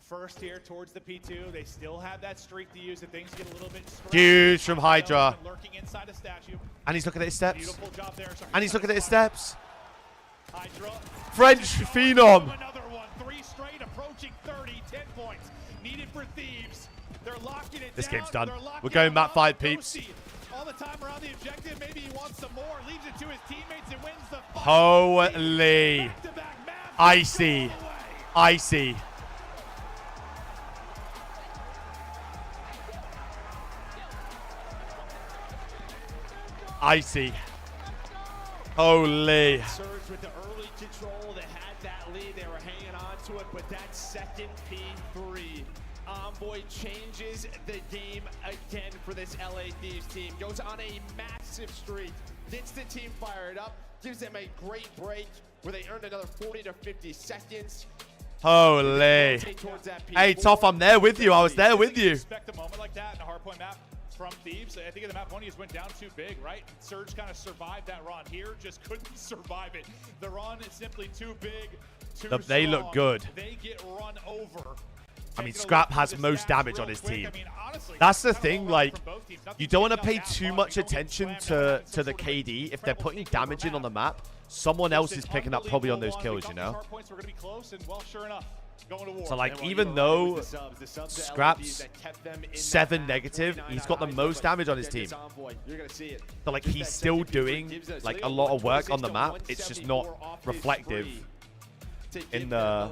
First here towards the P2. They still have that streak to use if things get a little bit Huge from Hydra. Lurking inside a statue. And he's looking at his steps. Beautiful job there. And he's looking at his steps. Hydra. French Phenom. Another one. 3 straight approaching 30. 10 points. Needed for Thieves. They're locking it This down. game's done. They're locking We're going it map up. 5, peeps. All the time around the objective. Maybe he wants some more. Leaves it to his teammates and wins the fight. Holy. Icy. Icy. Icy. Holy. Surge with the early control. They had that lead. They were hanging on to it, but that second P3. Envoy changes the game again for this LA Thieves team. Goes on a massive streak. Gets the team fired up. Gives them a great break where they earned another 40 to 50 seconds. Holy. Hey, Toph, I'm there with you. I was there with you. Expect a moment like that in a hardpoint map from Thieves. I think in the map 1 he just went down too big, right? Surge kind of survived that run here, just couldn't survive it. The run is simply too big, too They strong. look good. They get run over. I mean, Scrap has most damage on his team. That's the thing, like, you don't want to pay too much attention to the KD. If they're putting damage in on the map, someone else is picking up probably on those kills, you know? So, like, even though Scrap's 7 negative, he's got the most damage on his team. So, like, he's still doing, like, a lot of work on the map. It's just not reflective in the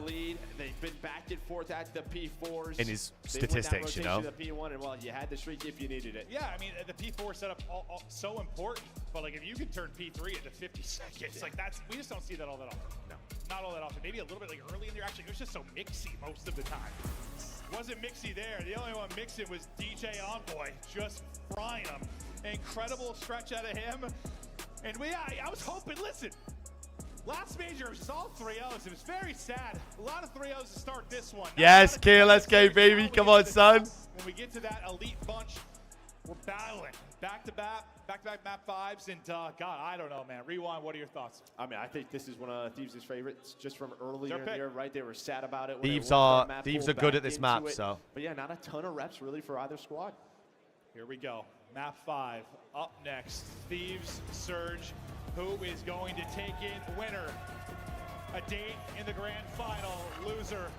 They've been back and forth at the P4s. in his statistics, you know. The P1, and well, you had the streak if you needed it. Yeah, I mean the P4 setup so important, but like if you can turn P3 into 50 seconds, like we just don't see that all that often. No, not all that often. Maybe a little bit like early in there. Actually, it was just so mixy most of the time. Wasn't mixy there. The only one mixing was DJ Envoy, just frying them. Incredible stretch out of him, and I was hoping. Listen. Last major was just all 3-0s. It was very sad. A lot of 3-0s to start this one. Yes, Kier, let's go, baby. Come on, son. When we get to that elite bunch, we're battling back-to-back map 5s. And, God, I don't know, man. Rewind, what are your thoughts? I mean, I think this is one of Thieves' favorites just from earlier in the year, right? They were sad about it. Thieves are good at this map, so. But, yeah, not a ton of reps, really, for either squad. Here we go. Map 5 up next. Thieves, Surge. Who is going to take in winner? A date in the grand final. Loser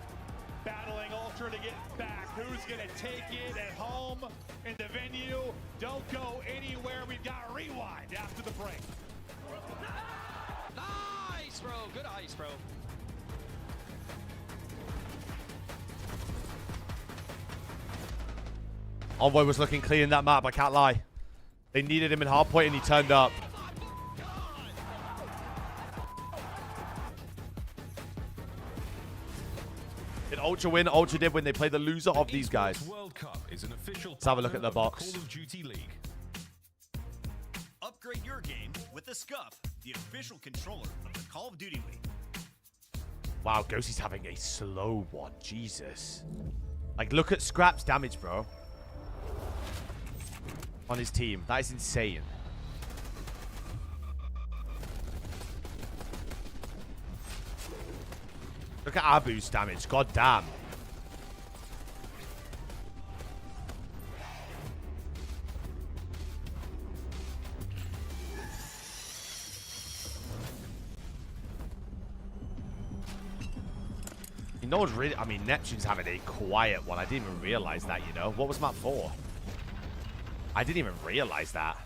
battling Ultra to get back. Who's going to take it at home in the venue? Don't go anywhere. We've got Rewind after the break. Nice, bro. Good ice, bro. Envoy was looking clean in that map, I can't lie. They needed him in hardpoint and he turned up. Did Ultra win? Ultra did when they played the loser of these guys. World Cup is an official Let's have a look at the box. Call of Duty League. Upgrade your game with the Scuff, the official controller of the Call of Duty League. Wow, Ghostie's having a slow one. Jesus. Like, look at Scrap's damage, bro. On his team. That is insane. Look at Abu's damage. God damn. No one's really... I mean, Neptune's having a quiet one. I didn't even realize that, you know. What was map 4? I didn't even realize that.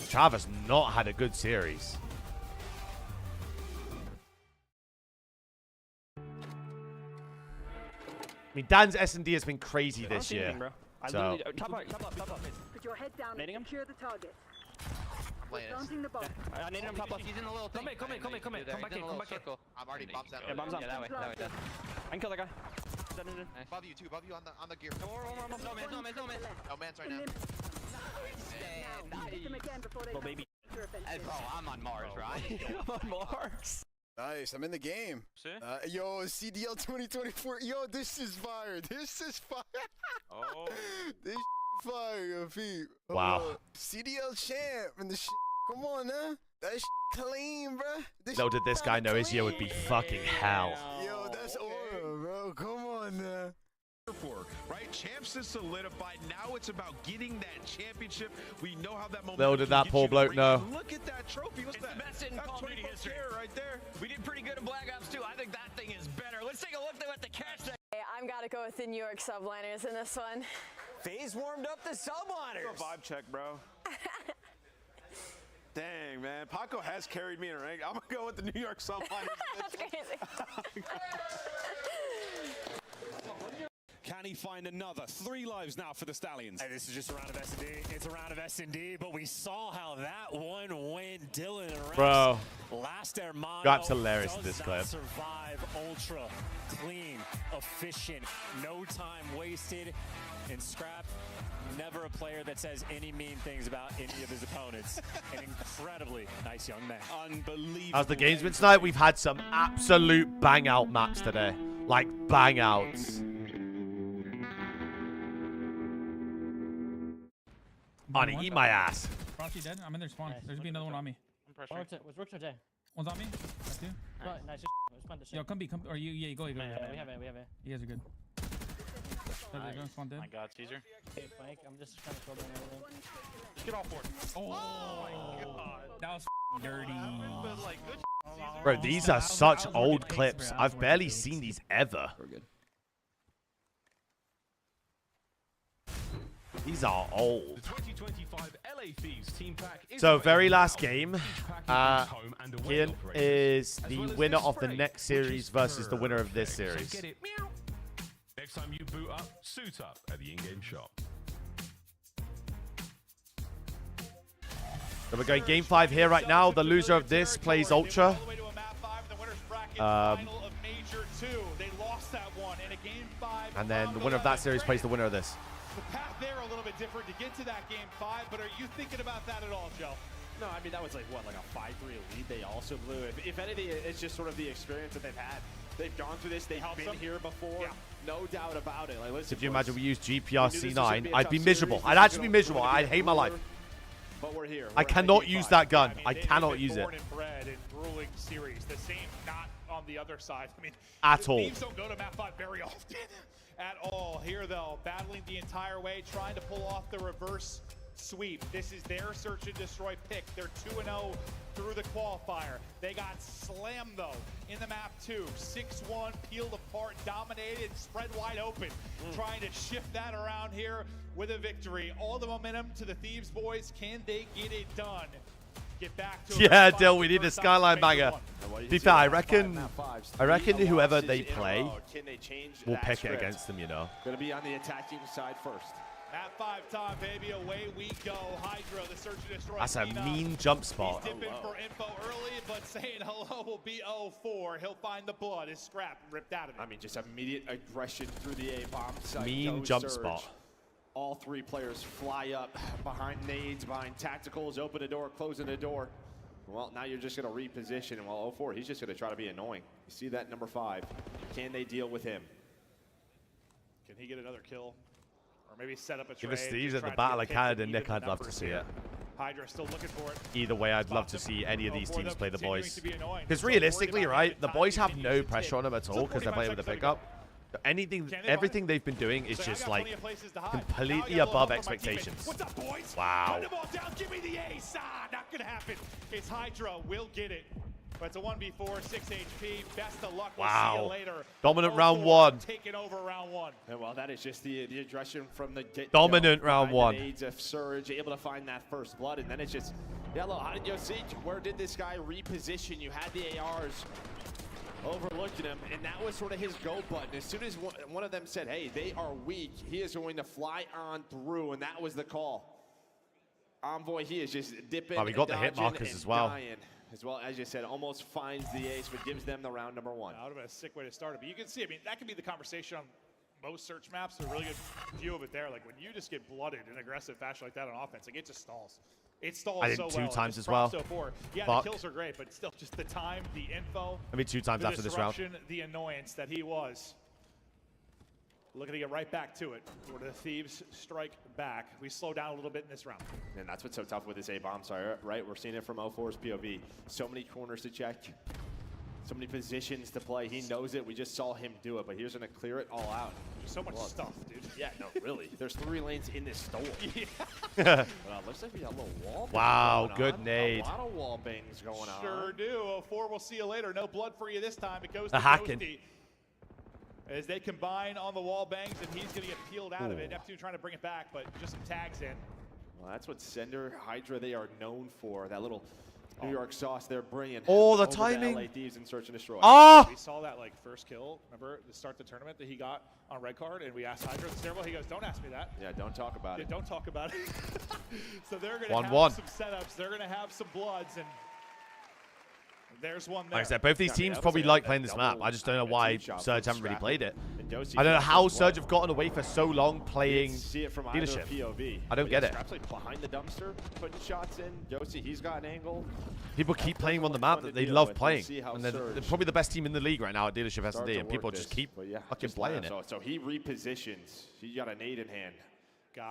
Travis not had a good series. I mean, Dan's S&D has been crazy this year. So, Top up. Put your head down and secure the target. Planting the bomb. I need him top up. He's in the little thing. Come in. Come back in. I'm already bombs out. Yeah, bombs out. That way. I can kill that guy. Above you, above you on the gear. No man's No man's right now. Hit them again before they baby. Hey, bro, I'm on Mars, right? I'm on Mars. Nice, I'm in the game. Yo, CDL 2024. Yo, this is fire. This is fire. Oh. This fire, yo, feet. Wow. CDL champ and the shit. Come on, huh? That shit clean, bro. little did this guy know his year would be fucking hell. Yo, that's Aura, bro. Come on, man. Right, champs is solidified. Now it's about getting that championship. We know how that momentum. Little did that poor bloke know. Look at that trophy. What's that? Best in Call of Duty history right there. We did pretty good in Black Ops 2. I think that thing is better. Let's take a look at the cash. I'm gotta go with the New York subliners in this one. FaZe warmed up the subliners. Vibe check, bro. Dang, man. Paco has carried me in a rank. I'm going to go with the New York subliners. That's crazy. Can he find another? 3 lives now for the Stallions. Hey, this is just a round of S&D. It's a round of S&D, but we saw how that one went. Dylan and Bro. Last Hermano That's hilarious in this clip. Survive ultra clean, efficient, no time wasted. And Scrap, never a player that says any mean things about any of his opponents. An incredibly nice young man. Unbelievable. As the game's been tonight, we've had some absolute bang out maps today. Like bang outs. Money, eat my ass. Frosty dead? I'm in their spawn. There's gonna be another one on me. I'm pressuring. What's Rook's dead? One's on me. That's two. Right, nice. Let's find this. Yo, come B, come. Or you, yeah, go. We have it. You guys are good. Nice. Spawn dead. My God, Caesar. Okay, Frank, I'm just trying to slow down everything. Just get off board. Oh my God. That was dirty. But like, good. Bro, these are such old clips. I've barely seen these ever. We're good. These are old. The 2025 LA Thieves team pack is So, very available last now. game, Each pack includes home and away Kian operators, is as the well as winner this of the spray, next which series is versus the winner of this perfect. So series. get it, meow. Next time you boot up, suit up at the in-game shop. So we're going game 5 here right now. The loser of this plays Ultra. And then the winner of that series plays the winner of this. The path there a little bit different to get to that game 5, but are you thinking about that at all, Joe? No, I mean, that was like, what, like a 5-3 lead they also blew. If anything, it's just sort of the experience that they've had. They've gone through this. They've been here before. Yeah. No doubt about it. Like, listen, If you imagine we used GPR C9, be I'd be miserable. I'd actually be miserable. I'd hate my life. But we're here. I cannot use that gun. I cannot use it. Born and bred in grueling series. The same not on the other side. I mean, at all. Thieves don't go to map 5 very often at all. Here, though, battling the entire way, trying to pull off the reverse sweep. This is their search and destroy pick. They're 2-0 through the qualifier. They got slammed, though, in the map 2. 6-1, peeled apart, dominated, spread wide open. Trying to shift that around here with a victory. All the momentum to the Thieves boys. Can they get it done? Get back to Yeah, Dill, we need a Skyline banger. To be fair, I reckon whoever they play will pick it against them, you know. Going to be on the attacking side first. At 5 time, baby, away we go. Hydra, the search and destroy. That's a mean jump spot. He's dipping for info early, but saying hello will be 0-4. He'll find the blood. His scrap ripped out of it. I mean, just immediate aggression through the A-bomb site. Mean No jump surge. spot. All 3 players fly up behind nades, behind tacticals, open the door, closing the door. Well, now you're just going to reposition, and while 0-4, he's just going to try to be annoying. You see that number 5. Can they deal with him? Can he get another kill? Or maybe set up a trade. Give us Thieves just at the trying to battle get of picks Canada, and Nick. even I'd the love to numbers see here. it. Hydra still looking for it. Either way, I'd love to see any of these for teams them play the continuing boys. to be annoying. Because So worried realistically, about right, it. the Time boys have continues no to pressure tick. on them at Still all because they're 45 playing with the seconds pickup. Anything, Can they everything they've been doing is So I just got like plenty of places to hide. completely Now I got a little above help from my teammates. expectations. What's up, boys? Wow. Put the ball down. Give me the ace. Not gonna happen. It's Hydra. We'll get it. But it's a 1v4, 6 HP. Best of luck. We'll see you Wow. later. Dominant 0-4, round 1. Taking over round 1. And well, that is just the aggression from the get-go. Dominant round Behind 1. the nades of Surge, able to find that first blood, and then it's just, yeah, look, how did you see? Where did this guy reposition? You had the ARs overlooking him, and that was sort of his go button. As soon as one of them said, hey, they are weak, he is going to fly on through, and that was the call. Envoy, he is just dipping. Oh, we got the hit dodging, markers and as well. dying. As well, as you said, almost finds the ace, but gives them the round number 1. That would have been a sick way to start it. But you can see, I mean, that can be the conversation on most search maps. A really good view of it there. Like, when you just get blooded in aggressive fashion like that on offense, like, it just stalls. It stalls I did so 2 well. times Just as well. props to 0-4. Yeah, Fuck. the kills are great, but still, just the time, the info. I mean, 2 times the after this round. disruption, the annoyance that he was. Looking to get right back to it. Where the Thieves strike back. We slow down a little bit in this round. And that's what's so tough with this A-bomb, sorry, right? We're seeing it from 0-4's POV. So many corners to check. So many positions to play. He knows it. We just saw him do it, but he's going to clear it all out. So much stuff, dude. Yeah, no, really. There's 3 lanes in this store. Yeah. Looks like we got a little wall bang Wow, going good on. nade. A lot of wall bangs going on. Sure do. 0-4, we'll see you later. No blood for you this time. It goes The to hacking. Ghosty. As they combine on the wall bangs, and he's going to get peeled out of it. Ooh. Neptune trying to bring it back, but just some tags in. Well, that's what Sender, Hydra, they are known for. That little New York sauce they're bringing. Oh, the over to timing. LA Thieves and Search and Destroy. Ah! We saw that like first kill, remember, to start the tournament that he got on red card, and we asked Hydra at the stairwell. He goes, don't ask me that. Yeah, don't talk about Yeah, it. don't talk about it. So they're going to 1-1. have some setups. They're going to have some bloods, and there's one there. Like I said, both these I mean, teams that was probably a like playing this map. double, I just don't know why two shot Surge from haven't really Scrappy. played it. And Dosey I don't know got how as well. Surge have gotten away for so long playing See it from either leadership. POV. I don't But get yeah, it. Scrap's like behind the dumpster, putting shots in. Dosey, he's got an angle. People keep playing on the fun map to that they deal love with. We'll playing. see how And they're Surge probably the best team in the league right now at Dealership start SD, to and people work just this. keep But yeah, fucking just playing let it. us. So he repositions. He got a nade in hand.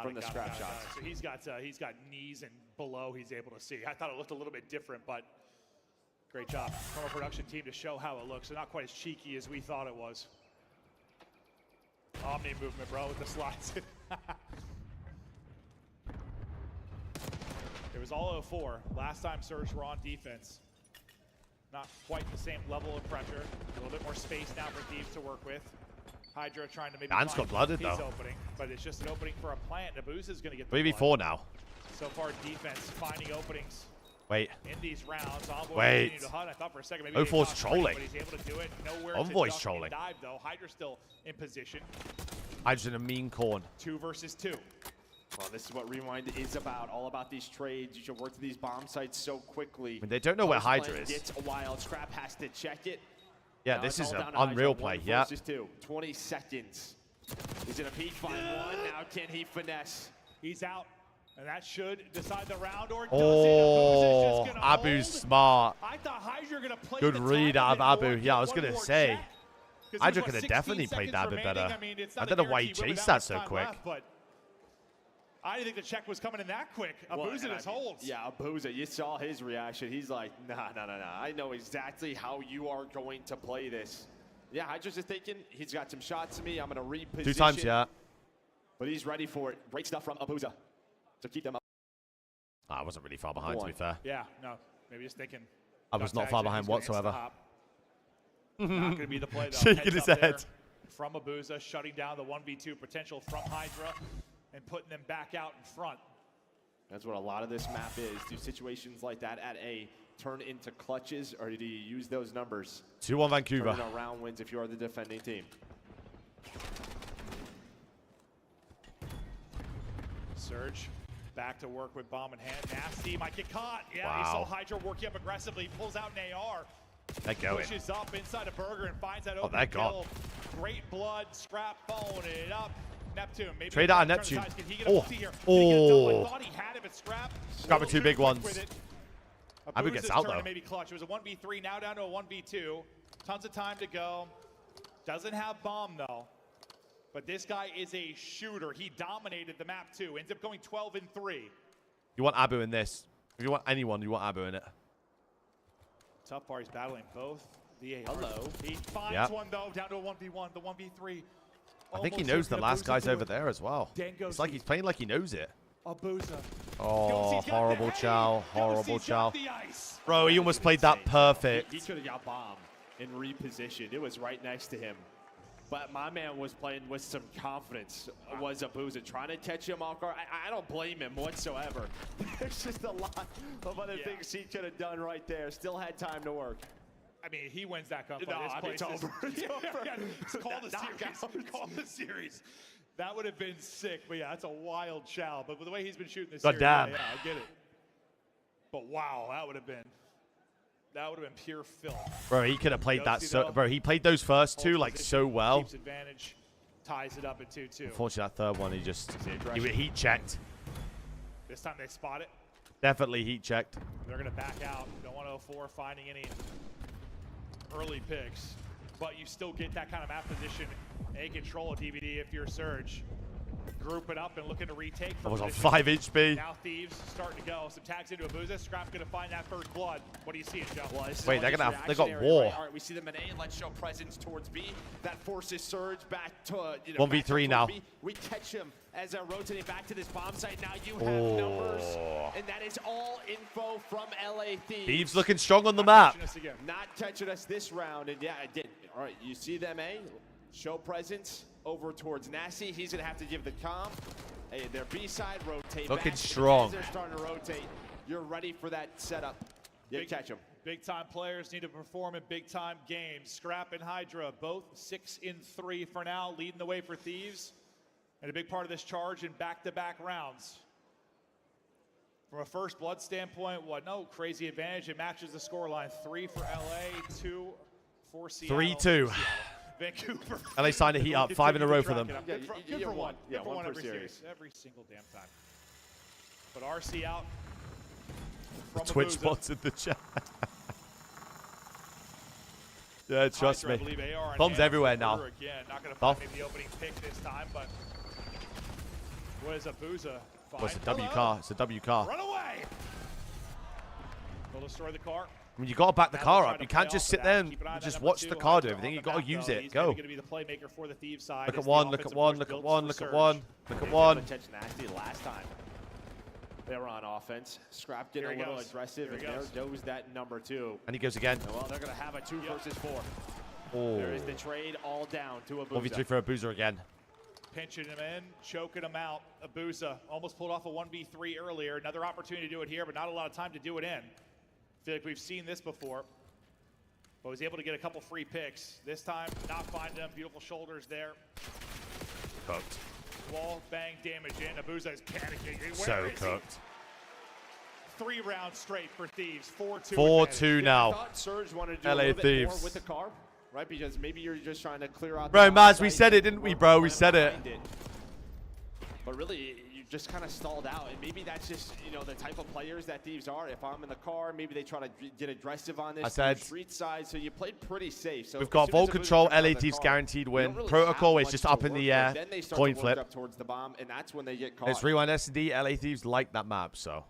From the scrap shots. So he's got knees and below he's able to see. I thought it looked a little bit different, but great job from a production team to show how it looks. So not quite as cheeky as we thought it was. Omni movement, bro, with the slides. It was all 0-4. Last time Surge were on defense. Not quite the same level of pressure. A little bit more space now for Thieves to work with. Hydra trying to maybe Dan's find got blooded, his though. opening, but it's just an opening for a plant. Nabuz is going to get the 3v4 blood. now. So far, defense finding openings Wait. in these rounds. Envoy Wait. continued to hunt. I thought for a second maybe 0-4's they trolling. but he's able to do it. Nowhere Envoy's to duck trolling. and dive, though. Hydra's still in position. Hydra's in a mean corn. 2 versus 2. Well, this is what Rewind is about. All about these trades. You should work to these bomb sites so quickly. I mean, they don't know where Post Hydra play is. Gets a wild. Scrap has to check it. Yeah, Now this it's is all an down to Hydra. unreal 1 play. Yeah. versus 2. 20 seconds. He's in a peak find 1. Now can he finesse? He's out. And that should decide the round, or does Oh, it? Just gonna Abu's hold. smart. I thought Hydra were going to play Good the read time out a of bit Abu. more, Yeah, I get was one going to more say. check. 'Cause Hydra there's, could have 16 definitely played seconds that a bit remaining. better. I mean, it's I not don't a know why he guarantee we'll be chased that that much so time quick. left, but I didn't think the check was coming in that quick. Well, Abu's in and his I mean, holds. Yeah, Abuza, you saw his reaction. He's like, nah. I know exactly how you are going to play this. Yeah, Hydra's just thinking, he's got some shots to me. I'm going to reposition. 2 times, yeah. But he's ready for it. Great stuff from Abuza to keep them up. I wasn't really far behind, to be fair. Yeah, no. Maybe just thinking. I was duck not far tag, behind he's gonna whatsoever. insta-hop. Not going to be the play, though. Shaking Heads his up there head. from Abuza, shutting down the 1v2 potential from Hydra and putting them back out in front. That's what a lot of this map is. Do situations like that at A turn into clutches, or do you use those numbers? 2-1 Vancouver. Turn around wins if you are the defending team. Surge back to work with bomb in hand. Nasty might get caught. Yeah, Wow. you saw Hydra working up aggressively. Pulls out an AR. They're going. Pushes up inside a Burger and finds that Oh, open they're kill. gone. Great blood. Scrap phone it up. Neptune. Maybe Trade out of Neptune. Can he get a Oh. multi here? Can he get a double? I Oh. thought he had it, but Scrap. Scrap with two big ones. Abu Abuza's gets out, turn to though. maybe clutch. It was a 1v3, now down to a 1v2. Tons of time to go. Doesn't have bomb, though. But this guy is a shooter. He dominated the map, too. Ends up going 12-3. You want Abu in this. If you want anyone, you want Abu in it. Tough part, he's battling both the AR. Hello. He finds Yep. one, though, down to a 1v1, the 1v3. I think he Almost knows the took last Abuza guy's to over it. there as well. It's like he's playing like he knows it. Abuza. Oh, horrible chow. Horrible chow. The ice. Bro, he almost played that perfect. He could have got bombed and repositioned. It was right next to him. But my man was playing with some confidence, was Abuza, trying to catch him off guard. I don't blame him whatsoever. There's just a lot of other things he could have done right there. Still had time to work. I mean, he wins that gunfight. No, This I mean, place it's is- over. It's over. Yeah, call the series. Call the series. That would have been sick. But yeah, that's a wild chow. But with the way he's been shooting this God series, damn. yeah, I get it. But wow, that would have been pure filth. Bro, he could have played that Ghosty, so. though, Bro, he played those first two holds like position, so well. keeps advantage, ties it up at 2-2. Unfortunately, that third one, he just aggression. he heat checked. This time they spot it. Definitely heat checked. They're going to back out. Don't want 0-4 finding any early picks. But you still get that kind of map position and control a DVD if you're Surge. Group it up and looking to retake. I was on position. 5 HP. Now Thieves starting to go. Some tags into Abuza. Scrap's going to find that first blood. What do you see, Joe? Well, this is Wait, all they're just gonna have- they reaction got area, war. right? All right, we see them in A. Let's show presence towards B. That forces Surge back to 1v3 now. B. We catch him as they're rotating back to this bomb site. Now you have numbers, and that is all info from LA Thieves. Thieves looking strong on the map. Not catching us this round, and yeah, it did. All right, you see them A. Show presence over towards Nasty. He's gonna have to give the comm. Hey, their B side rotate. Looking back. strong. As they're starting to rotate. You're ready for that setup. You catch them. Big time players need to perform in big time games. Scrap and Hydra both 6-3 for now, leading the way for Thieves. And a big part of this charge in back-to-back rounds. From a first blood standpoint, no crazy advantage. It matches the scoreline. 3 for LA, 2 for Seattle. 3-2. Vancouver. LA signed to heat up 5 in a row for them. Good for one. Yeah, Good for one one per every series. Every single damn time. But RC out. From Twitch Abuza. bots in the chat. Yeah, trust Hydra, I me. believe AR and Bombs Hannah everywhere for now. Burger Again. Not going to Buff. find maybe the opening pick this time, but what is Abuza? Oh, it's a Find? W Hello? car. It's a W car. Run away! They'll destroy the car. I mean, you got to back the Now car they'll up. try You to can't play just off sit of there that. and Keep an eye on that just number watch 2. the car do Hydra everything. on You the got to map, use though. it. He's Go. going to be the playmaker for the Thieves side. Look as at the one. Look at offensive one. push Look at builds one. for Look at Surge. one. Look at They one. didn't catch Nasty last time. They were on offense. Scrap getting a Here he little goes. aggressive, Here and he there goes. goes that number 2. And he goes again. Well, they're going to have a 2 versus 4. Oh. There is the trade all down to Abuza. 1v3 for Abuza again. Pinching him in, choking him out. Abuza almost pulled off a 1v3 earlier. Another opportunity to do it here, but not a lot of time to do it in. I feel like we've seen this before. But was able to get a couple free picks. This time, not finding them. Beautiful shoulders there. Cooked. Wall bang damage in. Abuza is panicking. Where So is he? cooked. 3 rounds straight for Thieves. 4-2. 4-2 I now. thought Surge wanted to do LA a little bit Thieves. more with the car, right? Because maybe you're just trying to clear out. Bro, the Maz, we site said it, and didn't we, work bro? the We plan said it. behind But really, you just kind of stalled out, and maybe that's just the type of players that Thieves are. If I'm in the car, maybe they try to get aggressive on this I said- street side. So you played pretty safe. So We've as got soon Vault as Abuza Control, jumped out LA of the Thieves car, guaranteed you win. don't really Protocol have is just much up to in the work air. with. Then they start Coin to work flip. up towards the bomb, and that's when they get caught. Let's rewind S&D. LA Thieves like that map, so.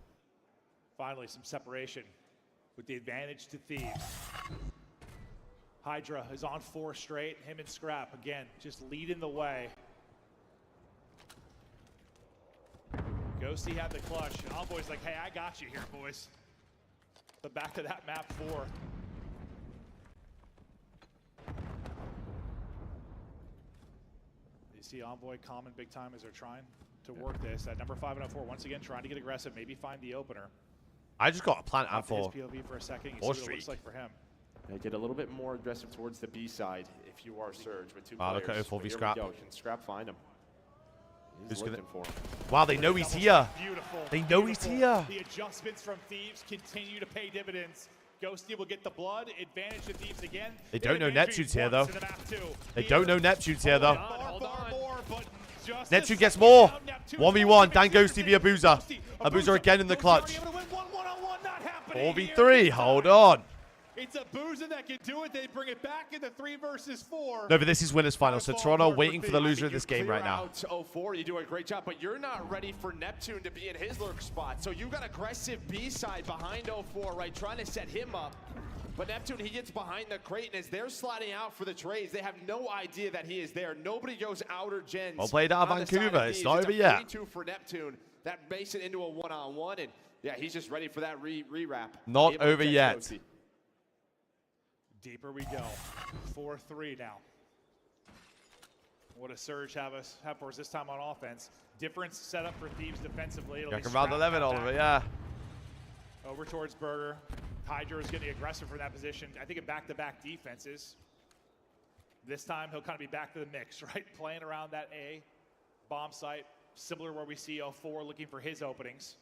Finally, some separation with the advantage to Thieves. Hydra is on 4 straight. Him and Scrap, again, just leading the way. Ghosty had the clutch. Envoy's like, hey, I got you here, boys. But back to that map 4. You see Envoy common big time as they're trying to work this. At number 5 and 4, once again, trying to get aggressive, maybe find the opener. I just got a plant out Off his for POV for a second. You see 4 what it streak. looks like for him. Yeah, get a little bit more aggressive towards the B side if you are Surge with 2 Wow, players. look at 0-4v But here Scrap. we go. Can Scrap find him? He's looking for him. Wow, they know he's here. Beautiful. They know he's here. The adjustments from Thieves continue to pay dividends. Ghosty will get the blood. Advantage to Thieves again. They don't know Neptune's here, though. They don't know Neptune's here, though. Neptune gets more. 1v1. Dan Ghosty via Abuza. Abuza again in the clutch. 4v3. Hold on. It's Abuza that can do it. They bring it back in the 3 versus 4. No, but this is winners final. So Toronto waiting for the loser of this game right now. Out 04, you do a great job, but you're not ready for Neptune to be in his lurk spot. So you got aggressive B side behind 04, right, trying to set him up. But Neptune, he gets behind the crate, and as they're sliding out for the trades, they have no idea that he is there. Nobody goes outer gens. Well played out of Vancouver. It's not over yet. 3-2 for Neptune. That makes it into a one-on-one, and yeah, he's just ready for that re-wrap. Not over yet. Ghosty. Deeper we go. 4-3 now. What does Surge have for us this time on offense? Different setup for Thieves defensively. Back around 11, Oliver, yeah. Over towards Burger. Hydra is getting aggressive from that position. I think in back-to-back defenses. This time he'll kind of be back to the mix, right? Playing around that A bomb site, similar where we see 04 looking for his openings.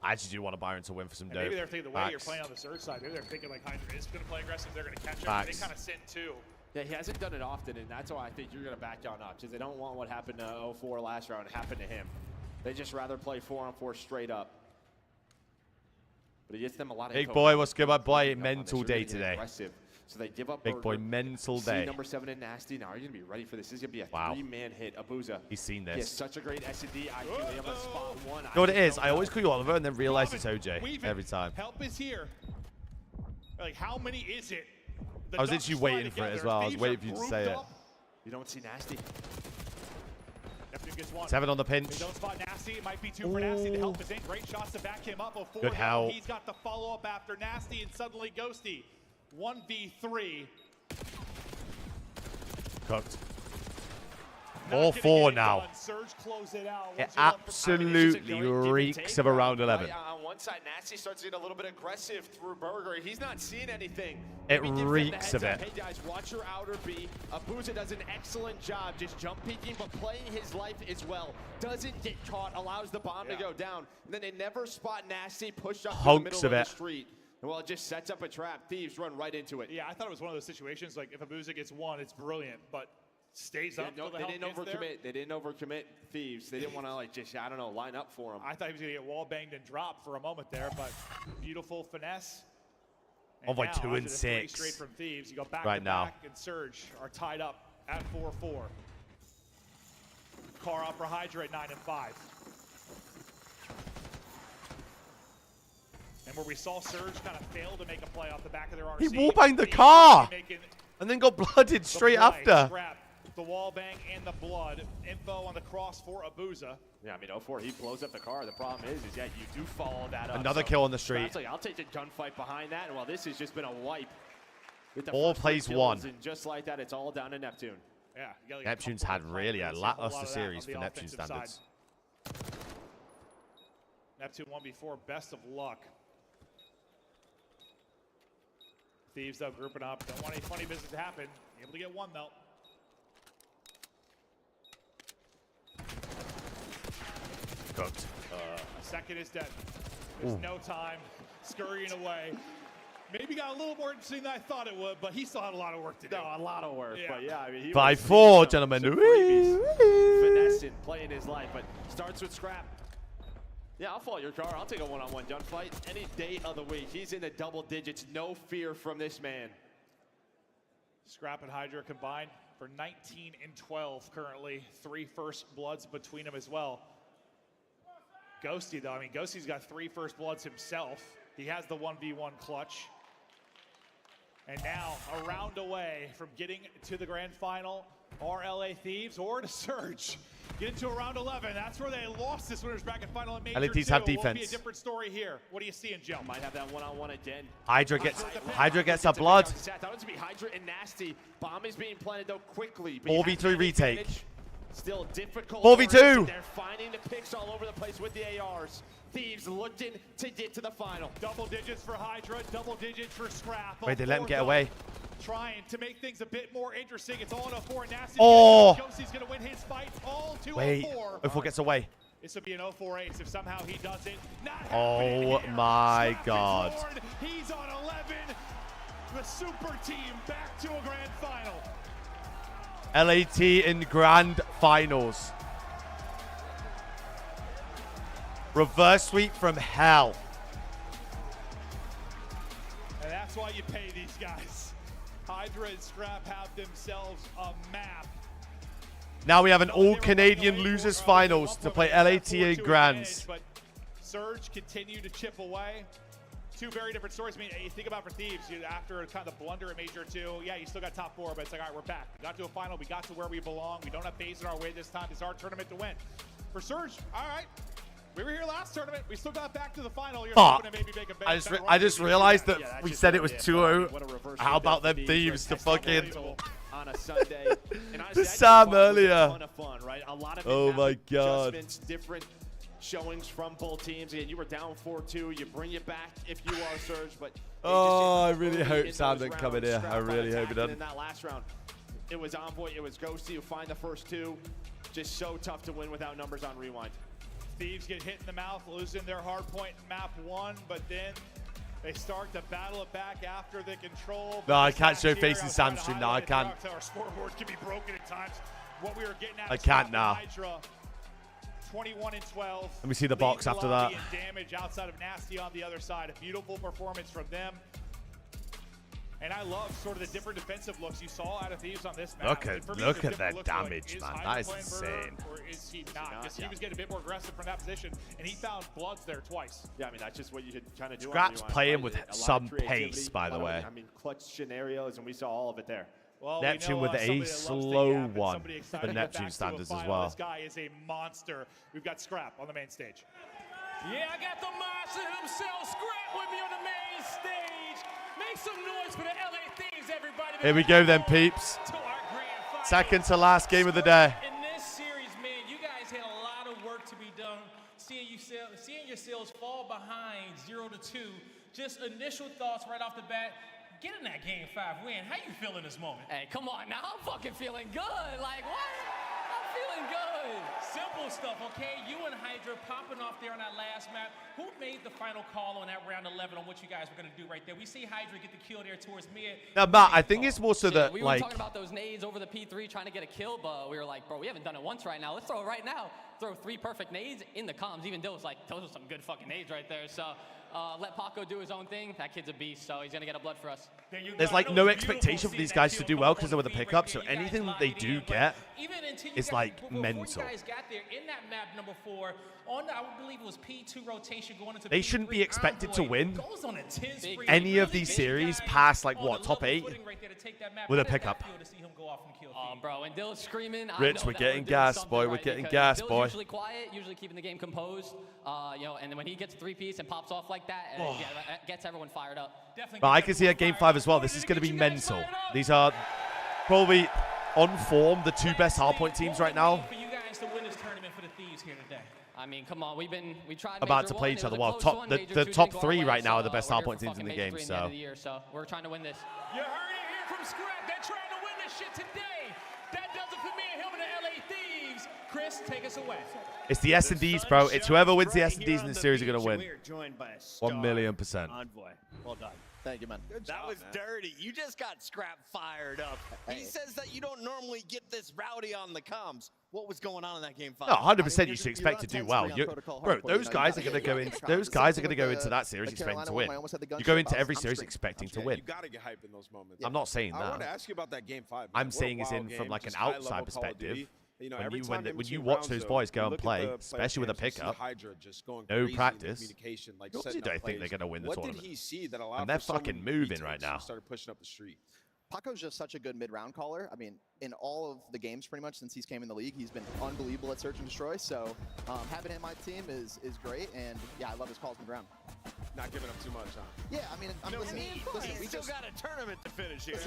I actually do want to Byron to win for some dope. Maybe they're thinking the way you're playing on the Surge side, maybe they're thinking like Hydra is going to play aggressive, they're going to catch him. They kind of sit too. Yeah, he hasn't done it often, and that's why I think you're going to back down up, because they don't want what happened to 04 last round happen to him. They just rather play 4-on-4 straight up. But he gets them a lot of Big boy, what's good, my boy? Mental day today. Aggressive. So they give up Big boy, mental day. Number 7 in Nasty. Now, are you going to be ready for this? This is going to be a 3-man hit. Abuza. He's seen this. He has such a great S&D IQ. They have a spot 1. You know what it is? I always call you Oliver and then realize it's OJ every time. Help is here. Like, how many is it? I was literally waiting for it as well. I was waiting for you to say it. You don't see Nasty. Neptune gets 1. 7 on the pinch. They don't spot Nasty. It might be 2 for Nasty. The help is in. Great shots to back him up. 04 good help. He's got the follow-up after Nasty, and suddenly Ghosty. 1v3. Cooked. All 4 now. Surge close it out. It absolutely reeks of a round 11. On one side, Nasty starts to get a little bit aggressive through Burger. He's not seeing anything. It reeks of it. Hey guys, watch your outer B. Abuza does an excellent job just jump peeking, but playing his life as well. Doesn't get caught, allows the bomb to go down. And then they never spot Nasty, push up to the middle of the street. And well, it just sets up a trap. Thieves run right into it. Yeah, I thought it was one of those situations, like if Abuza gets 1, it's brilliant, but stays up. They didn't overcommit. They didn't overcommit Thieves. They didn't want to, like, just, I don't know, line up for him. I thought he was going to get wall banged and dropped for a moment there, but beautiful finesse. Oh my, 2 and 6. Straight from Thieves. You go back right to now. back, and Surge are tied up at 4-4. Car up for Hydra at 9 and 5. And where we saw Surge kind of fail to make a play off the back of their RC. He wallbanged the car and then got blooded straight after. The wall bang and the blood. Info on the cross for Abuza. Yeah, I mean, 04, he blows up the car. The problem is yeah, you do follow that up. Another kill on the street. Like, I'll take the gunfight behind that. And well, this has just been a wipe. All plays 1. And just like that, it's all down to Neptune. Yeah, Neptune's had really a lackluster series for Neptune standards. Neptune 1v4, best of luck. Thieves, though, grouping up. Don't want any funny business to happen. Able to get 1 melt. Cooked. A second is dead. There's no time. Scurrying away. Maybe got a little more interesting than I thought it would, but he still had a lot of work to do. No, a lot of work. But yeah, I mean, he 5-4, gentlemen. Finessing, playing his life, but starts with Scrap. Yeah, I'll follow your car. I'll take a one-on-one gunfight any day of the week. He's in the double digits. No fear from this man. Scrap and Hydra combined for 19 and 12 currently. 3 first bloods between them as well. Ghosty, though, I mean, Ghosty's got 3 first bloods himself. He has the 1v1 clutch. And now, a round away from getting to the grand final, are LA Thieves or to Surge. Get into a round 11. That's where they lost this winners bracket final in Major 2. Thieves have defense. Will be a different story here. What are you seeing, Joe? Might have that one-on-one again. Hydra gets a blood. That would be Hydra and Nasty. Bomb is being planted though quickly. 4v3 retake. Still difficult. 4v2. They're finding the picks all over the place with the ARs. Thieves looking to get to the final. Double digits for Hydra, double digits for Scrap. Wait, they let him get away. Trying to make things a bit more interesting. It's all in a 4. Nasty. Oh. Ghosty's going to win his fight. All 2 Wait, 04. 04 gets away. This would be an 0-4 ace if somehow he does it. Oh my God. He's on 11. The super team back to a grand final. LAT in grand finals. Reverse sweep from hell. And that's why you pay these guys. Hydra and Scrap have themselves a map. Now we have an all-Canadian losers finals to play LAT in grands. But Surge continue to chip away. 2 very different stories. I mean, you think about for Thieves, after kind of the blunder at Major 2, yeah, you still got top 4, but it's like, all right, we're back. We got to a final. We got to where we belong. We don't have phase in our way this time. This is our tournament to win. For Surge, all right. We were here last tournament. We still got back to the final. You're hoping to maybe make a I just realized that we said it was 2-0. How about them Thieves to fucking... on a Sunday. And The Sam earlier. A ton of fun, right? A lot of Oh my God. adjustments, different showings from both teams. And you were down 4-2. You bring it back if you are Surge, but Oh, I really hope Sam didn't come in here. I really hope he doesn't. In that last round, it was Envoy, it was Ghosty who find the first 2. Just so tough to win without numbers on rewind. Thieves get hit in the mouth, losing their hardpoint in map 1, but then they start to battle it back after the control. No, I can't show face in Sam's stream now. I can't. Our scoreboard can be broken at times. What we were getting at I can't now. Hydra, 21 and 12. Let me see the box after that. Damage outside of Nasty on the other side. A beautiful performance from them. And I love sort of the different defensive looks you saw out of Thieves on this map. Look at that damage, man. That is insane. Or is he not? Because he was getting a bit more aggressive from that position, and he found Bloods there twice. Yeah, I mean, that's just what you should kind of do. Scrap's playing with some pace, by the way. I mean, clutch scenarios, and we saw all of it there. Well, Neptune with a slow one for Neptune standards as well. This guy is a monster. We've got Scrap on the main stage. Yeah, I got the monster himself, Scrap, with me on the main stage. Make some noise for the LA Thieves, everybody. Here we go then, peeps. Second to last game of the day. In this series, man, you guys had a lot of work to be done. Seeing yourselves fall behind 0-2. Just initial thoughts right off the bat. Getting that game 5 win. How you feeling this moment? Hey, come on now. I'm fucking feeling good. Like, what? I'm feeling good. Simple stuff, okay? You and Hydra popping off there on that last map. Who made the final call on that round 11 on what you guys were going to do right there? We see Hydra get the kill there towards mid. Now, Matt, I think it's more so that, we were talking about those nades over the P3 trying to get a kill, but we were like, bro, we haven't done it once right now. Let's throw it right now. Throw 3 perfect nades in the comms. Even Dill's like, those are some good fucking nades right there. So let Paco do his own thing. That kid's a beast, so he's going to get a blood for us. There's like no expectation for these guys to do well because they're with the pickup, so anything that they do get is like mental. You guys got there in that map number 4, on the, I believe it was P2 rotation going into They P3, shouldn't be expected to win goes on a 10 spree. any of these series past like what, top 8 with a pickup. Bro, and Dill's screaming. Rich, we're getting gas, boy. We're getting gas, boy. Usually quiet, usually keeping the game composed. You know, and then when he gets a 3-piece and pops off like that, it gets everyone fired up. But I can see at game 5 as well. This is going to be mental. These are probably on form the 2 best hardpoint teams right now. For you guys to win this tournament for the Thieves here today. I mean, come on, we tried about to play each other. Well, the top 3 right now are the best hardpoint teams in the game. So we're trying to win this. You heard it here from Scrap. They're trying to win this shit today. That does it for me and him and the LA Thieves. Chris, take us away. It's the S&Ds, bro. It's whoever wins the S&Ds in the series are going to win. 1,000,000%. Envoy. Well done. Thank you, man. That was dirty. You just got Scrap fired up. He says that you don't normally get this rowdy on the comms. What was going on in that game 5? No, 100% you should expect to do well. Bro, those guys are going to go into that series expecting to win. You go into every series expecting to win. You got to get hype in those moments. I'm not saying that. I want to ask you about that game 5. I'm saying is in from like an outside perspective. You know, when you watch those boys go and play, especially with a pickup, no practice, obviously don't think they're going to win the tournament. And they're fucking moving right now. Started pushing up the street. Paco's just such a good mid-round caller. I mean, in all of the games pretty much since he's came in the league, he's been unbelievable at search and destroy. So having him on my team is great. And yeah, I love his calls mid-round. not giving up too much, huh? Yeah, I mean, listen, we still got a tournament to finish here.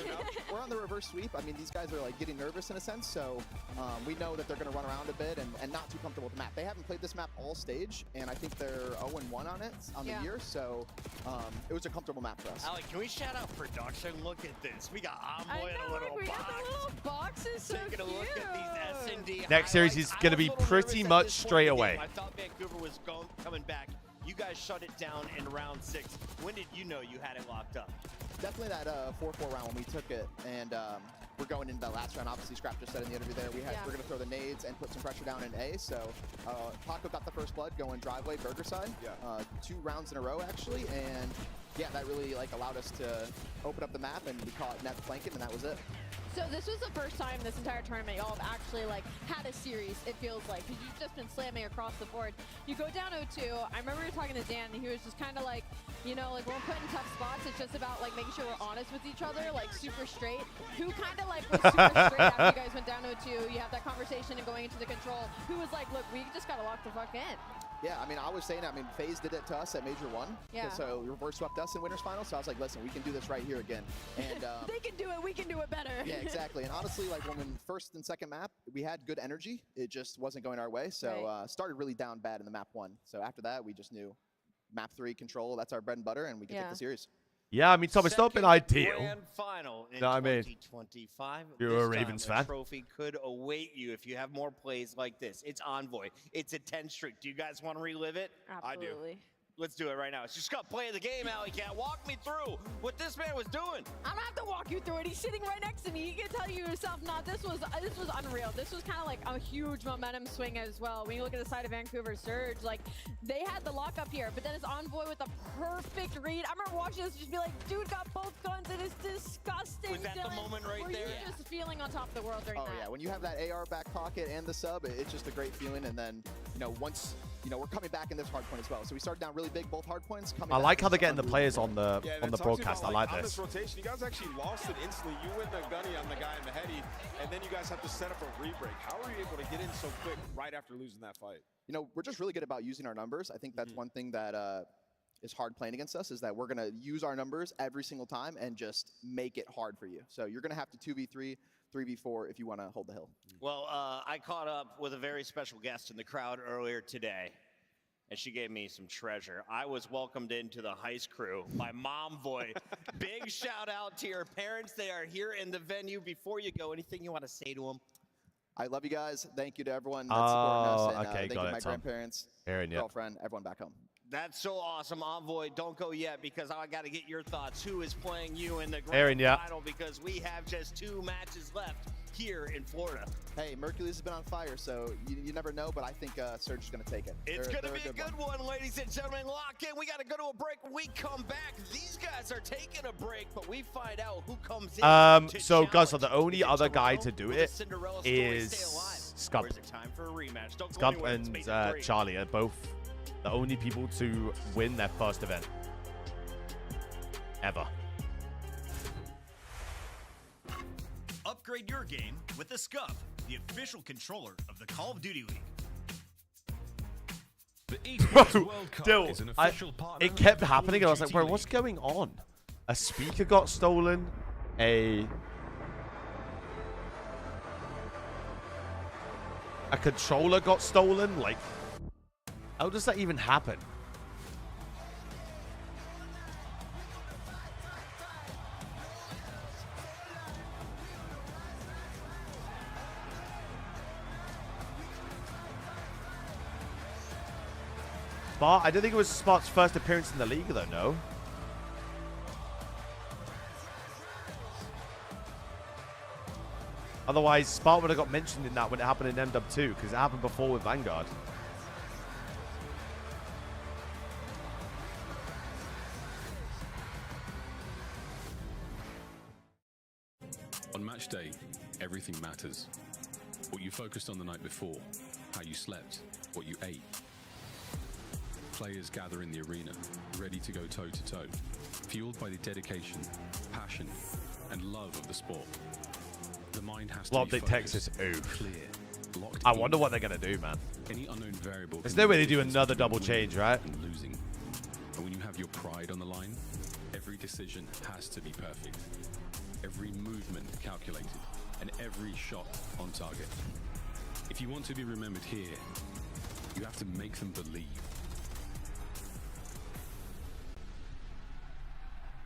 We're on the reverse sweep. I mean, these guys are like getting nervous in a sense, so we know that they're going to run around a bit and not too comfortable with the map. They haven't played this map all stage, and I think they're 0-1 on it on the year, so it was a comfortable map for us. Alec, can we shout out production? Look at this. We got Envoy in a little we box. got the little boxes. So Taking a look at these S&D Next series is going to be pretty much straight away. I thought Vancouver was coming back. You guys shut it down in round 6. When did you know you had it locked up? Definitely that 4-4 round when we took it, and we're going into the last round. Obviously, Scrap just said in the interview there, we're going to throw the nades and put some pressure down in A. So Paco got the first blood going driveway, burger side. 2 rounds in a row, actually, and yeah, that really allowed us to open up the map, and we caught net flanking, and that was it. So this was the first time this entire tournament y'all have actually had a series, it feels like, because you've just been slamming across the board. You go down 0-2. I remember you were talking to Dan, and he was just kind of like, you know, when we're put in tough spots, it's just about making sure we're honest with each other, super straight. Who kind of was super straight after you guys went down 0-2? You have that conversation and going into the control. Who was like, look, we just got to lock the fuck in. Yeah, I mean, I was saying, FaZe did it to us at Major 1. Yeah. So reverse swept us in Winners Final. So I was like, listen, we can do this right here again. And they can do it, we can do it better. Yeah, exactly. And honestly, when first and second map, we had good energy. It just wasn't going our way. So started really down bad in the map 1. So after that, we just knew map 3 control, that's our bread and butter, and we can take the series. Yeah, I mean, Tom, it's not been ideal. Grand final in No, I mean, 2025. you're a Ravens fan. Trophy could await you if you have more plays like this. It's Envoy. It's a 10 streak. Do you guys want to relive it? Absolutely. I do. Let's do it right now. It's just got to play the game, Alley Cat. Walk me through what this man was doing. I don't have to walk you through it. He's sitting right next to me. You can tell you yourself, this was unreal. This was kind of a huge momentum swing as well. When you look at the side of Vancouver Surge, they had the lock up here, but then it's Envoy with a perfect read. I remember watching this just be like, dude got both guns. It is disgusting. Was that the moment right there? You're just feeling on top of the world during that. Oh yeah, when you have that AR back pocket and the sub, it's just a great feeling. And then, once we're coming back in this hardpoint as well. So we started down really big, both hardpoints. I like how they're getting the players on the broadcast. I like on this. rotation, you guys actually lost it instantly. You win the gunny on the guy in the heady, and then you guys have to set up a re-break. How are you able to get in so quick right after losing that fight? We're just really good about using our numbers. I think that's one thing that is hard playing against us, is that we're going to use our numbers every single time and just make it hard for you. So you're going to have to 2v3, 3v4 if you want to hold the hill. Well, I caught up with a very special guest in the crowd earlier today, and she gave me some treasure. I was welcomed into the Heist crew by Momvoy. Big shout out to your parents. They are here in the venue. Before you go, anything you want to say to them? I love you guys. Thank you to everyone that's supporting us. And thank you to my grandparents, girlfriend, everyone back home. That's so awesome. Envoy, don't go yet, because I got to get your thoughts. Who is playing you in the grand final? Because we have just 2 matches left here in Florida. Hey, Mercules has been on fire, so you never know, but I think Surge is going to take it. It's going to be a good one, ladies and gentlemen. Lock in. We got to go to a break. When we come back, these guys are taking a break, but we find out who comes in. So, guys, the only other guy to do it is Scump. Scump and Charlie are both the only people to win their first event ever. Upgrade your game with the Scuff, the official controller of the Call of Duty League. The esports World Cup is an official partner. It kept happening, and I was like, bro, what's going on? A speaker got stolen. A controller got stolen. How does that even happen? Spart? I don't think it was Spart's first appearance in the league, though, no? Otherwise, Spart would have got mentioned in that when it happened in MW2, because it happened before with Vanguard. On match day, everything matters. What you focused on the night before, how you slept, what you ate. Players gather in the arena, ready to go toe-to-toe, fueled by the dedication, passion, and love of the sport. The mind has to be Texas. clear, locked I wonder what they're going to do, man. Any unknown variable. There's no way they do another double change, right? And losing. And when you have your pride on the line, every decision has to be perfect. Every movement calculated, and every shot on target. If you want to be remembered here, you have to make them believe.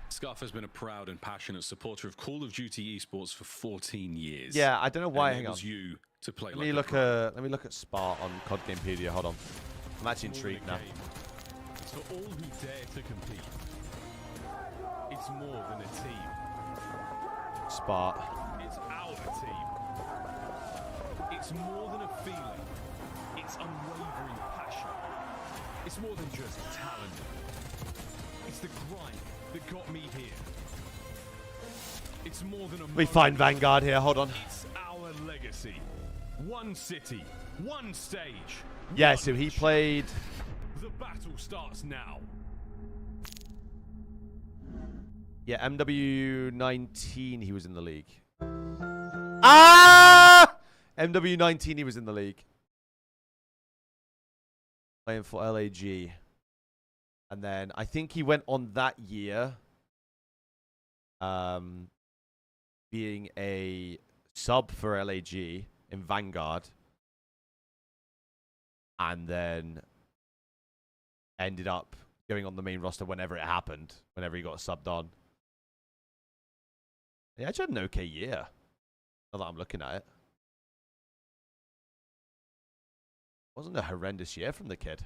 Scuff has been a proud and passionate supporter of Call of Duty esports for 14 years. Yeah, I don't know why. And it Hang on. was you to play Let like me a look pro. at Spart on COD Gamepedia. Hold on. I'm actually intrigued now. It's for all who dare to compete. It's more than a team. Spart. It's our team. It's more than a feeling. It's unwavering passion. It's more than just talent. It's the grind that got me here. It's more than a We find Vanguard here. Hold on. It's our legacy. One city, one stage. Yeah, so he played. The battle starts now. Yeah, MW19, he was in the league. Ah! MW19, he was in the league. Playing for LAG. And then I think he went on that year being a sub for LAG in Vanguard. And then ended up going on the main roster whenever it happened, whenever he got subbed on. He actually had an okay year, now that I'm looking at it. Wasn't a horrendous year from the kid.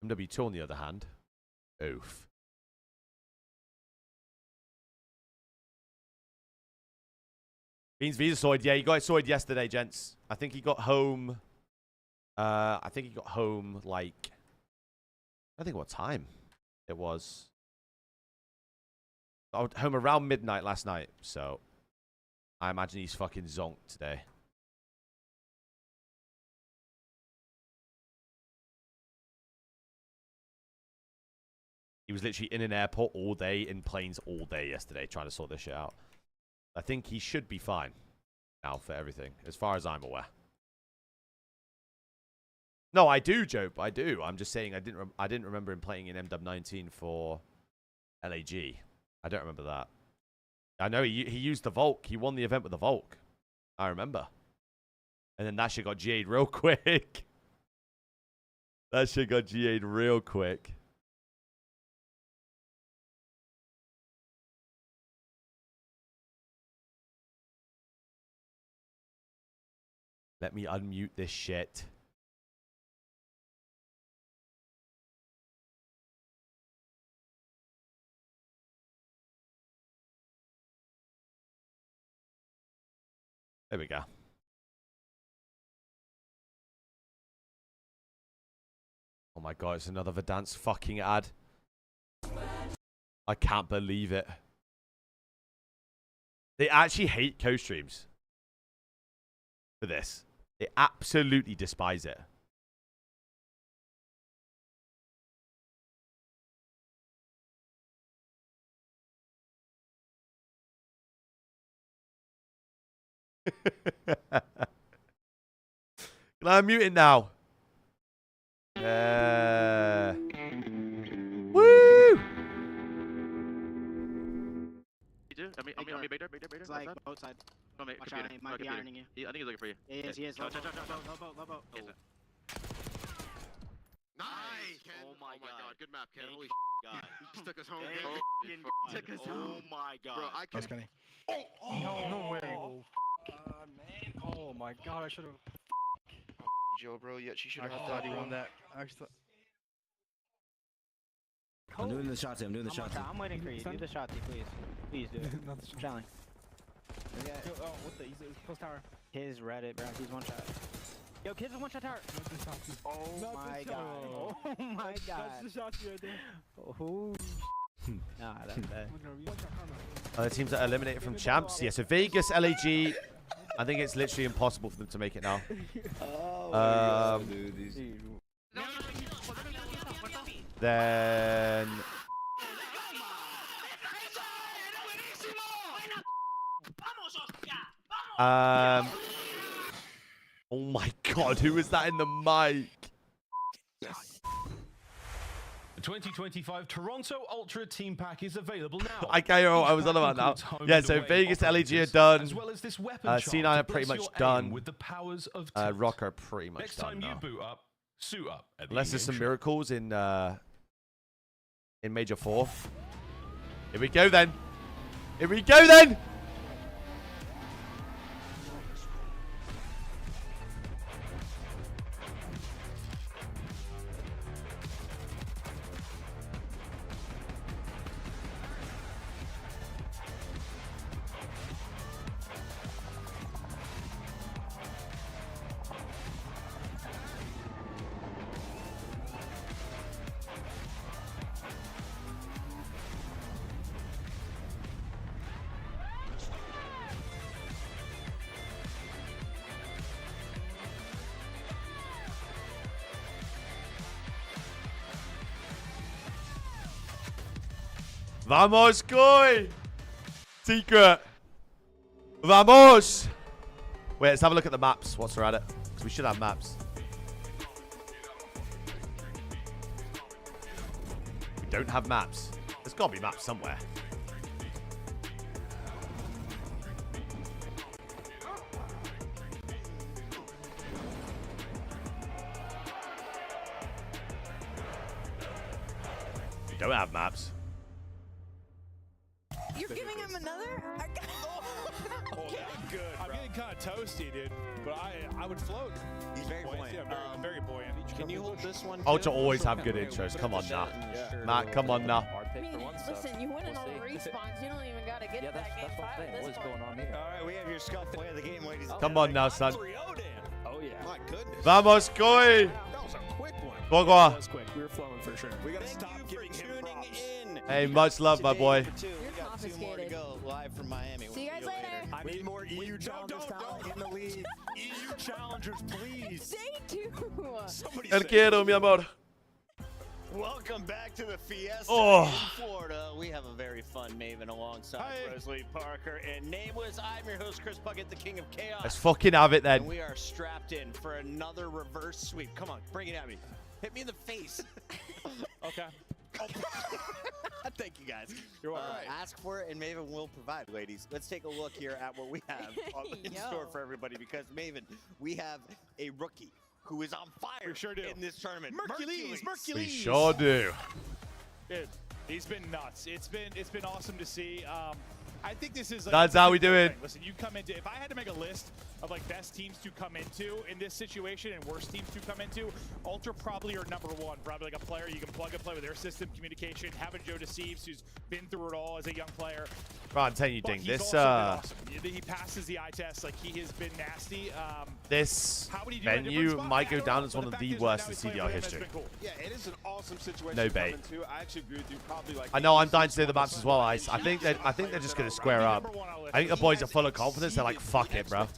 MW2 on the other hand. Oof. Beans visa sorted. Yeah, he got it sorted yesterday, gents. I think he got home. Like, I think what time it was. I was home around midnight last night, so I imagine he's fucking zonked today. He was literally in an airport all day, in planes all day yesterday, trying to sort this shit out. I think he should be fine now for everything, as far as I'm aware. No, I do, Joe. I do. I'm just saying I didn't remember him playing in MW19 for LAG. I don't remember that. I know he used the Volk. He won the event with the Volk. I remember. And then that shit got GA'd real quick. That shit got GA'd real quick. Let me unmute this shit. There we go. Oh my god, it's another Verdansk fucking ad. I can't believe it. They actually hate co-streams for this. They absolutely despise it. Can I unmute it now? Woo! I mean, baiter. It's like both sides. Watch out, he might be ironing you. I think he's looking for you. He is. Low boat. Nice, Ken. Oh my god. Good map, Ken. Holy God. He just took us home. Took us home. Oh my god. Bro, I can. No way. Man. Oh my god, I should have. Joe, bro, yet she should have. I thought he won that. I actually thought. I'm doing the shots. I'm I'm waiting for you. Do the shot, please. Please do it. Not the shot. Challenge. Oh, what the? He's close tower. His Reddit, bro. He's one shot. Yo, kids is one shot tower. Oh my god. Oh my god. That's the shot right there. Oh. Nah, that's bad. Other teams that are eliminated from champs. Yeah, so Vegas, LAG. I think it's literally impossible for them to make it now. Oh, dude. Then Oh my god, who was that in the mic? The 2025 Toronto Ultra Team Pack is available now. I can't hear what I was on about now. Yeah, so Vegas, LEG are done. As well as this weapon C9 are pretty much done. With the powers of Rock are pretty much Next done time you now. boot up, suit up. Unless there's some miracles in Major 4. Here we go then. Here we go then. Vamos, Goy! Secret! Vamos! Wait, let's have a look at the maps whilst we're at it. Because we should have maps. We don't have maps. There's got to be maps somewhere. We don't have maps. You're giving him another? Good. I'm getting kind of toasty, dude. But I would float. He's very buoyant. Yeah, very buoyant. Can you hold this one? Ultra always have good intros. Come on now. Matt, come on now. I mean, listen, you win in all the respawns. You don't even got to get that game 5 at this point. All right, we have your scuff play of the game, ladies. Come on now, son. Oh, yeah. My goodness. Vamos, Goy! That was a quick one. Go, go. That was quick. We were flowing for sure. We got to stop giving him props. Hey, much love, my boy. You're confiscated. Go live from Miami. See you guys later. I need more EU challengers talent in the league. EU challengers, please. They do. El quiero, mi amor. Welcome back to the Fiesta in Florida. We have a very fun Maven alongside Rosalie Parker and Nameless. I'm your host, Chris Puckett, the King of Chaos. Let's fucking have it then. And we are strapped in for another reverse sweep. Come on, bring it at me. Hit me in the face. Okay. Thank you, guys. You're welcome. Ask for it, and Maven will provide, ladies. Let's take a look here at what we have in store for everybody, because Maven, we have a rookie who is on fire in this tournament. Mercules. We sure do. Dude, he's been nuts. It's been awesome to see. I think this is like That's how we do it. Listen, you come into, if I had to make a list of like best teams to come into in this situation and worst teams to come into, Ultra probably are number one. Probably like a player you can plug and play with their system, communication, having Joe Deceives, who's been through it all as a young player. Bro, I'm telling you, Ding, this awesome. He passes the eye test. Like, he has been nasty. This venue might go down as one of the worst in CDR history. Yeah, it is an awesome situation. No bait. I actually agree with you. Probably like I know I'm dying to do the maps as well, Ice. I think they're just gonna square up. I think the boys are full of confidence. They're like, fuck it, bro.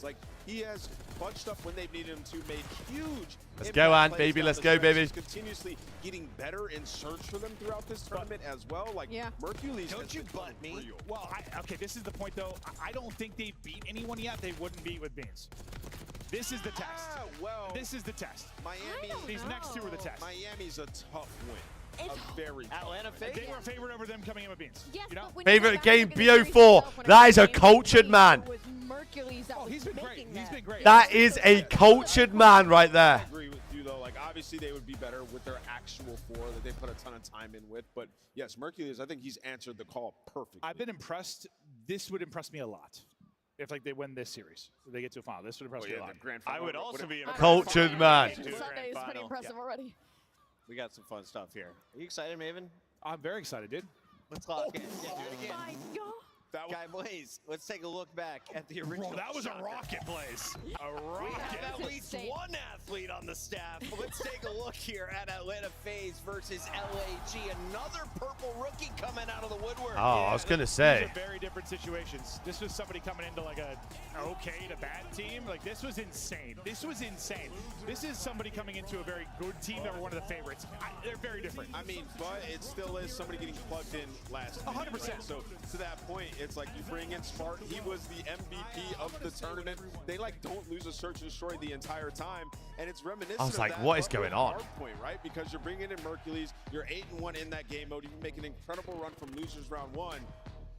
Like, he has bunched up when they've needed him to, made huge. Let's go, Ant, baby. Let's go, baby. He's continuously getting better in search for them throughout this tournament as well. Like, Mercules. Don't you butt me. Real. Well, okay, this is the point, though. I don't think they've beat anyone yet. They wouldn't beat with Beans. This is the test. Well, this is the test. Miami. These next two are the test. Miami's a tough win. A very Atlanta They were a favorite over them coming in with Beans. Yes, you know? Favorite game, BO4. That is a cultured man. He's been great. He's been great. That is a cultured man right there. I agree with you, though. Like, obviously, they would be better with their actual four that they put a ton of time in with. But, yes, Mercules, I think he's answered the call perfectly. I've been impressed. This would impress me a lot. If, like, they win this series. If they get to a final. This would impress me a lot. I would also be impressed. Cultured man. Sunday is pretty impressive already. We got some fun stuff here. Are you excited, Maven? I'm very excited, dude. Let's clock in. Yeah, do it again. Oh my God. Guy Blaze, let's take a look back at the original. Bro, that was a rocket, Blaze. A rocket. We have at least one athlete on the staff. Let's take a look here at Atlanta FaZe versus LAG. Another purple rookie coming out of the woodwork. Oh, I was going to say. These are very different situations. This was somebody coming into like a okay to bad team. Like, this was insane. This was insane. This is somebody coming into a very good team that were one of the favorites. They're very different. I mean, but it still is somebody getting plugged in last 100%. Right? So, to that point, It's like you bring in Spark. He was the MVP of the tournament. They like don't lose a search and destroy the entire time, and it's reminiscent. I was of like, that, what is but going with on? Hardpoint, right? Because you're bringing in Mercules. You're 8-1 in that game mode. You can make an incredible run from losers round 1.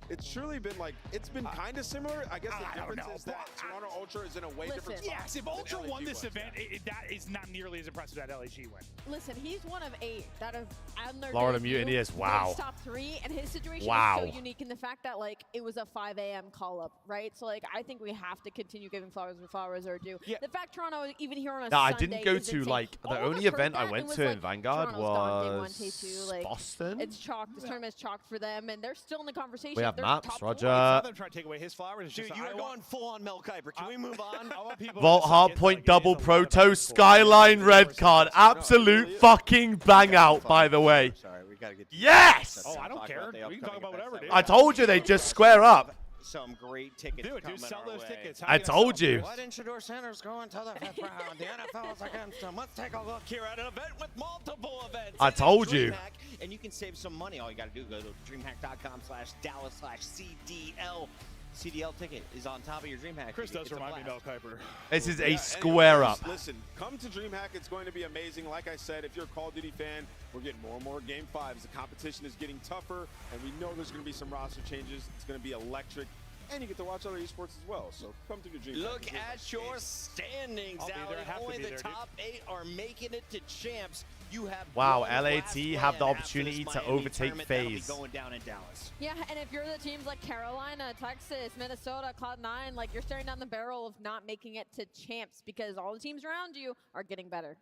It's surely been like, it's been kind of similar. I guess the difference is that Toronto Ultra is in a way different spot. Yes, if Ultra won this event, that is not nearly as impressive as that LAG win. Listen, he's one of 8 that have on their Florida debut Mutineers, wow. finished top 3, and his situation Wow. is so unique in the fact that like it was a 5 a.m. call up, right? So like I think we have to continue giving flowers where flowers are due. The fact Toronto even here on a No, I Sunday didn't go is to insane. like the All of only us heard event I that went and was to like, in Vanguard Toronto's gone day 1, was day 2. Like, Boston. It's chalked. This tournament's chalked for them, and they're still in the conversation. We have They're maps, top Roger. I saw them trying to take away his flowers. It's Dude, just, you are going full on Mel Kiper. Can we move on? I want people Vault to Hardpoint double proto Skyline red card. Absolute fucking bang out, by the way. Sorry, we gotta get. Yes! Oh, I don't care. We can talk about whatever, dude. I told you they just square up. Some great tickets. Dude, sell those tickets. I told you. What Inchador Center's going to the 5th round? The NFL's against them. Let's take a look here at an event with multiple events. I told you. DreamHack, and you can save some money. All you got to do, go to dreamhack.com/Dallas/CDL. CDL ticket is on top of your DreamHack. Chris does remind me of Mel Kiper. This is a Yeah, square up. Listen, come to DreamHack. It's going to be amazing. Like I said, if you're a Call of Duty fan, we're getting more and more Game 5s. The competition is getting tougher, and we know there's going to be some roster changes. It's going to be electric. And you get to watch other esports as well. So come to the DreamHack. Look at your standings, Allie. Only the top 8 are making it to champs. You have Wow, one LAT last have the win opportunity after to this Miami overtake tournament that'll be FaZe. going down in Dallas. Yeah, and if you're the teams like Carolina, Texas, Minnesota, Cloud9, like you're staring down the barrel of not making it to champs because all the teams around you are getting better.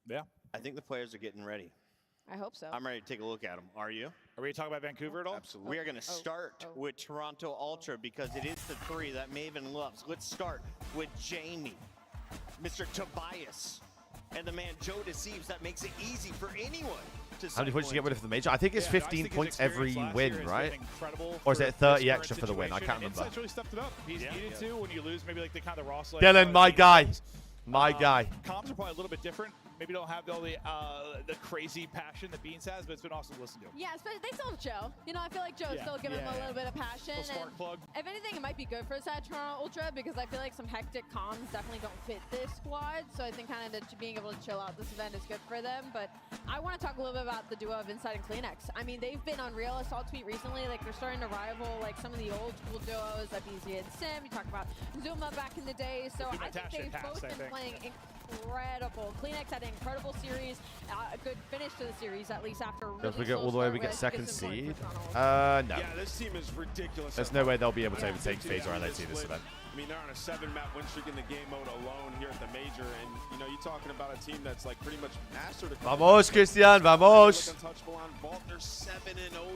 Yeah. I think the players are getting ready. I hope so. I'm ready to take a look at them. Are you? Are we talking about Vancouver at all? Absolutely. We are going to start with Toronto Ultra because it is the 3 that Maven loves. Let's start with Jamie, Mr. Tobias, and the man Joe Thieves. That makes it easy for anyone to How many points do you get rid of the major? I think it's Yeah, 15 points every win, right? Or is for it 30 this extra for the win? I situation, can't and remember. Insight's really stepped it up. He's needed to when you lose maybe like the kind of Ross. Dylan, my guy. My guy. Comms are probably a little bit different. Maybe don't have all the crazy passion that Beans has, but it's been awesome to listen to. Yeah, especially they still have Joe. You know, I feel like Joe's still giving them a little bit of passion. Little spark And plug. if anything, it might be good for Sad Toronto Ultra because I feel like some hectic comms definitely don't fit this squad. So I think kind of being able to chill out this event is good for them. But I want to talk a little bit about the duo of Inside and Kleenex. I mean, they've been unreal. I saw a tweet recently, like they're starting to rival like some of the old school duos like BZ and Sim. You talk about Zuma back in the day. So I think they've both been playing incredible. Kleenex had an incredible series, a good finish to the series at least after. If we Really get slow all the way, start we get with second it's important seed. for Toronto Ultra. No. Yeah, this team is ridiculous. There's no way they'll be able to overtake FaZe or LAT this event. I mean, they're on a 7-map win streak in the game mode alone here at the major, and you know, you're talking about a team that's like pretty much mastered. Vamos, Christian, vamos. Untouchable on Vault. They're 7-0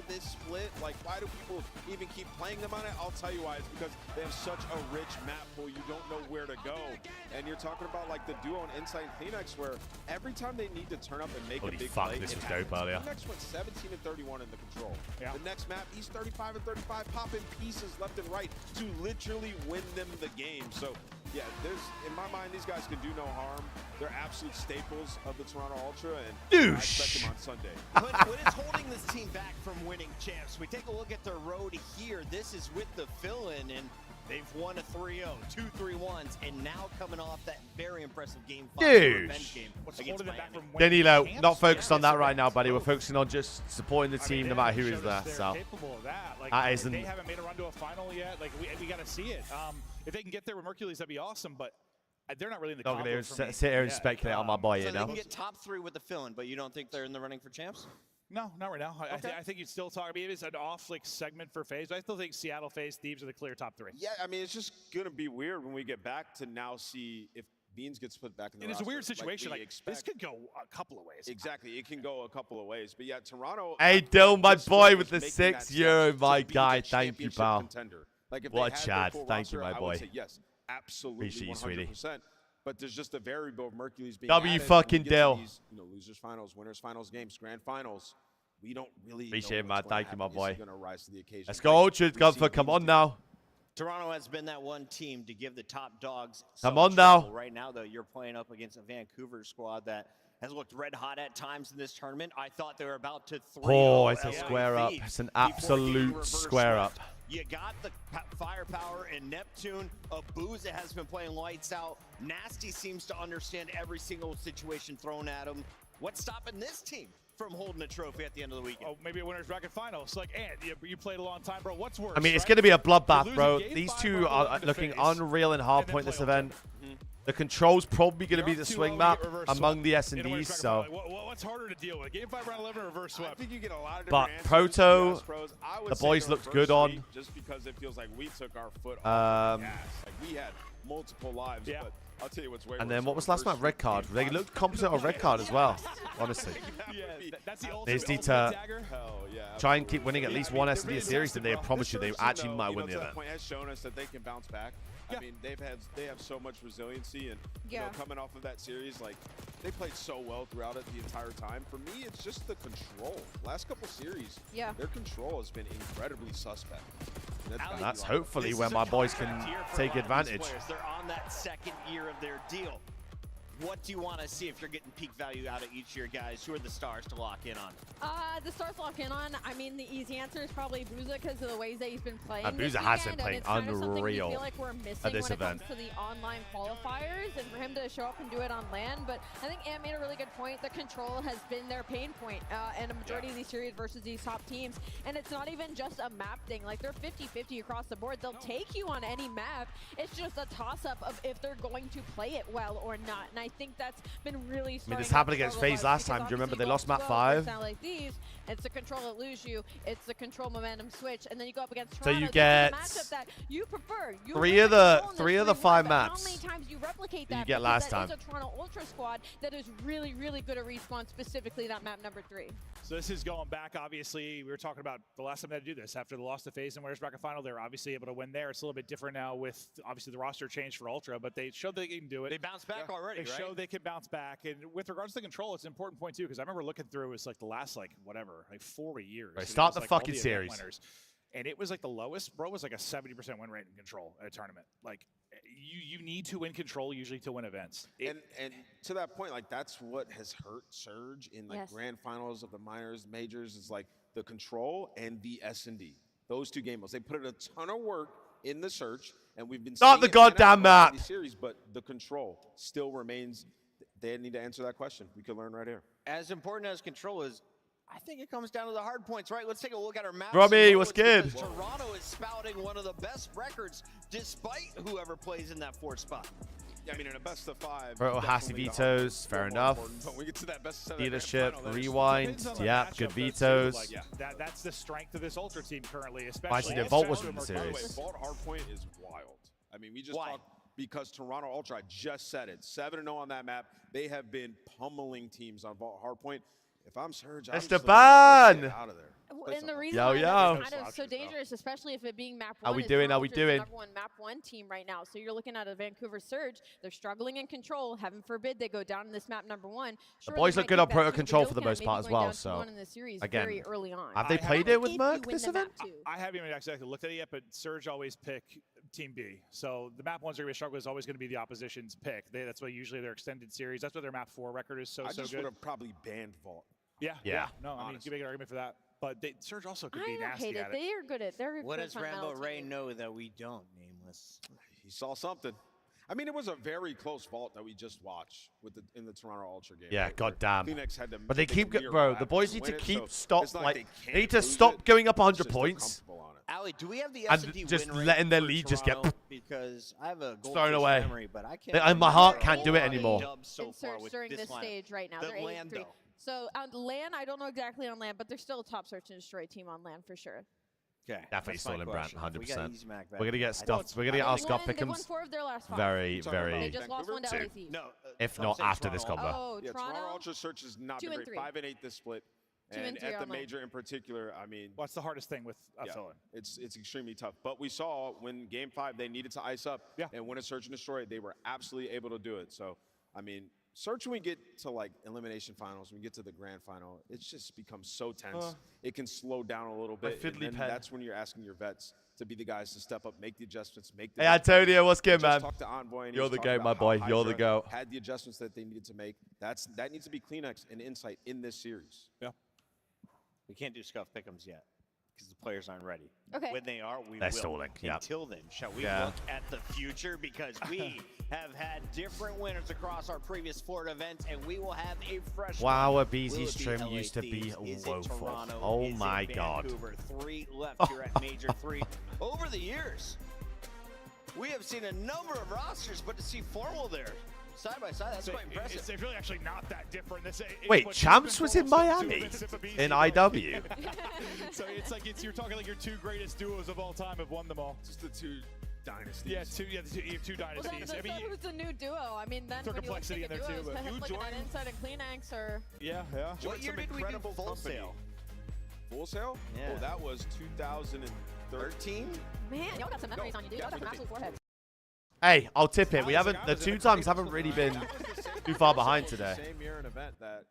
this split. Like, why do people even keep playing them on it? I'll tell you why. It's because they have such a rich map pool. You don't know where to go. And you're talking about like the duo and Inside Kleenex, where every time they need to turn up and make Holy a big fuck, play, this it was happens. dope earlier. Kleenex went 17-31 in the control. Yeah. The next map, he's 35-35, popping pieces left and right to literally win them the game. So yeah, there's, in my mind, these guys can do no harm. They're absolute staples of the Toronto Ultra, and I expect them on Sunday. What is holding this team back from winning champs? We take a look at their road here. This is with the fill-in, and they've won a 3-0, 2 3-1s, and now coming off that very impressive game 5 revenge game against Miami. Danilo, not focused on that right now, buddy. We're focusing on just supporting the team no matter who is there. So Capable of that. Like, that isn't. They haven't made a run to a final yet. Like we got to see it. If they can get there with Mercules, that'd be awesome. But they're not really in the. Not gonna sit here and speculate on my boy, So you they know. can get top 3 with the fill-in, but you don't think they're in the running for champs? No, not right now. I think you'd still talk. I mean, it's an off like segment for FaZe. But I still think Seattle, FaZe, Thieves are the clear top 3. Yeah, I mean, it's just gonna be weird when we get back to now see if Beans gets put back in the And it's a roster weird situation. we Like this could go a couple of ways. Exactly, it can go a couple of ways. But yeah, Toronto. Hey, Dylan, my boy, with the making that €6, step my to be guy. the Thank you, championship pal. contender. Like if What they a had Chad. their full Thank you, roster, my I boy. would say yes, absolutely, Appreciate you, 100%. sweetie. But there's just a variable of Mercules being W added, fucking and we get to Dill. these, losers finals, winners finals games, grand finals. We don't really Appreciate it, know man. what's gonna Thank you, my happen. Is boy. he gonna rise to the occasion? Let's go, Ultra. We've Gunther. seen Come Beans on do now. Toronto has been that one team to give the top dogs Come some on now. trouble. Right now, though, you're playing up against a Vancouver squad that has looked red hot at times in this tournament. I thought they were about to 3-0 Oh, it's a LA square up. Thieves It's an before getting absolute reverse square up. swept. You got the firepower in Neptune. Abuza has been playing lights out. Nasty seems to understand every single situation thrown at him. What's stopping this team from holding a trophy at the end of the weekend? Oh, maybe a winner's bracket final. It's like, Ant, you played a long time, bro. What's worse? I mean, it's right? going to be a You bloodbath, lose bro. a game These 5 two or are look in the looking face, unreal in Hardpoint this event. The control's probably going to be the swing map among the S&Ds, so. What's harder to deal with? Game 5 round 11 or reverse swept? I think you get a lot of But different Proto, answers. Yes, I would the say boys the looked reverse good on. sweep, just because it feels like we took our foot off the gas. Like we had multiple lives, but I'll tell you what's way And worse. then what was last night? Red card. They looked competent on red card as well, honestly. That's the They just need to try and keep winning at least one S&D series, and they promise you they actually might win the event. Point has shown us that they can bounce back. I mean, they have so much resiliency, and you know, coming off of that series, like they played so well throughout it the entire time. For me, it's just the control. Last couple series, their control has been incredibly suspect. And that's hopefully where my boys can take advantage. They're on that second year of their deal. What do you want to see if you're getting peak value out of each year, guys? Who are the stars to lock in on? The stars to lock in on, I mean, the easy answer is probably Abuza because of the ways that he's been playing. Abuza has been playing unreal I feel like we're missing at this when event. it comes to the online qualifiers, and for him to show up and do it on LAN. But I think Ant made a really good point. The control has been their pain point in a majority of these series versus these top teams. And it's not even just a map thing. Like, they're 50-50 across the board. They'll take you on any map. It's just a toss-up of if they're going to play it well or not. And I think that's been really I mean, this happened against FaZe last time. Do you remember they lost map 5? Like these, it's the control that lose you. It's the control momentum switch, and then you go up against So Toronto. you get that you prefer. You 3 of the 5 maps. How many times you replicate that? You get last that time. is a Toronto Ultra squad that is really, really good at respawn, specifically that map number 3. So this is going back, obviously, we were talking about the last time they had to do this. After the loss to FaZe and winners bracket final, they were obviously able to win there. It's a little bit different now with, obviously, the roster change for Ultra, but they showed they can do it. They bounced back already, They right? showed they can bounce back. And with regards to the control, it's an important point, too, because I remember looking through, it was like the last, like, whatever, like 40 years. Right, And it start was, the like, all fucking event series. winners. And it was like the lowest, bro, was like a 70% win rate in control at a tournament. Like, you need to win control usually to win events. And to that point, like that's what has hurt Surge in like grand finals of the minors, majors, is like the control and the S&D. Those two game modes. They put in a ton of work in the search, and we've been Not the seeing it pan out goddamn in a lot of map. these series, but the control still remains. They need to answer that question. We could learn right here. As important as control is, I think it comes down to the hard points, right? Let's take a look at our map. Robbie, what's good? Toronto is spouting one of the best records, despite whoever plays in that 4th spot. Yeah, I mean, in a best of 5. Bro, Hasty vetoes, fair enough. But we get to that best of 7 Leadership, final, rewind, Depends on the yeah, matchup, good though, too. vetoes. Like, that's the strength of this Ultra team currently, especially. Actually, the Vault was especially in the with series. By the way, Vault Hardpoint is wild. I mean, we just talked because Toronto Ultra, I just said it, 7-0 on that map. They have been pummeling teams on Vault Hardpoint. If I'm Surge, I'm just looking Esteban! to get out of there. And the reason Yo, why yo. that's kind of so dangerous, especially if it being map 1. How we is doing? Toronto How we Ultra's the doing? number 1 map 1 team right now. So you're looking at a Vancouver Surge. They're struggling in control. Heaven forbid they go down in this map number 1. The boys look good on proto control for the most part as well. So again, very early on. have they played it with Merc this event? I haven't even exactly looked at it yet, but Surge always pick Team B. So the map 1's are going to struggle is always going to be the opposition's pick. That's why usually their extended series. That's why their map 4 record is so I just good. would have probably banned Vault. Yeah. No, I mean, you can make an argument for that. But Surge also could be I don't nasty hate it. at it. They are good at. They're What good does fundamental Rambo Ray team. know that we don't, Nameless? He saw something. I mean, it was a very close Vault that we just watched with in the Toronto Ultra game. Yeah, right, goddamn. where Phoenix had to But they take a keep, near bro. The collapse boys to need to win it, keep so stop. it's not Like they they can't need to lose stop it, going up it's 100 just they're points comfortable on it. Ali, do we have the and S&D just win rate letting their for lead just get Toronto? Because I have a thrown goldfish away. memory, but I can't. And my heart can't do it anymore. So far Search with during this this lineup. stage right now. The They're 8-3. land, though. So on LAN, I don't know exactly on LAN, but they're still a top search and destroy team on LAN for sure. Okay. Definitely that's still my in Brant, question. 100%. We're We're gonna get stuff. We're gonna get our Scott They won Pick'ems 4 of their last 5. very, Talking about very They just lost 1 to soon. LA Thieves. No, If I'm not saying after this Toronto combo. Oh, Yeah, Toronto. Toronto Ultra Search has not 2 been and great. 3. 5-8 this split. 2 and And 3 at the on LAN. major in particular, I mean, What's the hardest thing with fill-in? it's extremely tough. But we saw when Game 5 they needed to ice up and win a search and destroy. They were absolutely able to do it. So, I mean, Search, when we get to like elimination finals, when we get to the grand final, it just becomes so tense. It can slow down a little bit. And then that's when you're asking your vets to be the guys to step up, make the adjustments, make the. Hey, Antonio, what's good, man? Talk to Envoy and You're he's the talking goat, my about boy. how You're the Hydra goat. had the adjustments that they needed to make. That needs to be Kleenex and insight in this series. Yeah. We can't do scuff pick'ems yet because the players aren't ready. Okay. When they are, we They're will. stalling, yeah. Until then, shall we Yeah. look at the future? Because we have had different winners across our previous Florida events, and we will have a fresh Wow, one. a BZ Will it stream LA used to be Thieves? Is it woeful. Toronto? Oh Is it my God. Vancouver? 3 left here at Major 3. Over the years, we have seen a number of rosters, but to see Formal there side by side, that's quite impressive. It's really actually not that different. Wait, Champs was in Miami in IW. So it's like you're talking like your 2 greatest duos of all time have won them all. Just the 2 dynasties. Yeah, you have 2 Well, dynasties. that's who's the new duo? I mean, then Throw when you look at complexity in there, duos, too, but look you at join- that inside of Kleenex or. Yeah. What year did we do Full Sail? Full Sail? Yeah. Oh, that was 2013. Man, y'all got some memories on you, dude. Y'all got some absolute foreheads. Hey, I'll tip it. We haven't. The 2 times haven't really been too far behind today. Same year an event that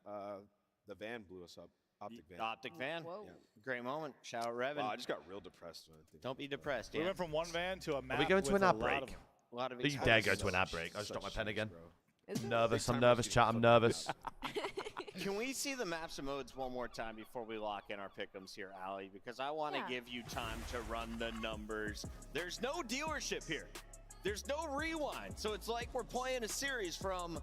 the van blew us up. Optic van. Optic van. Whoa. Yeah. Great moment. Shout out Revan. Wow, I just got real depressed when I think. Don't be depressed. We Yeah. went from one van to a map. Are we going to with an a ad lot break? A lot of Don't you excitement. dare go to an ad break. I just dropped my pen again. Is it? Nervous. I'm nervous, chat. I'm nervous. Can we see the maps and modes one more time before we lock in our pick'ems here, Allie? Because I want to give you time to run the numbers. There's no dealership here. There's no rewind. So it's like we're playing a series from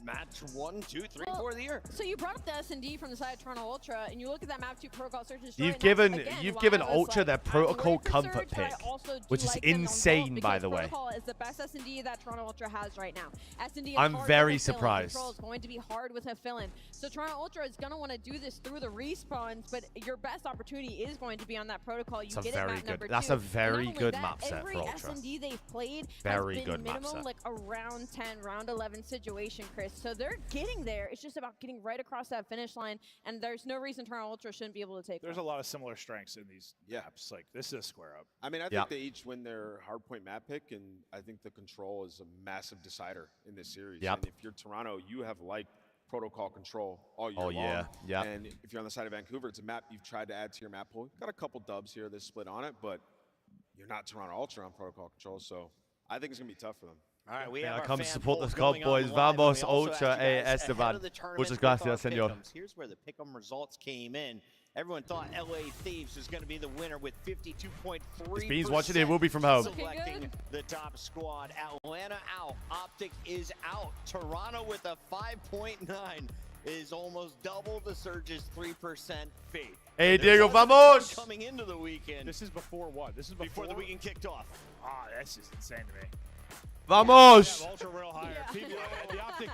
match 1, 2, 3, 4 of the year. So you brought up the S&D from the side of Toronto Ultra, and you look at that map 2 protocol search and destroy. You've and given that's, again, you've why given I was Ultra like, their I'm protocol waiting for comfort Surge, but I pick, also do which is like them on insane, both, by because the way. Protocol is the best S&D that Toronto Ultra has right now. S&D is I'm hard very with a fill-in. surprised. Control is going to be hard with a fill-in. So Toronto Ultra is going to want to do this through the respawns, but your best opportunity is going to be on that protocol. You get it map number 2. That's a very Not only good that, map set for every Ultra. S&D they've played Very has been good map minimum set. like a round 10, round 11 situation, Chris. So they're getting there. It's just about getting right across that finish line, and there's no reason Toronto Ultra shouldn't be able to take There's one. a lot of similar strengths in these maps. Like, this is a square up. I mean, I think they each win their hardpoint map pick, and I think the control is a massive decider in this series. Yep. And if you're Toronto, you have liked protocol control all year Oh, long. yeah. Yeah. And if you're on the side of Vancouver, it's a map you've tried to add to your map pool. Got a couple dubs here this split on it, but you're not Toronto Ultra on protocol control, so I think it's going to be tough for them. All right, we Yeah, have I our come to fan support poll the going Scott on boys. live, and we Vamos, also Ultra, asked you guys ahead Esteban. of the tournaments Muchas with our gracias, señor. pick'ems. Here's where the pick'em results came in. Everyone thought LA Thieves was going to be the winner with 52.3%. If Bean's watching it, we'll be from home. Selecting the top squad. Atlanta out. Optic is out. Toronto with a 5.9 is almost double the Surge's 3% fee. Hey, There Diego, was a vamos! coming into the weekend. This is before what? This is before the weekend kicked off. Ah, that's just insane to me. Vamos! Yeah, Ultra real higher. People,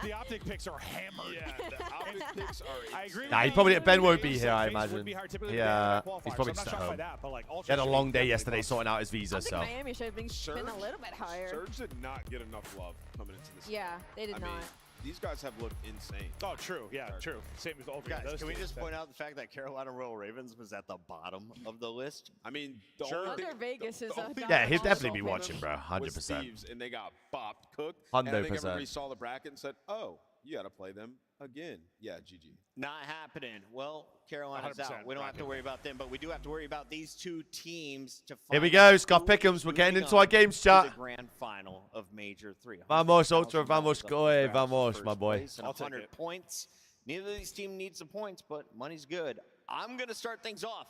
the optic picks are hammered. Yeah, the optic picks are. I agree. Nah, he with probably you. Ben won't be here, I Face would imagine. be hard. Typically, He, they have he's qualifiers, probably so I'm just not at shocked by home. that, but like He Ultra had a should long be day definitely yesterday above. sorting out his visa, I think so. Miami should have been a little bit higher. Surge did not get enough love coming into this. Yeah, they did I not. mean, these guys have looked insane. Oh, true. Yeah, true. Same with Ultra. Guys, Those can we two. just point out the fact that Carolina Royal Ravens was at the bottom of the list? I mean, the Sure. only Under Vegas is a Yeah, he'll dominant definitely be also. watching, bro. 100%. Thieves, and they got bopped, cooked. And I think 100%. everybody saw the bracket and said, "Oh, you got to play them again." Yeah, GG. Not happening. Well, Carolina's 100% out. We don't have to worry about them, but we do have to worry about these 2 teams to Here we find go, out Scott who Pickham's. is We're getting moving into our on games, to chat. the grand final of Major 3. Vamos, Ultra, vamos, $100,000 goe, up for vamos, first my boy. place and I'll take 100 it. points. Neither of these teams need some points, but money's good. I'm going to start things off.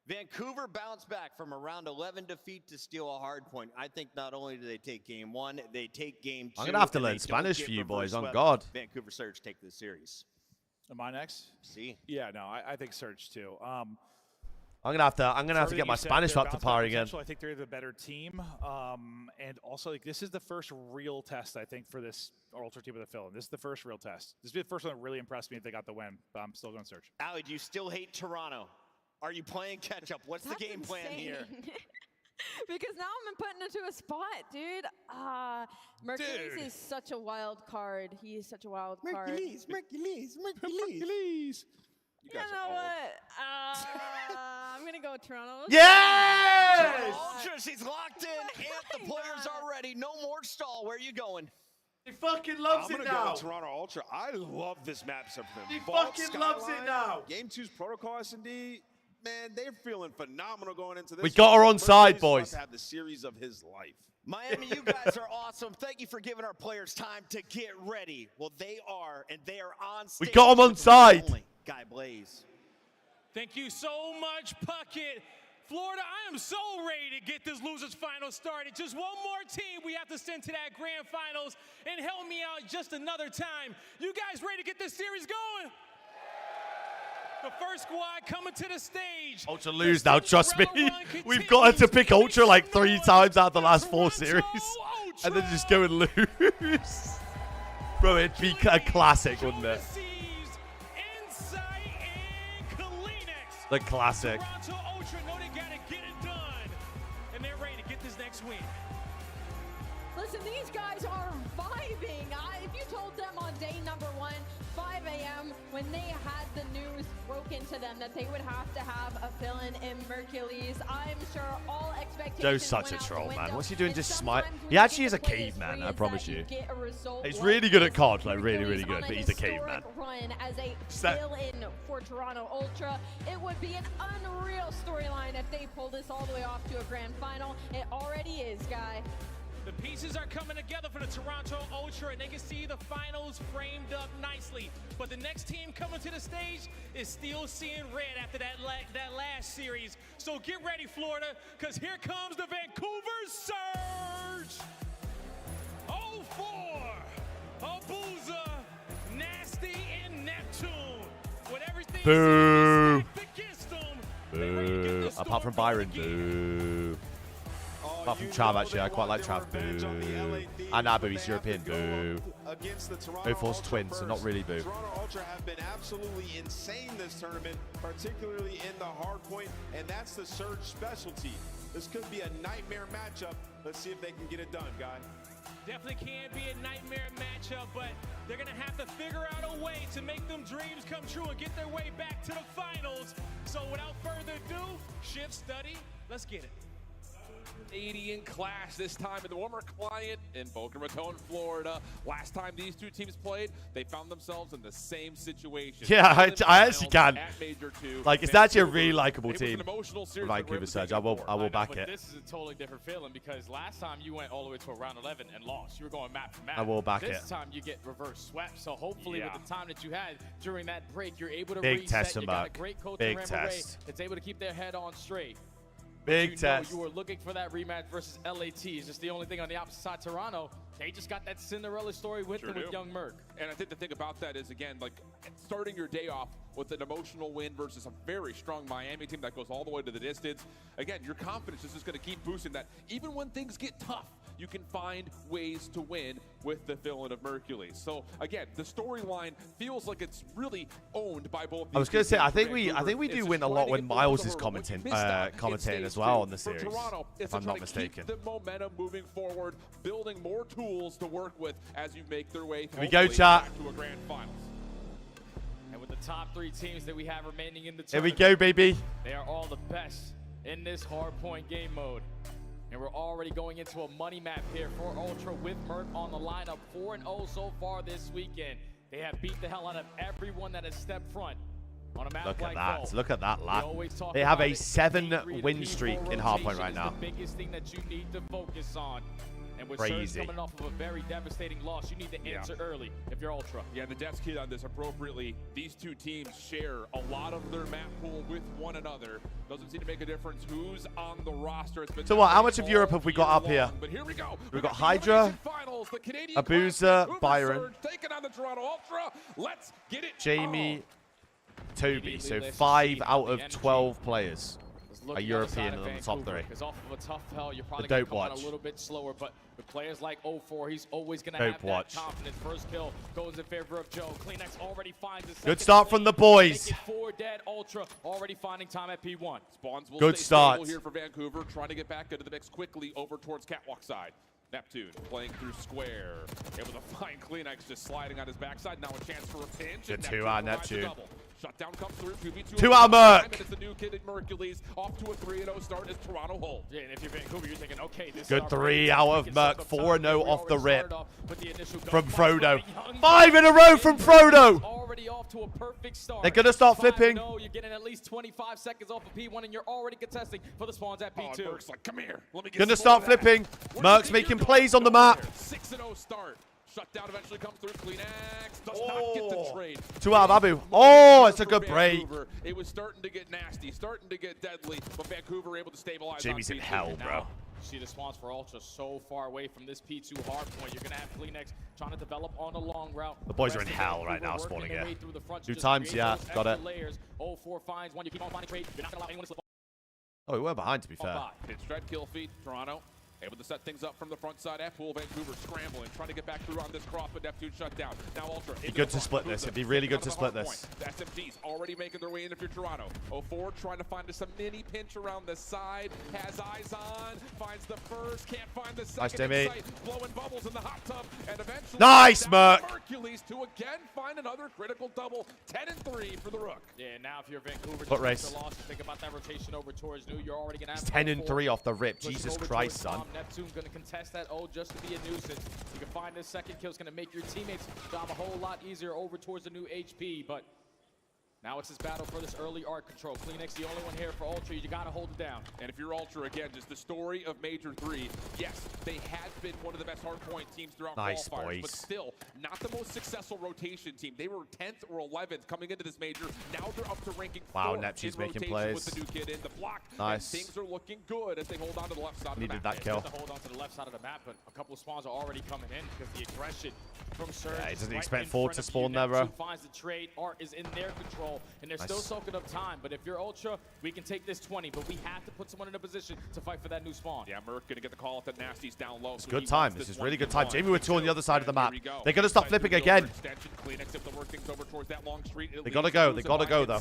Vancouver bounced back from a round 11 defeat to steal a hard point. I think not only do they take game 1, they take game 2. I'm gonna have to and learn they don't Spanish get for you boys, reverse on swept. God. Vancouver Surge take this series. Am I next? See? Yeah, no, I think Surge too. I'm gonna have to get my Spanish up to par again. I think they're the better team, and also like this is the first real test I think for this Ultra team with the fill-in. This is the first real test. This is the first one that really impressed me if they got the win. But I'm still going to Surge. Allie, do you still hate Toronto? Are you playing catch up? What's That's the game plan here? insane. Because now I'm putting into a spot, dude. Mercules is such a wild card. He is such a wild card. Mercules. You know what? I'm gonna go Toronto. Yes! Ultra, she's locked in. And the players are ready. No more stall. Where are you going? He fucking loves I'm it gonna now. go with Toronto Ultra. I love this matchup for them. He Vault, fucking loves it Skyline, now. Game 2's Protocol S&D, man, they're feeling phenomenal going into this. We got her on side, Mercury's boys. about to have the series of his life. Miami, you guys are awesome. Thank you for giving our players time to get ready. Well, they are, and they are on stage. We got him on side. Guy Blaze. Thank you so much, Puckett. Florida, I am so ready to get this losers final started. Just one more team we have to send to that grand finals, and help me out just another time. You guys ready to get this series going? The first squad coming to the stage. Ultra lose now, trust me. We've got to pick Ultra like 3 times out of the last 4 series. And then just go and lose. Bro, it'd be a classic, wouldn't it? The classic. Toronto Ultra know they gotta get it done, and they're ready to get this next win. Listen, these guys are vibing. If you told them on day number 1, 5 a.m., when they had the news broken to them that they would have to have a fill-in in Mercules, I'm sure all expectations Joe's such a went out troll, the man. window. What's he doing? And Just smite. sometimes He when actually you is a get to play this caveman, I freeze promise that you. get a result He's like really good at this. COD, like really, really Mercules good, on but a he's a caveman. historic run as a Set. fill-in for Toronto Ultra. It would be an unreal storyline if they pull this all the way off to a grand final. It already is, Guy. The pieces are coming together for the Toronto Ultra, and they can see the finals framed up nicely. But the next team coming to the stage is still seeing red after that last series. So get ready, Florida, because here comes the Vancouver Surge. 04, Abuza, Nasty, and Neptune. With everything Boo. stacked against them. Boo. Apart from Byron, boo. Apart from Trav, actually, I quite like Trav, boo. And Abu, he's European, boo. O4's twins, so not really boo. Toronto Ultra have been absolutely insane this tournament, particularly in the hardpoint, and that's the Surge specialty. This could be a nightmare matchup. Let's see if they can get it done, guy. Definitely can be a nightmare matchup, but they're going to have to figure out a way to make them dreams come true and get their way back to the finals. So without further ado, shift study, let's get it. 80 in clash this time in the warmer client in Boca Raton, Florida. Last time these two teams played, they found themselves in the same situation. Yeah, I actually can. Like, it's actually a really likable team. Vancouver Surge. I will back it. This is a totally different feeling because last time you went all the way to a round 11 and lost. You were going map for map. I will back it. This time you get reverse swept. So hopefully with the time that you had during that break, you're able to Big reset. test You him got a back. great coach Big in test. that's able to keep their head on straight. Big You test. know you were looking for that rematch versus LAT. It's just the only thing on the opposite side. Toronto, they just got that Cinderella story with them with young Merc. And I think the thing about that is, again, like starting your day off with an emotional win versus a very strong Miami team that goes all the way to the distance. Again, your confidence is just going to keep boosting that. Even when things get tough, you can find ways to win with the fill-in of Mercules. So again, the storyline feels like it's really owned by both. I was going to say, I think we do win a lot when Miles is commentating as well on the series, if I'm not mistaken. Keep the momentum moving forward, building more tools to work with as you make their way. Here we go, chat. Back to a grand finals. And with the top 3 teams that we have remaining in the Here we tournament, go, baby. they are all the best in this hardpoint game mode. And we're already going into a money map here for Ultra with Merc on the lineup. 4-0 so far this weekend. They have beat the hell out of everyone that has stepped front on a map Look like at that. Vault. Look at that, We lad. always talk They have about a it. 7-win P3 to streak P4 in Hardpoint rotation right is now. the biggest thing that you need to focus on. And with Surge Crazy. coming off of a very devastating loss, you need to answer early if you're Ultra. Yeah, the desk hit on this appropriately. These two teams share a lot of their map pool with one another. Doesn't seem to make a difference who's on the roster. It's been So what, how much of Europe have we got up here? But here we go. We've got Hydra, Finals, the Canadian Abuza, Byron, taking on the Toronto Ultra. Let's get it. Jamie, Toby. So 5 out of 12 players are European and on the top 3. Because off of a tough hell, you're probably The going dope to come out watch. a little bit slower. But with players like 04, he's always going to Dope have watch. that confidence. First kill goes in favor of Joe. Kleenex already finds the Good start from the boys. Make it 4 dead. Ultra already finding time at P1. Spawns will Good stay start. stable here for Vancouver, trying to get back into the mix quickly over towards Catwalk side. Neptune playing through square. Able to find Kleenex just sliding on his backside. Now a chance for a pinch. Good 2 out Neptune. Shutdown comes through. 2v2. 2 out Merc. It's the new kid in Hercules. Off to a 3-0 start as Toronto holds. Yeah, and if you're Vancouver, you're thinking, okay, this Good is 3 out of Merc. 4-0 off the rip. From gunfight, Frodo. but the 5 in a row from Frodo. Already off to a perfect start. They're going to start flipping. You're getting at least 25 seconds off of P1, and you're already contesting for the spawns at P2. Merc's like, come here. Let me get Going to some start more of that. flipping. Merc's making plays on the map. 6-0 start. Shutdown eventually comes through. Kleenex does not get the trade. 2 out of Abu. Oh, it's a good break. Vancouver. It was starting to get nasty, starting to get deadly, but Vancouver able to stabilize. Jimmy's on in P2. hell, bro. You see the spawns for Ultra so far away from this P2 hard point. You're going to have Kleenex trying to develop on a long route. The boys are in Rest of hell right Vancouver now, working spawning their it. way through the front to 2 just times, create yeah, those got extra it. Layers. 0-4 finds one. You keep on finding trade. You're not going to allow anyone to slip Oh, we were behind, to be fair. Pinch strike kill feed. Toronto able to set things up from the front side. F-Pool, Vancouver scrambling, trying to get back through on this cross, but Neptune shut down. Now Ultra. Be good to split this. It'd be really good to split this. The SMGs already making their way in if you're Toronto. 0-4 trying to find us a mini pinch around the side. Has eyes on. Finds the first. Can't find the second. Nice, Timmy. Blowing bubbles in the hot tub. And eventually. Nice, Merc. Hercules to again find another critical double. 10-3 for the Rook. Yeah, now if you're Vancouver, Foot race. lost, think about that rotation over towards New. You're already going to have 10-3 off the rip. Pushing Jesus over Christ, towards son. Tom. Neptune going to contest that ult just to be a nuisance. You can find this second kill is going to make your teammates' job a whole lot easier over towards the new HP, but now it's this battle for this early arc control. Kleenex, the only one here for Ultra. You got to hold it down. And if you're Ultra, again, just the story of Major 3, yes, they had been one of the best hardpoint teams throughout Nice, qualifiers, boys. but still not the most successful rotation team. They were 10th or 11th coming into this major. Now they're up to ranking 4th Neptune's in making rotation plays. with the new kid in the block. Nice. And things are looking good as they hold on to the left side of the Needed map. that kill. To hold on to the left side of the map, but a couple of spawns are already coming in because the aggression from Surge. Yeah, he doesn't right expect in forward front to of you. spawn there, bro. Neptune finds the trade. Art is in their control, and they're still soaking up time. But if you're Ultra, we can take this 20, but we have to put someone in a position to fight for that new spawn. Yeah, Merc gonna get the call at the Nasties down low. It's good time. This is really good time. Jamie with 2 on the other side of the map. They're going to start flipping again. They got to go. They got to go, though.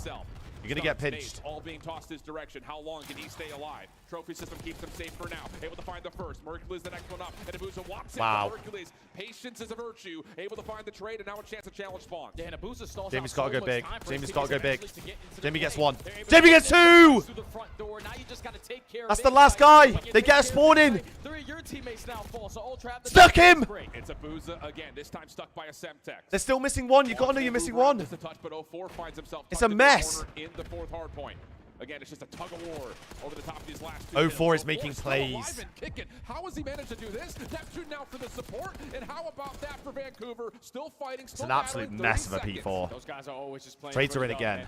You're going to get pinched. All being tossed his direction. How long can he stay alive? Trophy system keeps him safe for now. Able to find the first. Mercules the next one up. And Abusa walks in. Hercules. Patience is a virtue. Able to find the trade, and now a chance to challenge spawn. Yeah, and Abusa stalls Jamie's out got to so go much big. time for Jamie's his got to go teammates big. eventually to get into the Jamie gets play. 1. They're able to Jamie get gets this 2! through the front door. Now you just got to take care That's of the it. last Like, guy. when you They take get a care spawn of in. it, 3 of your teammates now fall, so Ultra have the Stuck him! It's Abusa again, this time stuck by a Semtex. They're still missing 1. You got to know you're missing 1. Just a touch, but 0-4 finds himself It's a tucked into the mess. corner in the 4th hard point. Again, it's just a tug of war over the top of these last 2 0-4 kills. is making still plays. alive and kicking. How has he managed to do this? Neptune now for the support, and how about that for Vancouver? Still fighting, still It's an absolute battling, mess of a 30 P4. seconds. Those guys are always just playing. Trades for are the in again. man.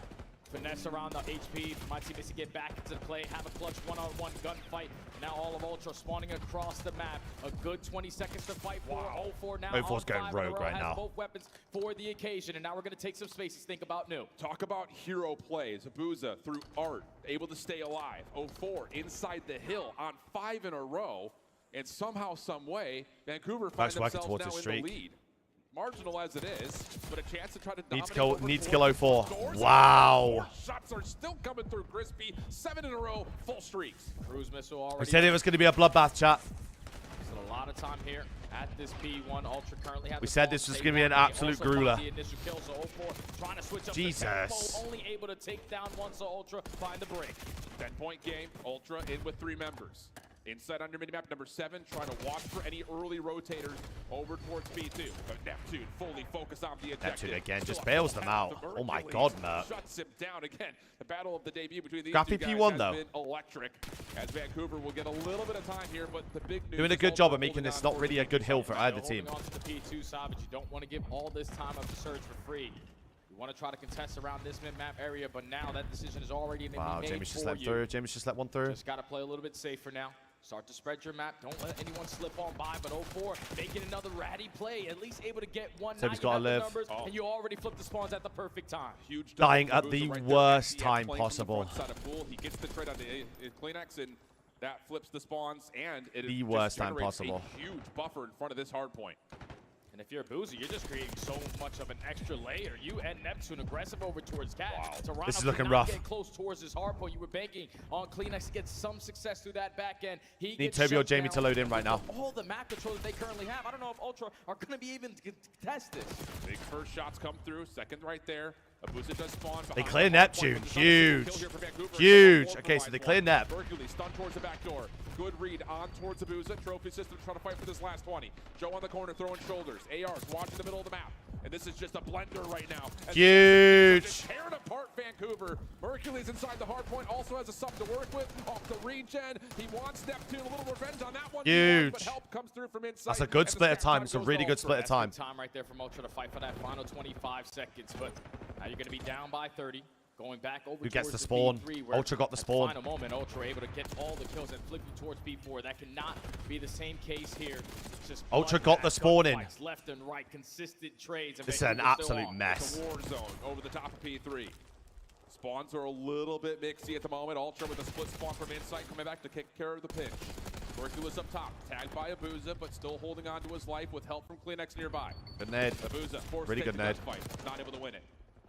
Finesse around the HP for my teammates to get back into the play, have a clutch one-on-one gunfight. Now all of Ultra spawning across the map. A good 20 seconds to fight for. 0-4 now. 0-4's going 5 in a rogue row, right has now. both weapons for the occasion, and now we're going to take some spaces. Think about new. Talk about hero plays. Abusa through art, able to stay alive. 0-4 inside the hill on 5 in a row, and somehow, some way, Vancouver finds working themselves towards now a in streak. the lead. Marginal as it is, but a chance to try to Needs dominate to kill over 4. scores. Wow. 4 shots are still coming through Crispy. 7 in a row, full streaks. Cruise missile already. We said it was going to be a bloodbath, chat. Still a lot of time here at this P1. Ultra currently have We the said ball this to was stay going to be an down. They absolute also grueler. find the initial kill, so 0-4 trying to switch up Jesus. the tempo, only able to take down one, so Ultra find the break. 10-point game, Ultra in with 3 members. Inside on your minimap, number 7, trying to watch for any early rotators over towards B2. But Neptune fully focused on the objective. Neptune again just Still bails a them path out. to Oh my Hercules. God, Merc. Shuts him down again. The battle of the debut between these Scrappy two guys P1 has though. been electric. As Vancouver will get a little bit of time here, but the big news Doing a is good job Ultra of making holding this on not really a good hill for either Holding team. on to the P2 side, but you don't want to give all this time up to Surge for free. You want to try to contest around this mid-map area, but now that decision is already going to Wow, be made Jamie's just for let you. through. Jamie's just let 1 through. Just got to play a little bit safer now. Start to spread your map. Don't let anyone slip on by, but 0-4 making another ratty play. At least able to get one. So he's now gotta you have the live. numbers, and you already flipped the spawns at the perfect time. Huge Dying double at the right there. worst He time playing from the possible. front side of Pool. He gets the trade on the Kleenex, and that flips the spawns, and it The just worst time generates possible. a huge buffer in front of this hard point. And if you're Boozy, you're just creating so much of an extra layer. You and Neptune aggressive over towards Cat. Toronto This is looking could not rough. Get close towards his hardpoint. You were banking on Kleenex to get some success through that back end. He Need gets Toby or shut Jamie down to load in right now. with all the map control that they currently have. I don't know if Ultra are going to be even to contest this. Big first shots come through. Second right there. Abusa does spawn. They behind clear the hard Neptune. point. Kill here Huge. for Vancouver. Huge. Still Okay, so they provides clear one. Nep. Hercules stunned towards the back door. Good read on towards Abusa. Trophy system trying to fight for this last 20. Joe on the corner throwing shoulders. ARs watching the middle of the map. And this is just a blender right now. As Huge. just tearing apart Vancouver. Hercules inside the hard point also has a sub to work with. Off the regen. He wants Neptune. A little revenge on that one. Huge. But help comes through from inside. That's a good And the split of snap time. It's a goes really to good split of Ultra. time. Time right there from Ultra to fight for that final 25 seconds. But now you're going to be down by 30. Going back over Who gets towards the spawn? B3, where Ultra got the at spawn. Final moment, Ultra able to get all the kills and flip you towards B4. That cannot be the same case here. It's just Ultra bloodbath, got the spawn in. gunfights, left and right, consistent trades. And This is an Vancouver's still absolute on. mess. It's a war zone over the top of P3. Spawns are a little bit mixy at the moment. Ultra with a split spawn from inside coming back to kick care of the pinch. Hercules up top, tagged by Abusa, but still holding on to his life with help from Kleenex nearby. Good nade. Abusa forced Really to take good the nade. gunfight, not able to win it.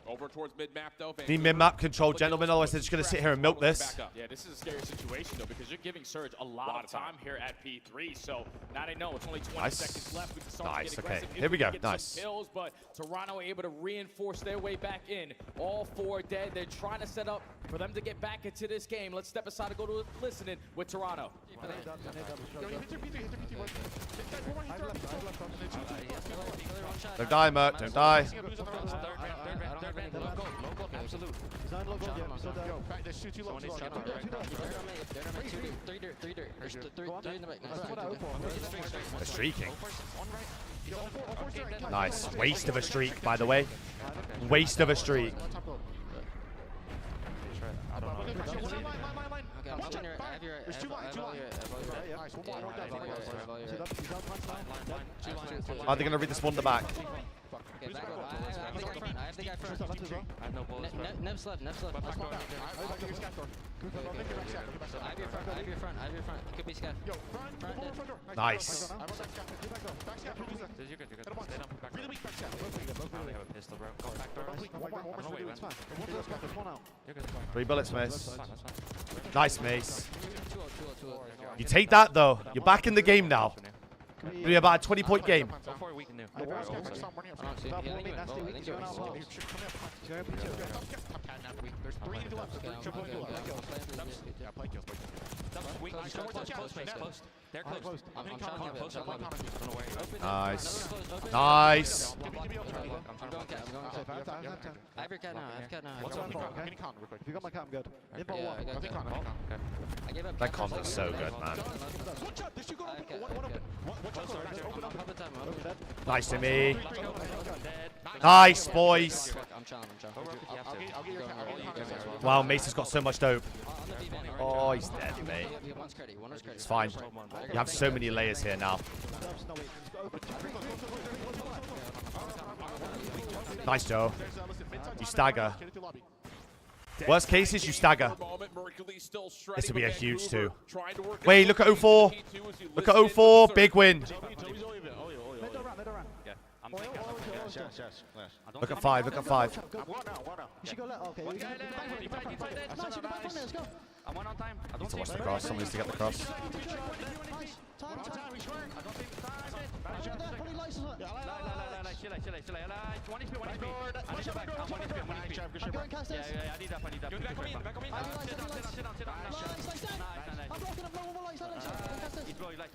Over towards mid-map, though. Need mid-map control, gentlemen, otherwise they're just going to sit here and milk this. Yeah, this is a scary situation, though, because you're giving Surge a lot of time here at P3. So now they know it's only 20 Nice. seconds left. We can start to Nice, get okay. aggressive if Here we go. can get some Nice. kills, but Toronto able to reinforce their way back in. All four dead. They're trying to set up for them to get back into this game. Let's step aside and go to listening with Toronto. Don't die, Mert. Don't die. They're streaking. Nice. Waste of a streak, by the way. Waste of a streak. Are they going to read this one in the back? Nev's left. I have your front. Could be scav. Nice. Three bullets, Mace. Nice, Mace. You take that, though. You're back in the game now. It'll be about a 20-point game. Nice. Nice. I have your cat now. If you got my cat, I'm good. That comp is so good, man. Nice to me. Nice, boys. Wow, Mace has got so much dope. Oh, he's dead, mate. It's fine. You have so many layers here now. Nice, Joe. You stagger. Worst case is you stagger. This will be a huge 2. Wait, look at 04. Look at 04. Big win. Look at 5. Look at 5. You should go let. Okay. I'm one on time. Need to watch the cross. Someone needs to get the cross.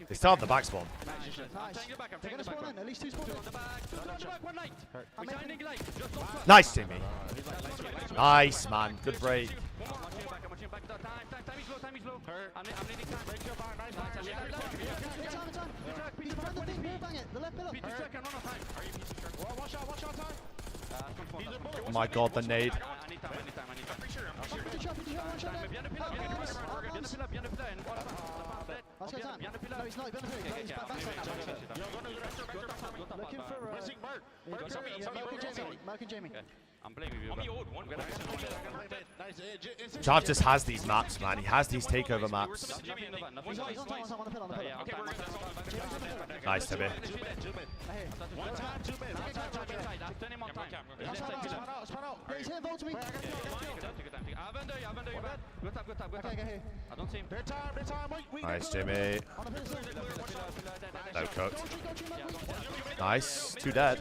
They still have the back spawn. Nice, Timmy. Nice, man. Good break. Oh my god, the nade. Jav just has these maps, man. He has these takeover maps. Nice, Toby. Nice, Jimmy. No cooked. Nice. 2 dead.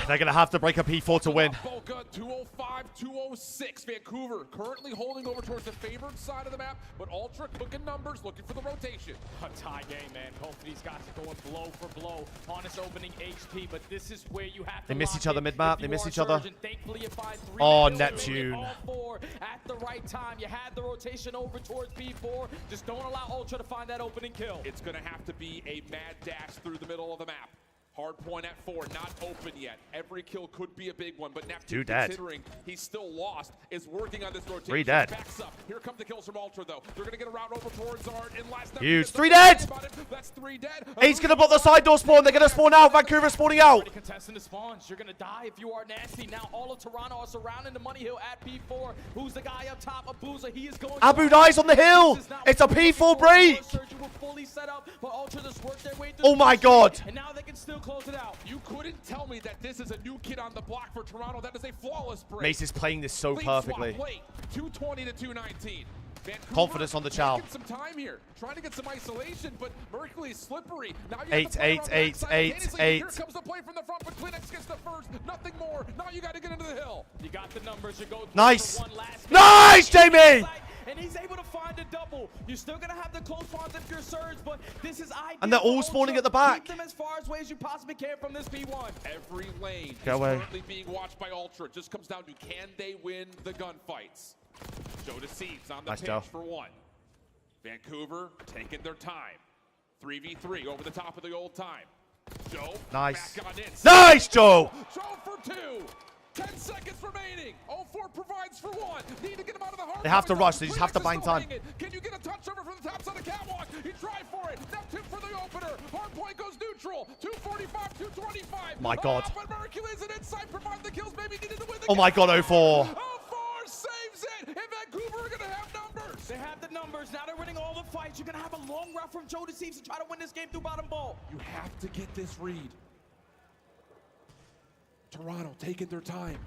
They're going to have to break a P4 to win. 205, 206. Vancouver currently holding over towards the favored side of the map, but Ultra cooking numbers, looking for the rotation. A tie game, man. Both of these guys are going blow for blow on this opening HP, but this is where you have to They miss lock each other in. mid-map. If They you miss are each other. Surgeon, thankfully you find 3 Oh, kills, Neptune. all 4 at the right time. You had the rotation over towards B4. Just don't allow Ultra to find that opening kill. It's going to have to be a mad dash through the middle of the map. Hardpoint at 4, not open yet. Every kill could be a big one, but Neptune, 2 dead. considering he's still lost, is working on this rotation. 3 dead. Backs up. Here come the kills from Ultra, though. They're going to get a route over towards Art. And last Huge. 3 dead. That's 3 dead. 8's going to block the side door spawn. They're going to spawn out. Vancouver spawning out. Contesting the spawns. You're going to die if you are nasty. Now all of Toronto are surrounding the Money Hill at P4. Who's the guy up top? Abuza. He is going. Abu dies on the hill. It's a P4 break. Oh my God. And now they can still close it out. You couldn't tell me that this is a new kid on the block for Toronto. That is a flawless break. Mace is playing this so Lead perfectly. swap late. 220 to 219. Vancouver Confidence on the chow. taking some time here, trying to get some isolation, but Mercury is slippery. Now you 8, have to play 8, around 8, backside 8, simultaneously. 8. Here comes the play from the front, but Kleenex gets the first. Nothing more. Now you got to get into the hill. You got the numbers. You go. Nice. For one last Nice, Jamie. And he's able to find a double. You're still gonna have the close spawns if you're Surge, but this is ideal. And they're all for spawning Ultra. at the back. Keep them as far away as you possibly can from this P1. Every lane Go is away. currently being watched by Ultra. It just comes down to can they win the gunfights. Joe to Thieves on the Nice, pitch Joe. for 1. Vancouver taking their time. 3v3 over the top of the old time. Joe Nice. back on in. Nice, Joe. Joe for 2. 10 seconds remaining. 04 provides for 1. Need to get him out of the hard. They have to rush. They just have to bind time. Can you get a touch over from the top side of the catwalk? He tried for it. Neptune for the opener. Hardpoint goes neutral. 245, 225. My God. But Mercury's an inside. Provide the kills. Maybe needed to win the Oh my God, 04. 04 saves it. And Vancouver are going to have numbers. They have the numbers. Now they're winning all the fights. You're gonna have a long route from Joe to Thieves to try to win this game through bottom ball. You have to get this read. Toronto taking their time.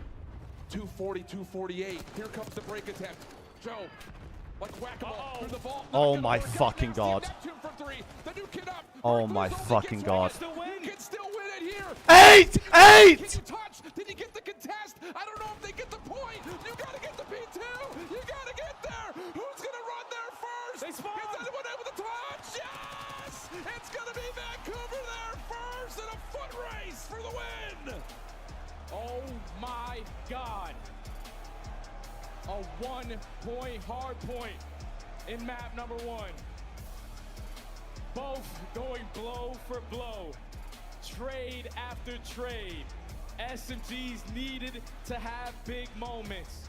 240, 248. Here comes the break attempt. Joe, like whack-a-mole through the vault. Oh my fucking God. Neptune for 3. The new kid up. Oh my fucking God. You can still win it here. 8, 8. Can you touch? Did he get the contest? I don't know if they get the point. You gotta get the P2. You gotta get there. Who's gonna run there first? They spawn. Is anyone able to touch? Yes! It's gonna be Vancouver there first in a foot race for the win. Oh my God. A 1-point hard point in map number 1. Both going blow for blow. Trade after trade. SMGs needed to have big moments.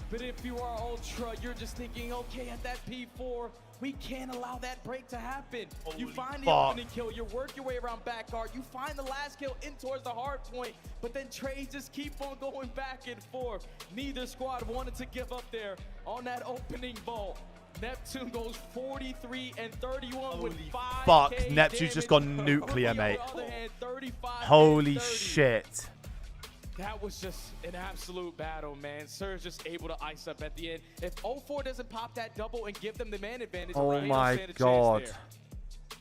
But if you are Ultra, you're just thinking, okay, at that P4, we can't allow that break to happen. You find the fuck. opening kill, you work your way around back guard, you find the last kill in towards the hard point, but then trades just keep on going back and forth. Neither squad wanted to give up there on that opening vault. Neptune goes 43 and 31 with 5K Fuck, Neptune's just gone damage. nuclear, On the mate. other hand, 35 Holy and 30. shit. That was just an absolute battle, man. Surge just able to ice up at the end. If 04 doesn't pop that double and give them the man advantage, Oh they don't my stand a chance God. there.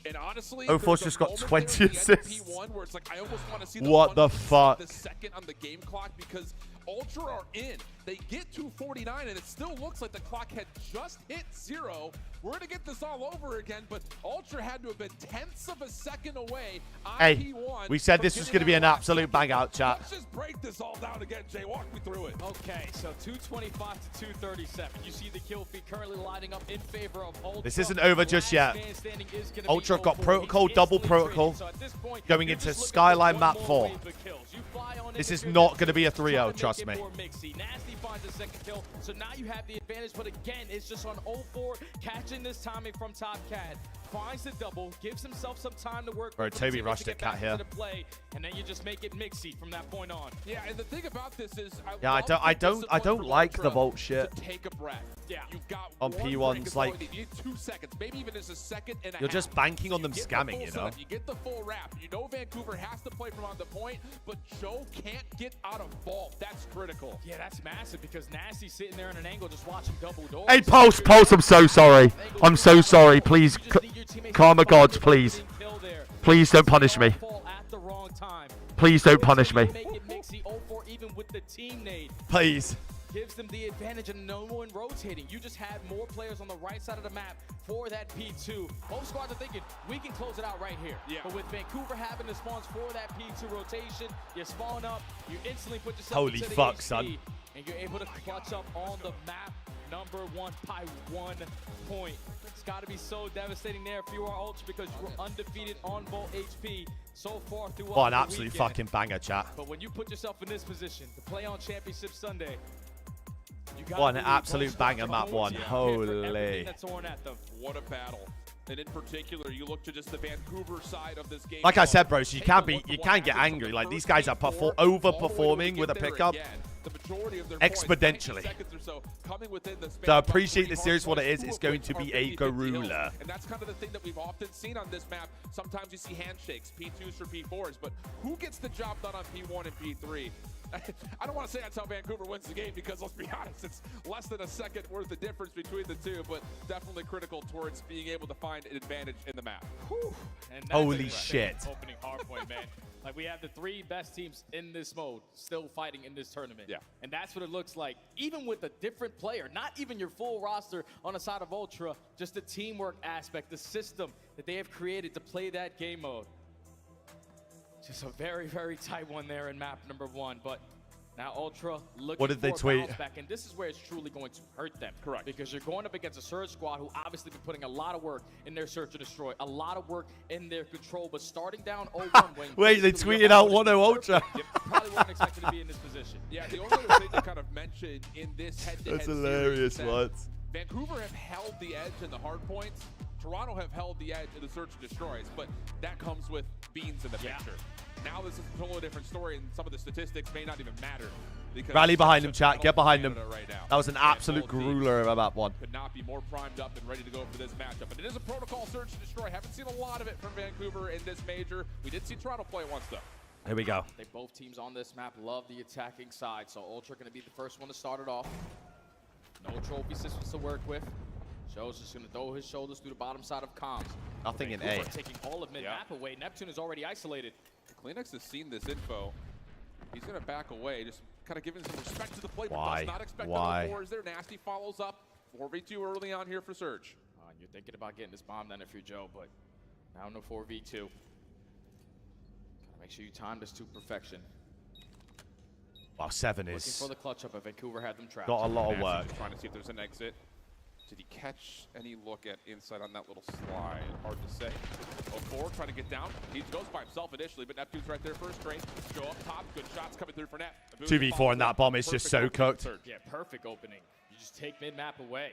And honestly, 04's just got 20 assists. P1 where it's like I almost want to see What the 1 fuck? the second on the game clock because Ultra are in. They get 249 and it still looks like the clock had just hit 0. We're gonna get this all over again, but Ultra had to have been tenths of a second away on Hey, P1 we said from this was getting going to be that an last absolute second. bang out, chat. Let's just break this all down again, Jay. Walk me through it. Okay, so 225 to 237. You see the kill feed currently lining up in favor of Ultra. This isn't over just yet. Last man standing is gonna be Ultra got 04. protocol, He double instantly protocol, traded. So at this point, going you're into just looking Skyline for map one 4. more wave of kills. You fly on This it is if you're not Neptune, going to be a try 3-0, make trust it me. more mixy. Nasty finds the second kill, so now you have the advantage, but again, it's just on 04, catching this timing from Top Cat. Finds the double, gives himself some time to work. Bro, with Toby to rushed get it, Cat back here. into the play, and then you just make it mixy from that point on. Yeah, and the thing about this is, Yeah, I don't like the vault shit. to take a breath. Yeah. You've got on one P1s, break, like, you need 2 seconds, maybe even just a second and a you're half. just banking on them You get the scamming, full you know? setup, you get the full wrap. You know Vancouver has to play from on the point, but Joe can't get out of vault. That's critical. Yeah, that's massive because Nasty's sitting there in an angle just watching double doors. Hey, Pulse, I'm so sorry. I'm so sorry. Please, Karma Gods, please. Please don't punish me. Please don't punish me. Even with the team nade. Please. Gives them the advantage and no one rotating. You just had more players on the right side of the map for that P2. Both squads are thinking, we can close it out right here. Yeah. But with Vancouver having the spawns for that P2 rotation, you spawn up, you instantly put yourself Holy into the fuck, HP, son. and you're able to clutch up on the map #1 by 1 point. It's got to be so devastating there if you are Ultra because you were undefeated on Volt HP so far throughout What an the absolute weekend. fucking banger, chat. But when you put yourself in this position to play on Championship Sunday, What an absolute banger, map 1. Holy. What a battle. And in particular, you look to just the Vancouver side of this game. Like I said, bros, you can't get angry. Like, these guys are overperforming with a pickup exponentially. So I appreciate the series for what it is. It's going to be a gorilla. And that's kind of the thing that we've often seen on this map. Sometimes you see handshakes, P2s for P4s, but who gets the job done on P1 and P3? I don't want to say that's how Vancouver wins the game because, let's be honest, it's less than a second worth of difference between the two, but definitely critical towards being able to find an advantage in the map. And that's Holy a shit. Opening Hardpoint, man. Like, we have the 3 best teams in this mode still fighting in this tournament. Yeah. And that's what it looks like. Even with a different player, not even your full roster on the side of Ultra, just the teamwork aspect, the system that they have created to play that game mode. Just a very, very tight one there in map #1. But now Ultra looking What did they for a tweet? bounce back, and this is where it's truly going to hurt them. Correct. Because you're going up against a Surge squad who obviously been putting a lot of work in their search and destroy, a lot of work in their control, but starting down 0-1 when Wait, they tweeted out 1-0 Ultra. probably weren't expected to be in this position. Yeah, the only other thing to kind of mention in this head-to-head That's series hilarious, is that what? Vancouver have held the edge in the hard points. Toronto have held the edge in the search and destroys, but that comes with Beans in the picture. Now this is a totally different story, and some of the statistics may not even matter. Rally behind him, chat. Get behind him. Right now. That was an absolute grueler of map 1. Could not be more primed up and ready to go for this matchup. But it is a protocol search and destroy. Haven't seen a lot of it from Vancouver in this major. We did see Toronto play it once, though. Here we go. They both teams on this map love the attacking side, so Ultra going to be the first one to start it off. No trophy systems to work with. Joe's just going to throw his shoulders through the bottom side of comms. Nothing in Vancouver A. taking all of mid-map away. Neptune is already isolated. Kleenex has seen this info. He's going to back away, just kind of giving some respect to the play. Why? Does not expect Why? another 4 is there. Nasty follows up. 4v2 early on here for Surge. You're thinking about getting this bomb down if you're Joe, but now no 4v2. Gotta make sure you time this to perfection. Wow, 7 Looking is... for the clutch up, but Vancouver had them trapped. Got a lot of Nasty work. just trying to see if there's an exit. Did he catch any look at inside on that little slide? Hard to say. 0-4 trying to get down. He goes by himself initially, but Neptune's right there first straight. Joe up top. Good shots coming through for Net. 2v4 and that bomb is just so cooked. Yeah, perfect opening. You just take mid-map away.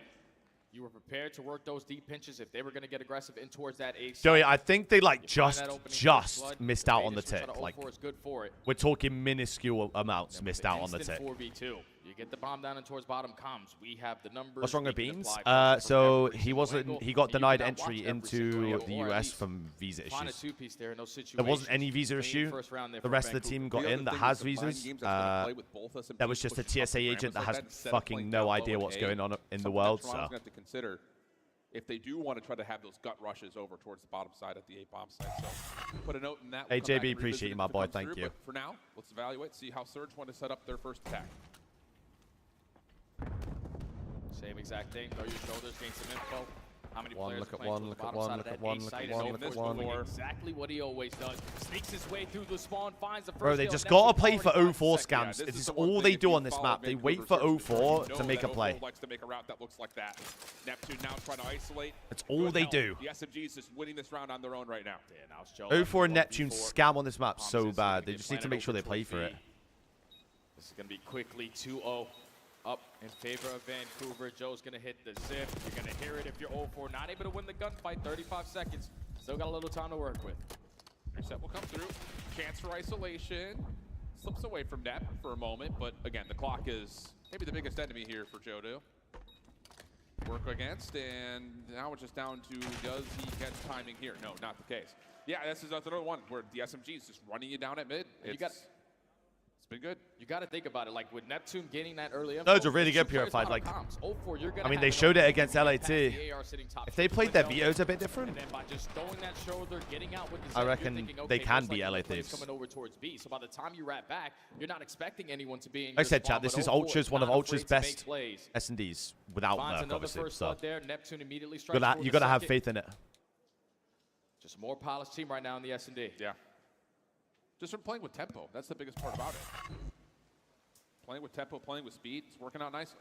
You were prepared to work those deep pinches if they were going to get aggressive in towards that A side. Joey, I think they like You find that opening just flood, missed out on the Vegas will try tick. to Like, 0-4 is good for it. we're talking minuscule amounts missed out on the Instant tick. 4v2. You get the bomb down and towards bottom comms. We have the numbers. What's wrong with we can Beans? apply pressure from So every he single wasn't. angle. He got And you denied cannot watch entry every single into angle, the or at US least from visa find a issues. two-piece there in those There wasn't situations. any visa Clean issue. first round there The for rest of the Vancouver. team got The in other that thing has is the mind visas. games that's gonna play with both SMGs There was just a push up TSA the agent that parameters has like that instead of fucking playing no down idea low what's A. going on in the Something world. that Toronto's So gonna have to consider if they do want to try to have those gut rushes over towards the bottom side at the A bomb site. So put a note in that. Hey, We'll come back JB, and revisit appreciate it you, my if it boy. comes Thank through, you. But for now, let's evaluate, see how Surge want to set up their first attack. Same exact thing. Throw your shoulders, gain some info. How many One, players look are at playing one, towards look the at bottom one, side look of at that one, A look at site? one, And look this at one. moving exactly what he always does. Sneaks his way through the spawn, finds the first Bro, they kill. just Neptune gotta play for already 0-4 finds the second. scams. Yeah, It this is the one all thing they if do you on this follow map. They wait Vancouver's for search and destroy, 0-4 you to know make a that play. 0-4 likes to make a route that looks like that. Neptune now trying to isolate. That's all Good they help. do. The SMGs just winning this round on their own right now. Yeah, now it's Joe. 0-4 and Neptune 1v4. scam on this map Thompson's so gonna bad. They get just need to planted make sure over they play towards for it. B. This is going to be quickly 2-0 up in favor of Vancouver. Joe's going to hit the zip. You're going to hear it if you're 0-4. Not able to win the gunfight. 35 seconds. Still got a little time to work with. Reset will come through. Chance for isolation. Slips away from Nep for a moment, but again, the clock is maybe the biggest enemy here for Jodo. against, and now it's just down to does he get timing here? No, not the case. Yeah, that's another one where the SMG is just running you down at mid. It's been good. You got to think about it. Like with Neptune getting that early Those are really good purified. Like, I mean, they showed it against LAT. If they played their vetoes a bit different, and then by just throwing that shoulder, getting out with the I reckon they can be LA Thieves. Coming over towards B. So by the time you wrap back, you're not expecting anyone to be in like I said, chat, this is Ultra's one of Ultra's best S&Ds without Merc, obviously. So Neptune immediately you got to have faith in it. Just a more polished team right now in the S&D. Yeah. Just from playing with tempo. That's the biggest part about it. Playing with tempo, playing with speed, it's working out nicely.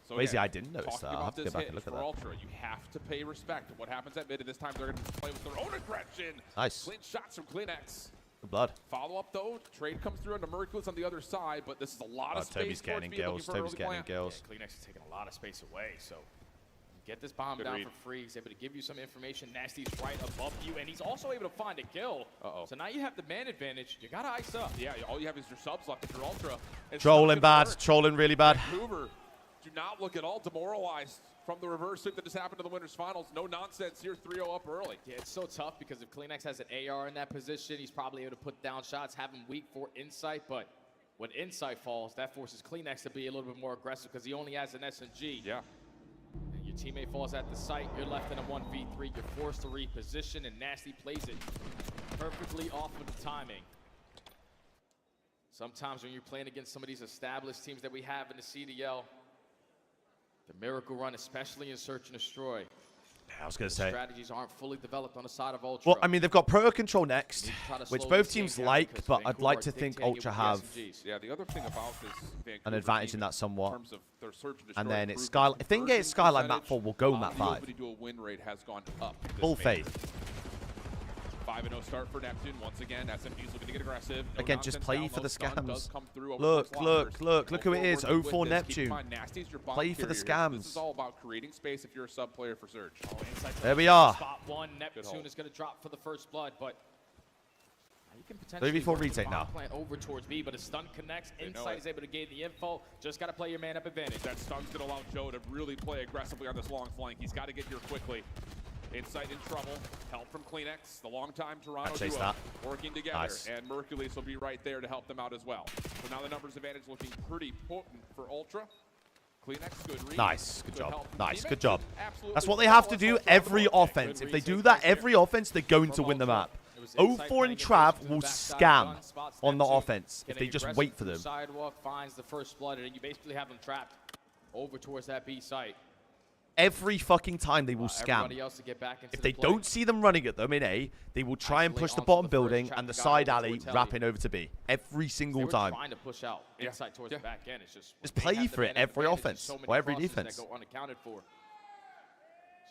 So Crazy, I didn't notice that. I'll have to go back and look at that. Ultra, you have to pay respect to what happens at mid, and this time they're going to play with their own aggression. Nice. Clean shots from CleanX. Good blood. Follow up though. Trade comes through into Mercules on the other side, but this is a lot of space. Toby's getting gills. Toby's getting gills. Yeah, CleanX is taking a lot of space away, so get this bomb down for free. He's able to give you some information. Nasty's right above you, and he's also able to find a kill. So now you have the man advantage. You got to ice up. Yeah, all you have is your subs left if you're Ultra. Trolling bad. Trolling really bad. Vancouver, do not look at all demoralized from the reverse sweep that just happened to the winners finals. No nonsense here, 3-0 up early. Yeah, it's so tough because if CleanX has an AR in that position, he's probably able to put down shots, have him weak for Insight, but when Insight falls, that forces CleanX to be a little bit more aggressive because he only has an SMG. Yeah. Your teammate falls at the site, you're left in a 1v3, you're forced to reposition, and Nasty plays it perfectly off of the timing. Sometimes when you're playing against some of these established teams that we have in the CDL, the Miracle Run, especially in Search and Destroy, I was going to say. strategies aren't fully developed on the side of Ultra. Well, I mean, they've got Proto Control next, which both teams like, but I'd like to think Ultra have yeah, the other thing about this an advantage in that somewhat. In terms of their Search and Destroy, and then it's Skyline. If they can get Skyline map 4, we'll go map 5. Dual win rate has gone up. Full faith. 5-0 start for Neptune. Once again, SMG's looking to get aggressive. No again, just play for the scams. Look who it is. 0-4 Neptune. Play for the scams. This is all about creating space if you're a sub player for Surge. There we are. Spot one, Neptune is going to drop for the first blood, but you can potentially 3v4 retake now. Plant over towards B, but a stun connects. Insight is able to gain the info. Just got to play your man up advantage. That stun's going to allow Joe to really play aggressively on this long flank. He's got to get here quickly. Insight in trouble. Help from CleanX, the longtime Toronto duo, working together. Nice. And Mercules will be right there to help them out as well. So now the numbers advantage looking pretty potent for Ultra. CleanX, good read. Nice. Good job. Nice. Good job. Absolutely. That's what they have to do every offense. If they do that every offense, they're going to win the map. 0-4 and Trav will scam on the offense if they just wait for them. Sidewalk finds the first blood, and you basically have them trapped over towards that B site. Every fucking time they will scam. If they don't see them running at them in A, they will try and push the bottom building and the side alley wrapping over to B. Every single time. Trying to push out inside towards the back end. It's just play for it every offense or every defense. That go unaccounted for.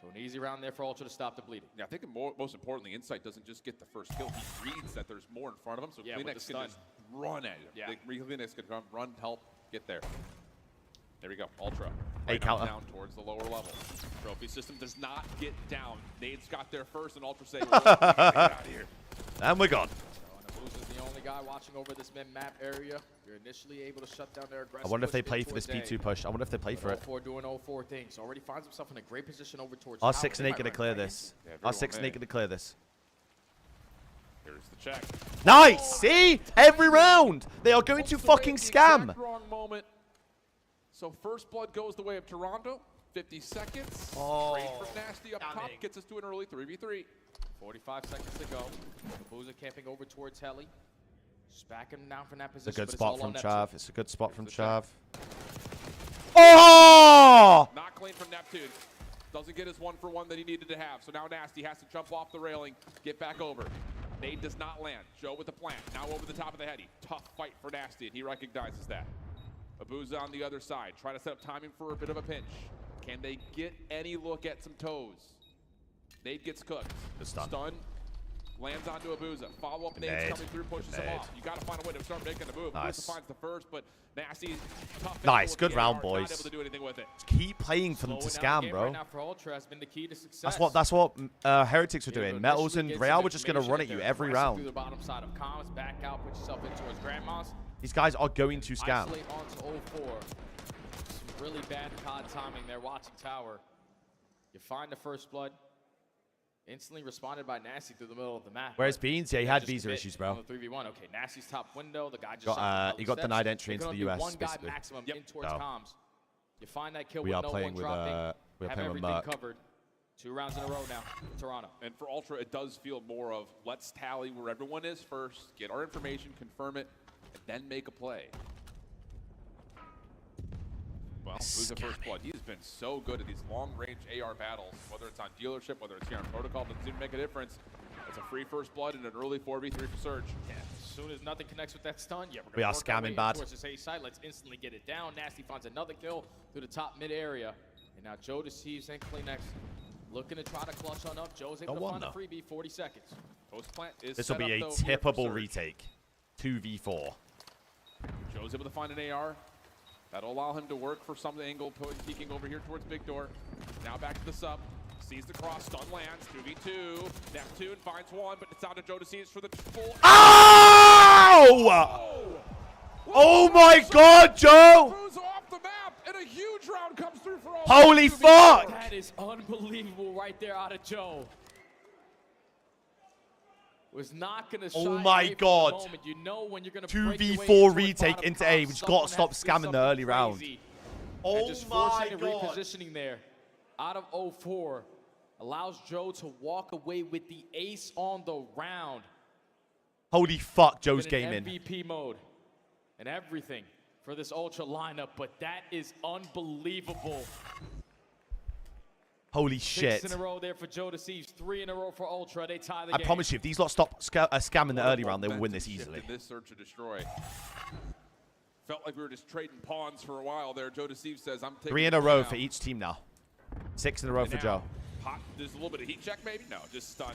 So an easy round there for Ultra to stop the bleeding. Yeah, I think most importantly, Insight doesn't just get the first kill. He reads that there's more in front of him, so CleanX can just run at it. Yeah. CleanX can run, help, get there. There we go, Ultra. Right down towards the lower level. Trophy system does not get down. Nade's got there first, and Ultra say, get out of here. And we're gone. Is the only guy watching over this mid-map area. You're initially able to shut down their aggressive. I wonder if they play for this P2 push. I wonder if they play for it. 0-4 doing 0-4 things. Already finds himself in a great position over towards. Our 6 and 8 gonna clear this. Our 6 and 8 gonna clear this. Here's the check. Nice. See, every round they are going to fucking scam. Wrong moment. So first blood goes the way of Toronto. 50 seconds. Trade from Nasty up top gets us to an early 3v3. 45 seconds to go. Boozer camping over towards Heli. Just backing him down from that position. It's a good spot from Chav. It's a good spot from Chav. Oh! Not clean from Neptune. Doesn't get his 1-for-1 that he needed to have. So now Nasty has to jump off the railing, get back over. Nade does not land. Joe with the plant. Now over the top of the heady. Tough fight for Nasty, and he recognizes that. Abuza on the other side. Try to set up timing for a bit of a pinch. Can they get any look at some toes? Nade gets cooked. Stun. Lands onto Abuza. Follow-up Nade's coming through, pushes him off. You got to find a way to start making the move. Nice. Abuza finds the first, but Nasty, tough. Nice. Good round, boys. Not able to do anything with it. Just keep playing for them to scam, bro. Right now for Ultra has been the key to success. That's what Heretics were doing. Metals and Real were just going to run at you every round. Through the bottom side of comms, back out, put yourself in towards Grandma's. These guys are going to scam. Isolate onto 0-4. Some really bad COD timing there, watching tower. You find the first blood. Instantly responded by Nasty through the middle of the map. Where's Beans? Yeah, he had visa issues, bro. On the 3v1. Okay, Nasty's top window. The guy just He got denied entry into the US. One guy basically. maximum in towards comms. You find that kill We with are no playing one with dropping. we're have playing with everything Merc. covered. 2 rounds in a row now. Toronto. And for Ultra, it does feel more of let's tally where everyone is first, get our information, confirm it, and then make a play. Well, who's the first blood? He's been so good at these long-range AR battles, whether it's on dealership, whether it's here on protocol, doesn't seem to make a difference. It's a free first blood and an early 4v3 for Surge. Yeah, as soon as nothing connects with that stun, yeah, We we're are going to work our way scamming bad. towards this A side. Let's instantly get it down. Nasty finds another kill through the top mid area. And now Joe deceives and Kleenex looking to try to clutch on up. Joe's able to find the freebie, 40 seconds. Post plant is This will be a tippable retake. 2v4. Joe's able to find an AR. That'll allow him to work for some angle, peeking over here towards Big Door. Now back to the sub. Sees the cross, stun lands, 2v2. Neptune finds one, but it's out to Joe to seize for the full. Oh! Oh my God, Joe! Off the map, and a huge round comes through for all. Holy fuck! That is unbelievable right there out of Joe. Was not going to shy Oh my away from God. the moment. You know when you're going to 2v4 retake into A. We just got to stop scamming the early round. Oh my God. Repositioning there out of 0-4 allows Joe to walk away with the ace on the round. Holy fuck, Joe's In gaming. MVP mode and everything for this Ultra lineup, but that is unbelievable. Holy shit. 6 in a row there for Joe Deceives, 3 in a row for Ultra. They tie the game. I promise you, if these lot stop scamming the early round, they will win this easily. This search to destroy. Felt like we were just trading pawns for a while there. Joe Deceives says, I'm taking 3 in a row for each team now. 6 in a row for Joe. Hot, there's a little bit of heat check maybe? No, just stun.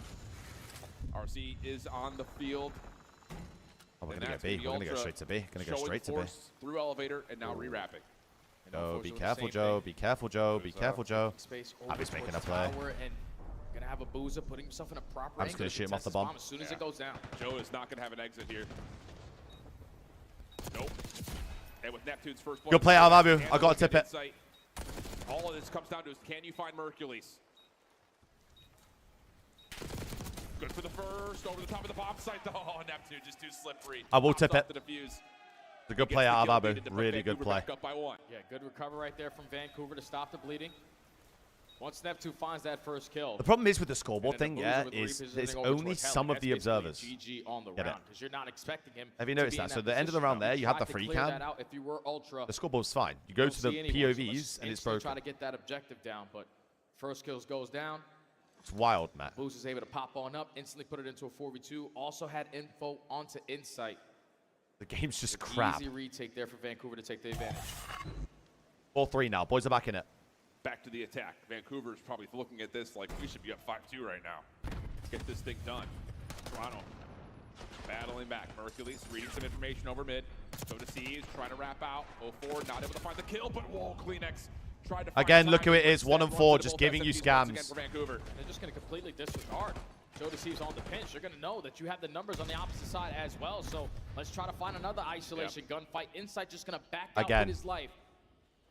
RC is on the field. Oh, we're going to get B. We're going to go straight to B. Going to go straight to B. Through elevator and now rewrapping. Oh, be careful, Joe. Be careful, Joe. Be careful, Joe. Abby's making a play. Gonna have a boozer putting himself in a proper I'm just going to shoot him off the bomb. As soon as it goes down. Joe is not going to have an exit here. Nope. And with Neptune's first blood. Good play out of Abu. I got to tip it. All of this comes down to is can you find Mercules? Good for the first. Over the top of the bomb site. Oh, Neptune just too slippery. I will tip it. The defuse. It's a good play out of Abu. Really good play. Yeah, good recovery right there from Vancouver to stop the bleeding. Once Neptune finds that first kill. The problem is with the scoreboard thing, yeah, is there's only some of the observers. GG on the round because you're not expecting him. Have you noticed that? So the end of the round there, you have the free cam. If you were Ultra, the scoreboard's fine. You go to the POVs and it's broken. Try to get that objective down, but first kills goes down. It's wild, Matt. Boost is able to pop on up, instantly put it into a 4v2. Also had info onto Insight. The game's just crap. Easy retake there for Vancouver to take the advantage. 4-3 now. Boys are back in it. Back to the attack. Vancouver's probably looking at this like we should be up 5-2 right now. Get this thing done. Toronto battling back. Mercules reading some information over mid. So Deceives trying to wrap out. 0-4 not able to find the kill, but whoa, Kleenex tried to find again, look who it is. is. 1-4, just giving you scams. They're just going to completely disregard. Joe Deceives on the pinch. You're going to know that you have the numbers on the opposite side as well. So let's try to find another isolation gunfight. Insight just going to back out with his life.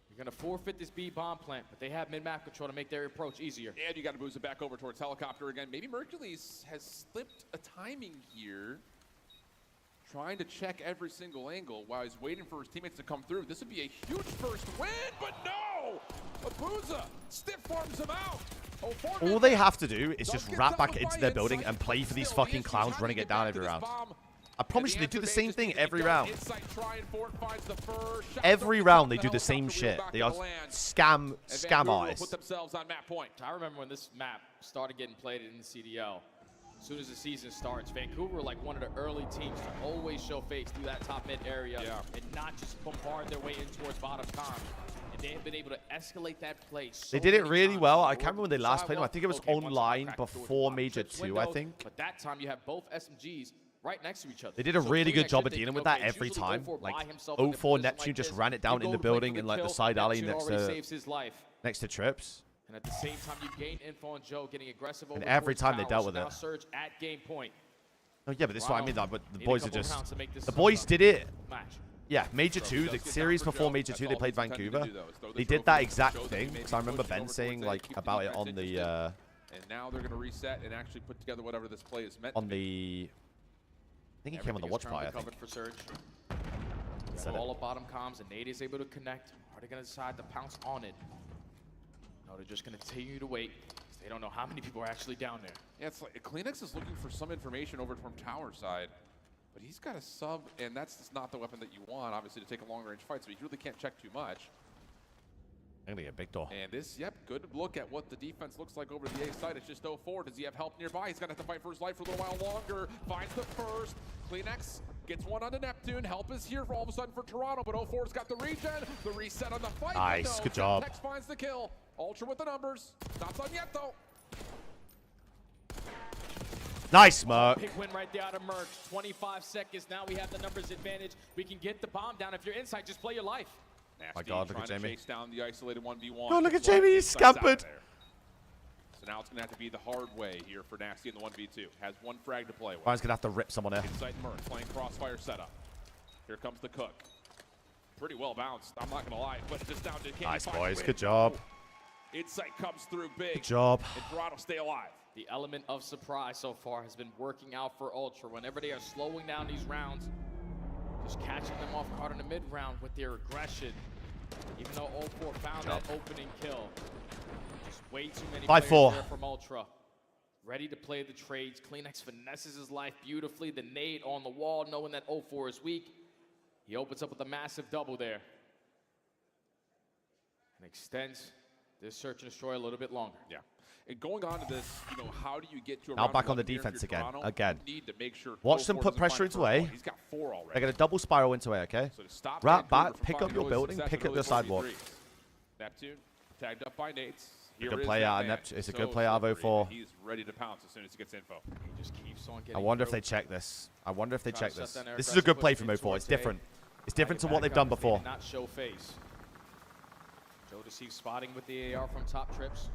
You're going to forfeit this B bomb plant, but they have mid-map control to make their approach easier. And you got to boost it back over towards helicopter again. Maybe Mercules has slipped a timing here. Trying to check every single angle while he's waiting for his teammates to come through. This would be a huge first win, but no! Abuza stiff arms him out. All they have to do is just wrap back into their building and play for these fucking clowns running it down every round. I promise you, they do the same thing every round. Every round, they do the same shit. They are scam artists. I remember when this map started getting played in the CDL. As soon as the season starts, Vancouver were like one of the early teams to always show face through that top mid area and not just bombard their way in towards bottom com. And they have been able to escalate that play. They did it really well. I can't remember when they last played them. I think it was online before Major 2, I think. But that time you have both SMGs right next to each other. They did a really good job of dealing with that every time. Like 0-4 Neptune just ran it down in the building in like the side alley next to Trips. And at the same time, you gain info on Joe getting aggressive over. And every time they dealt with it. Surge at game point. Oh yeah, but this is what I mean. But the boys are just the boys did it. Yeah, Major 2, the series before Major 2, they played Vancouver. They did that exact thing, because I remember Ben saying, like, about it on the, and now they're going to reset and actually put together whatever this play is meant on to be. I think he came on the watch party, I think. For Surge. Said All of bottom comms, and Nate is able to connect. Are they going to decide to pounce on it? No, they're just going to continue to wait. They don't know how many people are actually down there. Yeah, it's like Kleenex is looking for some information over from tower side. But he's got a sub, and that's just not the weapon that you want, obviously, to take a long-range fight, so you really can't check too much. I'm gonna get a big door. And this, yep, good look at what the defense looks like over the A side. It's just 0-4. Does he have help nearby? He's gonna have to fight for his life for a little while longer. Finds the first. Kleenex gets one onto Neptune. Help is here for all of a sudden for Toronto, but 0-4's got the regen. The reset on the fight. Nice, good job. Next finds the kill. Ultra with the numbers. Not done yet, though. Nice, Merc. Big win right there out of Merc. 25 seconds. Now we have the numbers advantage. We can get the bomb down. If you're inside, just play your life. Nasty, my God, look at trying to Jamie. chase down the isolated 1v1. Oh, look at Jamie. He's scampered. So now it's going to have to be the hard way here for Nasty in the 1v2. Has one frag to play with. Ryan's gonna have to rip someone here. Inside Merc, playing crossfire setup. Here comes the Cook. Pretty well bounced, I'm not going to lie. But just down to Nice, boys. Good job. Insight comes through big. Good job. And Toronto stay alive. The element of surprise so far has been working out for Ultra. Whenever they are slowing down these rounds, just catching them off guard in the mid-round with their aggression. Even though 0-4 found that opening kill. Just way too many players there from Ultra. Ready to play the trades. Kleenex finesses his life beautifully. The nade on the wall, knowing that 0-4 is weak. He opens up with a massive double there. And extends this search and destroy a little bit longer. Yeah. And going on to this, you know, how do you get to a Now round back on the one here if defense you're again. Toronto? Again. You need to make sure Watch them 0-4 put doesn't pressure find into first A. one. He's got 4 already. They're gonna double spiral into A, okay? So to stop Wrap Vancouver back, from pick up finding your early building, success pick in up early your sidewalk. 4v3s. Neptune tagged up by Nates. It's a good play out of Neptune. It's a good play out of 0-4. He's ready to pounce as soon as he gets info. He just keeps on getting I wonder if through. they check this. I wonder if they Try check to this. shut down their This is a good play aggressive from push 0-4. It's towards A. different. It's different to Back what they've up done if they before. did not show face. Joe deceives spotting with the AR from top trips.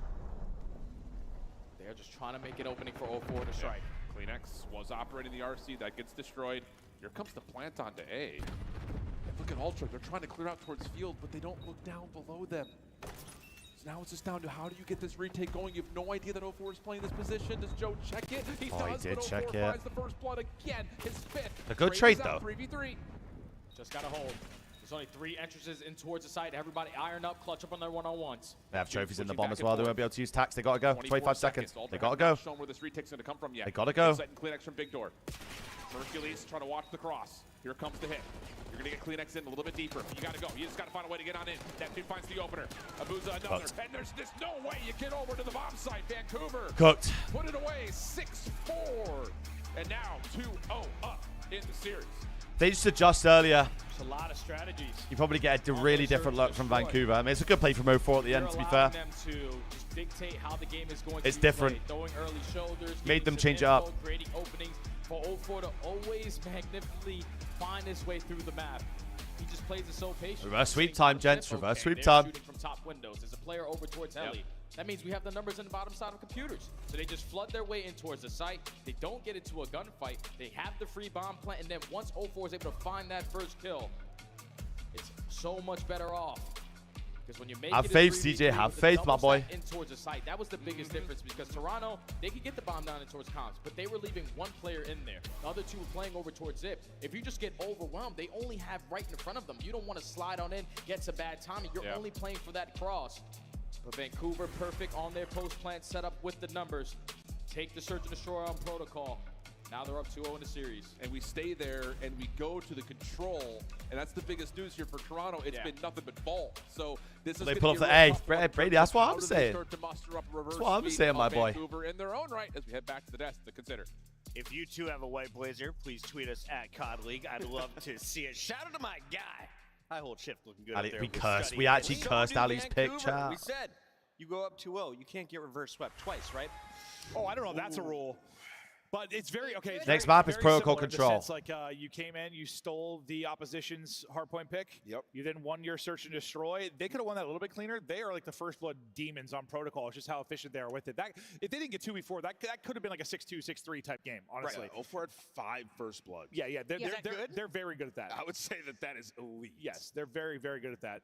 They're just trying to make an opening for 0-4 to strike. Kleenex was operating the RC. That gets destroyed. Here comes the plant onto A. And look at Ultra. They're trying to clear out towards field, but they don't look down below them. So now it's just down to how do you get this retake going? You have no idea that 0-4 is playing this position. Does Joe check it? He does, did but check 0-4 it. finds the first blood again. His fifth. A good Trade trade, is out, though. 3v3. Just got to hold. There's only 3 entrances in towards the site. Everybody iron up, clutch up on their one-on-ones. They have trophies in the bomb as well. They won't be able to use tax. They gotta go. 25 seconds. They gotta go. Shown where this retake's going to come from yet. They gotta go. Insight and Kleenex from Big Door. Hercules trying to watch the cross. Here comes the hit. You're going to get Kleenex in a little bit deeper. You got to go. You just got to find a way to get on in. Neptune finds the opener. Abuza another. Cooked. And there's just no way you get over to the bomb site. Vancouver. Cooked. Put it away. 6-4. And now 2-0 up in the series. They just adjust earlier. There's a lot of strategies. You probably get a really different look from Vancouver. I mean, it's a good play from 0-4 at the end, to be fair. Them to just dictate how the game is going It's to be different. played. Throwing early shoulders, Made giving them some change it info, up. Creating openings for 0-4 to always magnificently find his way through the map. He just plays it so patiently. Reverse sweep time, gents. Reverse sweep They're time. shooting from top windows. There's a player over towards Heli. That means we have the numbers on the bottom side of computers. So they just flood their way in towards the site. They don't get into a gunfight. They have the free bomb plant, and then once 0-4 is able to find that first kill, it's so much better off. Because when you make Have it faith, a 3v3 CJ. Have with the faith, my double boy. set in towards the site, that was the biggest difference because Toronto, they could get the bomb down in towards comms, but they were leaving one player in there. The other 2 were playing over towards Zip. If you just get overwhelmed, they only have right in front of them. You don't want to slide on in, get some bad timing. You're only playing for that cross. But Vancouver, perfect on their post plant setup with the numbers. Take the search and destroy on protocol. Now they're up 2-0 in the series. And we stay there and we go to the control. And that's the biggest news here for Toronto. It's been nothing but vault. So this is They gonna pull be up a the real A. tough one. Brady, that's what How I'm do they saying. start to muster up a reverse That's what I'm sweep saying, my of boy. Vancouver in their own right as we head back to the desk to consider. If you too have a white blazer, please tweet us at COD League. I'd love to see it. Shout out to my guy. High hold shift looking good. Ali, up there we with cursed. Scuddy. We actually And so cursed do Ali's pick, Vancouver. chat. We said you go up 2-0, you can't get reverse swept twice, right? Oh, I don't know if that's a rule. But it's very okay. It's Next very, map is very protocol similar in the control. sense, like you came in, you stole the opposition's hardpoint pick. Yep. You then won your search and destroy. They could have won that a little bit cleaner. They are like the first blood demons on protocol. It's just how efficient they are with it. That if they didn't get 2v4, that could have been like a 6-2, 6-3 type game. Honestly. Right. 0-4 had 5 first bloods. Yeah, they're very good at that. I would say that is elite. Yes, they're very, very good at that.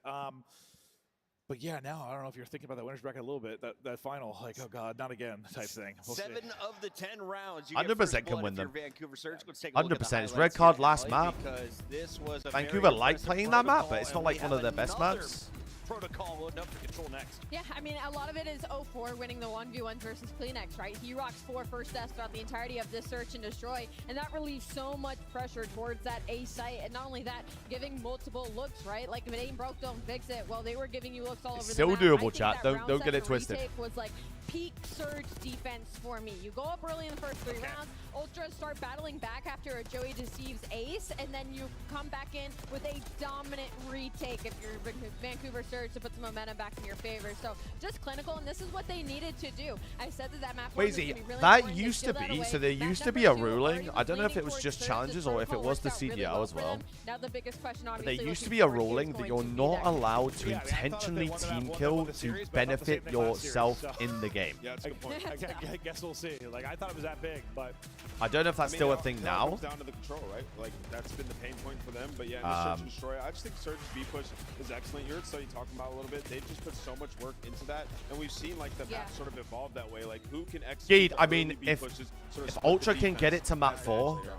But yeah, now I don't know if you're thinking about that winners bracket a little bit. That final, like, oh god, not again type thing. We'll 7 see. of the 10 rounds. 100% can win them. Vancouver Surge. Let's take a look at the 100%. It's highlights red card here, last Ellie, map. because this was a Vancouver very like impressive playing that map, but protocol, it's not and like we one of have their best another maps. Protocol loading up for control next. Yeah, I mean, a lot of it is 0-4 winning the 1v1 versus Kleenex, right? He rocks 4 first deaths throughout the entirety of this search and destroy, and that relieves so much pressure towards that A site. And not only that, giving multiple looks, right? Like, if it ain't broke, don't fix it. Well, they were giving you looks all over Still the map. doable, chat. Don't get it twisted. Was like peak surge defense for me. You go up early in the first 3 rounds, Ultras start battling back after a Joey Deceives ace, and then you come back in with a dominant retake if you're Vancouver Surge to put some momentum back in your favor. So just clinical, and this is what they needed to do. I said that map was Wait, gonna be really that important. They used to steal that be, away. so there That used to number be a 2 ruling. already I don't know if leaning it was towards just Surge. challenges This or if it protocol was the works out really CDL well as for well. them. Now the biggest question, But obviously, there used to looking be a forward is ruling that going you're to be not that allowed to Yeah, I mean, I thought they intentionally won the map, team won kill the to series, but I thought the same benefit thing last series, yourself so- in the game. Yeah, that's a good point. I guess we'll see. Like, I thought it was that big, but I don't know if that's still a thing it now. comes down to the control, right? Like, that's been the pain point for them. But yeah, in the Search and Destroy, I just think Surge's B push is excellent. You heard Sonny talking about it a little bit. They've just put so much work into that. And we've seen, like, the map sort of evolve that way. Like, who can execute Gade, I early mean, B if pushes, sort of if split Ultra the can get defense it to map as they 4. actually are.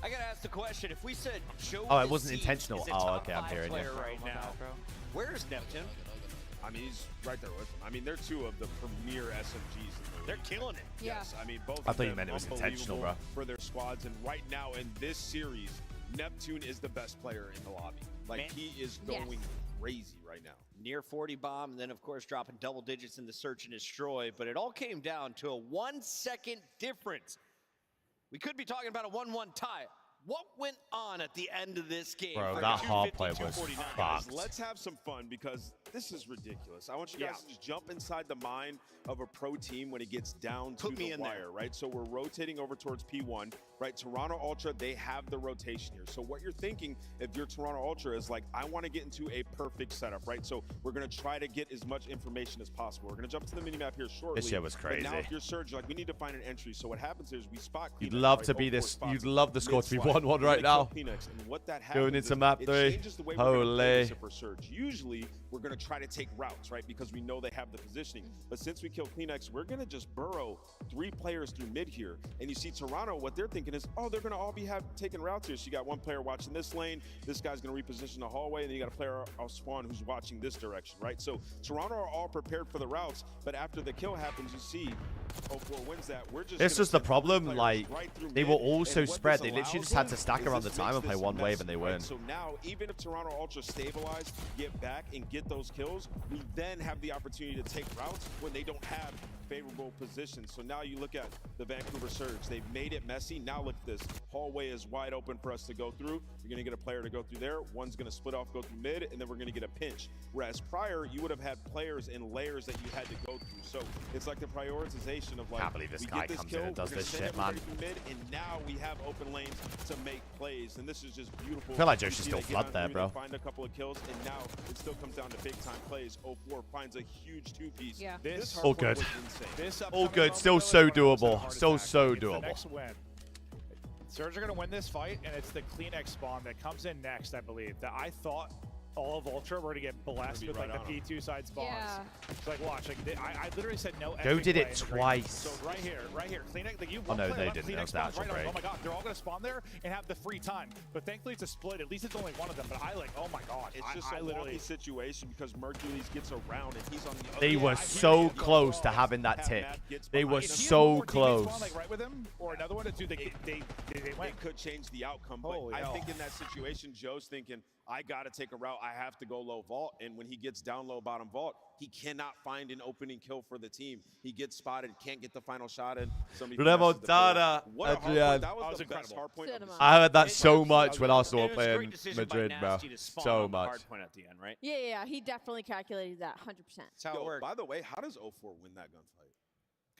I gotta ask the question. If we said Joe Oh, it wasn't Deceives intentional. is a Oh, top okay, I'm 5 hearing you. player right now, where is Neptune? I mean, he's right there with them. I mean, they're 2 of the premier SMGs. They're killing it. Yes, I mean, both I of thought you them meant it was intentional, bro. unbelievable for their squads. And right now in this series, Neptune is the best player in the lobby. Like, Man. he is going crazy right now. Near 40 bomb, and then of course dropping double digits in the search and destroy. But it all came down to a 1-second difference. We could be talking about a 1-1 tie. What went on at the end of this game? Bro, for that 250, hard play was 249? fucked. Let's have some fun because this is ridiculous. I want you guys to just jump inside the mind of a pro team when it gets down to the wire, right? So we're rotating over towards P1, right? Toronto Ultra, they have the rotation here. So what you're thinking, if you're Toronto Ultra, is like, I want to get into a perfect setup, right? So we're going to try to get as much information as possible. We're going to jump to the minimap here shortly. This shit was But now crazy. if you're Surge, like, we need to find an entry. So what happens is we spot You'd Kleenex, love right? to be 0-4 this. spots You'd him love the score to be mid-slide. 1-1 They right kill now. Kleenex, and what that Going happens into is map it 3. changes the way we're gonna play this Holy. for Surge. Usually, we're going to try to take routes, right? Because we know they have the positioning. But since we kill Kleenex, we're going to just burrow 3 players through mid here. And you see Toronto, what they're thinking is, oh, they're going to all be taking routes here. So you got one player watching this lane. This guy's going to reposition the hallway. And then you got a player off spawn who's watching this direction, right? So Toronto are all prepared for the routes. But after the kill happens, you see 0-4 wins that. We're just It's just the send 3 problem, players like, right through they mid. were all so And what spread, this they literally allows just had them to stack is around the this time makes and play this one wave messy, and they right? win. So now, even if Toronto Ultra stabilize, get back and get those kills, we then have the opportunity to take routes when they don't have favorable positions. So now you look at the Vancouver Surge. They've made it messy. Now look at this. Hallway is wide open for us to go through. You're going to get a player to go through there. One's going to split off, go through mid, and then we're going to get a pinch. Whereas prior, you would have had players in layers that you had to go through. So it's like the prioritization of like, Can't believe this we guy get this comes kill, in and does we're gonna this send shit, man. everybody through mid, and now we have open lanes to make plays. And this is just beautiful. I feel like You Josh should see still they get flood on there, through, bro. they find a couple of kills, and now it still comes down to big time plays. 0-4 finds a huge 2-piece. Yeah. This All hardpoint good. was insane. this All upcoming good. moment, Still though, so is one of those doable. heart Still attacks. so It's the doable. next win. Surge are going to win this fight, and it's the Kleenex spawn that comes in next, I believe. That I thought all of Ultra were to get blessed with right like the on P2 side spawns. Yeah. So like watch, like I literally said no. Go effing did play it in the green. twice. So right here, Kleenex. Like you. Oh, one no, player they left, didn't. Kleenex That was the spawns actual right on. break. Oh my god, they're all gonna spawn there and have the free time. But thankfully it's a split. At least it's only one of them. But I like, oh my god, It's just I a literally. wonky situation because Mercules gets around and he's on the other They side. were so close to having that tick. They were so close. Spawn, like right with him, or another one, dude, they They went. could change the outcome, but Holy I hell. think in that situation, Joe's thinking, I got to take a route. I have to go low vault. And when he gets down low bottom vault, he cannot find an opening kill for the team. He gets spotted, can't get the final shot in. Somebody finishes the play. Remontada What a at the hardpoint. end. That was was the best incredible. hardpoint of the I heard that season. so much when It Arsenal were was a great playing decision by Madrid, bro. Nasty to spawn So on the much. hard point at the end, right? Yeah, he definitely calculated that 100%. That's how it Yo, worked. by the way, how does 0-4 win that gunfight?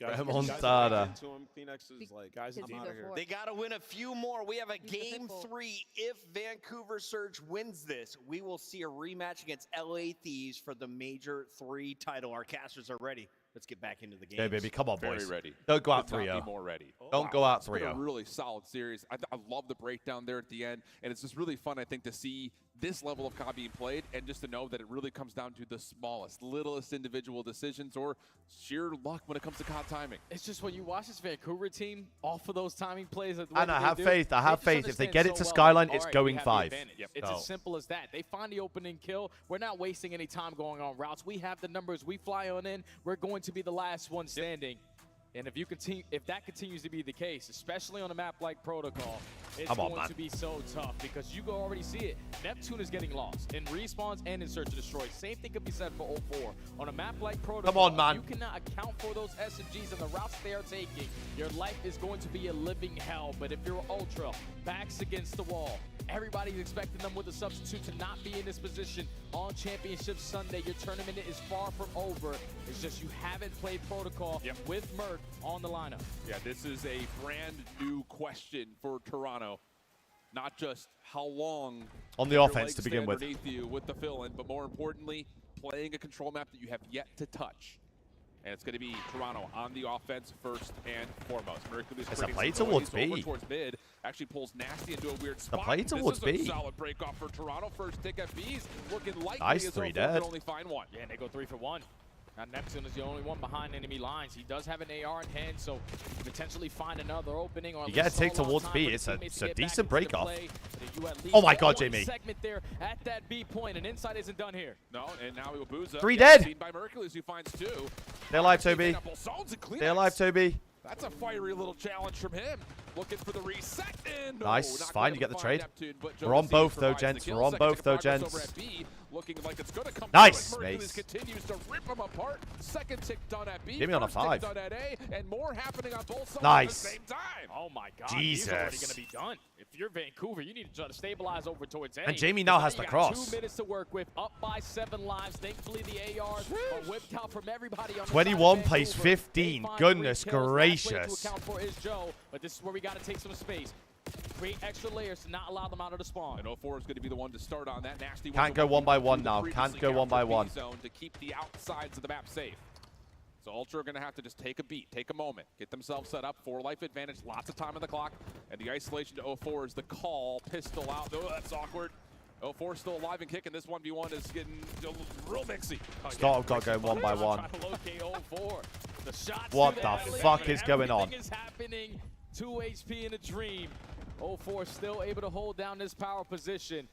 Remontada. Kleenex is like, Guys, I'm out of here. They got to win a few more. We have a game 3. If Vancouver Surge wins this, we will see a rematch against LA Thieves for the Major 3 title. Our casters are ready. Let's get back into the game. Yeah, baby, come on, boys. Very ready. Don't go out Could not 3-0. be more ready. Don't go out It's been a 3-0. really solid series. I love the breakdown there at the end, and it's just really fun, I think, to see this level of COD being played, and just to know that it really comes down to the smallest, littlest individual decisions or sheer luck when it comes to COD timing. It's just when you watch this Vancouver team off of those timing plays. And I have faith. I have faith. If they get it to Skyline, it's going 5. It's as simple as that. They find the opening kill. We're not wasting any time going on routes. We have the numbers. We fly on in. We're going to be the last one standing. And if that continues to be the case, especially on a map like Protocol, it's going to be so tough because you can already see it. Neptune is getting lost in respawns and in search and destroy. Same thing could be said for 04. On a map like Protocol, come on, man. You cannot account for those SMGs and the routes they are taking. Your life is going to be a living hell. But if you're Ultra, backs against the wall, everybody's expecting them with a substitute to not be in this position on Championship Sunday. Your tournament is far from over. It's just you haven't played Protocol with Merc on the lineup. Yeah, this is a brand new question for Toronto. Not just how long on the your offense legs to begin stand with, underneath you with the fill-in, but more importantly, playing a control map that you have yet to touch. And it's going to be Toronto on the offense first and foremost. Mercury's it's a play towards B. Over towards mid. Actually pulls Nasty into a weird spot. The play towards this is B. a solid break off for Toronto. First tick at B's. Looking likely nice as 3 well dead. only find 1. Yeah, and they go 3 for 1. Now Neptune is the only one behind enemy lines. He does have an AR in hand, so potentially find another opening. Or you get a take towards B. It's a decent break off. Oh my God, Jamie. Segment there at that B point, and inside isn't done here. No, and now Iwabusa. 3 dead. Seen by Mercules, who finds 2. Stay alive, Toby. Stay alive, Toby. That's a fiery little challenge from him. Looking for the reset. And nice, fine. You get the trade. Neptune, We're on both though, gents. We're on both though, gents. Looking like it's going to come nice, Mercules continues to rip them apart. Second tick done at B. Give me on a 5. Done at A, and more happening on both sides nice. at the same time. Oh my God. Jesus. He's already going to be done. If you're Vancouver, you need to try to stabilize over towards A. And Jamie now has the cross. 2 minutes to work with, up by 7 lives. Thankfully, the ARs are whipped out from everybody on 21 plays 15. Goodness gracious. To account for is Joe, but this is where we got to take some space. Create extra layers to not allow them out of the spawn. And 04 is going to be the one to start on that. Nasty can't go 1 by 1 now. Can't go 1 by 1. Zone to keep the outsides of the map safe. So Ultra are going to have to just take a beat, take a moment, get themselves set up for life advantage. Lots of time on the clock. And the isolation to 04 is the call. Pistol out. Oh, that's awkward. 04 still alive and kicking. This 1v1 is getting real mixy. Start got going 1 by 1. Trying to locate 04. The shots what the fuck is going on? Everything is happening. 2 HP in a dream. 04 still able to hold down this power position.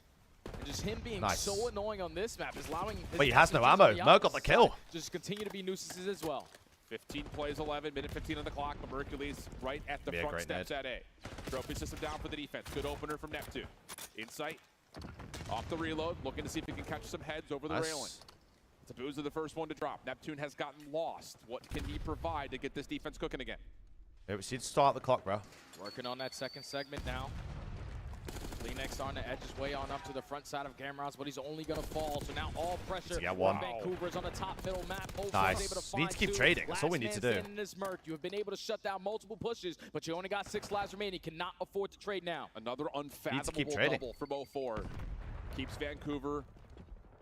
And just him being so annoying on this map is allowing his he has no ammo. Merc got the kill. Just continue to be nuisances as well. 15 plays 11, minute 15 on the clock. But Mercules right at the front steps at A. Trophy system down for the defense. Good opener from Neptune. Insight. Off the reload. Looking to see if he can catch some heads over the railing. Tabuza the first one to drop. Neptune has gotten lost. What can he provide to get this defense cooking again? Yeah, we see to start the clock, bro. Working on that second segment now. Kleenex on the edge is way on up to the front side of Gamrot's, but he's only going to fall. So now all pressure on Vancouver's on the top middle map. Nice. Able to find need to keep 2. trading. That's all we need to do. In this Merc. You have been able to shut down multiple pushes, but you only got 6 lives remaining. Cannot afford to trade now. Another unfathomable double from 04. Keeps Vancouver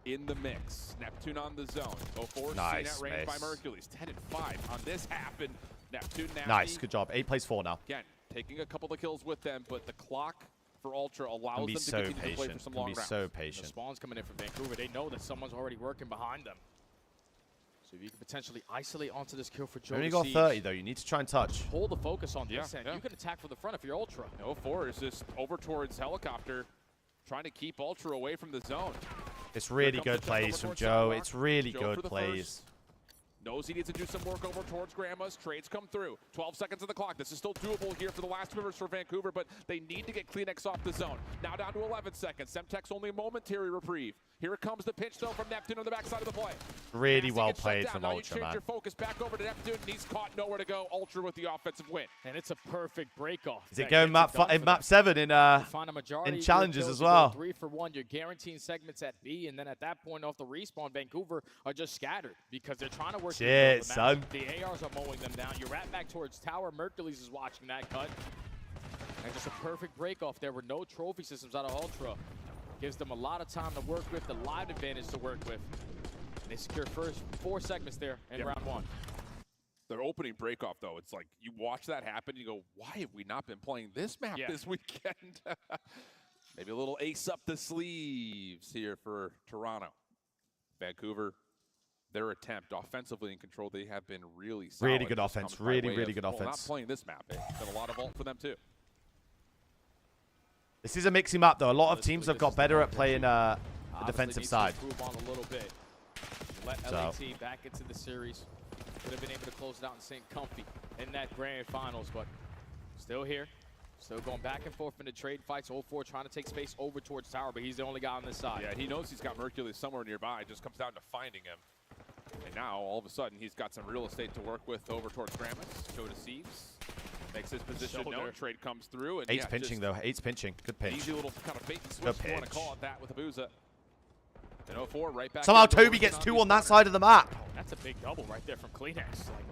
in the mix. Neptune on the zone. 04 nice, seen at range by Mercules. 10 and 5 on this happen. Neptune Nasty. Nice, good job. 8 plays 4 now. Again, taking a couple of kills with them, but the clock for Ultra allows them to continue to play for some long rounds. So patient. The spawn's coming in from Vancouver. They know that someone's already working behind them. So if you can potentially isolate onto this kill for Joe. You only got 30 though. You need to try and touch. Hold the focus on this end. You can attack from the front if you're Ultra. 04 is just over towards helicopter, trying to keep Ultra away from the zone. It's really good plays from Joe. It's really good plays. Knows he needs to do some work over towards Grandma's. Trades come through. 12 seconds on the clock. This is still doable here for the last members for Vancouver, but they need to get Kleenex off the zone. Now down to 11 seconds. Semtex only a momentary reprieve. Here it comes the pinch though from Neptune on the backside of the play. Really well played from now Ultra, you change man. your focus back over to Neptune, and he's caught nowhere to go. Ultra with the offensive win. And it's a perfect break-off. Is it going map 7 in challenges as well? 3 for 1. You're guaranteeing segments at B, and then at that point off the respawn, Vancouver are just scattered because they're trying to work Shit, son. The ARs are mowing them down. You're right back towards tower. Mercules is watching that cut. And just a perfect break off there with no trophy systems out of Ultra. Gives them a lot of time to work with, the live advantage to work with. And they secure first 4 segments there in round 1. Their opening break-off, though, it's like you watch that happen, you go, why have we not been playing this map this weekend? Maybe a little ace up the sleeves here for Toronto. Vancouver, their attempt offensively in control, they have been really solid. Really good offense. Really good offense. Not playing this map. It's been a lot of ult for them, too. This is a mixing map, though. A lot of teams have got better at playing the defensive side. Improve on a little bit. Let LAT back into the series. Could have been able to close it out and sink comfy in that grand finals, but still here. Still going back and forth in the trade fights. 0-4 trying to take space over towards tower, but he's the only guy on this side. Yeah, he knows he's got Mercules somewhere nearby. It just comes down to finding him. And now, all of a sudden, he's got some real estate to work with over towards Gramus. Go to Thieves. Makes his position known. Trade comes through. And Eight's pinching, though. Eight's pinching. Good pinch. Easy little kind of bait and switch, if you want to call it that, with Abuza. And 0-4 right back. Somehow Toby gets 2 on that side of the map. Oh, that's a big double right there from Kleenex. Like,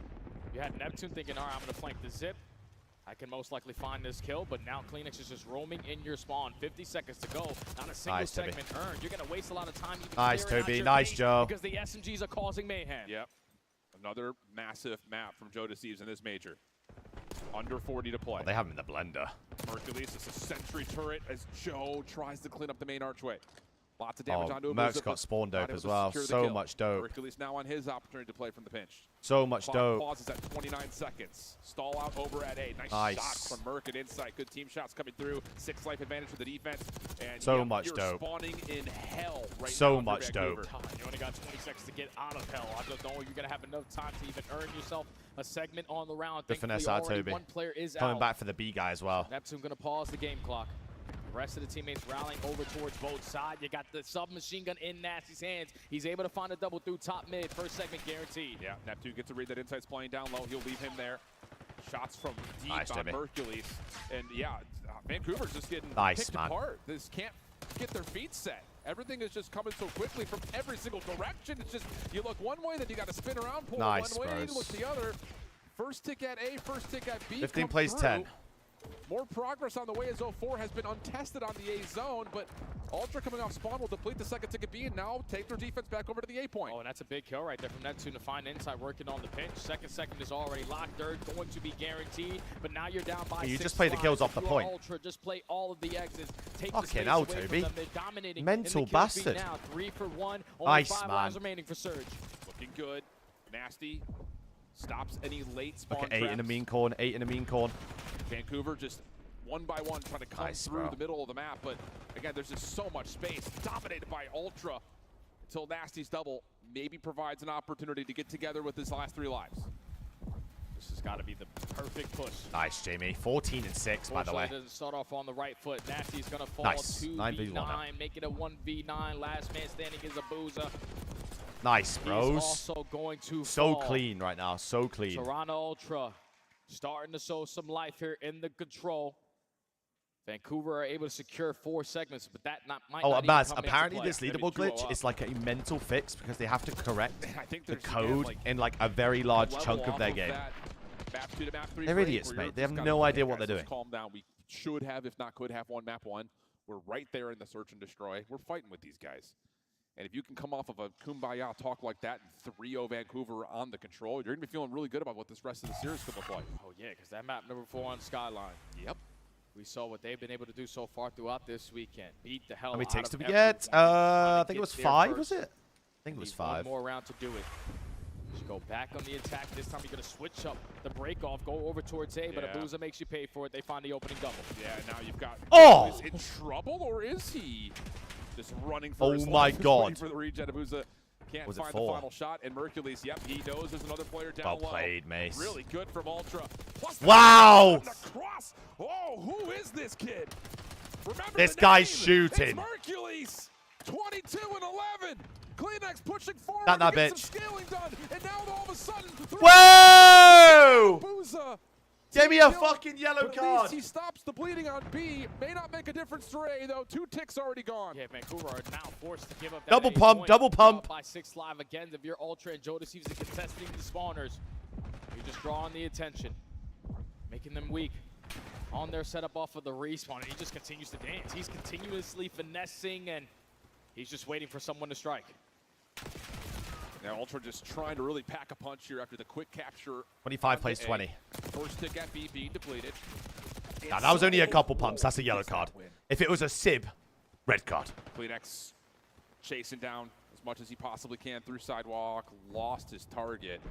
you had Neptune thinking, all right, I'm going to flank the zip. I can most likely find this kill, but now Kleenex is just roaming in your spawn. 50 seconds to go. Not a single segment earned. You're going to waste a lot of time. Nice, Toby. Nice, Joe. Because the SMGs are causing mayhem. Yep. Another massive map from Joe Deceives in this major. Under 40 to play. Well, they have him in the blender. Mercules is a sentry turret as Joe tries to clean up the main archway. Lots of damage onto Merc's got spawn dope as well. So much dope. Mercules now on his opportunity to play from the pinch. So much dope. Pauses at 29 seconds. Stall out over at A. Nice shot from Merc at insight. Good team shots coming through. 6 life advantage for the defense. And so much you're dope. Spawning in hell right now. So much dope. You only got 20 seconds to get out of hell. I don't know you're going to have enough time to even earn yourself a segment on the round. Good finesse out, Toby. One player is coming back for the B guy as well. Neptune going to pause the game clock. The rest of the teammates rallying over towards both sides. You got the submachine gun in Nasty's hands. He's able to find a double through top mid. First segment guaranteed. Yeah, Neptune gets to read that insight's playing down low. He'll leave him there. Shots from deep on Mercules. And yeah, Vancouver's just getting picked apart. This can't get their feet set. Everything is just coming so quickly from every single direction. It's just, you look one way, then you got to spin around, pull one way, look the other. First tick at A, first tick at B. 15 plays 10. More progress on the way as 0-4 has been untested on the A zone, but Ultra coming off spawn will deplete the second ticket B and now take their defense back over to the A point. Oh, and that's a big kill right there from Neptune to find inside, working on the pinch. Second segment is already locked. Third going to be guaranteed, but now you're down by 6 you just play the kills off the point. Ultra, just play all of the exits. Take fucking hell, Toby. Mental bastard. Now 3 for 1. Only Nice, 5 lives remaining for Surge. Looking good. Nasty. Stops any late spawn traps. 8 in a mean corn. 8 in a mean corn. Vancouver just one by one trying to come through the middle of the map, but again, there's just so much space dominated by Ultra until Nasty's double maybe provides an opportunity to get together with his last 3 lives. This has got to be the perfect push. Nice, Jamie. 14 and 6, by the way. Doesn't start off on the right foot. Nasty's going to fall 2v9. Make it a 1v9. Last man standing is Abuza. Nice, bros. He's also going to so fall. Clean right now. So clean. Toronto Ultra starting to show some life here in the control. Vancouver are able to secure 4 segments, but that might not Maz, even come apparently into this play. leaderboard glitch is like a mental fix because they have to correct the code like in like a very large chunk of their game. Map 2 to map 3 They're idiots, mate. They have no idea what they're doing. Calm down. We should have, if not could have, won map 1. We're right there in the search and destroy. We're fighting with these guys. And if you can come off of a kumbaya talk like that and 3-0 Vancouver on the control, you're going to be feeling really good about what this rest of the series could look like. Oh, yeah, because that map number 4 on Skyline. Yep. We saw what they've been able to do so far throughout this weekend. Beat the hell How many out takes of did we everyone. get? I think it was 5, was it? I think it was 5. One more round to do it. Just go back on the attack. This time you're going to switch up the break off, go over towards A, but Abuza makes you pay for it. They find the opening double. Yeah, now you've got... Oh! Is in trouble, or is he just running for his my life? God. For the regen. Abuza can't find the final shot, and Mercules, yep, he knows there's another player down low. Well played, Mace. Really good from Ultra. Plus wow! The cross. Oh, who is this kid? Remember this the guy's name. shooting. It's Mercules, 22 and 11. Kleenex pushing forward that to get bitch. some scaling done, and now all of a sudden, whoa! Abuza Give me a fucking yellow But at card. least he stops the bleeding on B. May not make a difference to Ray, though. 2 ticks already gone. Yeah, Vancouver are now forced to give up that Double 8 pump, point. double pump. By 6 live again. If you're Ultra and Joe Deceives are contesting the spawners, you're just drawing the attention, making them weak on their setup off of the respawn, and he just continues to dance. He's continuously finessing, and he's just waiting for someone to strike. Now Ultra just trying to really pack a punch here after the quick capture. 25 plays 20. First tick at B being depleted. Nah, that was only a couple pumps. That's a yellow card. If it was a sib, red card. Kleenex chasing down as much as he possibly can through sidewalk. Lost his target.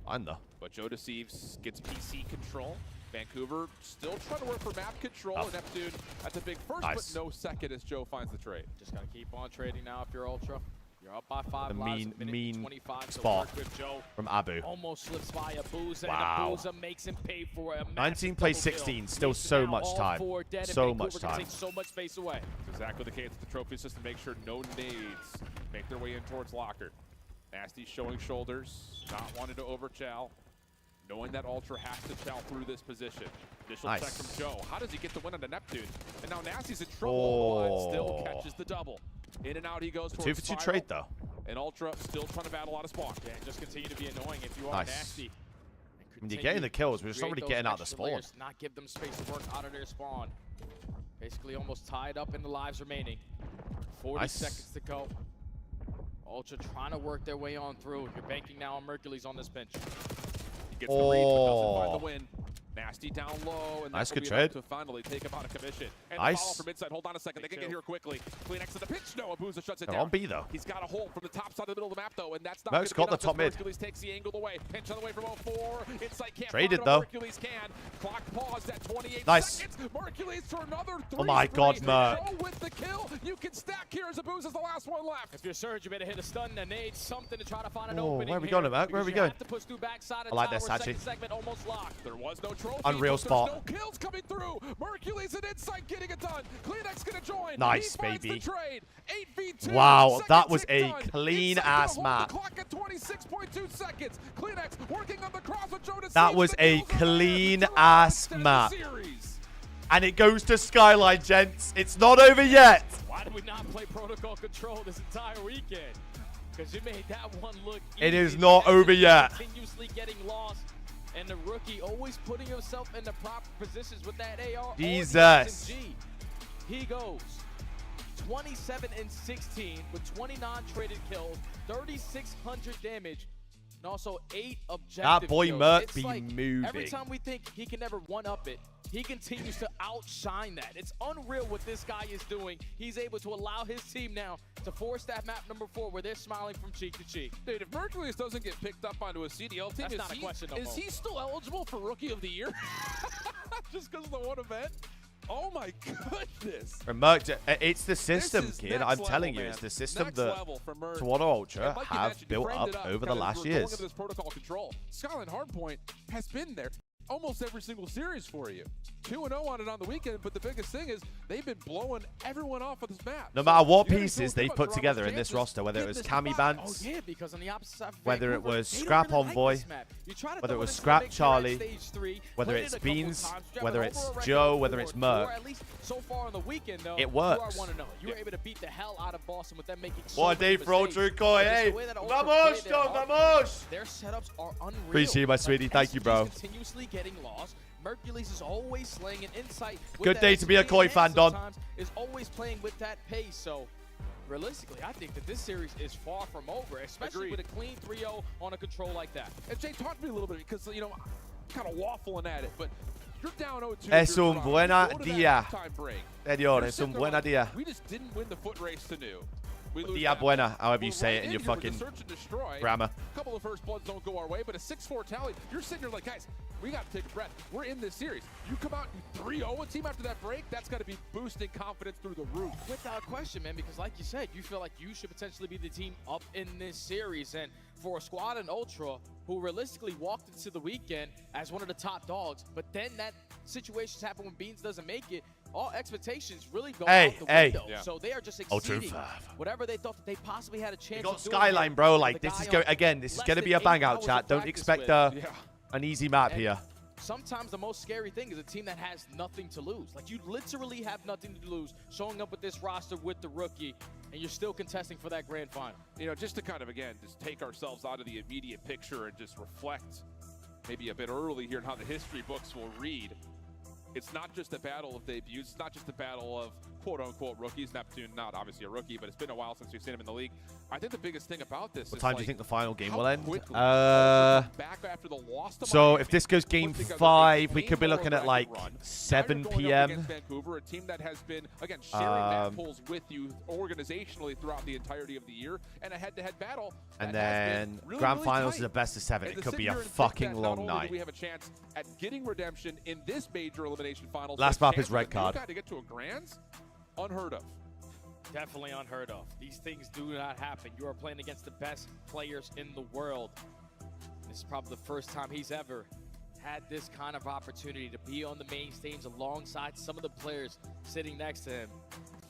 I know. But Joe Deceives gets PC control. Vancouver still trying to work for map control. And Neptune at the big first, Nice. but no second as Joe finds the trade. Just got to keep on trading now if you're Ultra. You're up by 5 The lives. mean 25 spot to work with Joe. from Abu. Almost slips by Abuza, Wow. and Abuza makes him pay for a 19 plays 16. Still so much time. So much time. Take so much space away. Exactly the case with the trophy system. Make sure no nades make their way in towards Locker. Nasty showing shoulders, not wanting to over-chow. Knowing that Ultra has to chow through this position. Initial check Nice. from Joe. How does he get the win on the Neptune? And now Nasty's in trouble, but still catches the double. In and out he goes towards 2 for 2 Spiral. trade, though. And Ultra still trying to battle out of spawn. Yeah, just continue to be annoying if you are Nice. Nasty. When you're getting the kills, we're just not really getting out of the spawn. Layers, not give them space to work out of their spawn. Basically almost tied up in the lives remaining. 40 Nice. seconds to go. Ultra trying to work their way on through. You're banking now on Mercules on this bench. He gets the read, but doesn't find the win. Nasty down low, and Nice, that will good be trade. enough to finally take him out of commission. And Nice. the follow from inside. Hold on a second. They can get here quickly. Kleenex to the pitch. No, Abuza shuts it They're down. on B, though. He's got a hold from the top side of the middle of the map, though, and that's not Merc's got the top mid. Hercules takes the angle away. Pinch on the way from 04. Inside can't Traded, find though. Hercules can. Clock paused at 28 Nice. seconds. Hercules for another 3. Oh my God, Merc. Joe with the kill. You can stack here as Abuza's the last one left. If you're Surge, you better hit a stun, a nade, something to try to find an Oh, opening where are we here, going, Merc? Where are we because you going? have to push through backside of I like tower. this, actually. Second segment almost locked. There was no trophy. Unreal but spot. There's no kills coming through. Mercules and Insight getting it done. Kleenex gonna join. Nice, He finds baby. The trade. 8v2. Wow, Second that was tick a done. clean Insight ass gonna hold map. The clock at 26.2 seconds. Kleenex working on the cross with Joe Deceives. That was The a kills are there. clean Joe ass Deceives map. in the series. And it goes to Skyline, gents. It's not over yet. Why did we not play Protocol Control this entire weekend? Because you made that one look It easy. is not over yet. Continuously getting lost. And the rookie always putting himself in the proper positions with that AR. or the Jesus. SMG. He goes 27 and 16 with 29 traded kills, 3,600 damage, and also 8 objective That boy kills. Merc It's be like moving. Every time we think he can never one-up it, he continues to outshine that. It's unreal what this guy is doing. He's able to allow his team now to force that map number 4 where they're smiling from cheek to cheek. Dude, if Mercules doesn't get picked up onto a CDL team, That's not a question no is more. he still eligible for Rookie of the Year? Just because of the one event? Oh my goodness. For Merc, it's the system, is kid. next I'm telling level, you, man. it's the system Next that level for Merc. Toronto Ultra And like you have mentioned, you built framed up it over the kind of last going into years. this protocol control. Skyline Hardpoint has been there almost every single series for you. 2-0 on it on the weekend, but the biggest thing is they've been blowing everyone off of this map. No matter what you gotta pieces feel they've good put about together in Toronto's this roster, whether it was chances. Cammy Oh Bants, yeah, because on the opposite side of whether it Vancouver, was they don't Scrap really on like Boy, this map. You try to whether it throw was into Scrap the mix Charlie, here at stage 3, whether played it's it a couple Beans, times, you have whether an it's overall record Joe, of whether it's 4-4, Merc. at least so far on the weekend, though, It works. You are 1-0. You were able to beat the hell out of Boston with them making so What a many day for mistakes. Ultra Koi, Just the hey. way that Ultra Vamos, play their John, offense, vamos. Their setups are unreal. Appreciate you, my sweetie. Thank you, bro. SMG's continuously getting lost. Mercules is always slaying an Insight. with Good that day to be a SMG, Koi and fan, Don. sometimes is always playing with that pace. So realistically, I think that this series is far from over, especially Agreed. with a clean 3-0 on a control like that. And Jay, talk to me a little bit because, you know, I'm kind of waffling at it, but you're down 0-2. Es you're un Toronto. buena You go to that día. halftime break. Señor, You're es un sitting there buena like, día. We just didn't win the foot race to New. We lose Dia that. buena, however you We're say right it in your here with the fucking search and destroy. grammar. A couple of first bloods don't go our way, but a 6-4 tally. You're sitting here like, guys, we got to take a breath. We're in this series. You come out and you 3-0 a team after that break, that's got to be boosting confidence through the roof. Without question, man, because like you said, you feel like you should potentially be the team up in this series. And for a squad in Ultra who realistically walked into the weekend as one of the top dogs, but then that situations happen when Beans doesn't make it, all expectations really go out the window. Yeah. So they are just Ultra exceeding 5. whatever they thought that they possibly had a chance You got of doing Skyline, here bro. with Like, the this is guy going, on again, this is less going to than be a 8 bang out hours chat. of Don't practice expect with. an easy map here. sometimes the most scary thing is a team that has nothing to lose. Like, you literally have nothing to lose, showing up with this roster with the rookie, and you're still contesting for that grand final. You know, just to kind of, again, just take ourselves out of the immediate picture and just reflect maybe a bit early here on how the history books will read. It's not just a battle of debuts. It's not just a battle of quote-unquote rookies. Neptune, not obviously a rookie, but it's been a while since we've seen him in the league. I think the biggest thing about this What is time do you think the final game will end? back after the loss to So Miami, if this goes game 5, we could be looking at like 7 p.m. against Vancouver, a team that has been, again, sharing map pulls with you organizationally throughout the entirety of the year, and a head-to-head battle. And that has then been really, grand really finals tight. is a best of 7. And It to could sit be here a and think fucking that not long only night. do we have a chance at getting redemption in this major elimination finals. Last but a map is chance red for the new card. guy to get to a grands, unheard of. Definitely unheard of. These things do not happen. You are playing against the best players in the world. This is probably the first time he's ever had this kind of opportunity to be on the main stage alongside some of the players sitting next to him.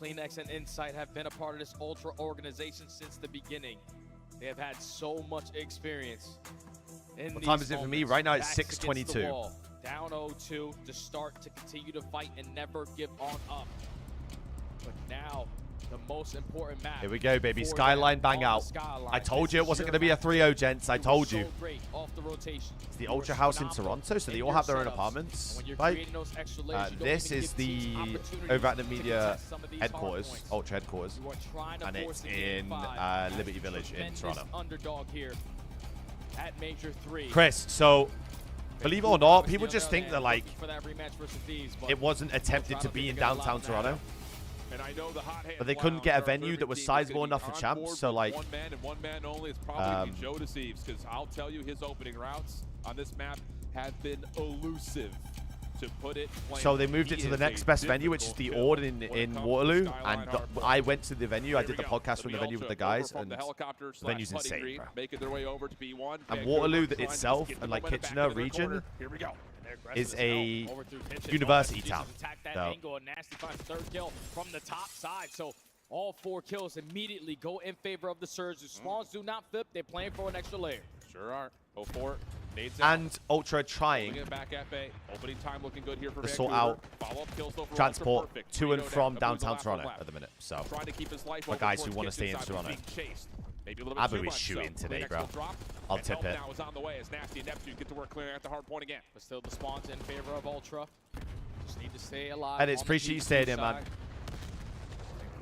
Kleenex and Insight have been a part of this Ultra organization since the beginning. They have had so much experience. What time is it for me? Right now it's 6:22. Down 0-2 to start to continue to fight and never give on up. But now, the most important match. Here we go, baby. Skyline bang out. I told you it wasn't going to be a 3-0, gents. I told you. It's the Ultra House in Toronto, so they all have their own apartments. Right? This is the over at the media headquarters, Ultra headquarters, and it's in Liberty Village in Toronto. Underdog here at Major 3. Chris, so believe it or not, people just think that like it wasn't attempted to be in downtown Toronto. But they couldn't get a venue that was sizable enough for champs, so like one man and one man only. It's probably be Joe Thieves, because I'll tell you, his opening routes on this map have been elusive, to put it plainly. So they moved it to the next best venue, which is the Ord in Waterloo, and I went to the venue. I did the podcast from the venue with the guys, and the venue's insane, bro. Making their way over to B1. And Waterloo itself, and like Kitchener region, is a university town. So. Nasty finds third kill from the top side. So all 4 kills immediately go in favor of the Surge. The Swans do not flip. They're playing for an extra layer. Sure are. 0-4. And Ultra trying back at bay. Opening time looking good here for to sort out transport to and from downtown Toronto at the minute. So for guys who want to stay in Toronto. Abu is shooting today, bro. I'll tip it. Now is on the way as Nasty and Neptune get to work clearing at the hard point again. But still the spawns in favor of Ultra. Just need to stay alive. And it's appreciate you staying here, man.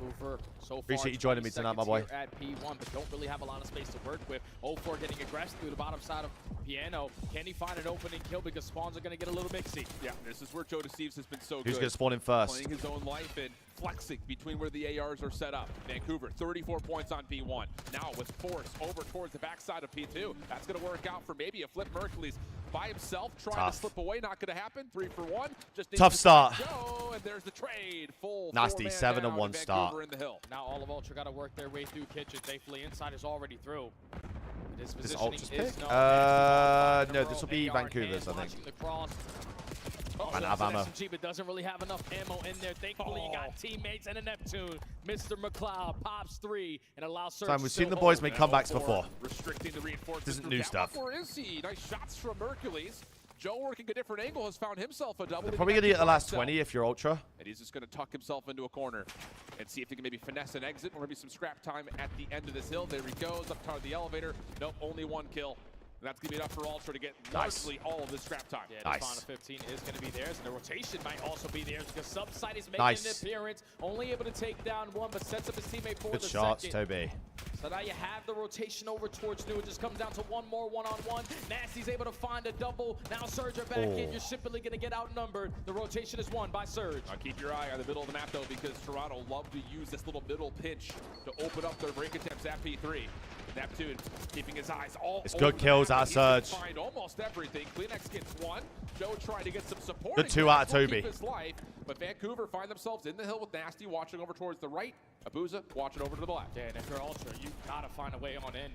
Vancouver, so appreciate you joining me tonight, my boy. At P1, but don't really have a lot of space to work with. 0-4 getting aggressive through the bottom side of Piano. Can he find an opening kill, because spawns are going to get a little mixy? Yeah, this is where Joe Thieves has been so good. Who's going to spawn in first? Playing his own life and flexing between where the ARs are set up. Vancouver, 34 points on P1. Now with force over towards the backside of P2. That's going to work out for maybe a flip. Mercules by himself, trying to slip away. Not going to happen. 3 for 1. Just tough start. Go, and there's the trade. Full nasty 7-1 start. In the hill. Now all of Ultra got to work their way through Kitchen. Thankfully, Inside is already through. This Ultra's pick? No, this will be Vancouver's, I think. And have ammo. But doesn't really have enough ammo in there. Thankfully, you got teammates and a Neptune. Mr. McLeod pops 3 and allows Surge. We've seen the boys make comebacks before. Restricting the reinforcements. This isn't new stuff. Where is he? Nice shots from Mercules. Joe working a different angle has found himself a double. They're probably going to get the last 20 if you're Ultra. And he's just going to tuck himself into a corner and see if he can maybe finesse an exit or maybe some scrap time at the end of this hill. There he goes, up toward the elevator. Nope, only 1 kill. And that's going to be enough for Ultra to get largely all of this scrap time. Yeah, the spawn of 15 is going to be theirs, and the rotation might also be theirs, because Subside is making an appearance, only able to take down 1, but sets up his teammate for the second. Good shots, Toby. So now you have the rotation over towards New. It just comes down to 1 more one-on-one. Nasty's able to find a double. Now Surge are back in. You're simply going to get outnumbered. The rotation is won by Surge. Now keep your eye on the middle of the map, though, because Toronto love to use this little middle pinch to open up their break attempts at P3. Neptune keeping his eyes all it's good kills out of Surge. Find almost everything. Kleenex gets 1. Joe trying to get some support. Good 2 out of Toby. But Vancouver find themselves in the hill with Nasty watching over towards the right. Abuza watching over to the left. Yeah, and if you're Ultra, you gotta find a way on in.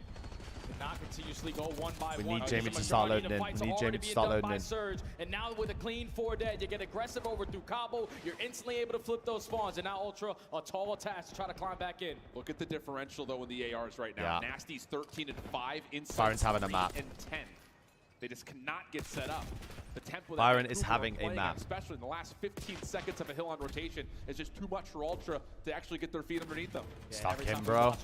Cannot continuously go 1 by 1. We need Jamie to start loading in. We need Jamie to start loading in. Surge. And now with a clean 4 dead, you get aggressive over through Cabo. You're instantly able to flip those spawns. And now Ultra, a tall attack to try to climb back in. Look at the differential, though, in the ARs right now. Yeah. Nasty's 13 and 5. Inside Byron's having a map. and 10. They just cannot get set up. the tempo that Byron is Vancouver having are a playing map. at, especially in the last 15 seconds of a hill on rotation, is just too much for Ultra to actually get their feet underneath them. Stuck him, we bro. watch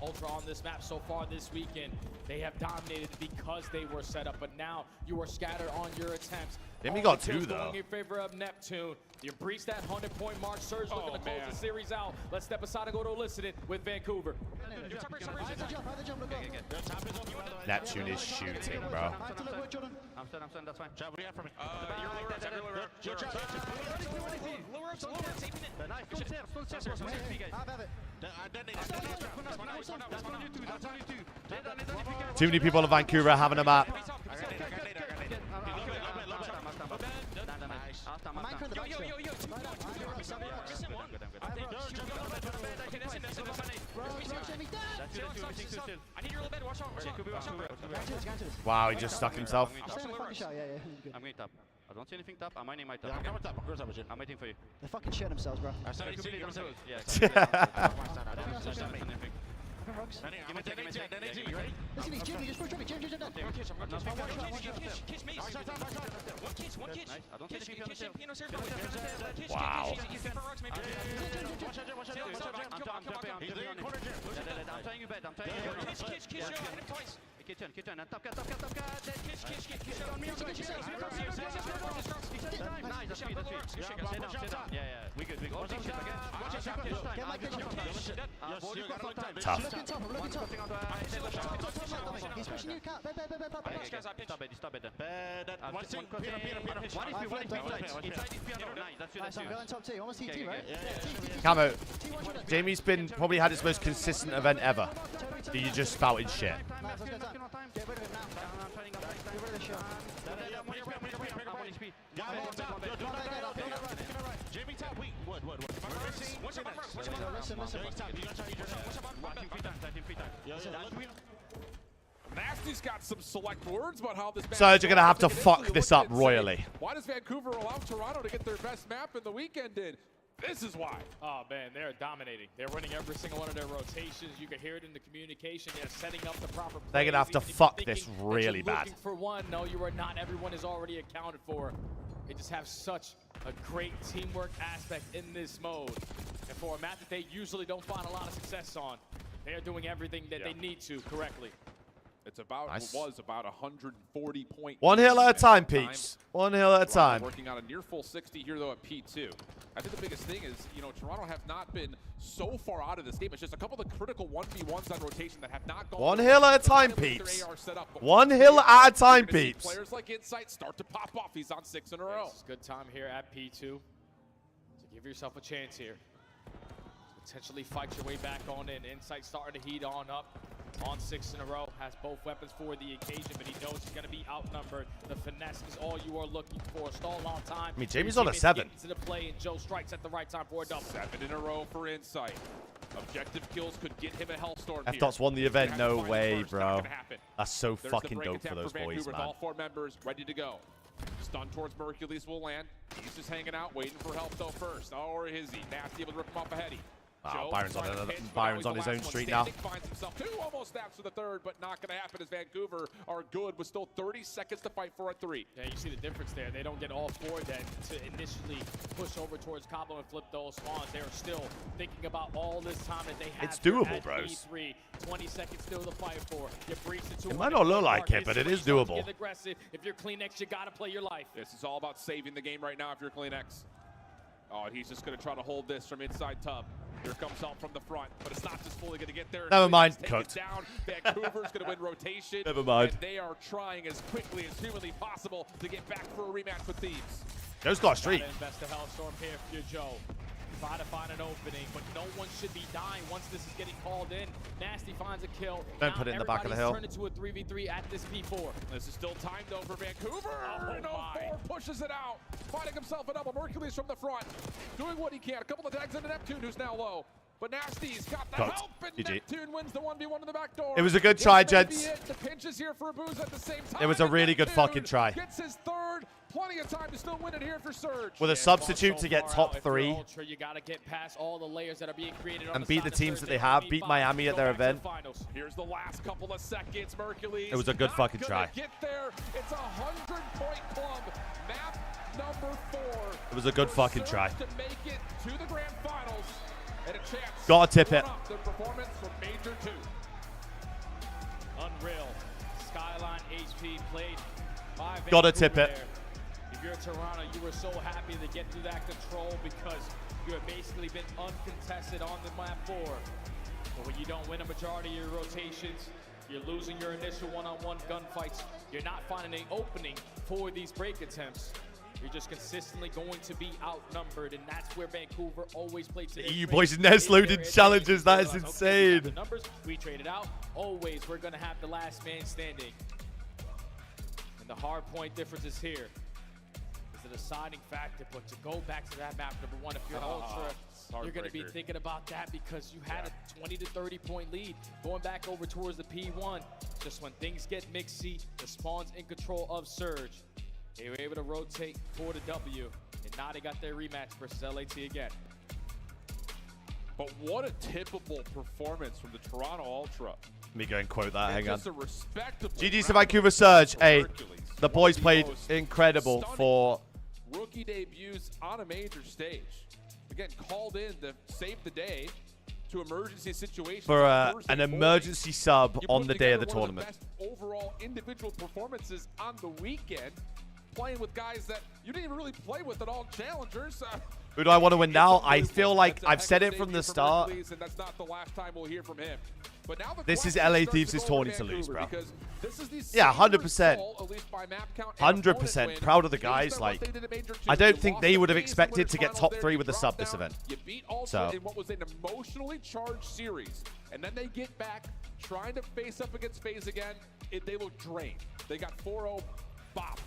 Ultra on this map so far this weekend, they have dominated because they were set up, but now you are scattered on your attempts. Then we All got the kills two, though. going in favor of Neptune. You breached that 100-point mark. Surge looking to close the series out. Let's step aside and go to listen it with Vancouver. Neptune is shooting, bro. I'm still, that's fine. Jab, what do you have for me? Too many people in Vancouver are having a map. Wow, he just stuck himself. I'm going top. I don't see anything top. I'm mining my top. Yeah, I'm coming top. I'm going top. I'm waiting for you. They're fucking shitting themselves, bro. I said it's Wow. I'm trying you bad. I'm trying you kitchen. And top cut. Nice, that's sweet. Stay down. Yeah. We good. All take shit again. Tough. He's pushing you, cat. Stop it. Nice, I'm going top two. Almost T2, right? Camo, Jamie's been probably had his most consistent event ever. You just spouted shit. Get rid of it now. Get rid of the shot. Jamie top, wait. What? Nasty's got some select words about how this match Surge are going to have to is fuck this up insane. royally. Why does Vancouver allow Toronto to get their best map in the weekend in? This is why. Oh, man, they're dominating. They're winning every single one of their rotations. You can hear it in the communication. They're setting up the proper plays. They're going to have to Even if fuck you're this thinking really that you're bad. looking for one, no, you are not. Everyone is already accounted for. They just have such a great teamwork aspect in this mode. And for a map that they usually don't find a lot of success on, they are doing everything that they need to correctly. It's about, Nice. was about 140 points. One hill at a time, peeps. One hill at a time. Working on a near full 60 here, though, at P2. I think the biggest thing is, you know, Toronto have not been so far out of this game. It's just a couple of the critical 1v1s on rotation that have not gone. One hill at a time, peeps. One hill at a time, peeps. Players like Insight start to pop off. He's on 6 in a row. It's a good time here at P2 to give yourself a chance here. Potentially fight your way back on in. Insight starting to heat on up. On 6 in a row, has both weapons for the occasion, but he knows he's going to be outnumbered. The finesse is all you are looking for. Stall out time. I mean, Jamie's on a 7. To the play, and Joe strikes at the right time for a double. 7 in a row for Insight. Objective kills could get him a Hellstorm F here. Dot's won the event. No way, Not bro. gonna happen. That's so There's fucking the break dope for attempt those Vancouver boys, with man. all 4 members ready to go. Stun towards Mercules will land. He's just hanging out, waiting for help though first. Oh, or is he? Nasty able to rip him off a heady. Wow, Joe Byron's on trying to another- pinch, but Byron's now on he's his the own last street one now. standing. Finds himself 2 almost snaps for the 3rd, but not going to happen as Vancouver are good with still 30 seconds to fight for a 3. Yeah, you see the difference there. They don't get all 4 then to initially push over towards Cabo and flip those spawns. They are still thinking about all this time that they have. It's doable, at bros. E3. 20 seconds still to fight for. You breach the 200. It might not look like it, but it is doable. Get aggressive. If you're Kleenex, you got to play your life. This is all about saving the game right now if you're Kleenex. Oh, he's just going to try to hold this from inside tub. Here comes help from the front, but it's not just fully going to get there. Never mind, Take cooked. it down. Vancouver's going to win rotation. Never mind. And they are trying as quickly as humanly possible to get back for a rematch with Thieves. Joe's got a streak. Gotta invest a Hellstorm here for your Joe. Try to find an opening, but no one should be dying once this is getting called in. Nasty finds a kill. Don't put it in the back of the hill. Turned into a 3v3 at this P4. This is still time though for Vancouver. Oh, 4 pushes it out. Finding himself a double. Mercules from the front. Doing what he can. A couple of tags into Neptune, who's now low. But Nasty's got the Cut. help, and GG. Neptune wins the 1v1 in the back door. It was a good This try, may be gents. it. The pinch is here for a booze at the same time. It was a really good Neptune fucking try. Gets his 3rd plenty of time to still win it here for Surge. With a substitute to get top 3 Ultra, you gotta get past all the layers that are being created on and the beat side the of teams Surge that they and have, beat beat five, Miami at go their back to event. the finals. Here's the last couple of seconds. Mercules. It was a good not fucking gonna try. Get there. It's a 100-point club. Map number 4. It was a good fucking try. To make it to the grand finals and a chance. Gotta tip it. The performance from Major 2. Unreal. Skyline HP played by Gotta Vancouver tip it. there. If you're Toronto, you were so happy to get through that control because you have basically been uncontested on the map 4. But when you don't win a majority of your rotations, you're losing your initial one-on-one gunfights. You're not finding an opening for these break attempts. You're just consistently going to be outnumbered, and that's where Vancouver always played to their You strength. boys Nest loaded It's challenges. That is okay, we got the insane. numbers, we traded out. Always, we're going to have the last man standing. And the hard point difference is here. It's a deciding factor, but to go back to that map, number 1, if you're Ultra, you're going to be thinking about that because you had a 20 to 30 point lead going back over towards the P1. Just when things get mixy, the Spawn's in control of Surge. They were able to rotate for the W, and now they got their rematch versus LAT again. But what a typical performance from the Toronto Ultra. Let me go and quote that. Hang on. Just a respectable GG's to Vancouver Surge. Hey, Hercules. the boys One of played most incredible stunning for rookie debuts on a major stage. Again, called in to save the day to emergency situations. for on an Thursday morning. emergency sub You on put the day of the together one tournament. Of the best overall individual performances on the weekend, playing with guys that you didn't even really play with at all challengers. Who do I want to win now? I feel like I've said it from the start. And that's not the last time we'll hear from him. But now the This is question LA starts Thieves' to go tourney over to lose, Vancouver bro. because this is the Yeah, same 100%. result, at least by map count, and 100%. opponent win Proud of the based guys. on Like, what they did at Major 2. I don't You think lost they the would have phase expected winners to get finals top there, 3 you with a dropped sub this down, event. You beat Ultra So, in what was an emotionally charged series, and then they get back trying to face up against FaZe again. They look drained. They got 4-0 bopped.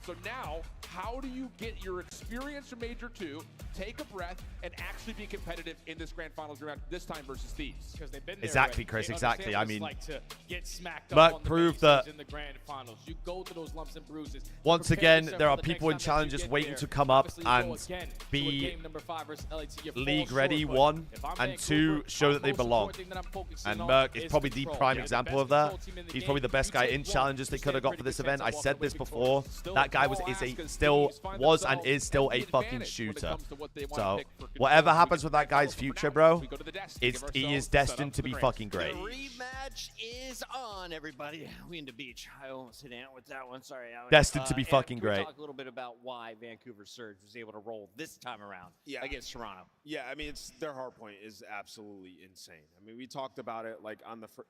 So now, how do you get your experience from Major 2, take a breath, and actually be competitive in this Grand Finals round, this time versus Thieves? Because they've been there Exactly, already. Chris, They exactly. understand I what it's mean, like to get smacked Merc up on the proved mini that stage in the Grand Finals. You go through those lumps and bruises. Once Prepare again, yourself there for are the people next in time that you challenges get waiting there. to come up Obviously, you go and again to a be game number 5 versus LAT. You fall league short, ready, but 1, if I'm and Vancouver, 2, show my that they most belong. important thing that I'm focusing And on Merc is probably the control. prime Yeah, the example best of that. control team in the He's game. probably the best You guy take in one, challenges they you could have stay got for pretty this event. I defensive, said walk this away before. victorious. That guy was still and is still a fucking shooter. So whatever happens with that guy's future, bro, he is destined to be fucking great. The rematch is on, everybody. We in the beach. I almost hit Ant with that one. Sorry, Alex. Destined to be And fucking can we great. Talk a little bit about why Vancouver Surge was able to roll this time around against Toronto. Yeah, I mean, their hardpoint is absolutely insane. I mean, we talked about it like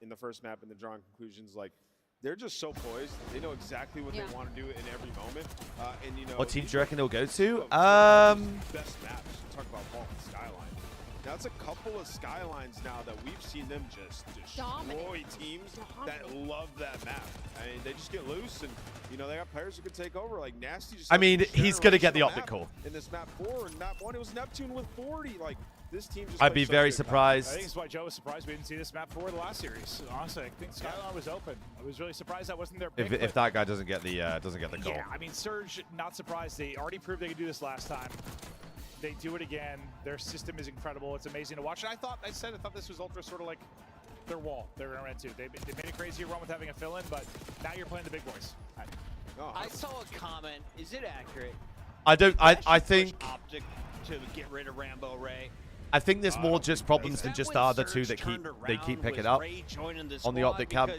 in the first map in the drawing conclusions. Like, they're just so poised. They know exactly what they want to do in every moment. And you know, What teams do you reckon they'll go to? Best maps. Talk about Vault and Skyline. Now it's a couple of Skylines now that we've seen them just destroy teams that love that map. I mean, they just get loose, and you know they got players who can take over. Like Nasty. Just I mean, he's gonna get the generational optic call. in this map 4 and map 1. It was Neptune with 40. Like this team just. I'd be plays very such good surprised. I think it's why Joe was surprised we didn't see this map before the last series. Honestly, I think Skyline was open. I was really surprised that wasn't their pick. If that guy doesn't get the call. Yeah, I mean, Surge, not surprised. They already proved they could do this last time. They do it again. Their system is incredible. It's amazing to watch. And I thought this was Ultra sort of like their wall they're going to run into. They made a crazy run with having a fill-in, but now you're playing the big boys. I saw a comment. Is it accurate? I think Optic to get rid of Rambo Ray. I think there's more just problems than just the other two that keep picking up on the optic cab.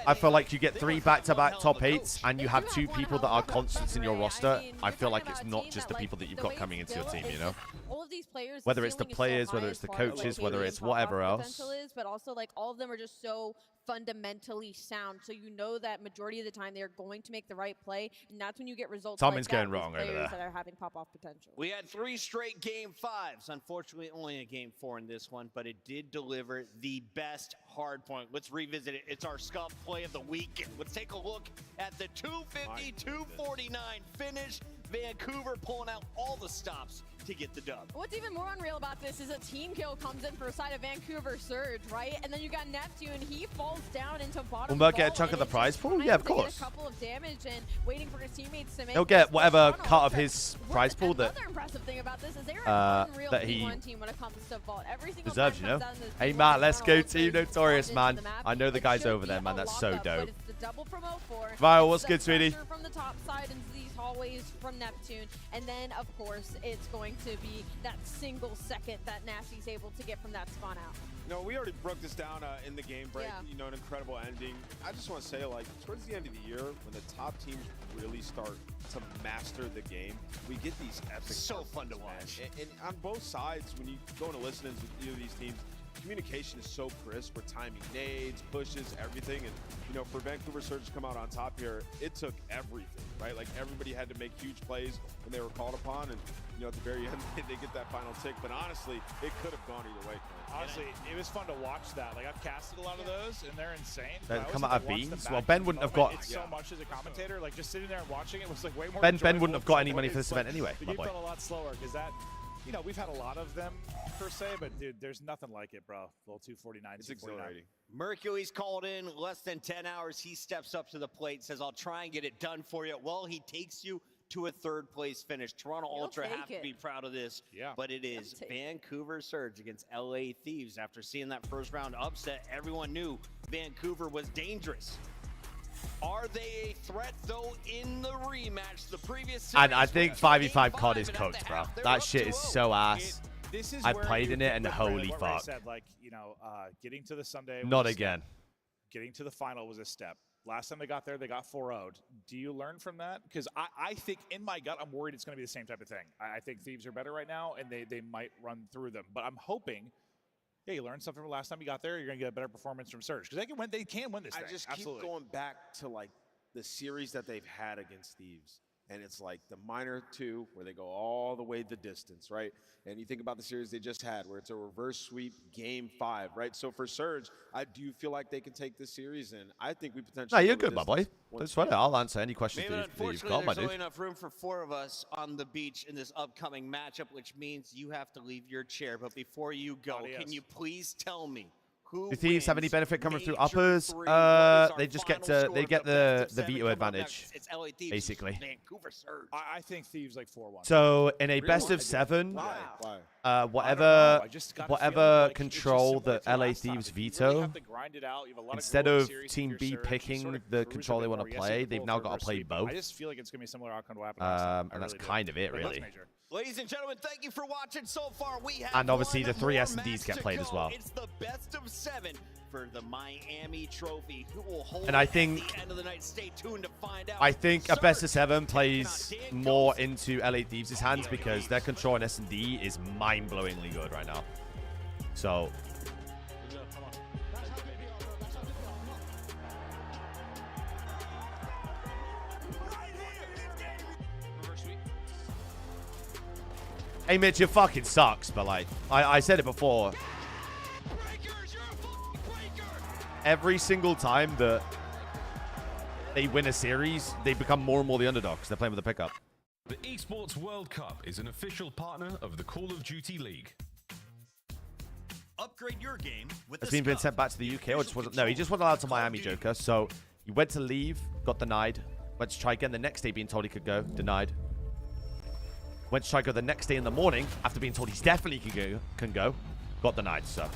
I feel like you get 3 back-to-back top 8s and you have 2 people that are constants in your roster. I feel like it's not just the people that you've got coming into your team, you know? All of these players, Whether it's the players, whether it's the coaches, whether it's whatever else. But also, like, all of them are just so fundamentally sound, so you know that majority of the time they're going to make the right play, and that's when you get results. Something's like going that with wrong over players there. that are having pop-off potential. We had 3 straight game 5s. Unfortunately, only a game 4 in this one, but it did deliver the best Hardpoint. Let's revisit it. It's our scuff play of the weekend. Let's take a look at the 250-249 finish. Vancouver pulling out all the stops to get the dub. What's even more unreal about this is a team kill comes in for a side of Vancouver Surge, right? And then you got Neptune. He falls down into bottom. Will Merc get a chunk of the prize pool? Yeah, of course. A couple of damage and waiting for his teammates to make. He'll get whatever cut of his prize pool that Another impressive thing about this is they're an unreal that he T1 team when it comes to vault. Every single deserves, time you know. comes down to Hey T1 Matt, let's go Ultra, Team Notorious, man. the map. I know the It guys should over be there, man. a That's lock so up, dope. But it's the double promote for. Viral, It's what's the good, sweetie? pressure from the top side into these hallways from Neptune, and then of course it's going to be that single second that Nasty's able to get from that spawn out. You know, we already broke this down in the game break. Yeah. You know, an incredible ending. I just want to say, like, towards the end of the year, when the top teams really start to master the game, we get these epic. So fun to watch. And on both sides, when you go into listens with either of these teams, communication is so crisp. We're timing nades, pushes, everything. And, you know, for Vancouver Surge to come out on top here, it took everything, right? Like, everybody had to make huge plays when they were called upon. And, you know, at the very end, they get that final tick. But honestly, it could have gone either way. Honestly, it was fun to watch that. Like, I've casted a lot of those, and they're insane. They But I always come have out to of watch beans? them Well, back Ben in the wouldn't have moment. got- It's so much as a commentator. Like, just sitting there and watching it was like way more Ben enjoyable. wouldn't have got any So money for it's this event anyway, The my game boy. felt a lot slower because that, you know, we've had a lot of them per se, but dude, there's nothing like it, bro. Little 249. It's exhilarating. Mercury's called in less than 10 hours. He steps up to the plate, says, I'll try and get it done for you. Well, he takes you to a third place finish. Toronto Ultra have to be proud of this, but it is Vancouver Surge against LA Thieves. After seeing that first round upset, everyone knew Vancouver was dangerous. Are they a threat, though, in the rematch? The previous series And I think was 5v5 game COD is 5, and at cooked, the bro. half, they were That up shit is 2-0. so ass. This is I where played you in it think and with holy what Ray fuck. said, like, you know, getting to the Sunday was Not a step. again. Getting to the final was a step. Last time they got there, they got 4-0'd. Do you learn from that? Because I think in my gut, I'm worried it's going to be the same type of thing. I think Thieves are better right now, and they might run through them. But I'm hoping, yeah, you learned something from last time you got there. You're going to get a better performance from Surge because they can win this thing. I just Absolutely. keep going back to, like, the series that they've had against Thieves. And it's like the minor two where they go all the way the distance, right? And you think about the series they just had where it's a reverse sweep game 5, right? So for Surge, I do feel like they can take this series, and I think we potentially. No, you're go the good, my boy. distance Don't once sweat it. again. I'll answer any questions Maybe that you've unfortunately, got, my there's only dude. enough room for 4 of us on the beach in this upcoming matchup, which means you have to leave your chair. But before you go, can you please tell me who Do Thieves have any wins benefit coming through Major uppers? 3? What is our They just get final to score they of get the best the of 7 veto coming up advantage, next? It's LA Thieves, basically. Vancouver Surge. I think Thieves like 4-1. So in a best of 7, whatever control that LA Thieves veto, instead of Team B picking the control they want to play, they've now got to play both. I just feel like it's going to be a similar outcome to what happened last time. And that's kind of it, really. Ladies and gentlemen, thank you for watching so far. We have And obviously one the 3 more S&Ds match get to played go. as well. It's the best of 7 for the Miami Trophy. Who will hold And I it think- at the end of the night? Stay tuned to find out. I think a best of 7 plays more into LA Thieves' hands because their control on S&D is mind-blowingly good right now. So hey Mitch, it fucking sucks, but like I said it before. Every single time that they win a series, they become more and more the underdogs. They're playing with a pickup. The Esports World Cup is an official partner of the Call of Duty League. Upgrade your game with Has the he been Scuf, sent back to the UK or just wasn't? No, he just wasn't allowed to Miami, Joker. So he went to leave, got denied. Went to try again the next day, being told he could go, denied. Went to try go the next day in the morning after being told he's definitely can go, got denied. So.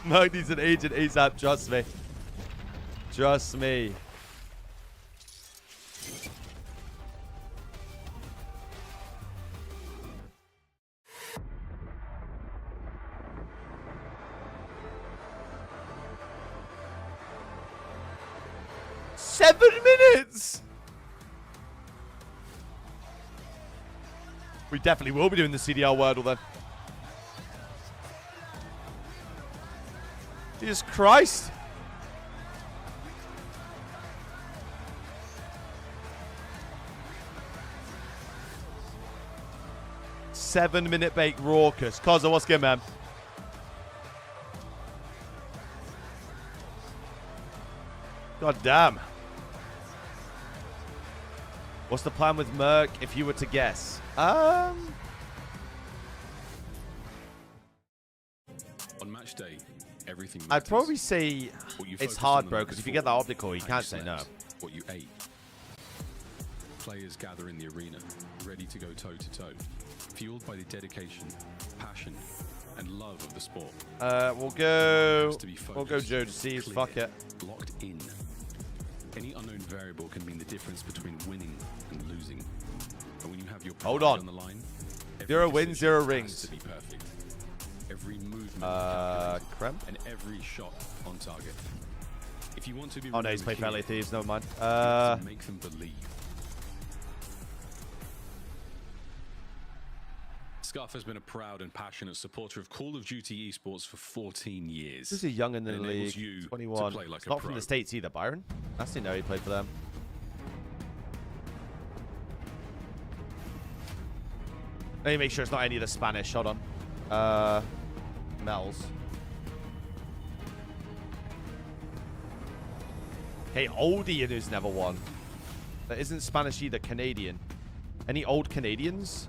Mug needs an agent ASAP, trust me. Trust me. $7 minutes! We definitely will be doing the CDL Wordle then. Jesus Christ. Seven-minute bake raucous. Koza, what's good, man? God damn. What's the plan with Merc if you were to guess? On match day, everything matters. I'd probably say What you it's focused hard, on the bro, night because if you before, get that optical, you how can't say no. slept, What you ate. Players gather in the arena, ready to go toe-to-toe, fueled by the dedication, passion, and love of the sport. We'll go Focused, Joe to Thieves. clear, Fuck it. Locked in. Any unknown variable can mean the difference between winning and losing. And when you have your Hold pride on. the line, Zero every wins, decision zero has rings. to be perfect. Every movement Creme? and every shot on target. If you want to be Oh no, he's played remembered Fairly here, Thieves. Never mind. you have to make them believe. Scuff has been a proud and passionate supporter of Call of Duty esports for 14 years. This is a young in the It enables you league. to 21. play like It's a not pro. from the States either, Byron. I didn't know he played for them. Let me make sure it's not any of the Spanish. Hold on. Mel's. Hey, oldie who's never won. That isn't Spanish either. Canadian. Any old Canadians?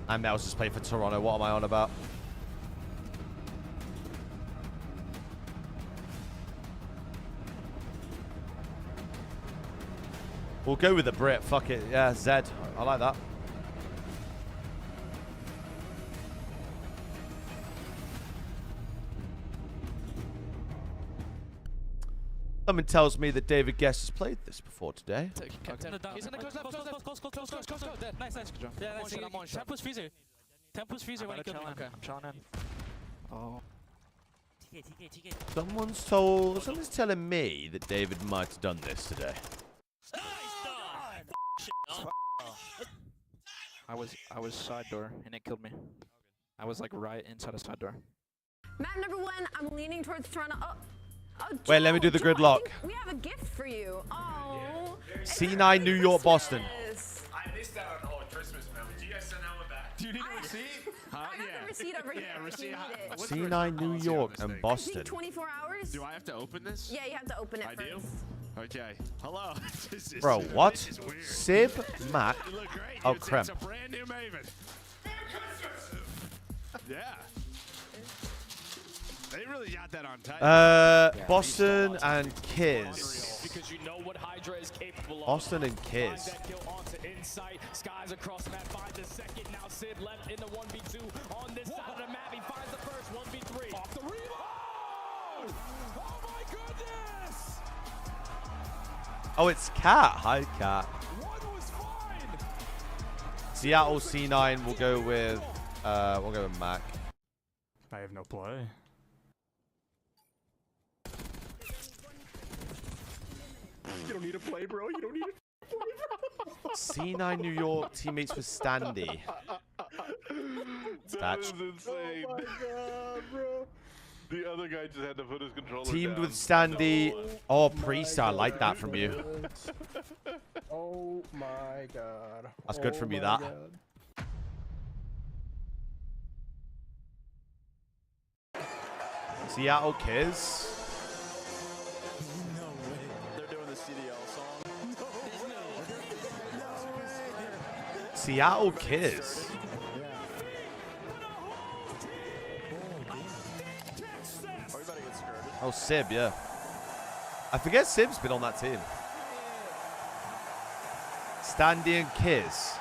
And Mel's just played for Toronto. What am I on about? We'll go with the Brit. Fuck it. Yeah, Zed. I like that. Someone tells me that David Guest has played this before today. He's in the close left, close. Dead. Nice. Yeah, nice. I'm on shot. Tempus freezer. Tempus freezer when he killed me. Okay. I'm chilling in. Oh. Someone's telling me that David might have done this today. I was side door and it killed me. I was like right inside a side door. Map number 1, I'm leaning towards Toronto. Oh, Wait, let me do the Joe, gridlock. I think we have a gift for you. Oh. C9 New York, Boston. I missed out on Christmas memo. Do you guys send that one back? Do you need a receipt? I got the receipt over here. Yeah, receipt. C9 New York and Boston. I think 24 hours. Do I have to open this? Yeah, you have to open it I first. do? Okay. Hello. Bro, what? Sib, Mac. You look great. Oh, It's creme. a brand new Maven. Yeah. They really got that on tight. Boston and Kiz. Because you know what Hydra is capable of. Boston and Finds Kiz. that kill onto Insight. Skies across the map. Finds the second. Now Sid left in the 1v2 on this side of the map. He finds the first 1v3. Off the reload! Oh my goodness! Oh, it's Cat. Hi, Cat. One was fine. Seattle C9. We'll go with Mac. I have no play. You don't need to play, bro. You don't need to play, bro. C9 New York teammates with Standy. That is insane. Oh my god, bro. The other guy just had to put his controller Teamed down. with Standy. Oh, Priest, I like that from you. Oh my god. That's good from you, my that. God. Seattle Kiz. They're doing the CDL song. Seattle Kiz. Oh, Sib, yeah. I forget Sib's been on that team. Standy and Kiz.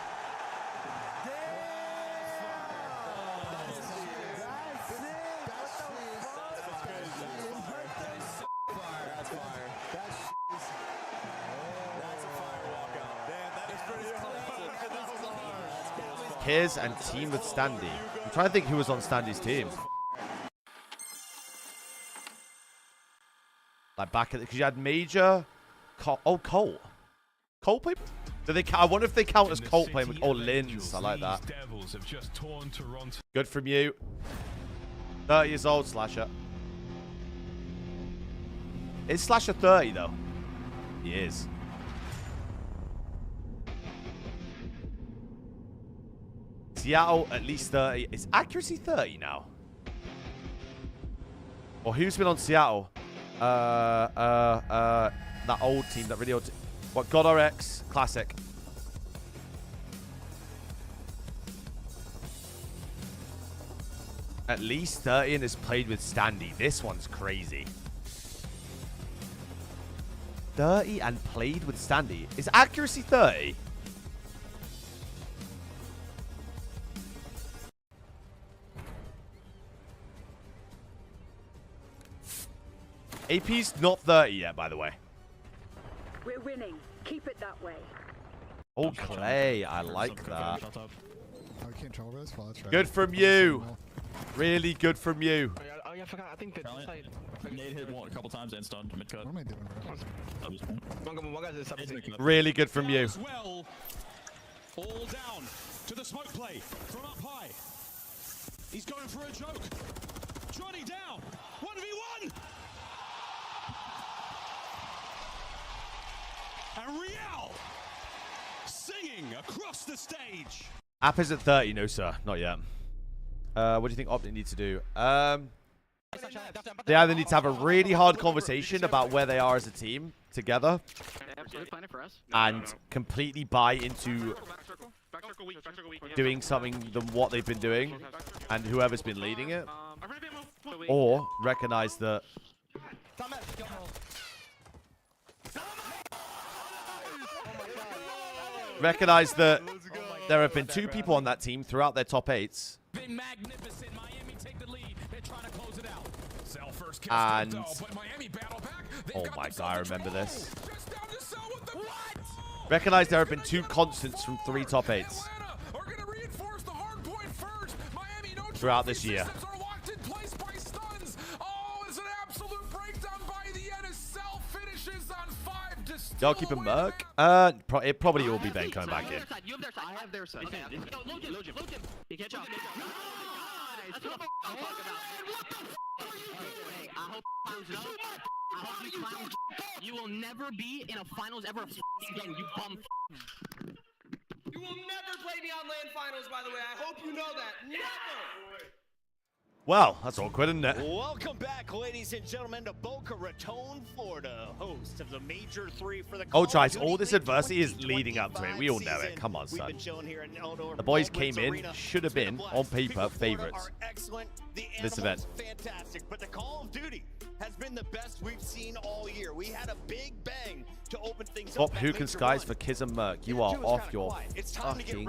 Kiz and team with Standy. I'm trying to think who was on Standy's team. Like back at because you had Major, Colt. Colt play. Do they? I wonder if they count as Colt playing with Lins. I like that. Devils have just torn Toronto. Good from you. 30 years old, Slasher. Is Slasher 30 though? He is. Seattle at least 30. Is accuracy 30 now? Or who's been on Seattle? That old team, that really old team. What, God RX Classic. At least 30 and has played with Standy. This one's crazy. 30 and played with Standy. Is accuracy 30? AP's not 30 yet, by the way. We're winning. Keep it that way. Oh, Clay. I like that. Right? Good from you. Really good from you. Oh yeah, I forgot. I think that Nate hit one a couple times and stunned mid cut. What am I doing, bro? Really good from you. Well, all down to the smoke play from up high. He's going for a joke. Johnny down. 1v1. And Real singing across the stage. App is at 30. No, sir. Not yet. What do you think Optic need to do? They either need to have a really hard conversation about where they are as a team together and completely buy into doing something than what they've been doing and whoever's been leading it, or recognize that there have been two people on that team throughout their top 8s. Been magnificent. Miami take the lead. They're trying to close it out. Cell first kill And but Miami battle back. oh my god, I remember this. Recognize there have been 2 constants from 3 top 8s throughout this year. Y'all keep a Merc? It probably will be Ben coming back in. You have their side. I have their side. Okay. Load him. You catch up. That's what I'm talking about. Hey, I hope you clowns. You will never be in a finals ever again, you bum. You will never play me on LAN finals, by the way. I hope you know that. Never! Well, that's awkward, isn't it? Welcome back, ladies and gentlemen, to Boca Raton, Florida, host of the Major 3 for the Oh, guys, all this adversity is leading up to it. We all know it. Come on, son. The boys came in, should have been, on paper, favorites. This event. Fantastic, but the Call of Duty has been the best we've seen all year. We had a big bang to open things Swap up. Hook and Skies for Kiz and Merc. You are off your fucking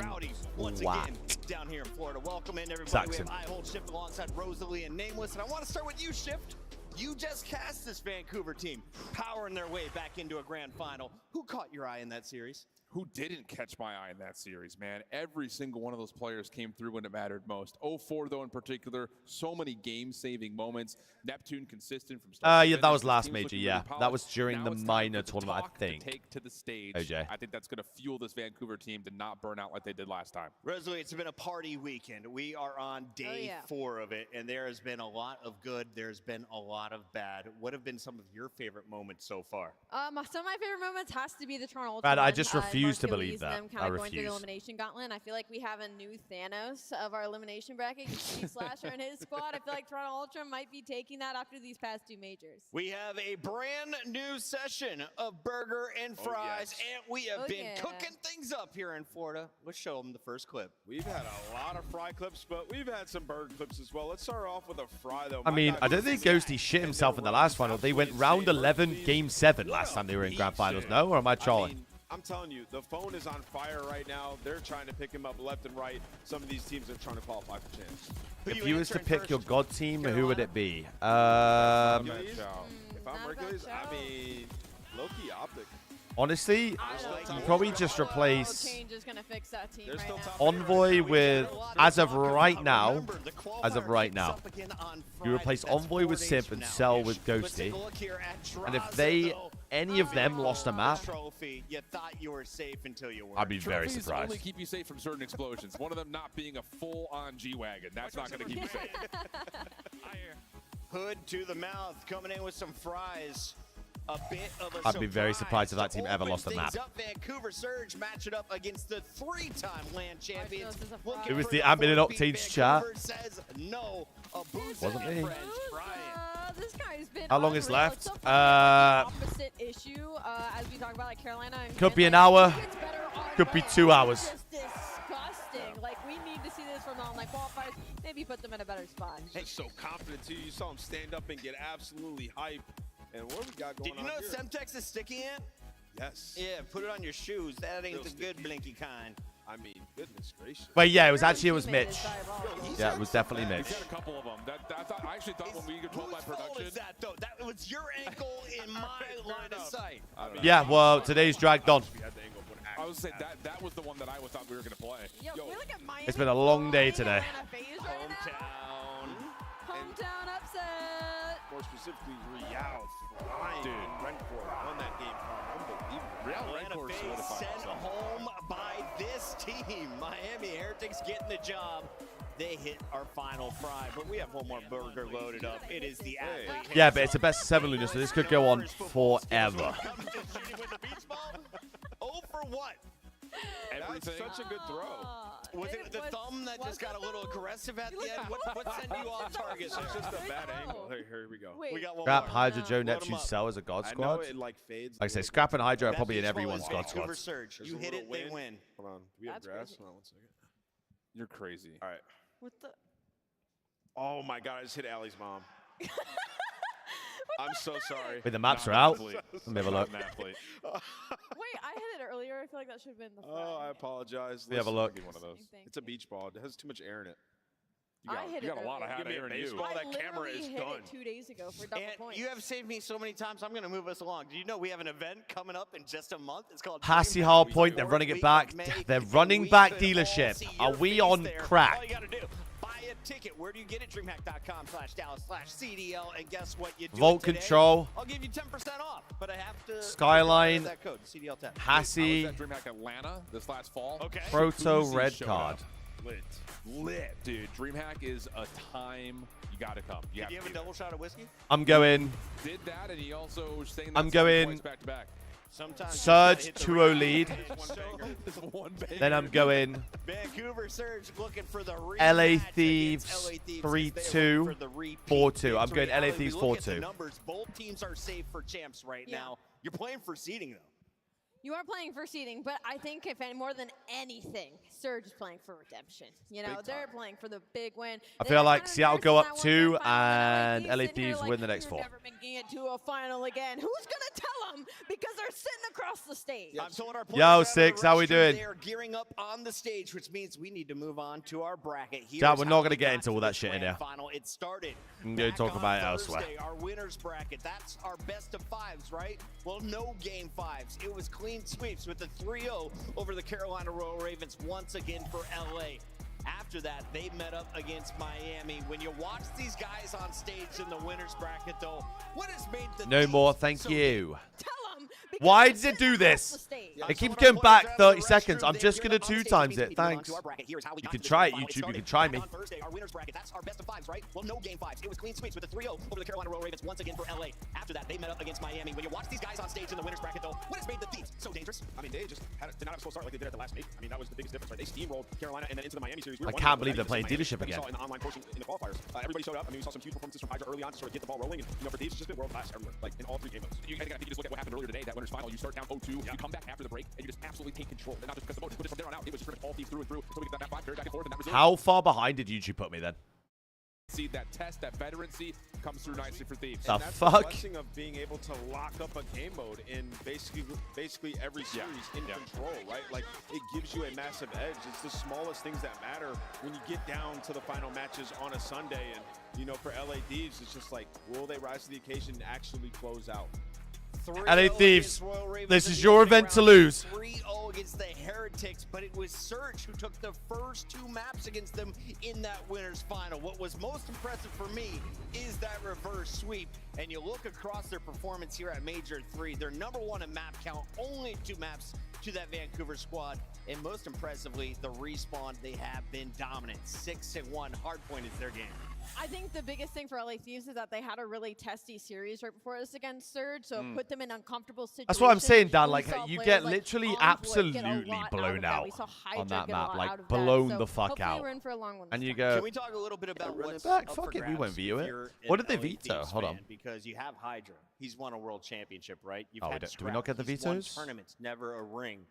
whack. Down here in Florida. Welcome in, everybody. Saxon. We have I Hold Shift alongside Rosalie and Nameless. And I want to start with you, Shift. You just cast this Vancouver team, powering their way back into a grand final. Who caught your eye in that series? Who didn't catch my eye in that series, man? Every single one of those players came through when it mattered most. 0-4, though, in particular. So many game-saving moments. Neptune consistent from start to Yeah, finish. that was His last team's major, looking yeah. really polished. That was during Now the it's time minor for the tournament, I talk to think. take to the stage. OJ. I think that's going to fuel this Vancouver team to not burn out like they did last time. Rosalie, it's been a party weekend. We are on day 4 of it, and there has been a lot of good. There's been a lot of bad. What have been some of your favorite moments so far? Some of my favorite moments has to be the Toronto Ultra. Brad, I one. just refuse to Hercules, believe that. them kind I of going through the refuse. elimination gauntlet. I feel like we have a new Thanos of our elimination bracket. Steve Slasher and his squad. I feel like Toronto Ultra might be taking that after these past 2 majors. We have a brand new session of burger and fries, and we have been cooking things up here in Florida. Let's show them the first clip. We've had a lot of fry clips, but we've had some burger clips as well. Let's start off with a fry, though. I mean, I don't think Ghosty shit himself in the last final. They went round 11, game 7 last time they were in grand finals. No? Or am I trolling? I'm telling you, the phone is on fire right now. They're trying to pick him up left and right. Some of these teams are trying to qualify for champs. If you was to pick your god team, who would it be? If I'm Hercules, I mean, Low-key Optic. Honestly, you probably just replace Change is gonna fix that team right now. Envoy with, as of right now, you replace Envoy with Simp and Cell with Ghosty. And if any of them lost a map, you thought you were safe until you were. I'd be very Trophies surprised. only keep you safe from certain explosions. One of them not being a full-on G-Wagon. That's not going to keep you safe. Hood to the mouth, coming in with some fries. A bit of a I'd be very surprised if that team ever lost a map. Vancouver Surge match it up against the 3-time land champions. It was the Ambit and Octane's chat. Says no. Wasn't me. This guy's been How long is unreal. left? It's so opposite issue as we talk about like Carolina. And Could be an Grant, hour. like, it's better on Could be Grant. 2 hours. It's just disgusting. Like we need to see this from the online qualifiers. Maybe put them in a better spot. He's so confident too. You saw him stand up and get absolutely hyped. And what we got going on Did you know here? Semtex is sticky in? Yes. Yeah, put it on your shoes. That ain't Real the good sticky. blinky kind. I mean, goodness gracious. But yeah, it was Mitch. Yeah, it was definitely Mitch. He's had a couple of them. I actually thought when we controlled my production. Whose fault is that though? That was your ankle in my line of sight. Yeah, well, today's dragged on. I was saying that was the one that I thought we were going to play. Yo, we look at Miami It's been a long day today. Hometown upset. More specifically, Real flying. Dude, Renford won that game. Unbelievable. Atlanta Phase sent home by this team. Miami Heretics getting the job. They hit our final fry, but we have one more burger loaded up. It is the athlete. Yeah, but it's a best of 7, Luna, so this could go on forever. Oh, for what? That's such a good throw. Was it the thumb that just got a little aggressive at the end? What sent you off target? It's just a bad angle. Here we go. We got one Scrap, more. Hydra, Joe, Neptune, Cell as a God I squad. know it like fades. Like I say, Scrap and Hydra are That probably in beach everyone's ball God is Vancouver squads. Surge. There's You a hit little it, they wind. win. Hold on. Do we have That's grass? crazy. Hold on 1 second. You're crazy. All right. What the? Oh my God! I just hit Allie's mom. I'm so sorry. Wait, the maps are out. Let me have a look. Wait, I hit it earlier. I feel like that should have been the flag. Oh, I apologize. Let me have a Listen, look. I'll give one of those. Thank It's a beach ball. It has too much air in it. I hit You it got a lot of earlier. hot Give me air a in you. baseball. I That camera literally is hit done. it 2 days ago for double And points. you have saved me so many times. I'm going to move us along. Do you know we have an event coming up in just a month? It's called Passy Dream House. Hardpoint, they're running it back. May, They're and running we back could all dealership. see Are your we face on there. crack? All you got to do, buy a ticket. Where do you get it? DreamHack.com/Dallas/CDL. And guess what? You do Vault it today, Control. I'll give you 10% off, but I have to Skyline. that code CDL10. Hassy. I was at DreamHack Atlanta this last fall. Okay. Proto Uzi red showed card. up. Lit. Dude, DreamHack is a time you got to come. Did you have a double shot of whiskey? I'm going. Did that, and he also was saying I'm going back to back. Sometimes Surge 2-0 lead. One banger. Then I'm going Vancouver Surge looking for the LA rematch Thieves against LA Thieves 3-2, for the repeat 4-2. I'm victory. going LA Ali, we Thieves look at the 4-2. numbers. Both teams are safe for champs right now. You're playing for seeding though. You are playing for seeding, but I think if any more than anything, Surge is playing for redemption. You know, they're playing for the big win. I They feel are like kind of Seattle embarrassed go in up that 2 one-game final, and LA LA sitting here Thieves like, win the next "You're 4. never making it to a final again." Who's gonna tell them? Because they're sitting across the stage. I'm told our Yo, players Six, how we doing? They are gearing up on the stage, which means we need to move on to our bracket. Dad, we're Here's not how going to we get got into all to that this shit in grand here. Final. It started. I'm going to talk back about it on elsewhere. Thursday, our winners bracket. That's our best of 5s, right? Well, no game 5s. It was clean sweeps with a 3-0 over the Carolina Royal Ravens once again for LA. After that, they met up against Miami. When you watch these guys on stage in the winners bracket, though, what has made the No Thieves more, thank so you. Tell them. Why did it do this? It keeps going back 30 seconds. I'm just going to 2 times it. Thanks. You can try it, YouTube. You can try me. On Thursday, our winners bracket. That's our best of 5s, right? Well, no game 5s. It was clean sweeps with a 3-0 over the Carolina Royal Ravens once again for LA. After that, they met up against Miami. When you watch these guys on stage in the winners bracket, though, what has made the Thieves so dangerous? I mean, they just did not have a slow start like they did at the last meet. I mean, that was the biggest difference, right? They steamrolled Carolina and then into the Miami series. I can't believe they're playing dealership We again. saw in the online portion in the qualifiers. Everybody showed up. I mean, we saw some huge performances from Hydra early on to sort of get the ball rolling. And, you know, for Thieves, it's just been world class everywhere, like in all 3 game modes. I think you just look at what happened earlier today, that winners final. You start down 0-2, you come back after the break, and you just absolutely take control. And not just because the mode, but just from there on out, it was just pretty much all Thieves through and through. So we get that 5 back and forth, and that resilience. How far behind did YouTube put me then? See that test, that veterancy comes through nicely for Thieves. The And that's fuck? the blessing of being able to lock up a game mode in basically every series in control, right? Like, it gives you a massive edge. It's the smallest things that matter when you get down to the final matches on a Sunday. And, you know, for LA Thieves, it's just like, will they rise to the occasion and actually close out? LA Thieves, this is your event to lose. 3-0 against the Heretics, but it was Surge who took the first 2 maps against them in that winners final. What was most impressive for me is that reverse sweep. And you look across their performance here at Major 3, they're #1 in map count, only 2 maps to that Vancouver squad. And most impressively, the respawn, they have been dominant. 6-1, Hardpoint is their game. I think the biggest thing for LA Thieves is that they had a really testy series right before this against Surge, so it put them in uncomfortable situations. That's what I'm saying, Dan. Like, We you saw get players literally like Envoy absolutely get a lot blown out out of that. We saw on Hydra that get a map. lot Like, out of blown that. the So fuck hopefully out. we're in for a long one And this you time. go, Can we talk a little bit about run it what's back. up Fuck for it, we won't grabs view if it. you're What an did they LA veto? Thieves Hold on. fan? Because you have Hydra. He's won a world championship, right? You've Oh, had do we not get the He's won vetoes? tournaments, never a ring.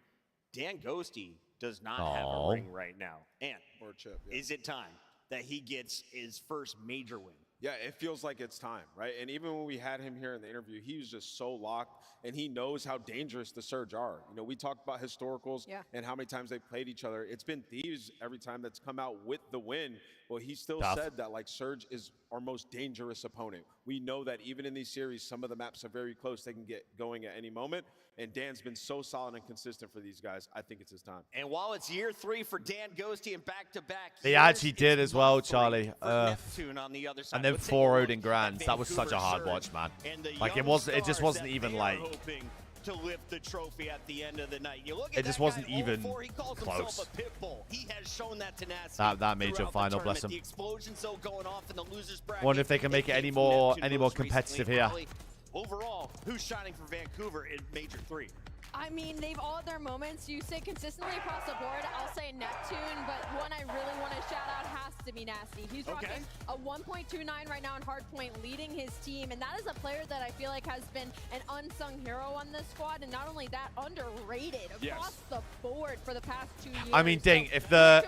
Dan Ghosty does not have Oh. a ring right now. And Or chip, yeah. is it time that he gets his first major win? Yeah, it feels like it's time, right? And even when we had him here in the interview, he was just so locked, and he knows how dangerous the Surge are. You know, we talked about historicals and how many times they played each other. It's been Thieves every time that's come out with the win. Well, he still said that, like, Surge is our most dangerous opponent. We know that even in these series, some of the maps are very close. They can get going at any moment. And Dan's been so solid and consistent for these guys. I think it's his time. And while it's year 3 for Dan Ghosty and back-to-back, They actually did as well, Charlie. Neptune on the other side. And then Let's take a 4-0'd look in at Grands. That was such a hard Surge watch, man. and the Like, young it just stars wasn't that even they are like, hoping to lift the trophy at the end of the night. You look at it just that wasn't guy, even 0-4, he calls close. himself a pit bull. He has shown that tenacity. That major throughout the final, bless tournament. him. The explosions though going off in the losers bracket. Wonder if they can make it any more competitive here. Ollie, overall, who's shining for Vancouver in Major 3? I mean, they've all had their moments. You say consistently across the board, I'll say Neptune, but one I really want to shout out has to be Nasty. He's rocking a 1.29 right now in Hardpoint, leading his team, and that is a player that I feel like has been an unsung hero on this squad, and not only that, underrated across the board for the past 2 years. I mean, dang, if the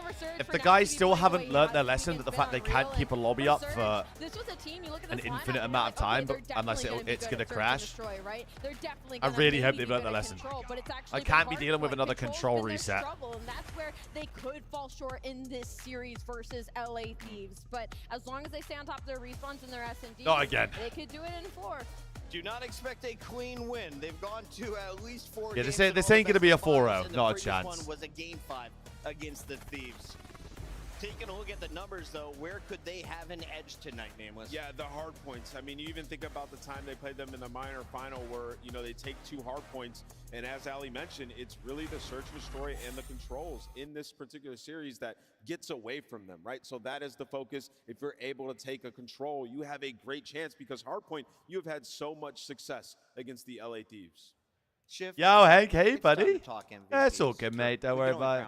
guys still haven't learned their lesson, that the fact they can't keep a lobby up for an infinite amount of time, but unless it's going to crash, I really hope they've learned their lesson. I can't be dealing with another control reset. And that's where they could fall short in this series versus LA Thieves. But as long as they stay on top of their respawns and their S&D, not again. They could do it in 4. Do not expect a clean win. They've gone to at least 4 Yeah, games. this ain't going to be a 4-0. Not a chance. One was a game 5 against the Thieves. Taking a look at the numbers, though, where could they have an edge tonight, Nameless? Yeah, the hard points. I mean, you even think about the time they played them in the minor final where, you know, they take 2 hard points. And as Ali mentioned, it's really the search and destroy and the controls in this particular series that gets away from them, right? So that is the focus. If you're able to take a control, you have a great chance because Hardpoint, you have had so much success against the LA Thieves. Shift. Yo, Hank, hey, buddy. That's all good, mate. Don't worry about it.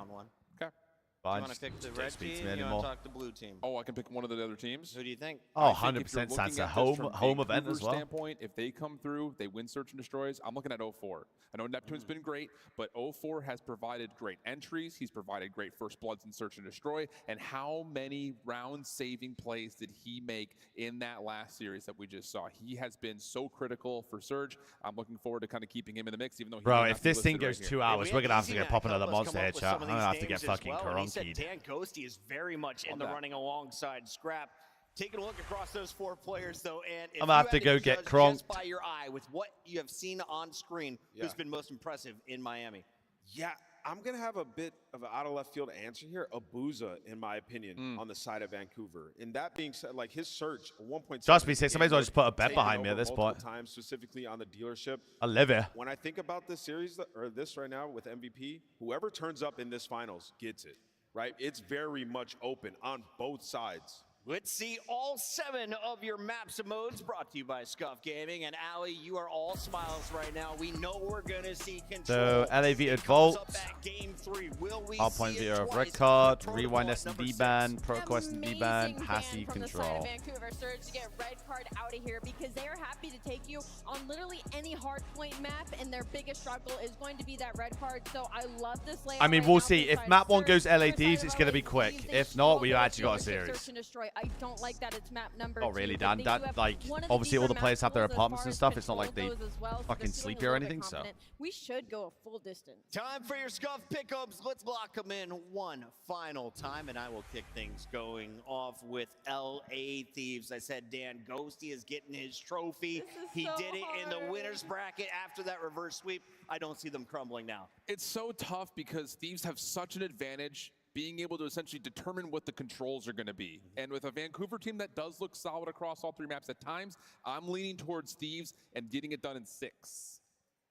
You want to pick the red team? You want to talk the blue team? Oh, I can pick one of the other teams. Who do you think? Oh, I think 100% Sansa. this Home from event as well. Standpoint, if they come through, they win search and destroys. I'm looking at 04. I know Neptune's been great, but 04 has provided great entries. He's provided great first bloods in search and destroy. And how many round-saving plays did he make in that last series that we just saw? He has been so critical for Surge. I'm looking forward to kind of keeping him in the mix, even though he Bro, may if not be this thing listed goes right 2 here. hours, we're going to have to get pop another monster headshot. I'm going to have to get fucking He said Dan Ghosty is very much in the running alongside Scrap. Taking a look across those 4 players, though, and if I'm going to have to go get Kronk. Just by your eye, with what you have seen on screen, who's been most impressive in Miami? Yeah, I'm going to have a bit of an out of left field answer here. Abuza, in my opinion, on the side of Vancouver. And that being said, like his search, 1.7. Trust me, somebody's going to just put a bet behind me at this point. Times, specifically on the dealership. I live it. When I think about this series, or this right now with MVP, whoever turns up in this finals gets it, right? It's very much open on both sides. Let's see all 7 of your maps and modes brought to you by Scuff Gaming. And Ali, you are all smiles right now. We know we're going to see control. So, LA vetoed Vault, Hardpoint veto of Red Card, Rewind S&D ban, ProQuest and ban, Passy control. Vancouver Surge to get Red Card out of here because they are happy to take you on literally any Hardpoint map, and their biggest struggle is going to be that Red Card. So I love this layout. I mean, we'll see. If map 1 goes LA Thieves, it's going to be quick. If not, we actually got a series. Search and destroy I don't like that it's map number Oh, really, 2, Dan? but they do have Like, one of obviously all the deeper players have their map pools as apartments far and as stuff. It's not like they control goes as well, so fucking they're sleep feeling here or a little bit anything, so. confident. We should go a full distance. Time for your scuff pickups. Let's lock them in one final time, and I will kick things going off with LA Thieves. I said Dan Ghosty is getting his trophy. He so did it in the hard. winner's bracket after that reverse sweep. I don't see them crumbling now. It's so tough because Thieves have such an advantage being able to essentially determine what the controls are going to be. And with a Vancouver team that does look solid across all 3 maps at times, I'm leaning towards Thieves and getting it done in 6.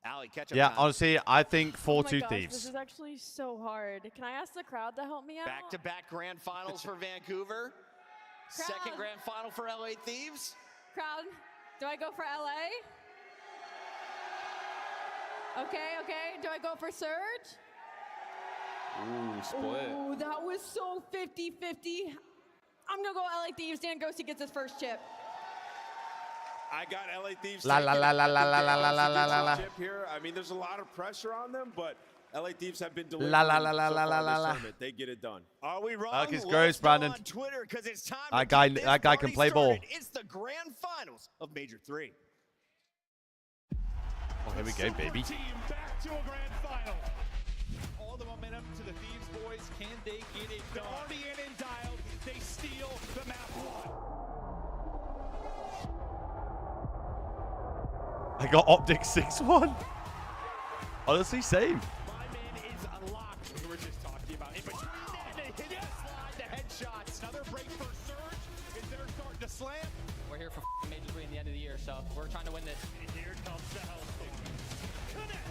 Allie, catch up. Yeah, time. honestly, I think Oh my 4-2 gosh, Thieves. This is actually so hard. Can I ask the crowd to help me out? Back-to-back grand finals for Vancouver. Second grand final for LA Thieves. Crowd, do I go for LA? Okay. Do I go for Surge? Ooh, split. Ooh, that was so 50-50. I'm gonna go LA Thieves. Dan Ghosty gets his first chip. I got LA Thieves. La la la la la la la la la la la. Chip here. I mean, there's a lot of pressure on them, but LA Thieves have been delivering. La la la la so la far la this la la. tournament. They get it done. Are we wrong? Marcus Let's Gross, go Brandon. on Twitter, 'cause it's time That to guy get this can party play ball. started. It's the grand finals of Major 3. Oh, here we go, baby. Team back to a grand final. All the momentum to the Thieves boys. Can they get it done? They're already in and dialed. They steal the map 1. I got Optic 6-1. Honestly, same. My man is unlocked. We were just talking about in between that, they hit the slide, the headshots. Another break for Surge. Is they're starting to slam. We're here for Major 3 in the end of the year, so we're trying to win this. And here comes the Hellstorm. Connect.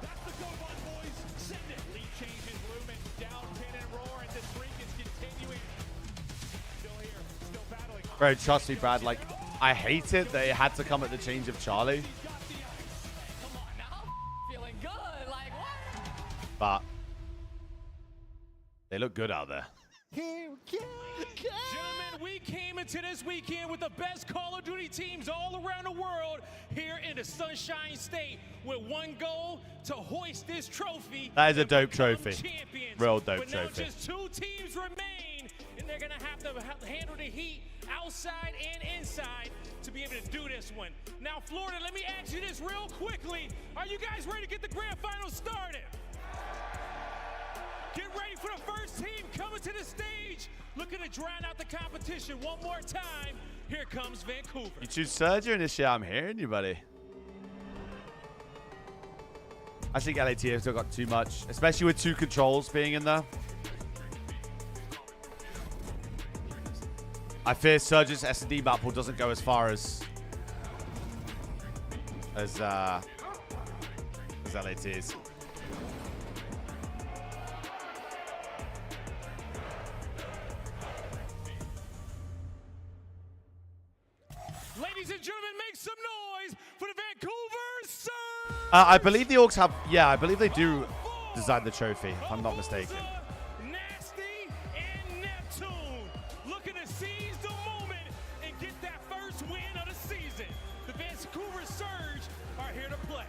That's the go on, boys. Send it. Lead changes, Lumen down, pin and roar, and this streak is continuing. Still here, still battling. Bro, trust me, Brad. Like, I hate it that it had to come at the change of Charlie. Come on now. Feeling good. Like, what? But they look good out there. Gentlemen, we came into this weekend with the best Call of Duty teams all around the world here in the Sunshine State with one goal to hoist this trophy. That is a dope trophy. Champions. Real dope but now trophy. just 2 teams remain, and they're going to have to handle the heat outside and inside to be able to do this one. Now, Florida, let me ask you this real quickly. Are you guys ready to get the grand final started? Get ready for the first team coming to the stage, looking to drown out the competition one more time. Here comes Vancouver. You choose Surge or Initiate? I'm hearing you, buddy. I think LAT have still got too much, especially with 2 controls being in there. I fear Surge's S&D map pool doesn't go as far as LAT's. Ladies and gentlemen, make some noise for the Vancouver Surge! I believe the Orcs have, yeah, I believe they do design the trophy, if I'm not mistaken. Nasty and Neptune looking to seize the moment and get that first win of the season. The Vancouver Surge are here to play.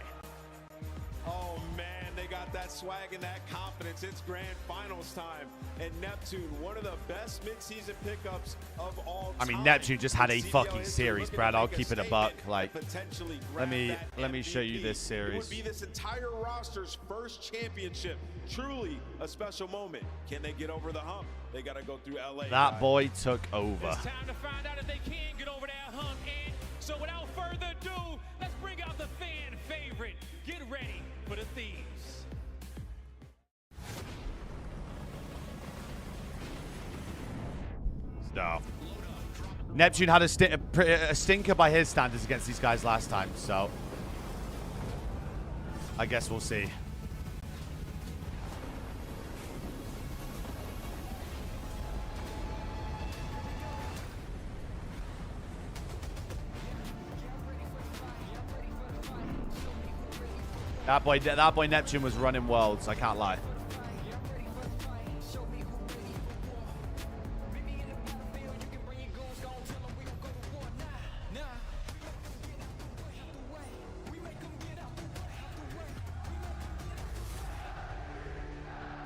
Oh man, they got that swag and that confidence. It's grand finals time. And Neptune, one of the best mid-season pickups of all time. I mean, Neptune just had a CDL fucking history, series, looking Brad. to I'll make keep it a statement buck. and Like, potentially let grab that me show you this MVP. It series. would be this entire roster's first championship. Truly a special moment. Can they get over the hump? They got to go through LA. That guys. boy took over. It's time to find out if they can get over that hump. And so without further ado, let's bring out the fan favorite. Get ready for the Thieves. No. Neptune had a stinker by his standards against these guys last time, so I guess we'll see. That boy Neptune was running worlds, I can't lie.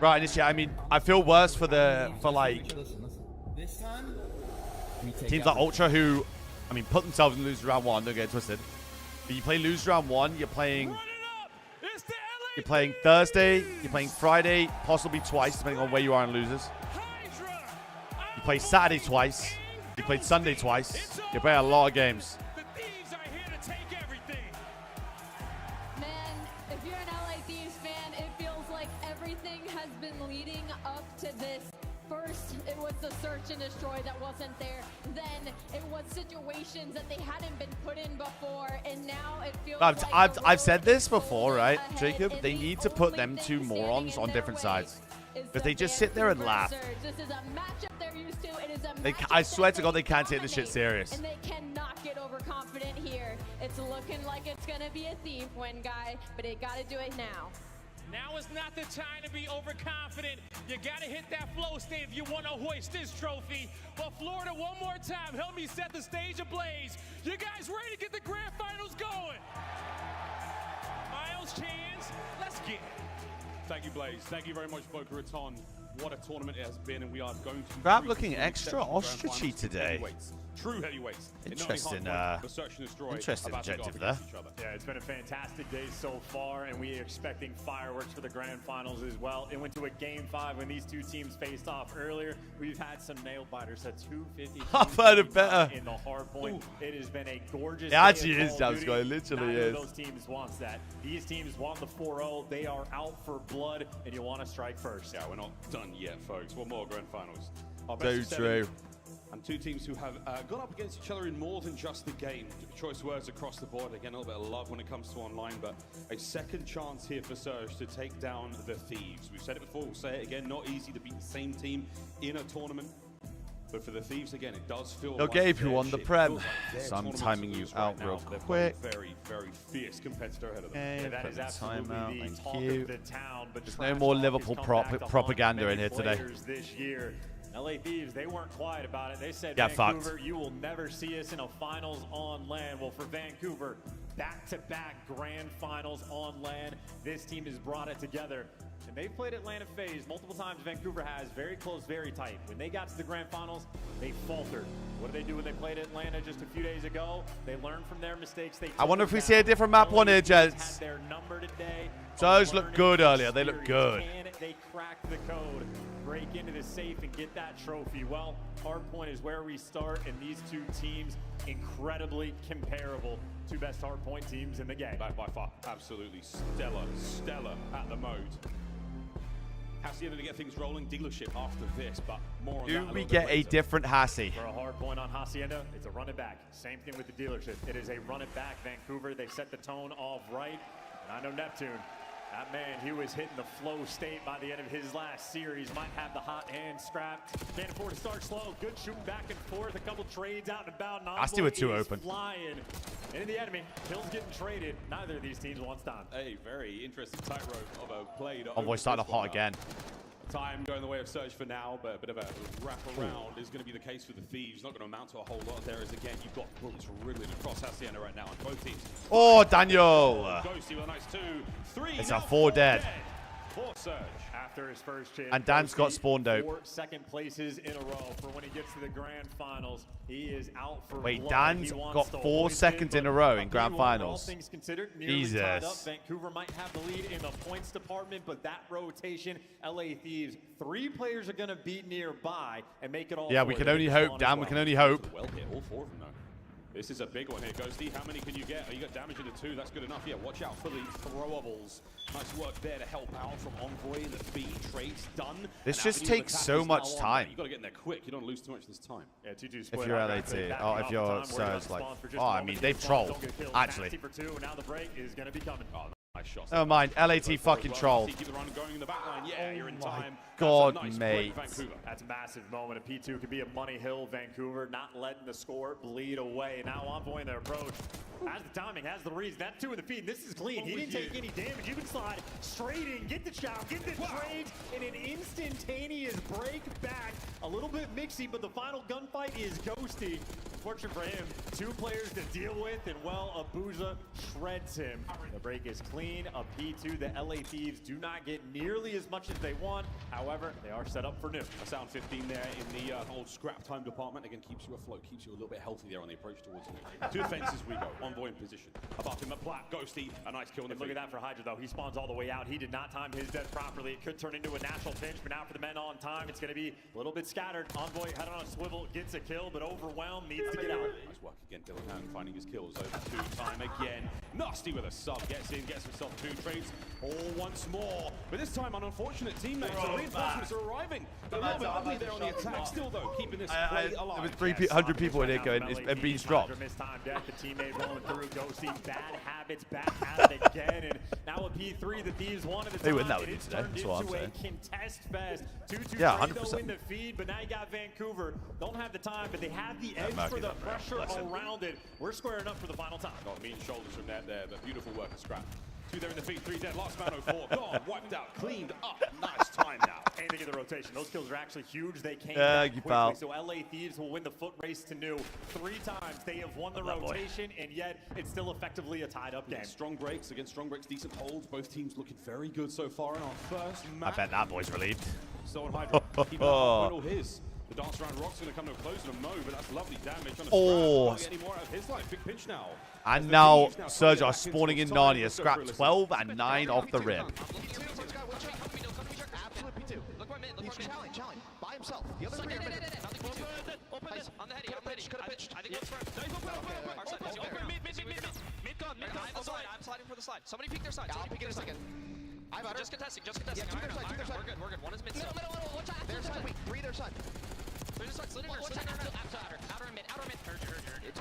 Right, Initiate, I mean, I feel worse for like... This time, Teams like Ultra who, I mean, put themselves in lose round 1, don't get it twisted. But you play lose round 1, you're playing Thursday, you're playing Friday, possibly twice, depending on where you are in losers. You play Saturday twice, you played Sunday twice, you play a lot of games. Man, if you're an LA Thieves fan, it feels like everything has been leading up to this. First, it was the search and destroy that wasn't there. Then it was situations that they hadn't been put in before, and now it feels like I've said this before, right, Jacob? They need to put them two morons on different sides. Because they just sit there and laugh. This is a matchup they're used to. It is a I swear to God, they can't take this shit serious. And they cannot get overconfident here. It's looking like it's going to be a Thief win, guy, but they got to do it now. Now is not the time to be overconfident. You got to hit that flow state if you want to hoist this trophy. But Florida, one more time, help me set the stage ablaze. You guys ready to get the grand finals going? Miles, Chance, let's get it. Thank you, Blaze. Thank you very much, Boca Raton. What a tournament it has been, and we are going to... Grab looking extra ostrichy today. True heavyweights. Interesting, interesting objective there. Yeah, it's been a fantastic day so far, and we are expecting fireworks for the grand finals as well. It went to a game 5 when these two teams faced off earlier. We've had some nail biters at 250. I've heard it better. In the Hardpoint. It has been a gorgeous It actually is, Jabs guy. It literally Neither is. of those teams wants that. These teams want the 4-0. They are out for blood, and you want to strike first. Yeah, we're not done yet, folks. One more grand finals. Our So best of true. 7, and two teams who have gone up against each other in more than just the game. Choice words across the board. Again, a little bit of love when it comes to online, but a second chance here for Surge to take down the Thieves. We've said it before, we'll say it again. Not easy to beat the same team in a tournament. But for the Thieves, again, it does feel Yo, like Gabe, who their won the shit. Prem? Feels like their So I'm tournament timing to you lose out right real now. They've got a quick. very, very fierce competitor ahead of them. Okay, that is absolutely timeout, the talk thank you. of the town. But There's no more Liverpool propaganda in here today. This year. LA Thieves, they weren't quiet about it. They said, Yeah, Vancouver, fucked. you will never see us in a finals on land. Well, for Vancouver, back-to-back grand finals on land. This team has brought it together. And they've played Atlanta phase multiple times. Vancouver has very close, very tight. When they got to the grand finals, they faltered. What did they do when they played Atlanta just a few days ago? They learned from their mistakes. I wonder if we see a different map on here, gents. Had their number today. Surge looked good earlier. They look good. Can they crack the code, break into the safe, and get that trophy? Well, Hardpoint is where we start, and these two teams incredibly comparable. Two best Hardpoint teams in the game. By far, absolutely stellar at the mode. Hacienda to get things rolling, dealership after this, but more on that. Do a we little get bit a later. different Hassie? For a hard point on Hacienda, it's a run it back. Same thing with the dealership. It is a run it back. Vancouver, they set the tone off right. And I know Neptune, that man, he was hitting the flow state by the end of his last series. Might have the hot hand strapped. Can't afford to start slow. Good shooting back and forth. A couple trades out and about. Asti with two open. Flying into the enemy. Hill's getting traded. Neither of these teams wants time. A very interesting tightrope of a play. Envoy starting off hot again. Time going the way of Surge for now, but a bit of a wrap-around is going to be the case for the Thieves. Not going to amount to a whole lot there, as again, you've got bullets wriggling across Hacienda right now on both teams. Oh, Daniel! Ghosty with a nice 2-3. It's a 4 dead. For Surge. After his first chance. And Dan's got spawned out. 4 second places in a row for when he gets to the grand finals. He is out for Wait, blood. Dan's He wants got to 4 hoist seconds it, in a but row I'll in tell grand you what, all finals. things considered, nearly tied up. Jesus. Vancouver might have the lead in the points department, but that rotation, LA Thieves, 3 players are going to be nearby and make it all. Yeah, we can only hope, Dan. We can only hope. Well hit, all 4 of them, though. This is a big one here, Ghosty. How many can you get? Oh, you got damage into 2. That's good enough. Yeah, watch out for the throwables. Nice work there to help out from Envoy. The feed trades done. This And just Avenue takes attack so is much now on. time. You got to get in there quick. You don't lose too much this time. Yeah, 2-2 If split you're out LAT, rapid, oh, backing if off you're the time. We're gonna Surge, like, spawn for just oh, a I moment. mean, If they've you spawn, trolled, don't get killed. actually. Nasty for 2, and now the break is going to be coming. Oh, nice shots. Never mind, LAT fucking trolled. Keep the run going in the back line. Yeah, you're in time. God, That's a nice mate. break, Vancouver. That's a massive moment. A P2 could be a money hill. Vancouver not letting the score bleed away. Now Envoy in their approach. Has the timing, has the reads. That 2 in the feed. This is clean. He didn't take any damage. You can slide straight in, get the shot, get the trades, and an instantaneous break back. A little bit mixy, but the final gunfight is Ghosty. Unfortunate for him, 2 players to deal with, and well, Abuja shreds him. The break is clean, a P2. The LA Thieves do not get nearly as much as they want. However, they are set up for new. A sound 15 there in the old scrap time department. Again, keeps you afloat, keeps you a little bit healthy there on the approach towards him. 2 defenses we go. Envoy in position. Above him, a plat, Ghosty, a nice kill in the Look at that for Hydra, though. He spawns all the way out. He did not time his death properly. It could turn into a natural pinch, but now for the men on time, it's going to be a little bit scattered. Envoy head on a swivel, gets a kill, but overwhelmed, needs to get out. Nice work again, Dylan finding his kills over 2 time again. Nasty with a sub, gets in, gets himself 2 trades all once more. But this time, an unfortunate teammate. So reinforcements are arriving. A little bit ugly there on the attack. Still, though, keeping this play alive. There was 300 people in here going, and being dropped. Mistime death, the teammate rolling through, Ghosty, bad habits, back at it again, and now a P3, the Thieves wanted the They win that time. with you It's today, turned that's what I'm into a saying. contest fest. 2-2 Yeah, though 100%. in the feed, but now you got Vancouver. Don't have the time, but they have the edge Mark for is the up there. pressure Bless him. around it. We're squaring up for the final time. Got mean shoulders from that there, but beautiful work of Scrap. 2 there in the feed, 3 dead, last man 04. Gone, wiped out, cleaned up. Nice time now. Anything in the rotation. Those kills are actually huge. They came Yeah, back you quickly. pal. So LA Thieves will win the foot race to new 3 times. They have won the rotation, and yet it's still effectively a tied-up game. Strong breaks against strong breaks, decent holds. Both teams looking very good so far in our first I match. bet that boy's relieved. So on Hydra, keeping all his. The dance around Rock's going to come to a close in a mo, but that's lovely damage on a Oh. Scrap. Not any more out of his life. Big pinch now. And now Surge are spawning in Narnia. Scrap 12 and 9 off the rip. Challenge. By himself. The other 3 are mid. On the heady, Could have pitched. I think that's I'm sliding for the slide. Somebody peek their side. I'll peek in a second. Just contesting. Yeah, 2 their side. We're good. One is mid. Their side. Wait, 3 their side.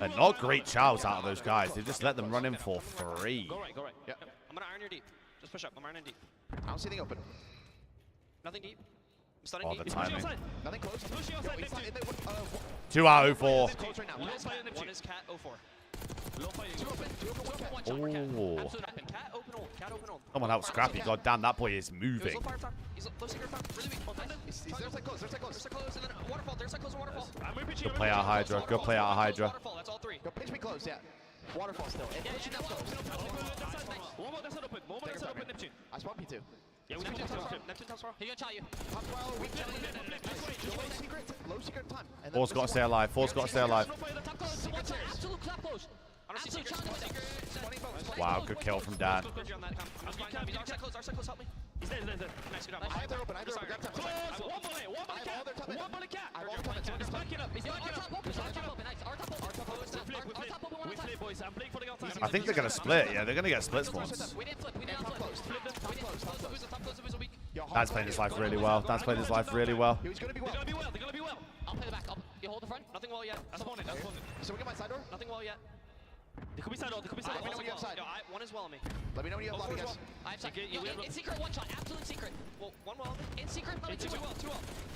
And not great chows out of those guys. They just let them run in for free. Go right. Yeah. I'm gonna iron your deep. Just push up. I'm ironing deep. I don't see anything open. Nothing deep. I'm stunning Oh, deep. the timing. Nothing close. Yo, he's not in there. 2 out of 4. Close right now. One is cat 04. 2 open. 2 open. 1 cat. Oh. Absolute open. Cat open hold. Cat open hold. Someone help Scrappy. God damn, that boy is He's moving. low fire top. He's low secret top. Really weak. He's their side close. Their side close. There's a close and then waterfall. There's a close and waterfall. Good play out Hydra. Good play out Hydra. Waterfall. That's all 3. Yo, pitch me close. Yeah. Waterfall still. And push it down close. One more. That's not open. One more. That's not open. Neptune. I spawned P2. Yeah, we Neptune top far. He's gonna chow you. Top 12. Low secret time. And then Force got to stay alive. Force got to stay alive. Absolute clap close. I don't see secret. Wow, good kill from Dan. Our side close, help me. He's there. Nice, good job. I have their open. Grab top. One bullet cat. I have all their top. He's backing up. He's backing up. Our top open. Nice. Our top open. One time. Boys. I'm playing for the outside. I think they're going to split. Yeah, they're going to get split spawns. We didn't flip. Flip them. Top close. Weak. Dan's playing his life really well. Dan's playing his life really well. He's going to be well. They're gonna be well. I'll play the back. You hold the front. Nothing well yet. That's one. So we get my side door? Nothing well yet. They could be side door. Let me know when you have side. One is well on me. Let me know when you have lobby, guys. I have side. In secret, one shot. Absolute secret. Well, one well. In secret, let me two well. Two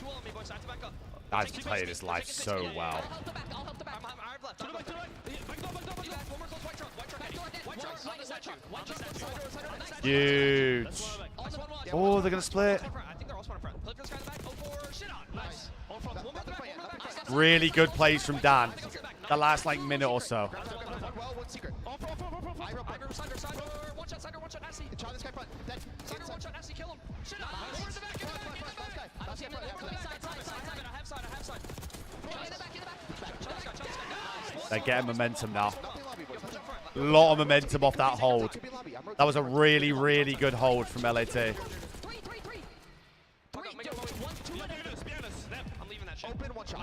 well on me, boys. I have to back up. Dan's playing his life so well. I'll help the back. I have left. Back door. One more close. White truck. Huge. Oh, they're going to split. I think they're all spawning front. Play for this guy in the back. Oh, for shit on. Nice. One more back. Really good plays from Dan. The last like minute or so. One secret. Side door. One shot. Nasty. Try this guy front. Dead. Side door. One shot. Nasty. Kill him. Shit on. Over in the back. I don't see him. I have side. In the back. They're getting momentum now. A lot of momentum off that hold. That was a really, really good hold from LAT. Three. I'm leaving that shit. Open one shot.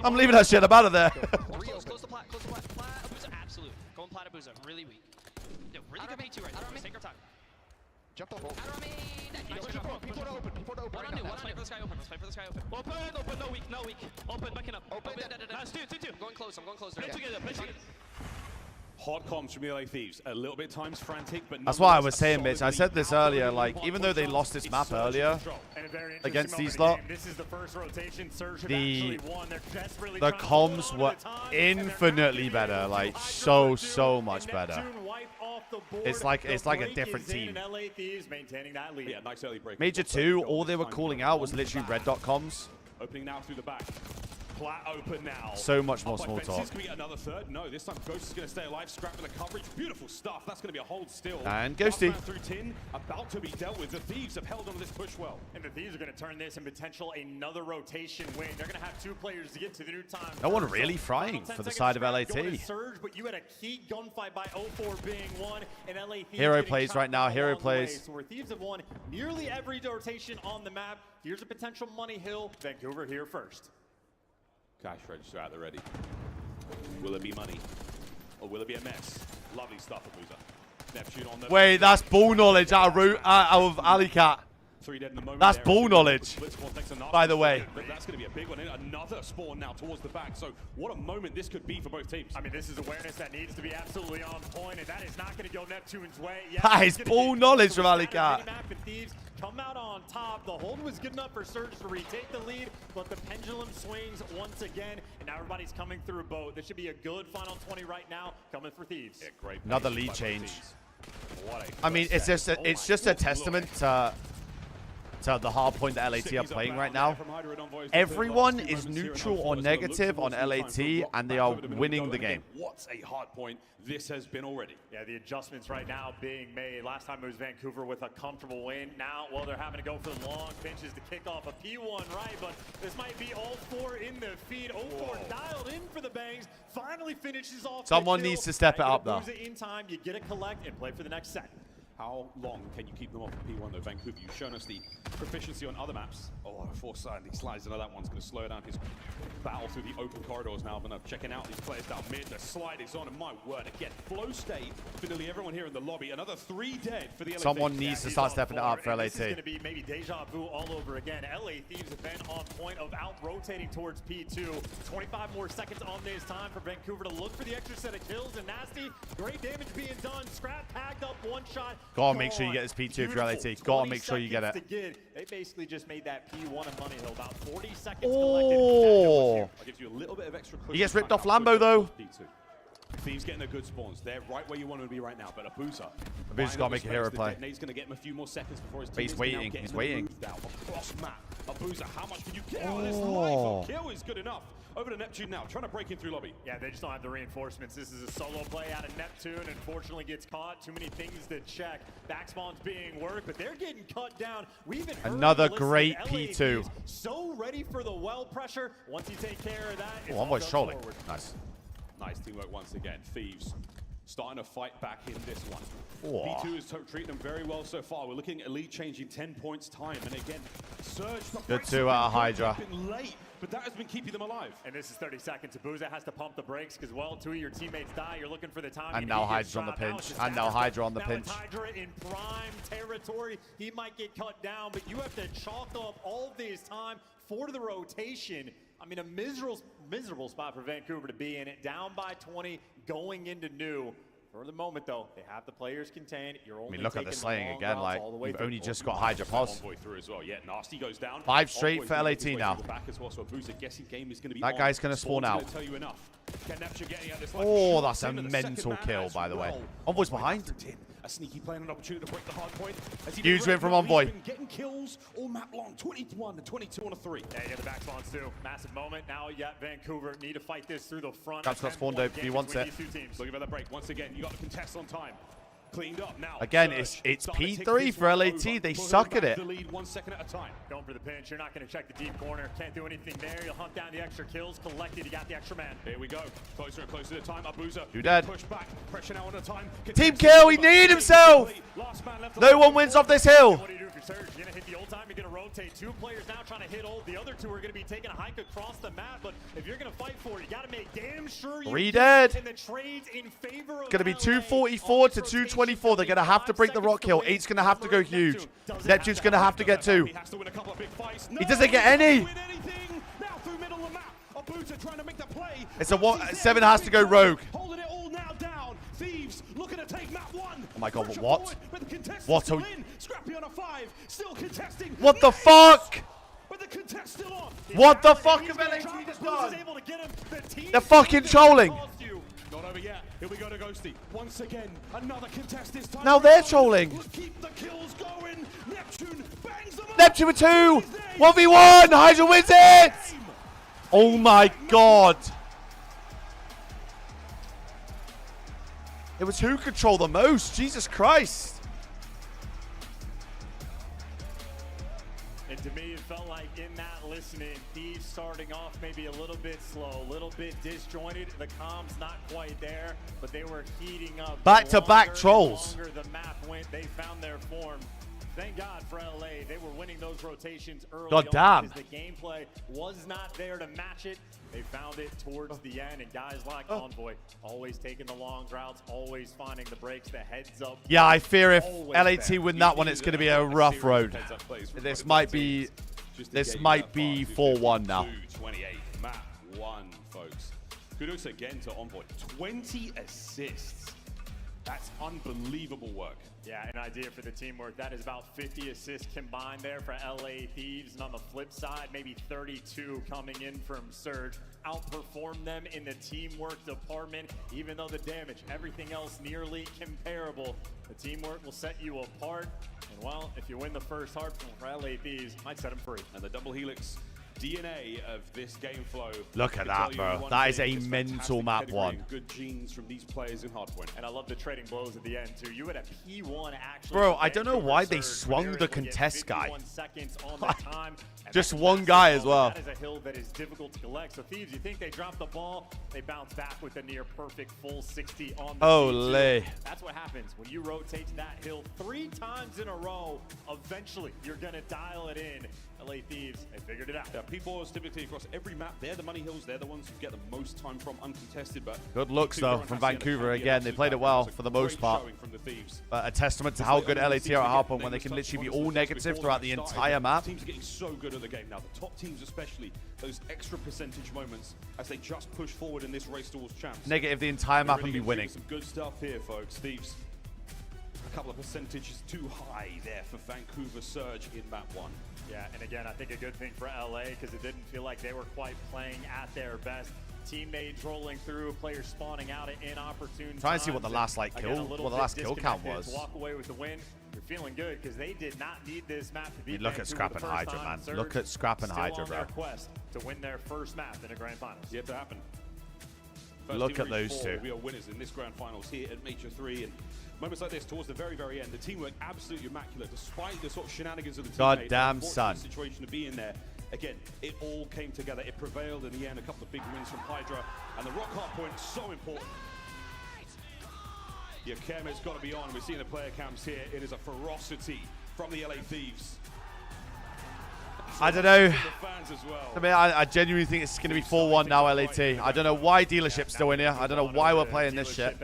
I'm leaving that shit. I'm out of there. Close the plat. Abuza, absolute. Going plat Abuza, really weak. Yeah, really good P2 right there. Take our time. Jump the hold. People to open. Let's fight for this guy open. Open. No weak. Open, backing up. Open. Nice, two. I'm going close. Play together. Hot comms from the LA Thieves. A little bit times frantic, but that's why I was saying, Mitch. I said this earlier. Like, even though they lost this map earlier against these lot, the comms were infinitely better. Like, so much better. It's like a different team. Yeah, nice early break. Major 2, all they were calling out was literally red dot comms. Opening now through the back. Plat open now. So much more Up by small Fences. talk. Can we get another third? No, this time Ghost is going to stay alive. Scrapping the coverage. Beautiful stuff. That's going to be a hold still. And Ghosty. Last man through tin, about to be dealt with. The Thieves have held on to this push well. And the Thieves are going to turn this in potential another rotation win. They're going to have 2 players to get to the new time. No one really frying for the side of LAT. Surge, but you had a key gunfight by 0-4 being won, and LA Thieves Hero getting plays chopped right now. down Hero along the way. plays. So where Thieves have won nearly every rotation on the map. Here's a potential money hill. Vancouver here first. Cash register out there ready. Will it be money? Or will it be a mess? Lovely stuff, Abuza. Neptune on the... Wait, that's ball knowledge out of Alicat. 3 dead in the moment. That's there. ball knowledge, by the way. But that's going to be a big one. Another spawn now towards the back. So what a moment this could be for both teams. I mean, this is awareness that needs to be absolutely on point, and that is not going to go Neptune's way. That is ball knowledge from Alicat. Thieves come out on top. The hold was good enough for Surge to retake the lead, but the pendulum swings once again, and now everybody's coming through boat. This should be a good final 20 right now, coming for Thieves. Yeah, great. Another lead change. I mean, it's just a testament to the hard point that LAT are playing right now. Everyone is neutral or negative on LAT, and they are winning the game. What a hard point this has been already. Yeah, the adjustments right now being made. Last time it was Vancouver with a comfortable win. Now, well, they're having to go for long pinches to kick off a P1, right? But this might be all 4 in the feed. 0-4 dialed in for the bangs. Finally finishes off. Someone needs to step it up, though. In time, you get a collect and play for the next set. How long can you keep them off of P1 though, Vancouver? You've shown us the proficiency on other maps. Oh, foresight, he slides into that one's going to slow down his battle through the open corridors now. But checking out these players down mid, the slide is on, and my word, again, flow state for nearly everyone here in the lobby. Another 3 dead for the LA Someone Thieves. needs to start stepping it up for LAT. This is going to be maybe deja vu all over again. LA Thieves have been on point of out-rotating towards P2. 25 more seconds on this time for Vancouver to look for the extra set of kills, and Nasty, great damage being done. Scrap tagged up, 1 shot. Gotta make sure you get this P2 if you're LAT. Gotta make sure you get it. They basically just made that P1 a money hill. About 40 seconds Oh! Gives you a little bit of extra He gets ripped off Lambo though. Thieves getting the good spawns. They're right where you want them to be right now. But Abuza's got to make a hero play. He's going to get him a few more seconds before his But he's waiting. He's waiting. Across map. Abuza, how much can you get? Oh, this life kill is good enough. Over to Neptune now, trying to break in through lobby. Yeah, they just don't have the reinforcements. This is a solo play out of Neptune. Unfortunately gets caught. Too many things to check. Backspawn's being worked, but they're getting cut down. We even heard another great P2. So ready for the well pressure. Once you take care of that, oh, I'm always trolling. Nice. Nice teamwork once again. Thieves starting to fight back in this one. Oh. P2 is treating them very well so far. We're looking at Elite changing 10 points time. And again, Surge. Good 2 out of Hydra. Late, but that has been keeping them alive. And this is 30 seconds. Abuza has to pump the brakes because, well, 2 of your teammates die. You're looking for the time. And now Hydra on the pinch. And now Hydra on the pinch. Hydra in prime territory. He might get cut down, but you have to chalk up all this time for the rotation. I mean, a miserable spot for Vancouver to be in. It down by 20, going into new. For the moment, though, they have the players contained. You're only look at the slaying again. Like, we've only just got Hydra pos. As well. Yeah, Nasty goes down. 5 straight for LAT now. That guy's going to spawn out. Oh, that's a mental kill, by the way. Envoy's behind. A sneaky plan, an opportunity to break the hard point. Huge win from Envoy. Getting kills all map long, 21 to 22 on a 3. Yeah, you got the back spawns too. Massive moment. Now you got Vancouver need to fight this through the front. That's got spawned out. He wants it. Looking for the break once again. You got the contest on time. Cleaned up now. Again, it's P3 for LAT. They suck at it. The lead 1 second at a time. Going for the pinch. You're not going to check the deep corner. Can't do anything there. You'll hunt down the extra kills. Collected. You got the extra man. Here we go. Closer and closer to time. Abuza. You dead. Push back. Pressure now on the time. Team kill. He need himself. No one wins off this hill. What do you do if you're Surge? You're going to hit the old time. You're going to rotate. 2 players now trying to hit old. The other 2 are going to be taking a hike across the map. But if you're going to fight for it, you got to make damn sure you 3 dead. And the trades in favor of Going to be 244 to 224. They're going to have to break the rock kill. 8's going to have to go huge. Neptune's going to have to get 2. He doesn't get any. It's a 7 has to go rogue. Holding it all now down. Thieves looking to take map 1. Oh my god, what? What a... Scrappy on a 5. Still contesting. What the fuck? But the contest still on. What the fuck have LAT just done? They're fucking trolling. Not over yet. Here we go to Ghosty. Once again, another contest this time. Now they're trolling. Let's keep the kills going. Neptune bangs them up. Neptune with 2. 1v1. Hydra wins it. Oh my god. It was who controlled the most. Jesus Christ. And to me, it felt like in that listening, Thieves starting off maybe a little bit slow, a little bit disjointed. The comms not quite there, but they were heating up. Back-to-back trolls. The longer the map went, they found their form. Thank God for LA. They were winning those rotations early God on damn. because the gameplay was not there to match it. They found it towards the end, and guys like Envoy always taking the long routes, always finding the breaks, the heads up. Yeah, I fear if Always LAT there. win that one, it's going to be a rough road. This might be 4-1 now. 28, map 1, folks. Kudos again to Envoy. 20 assists. That's unbelievable work. Yeah, an idea for the teamwork. That is about 50 assists combined there for LA Thieves. And on the flip side, maybe 32 coming in from Surge. Outperformed them in the teamwork department, even though the damage, everything else nearly comparable. The teamwork will set you apart. And well, if you win the first Hardpoint for LA Thieves, might set them free. And the double helix DNA of this game flow. Look at that, bro. That is a mental map one. Good genes from these players in Hardpoint. And I love the trading blows at the end, too. You had a P1 actually. Bro, I don't know why they swung the contest guy. Seconds on the time. Just one guy as well. That is a hill that is difficult to collect. So Thieves, you think they dropped the ball, they bounce back with a near perfect full 60 on the Olé. That's what happens when you rotate that hill 3 times in a row. Eventually, you're going to dial it in. LA Thieves, they figured it out. Yeah, P4s typically across every map, they're the money hills, they're the ones who get the most time from uncontested. But good looks though from Vancouver again. They played it well for the most part. But a testament to how good LAT are at Hardpoint when they can literally be all negative throughout the entire map. Teams are getting so good at the game now. The top teams especially, those extra percentage moments as they just push forward in this race towards champs. Negative the entire map and be winning. Some good stuff here, folks. Thieves, a couple of percentages too high there for Vancouver Surge in map 1. Yeah, and again, I think a good thing for LA because it didn't feel like they were quite playing at their best. Teammates rolling through, players spawning out at inopportune Trying to see what the last kill count was. To walk away with the win. You're feeling good because they did not need this map to beat look at Scrap and Hydra, man. Look at Scrap and Hydra, bro. Quest to win their first map in the grand finals. Yet to happen. Look at those two. We are winners in this grand finals here at Major 3, and moments like this towards the very end, the teamwork absolutely immaculate despite the sort of shenanigans of the teammates. Goddamn son. Situation to be in there. Again, it all came together. It prevailed in the end. A couple of big wins from Hydra, and the rock Hardpoint so important. Your camera's got to be on. We're seeing the player cams here. It is a ferocity from the LA Thieves. I don't know. I mean, I genuinely think it's going to be 4-1 now, LAT. I don't know why dealership's still in here. I don't know why we're playing this shit.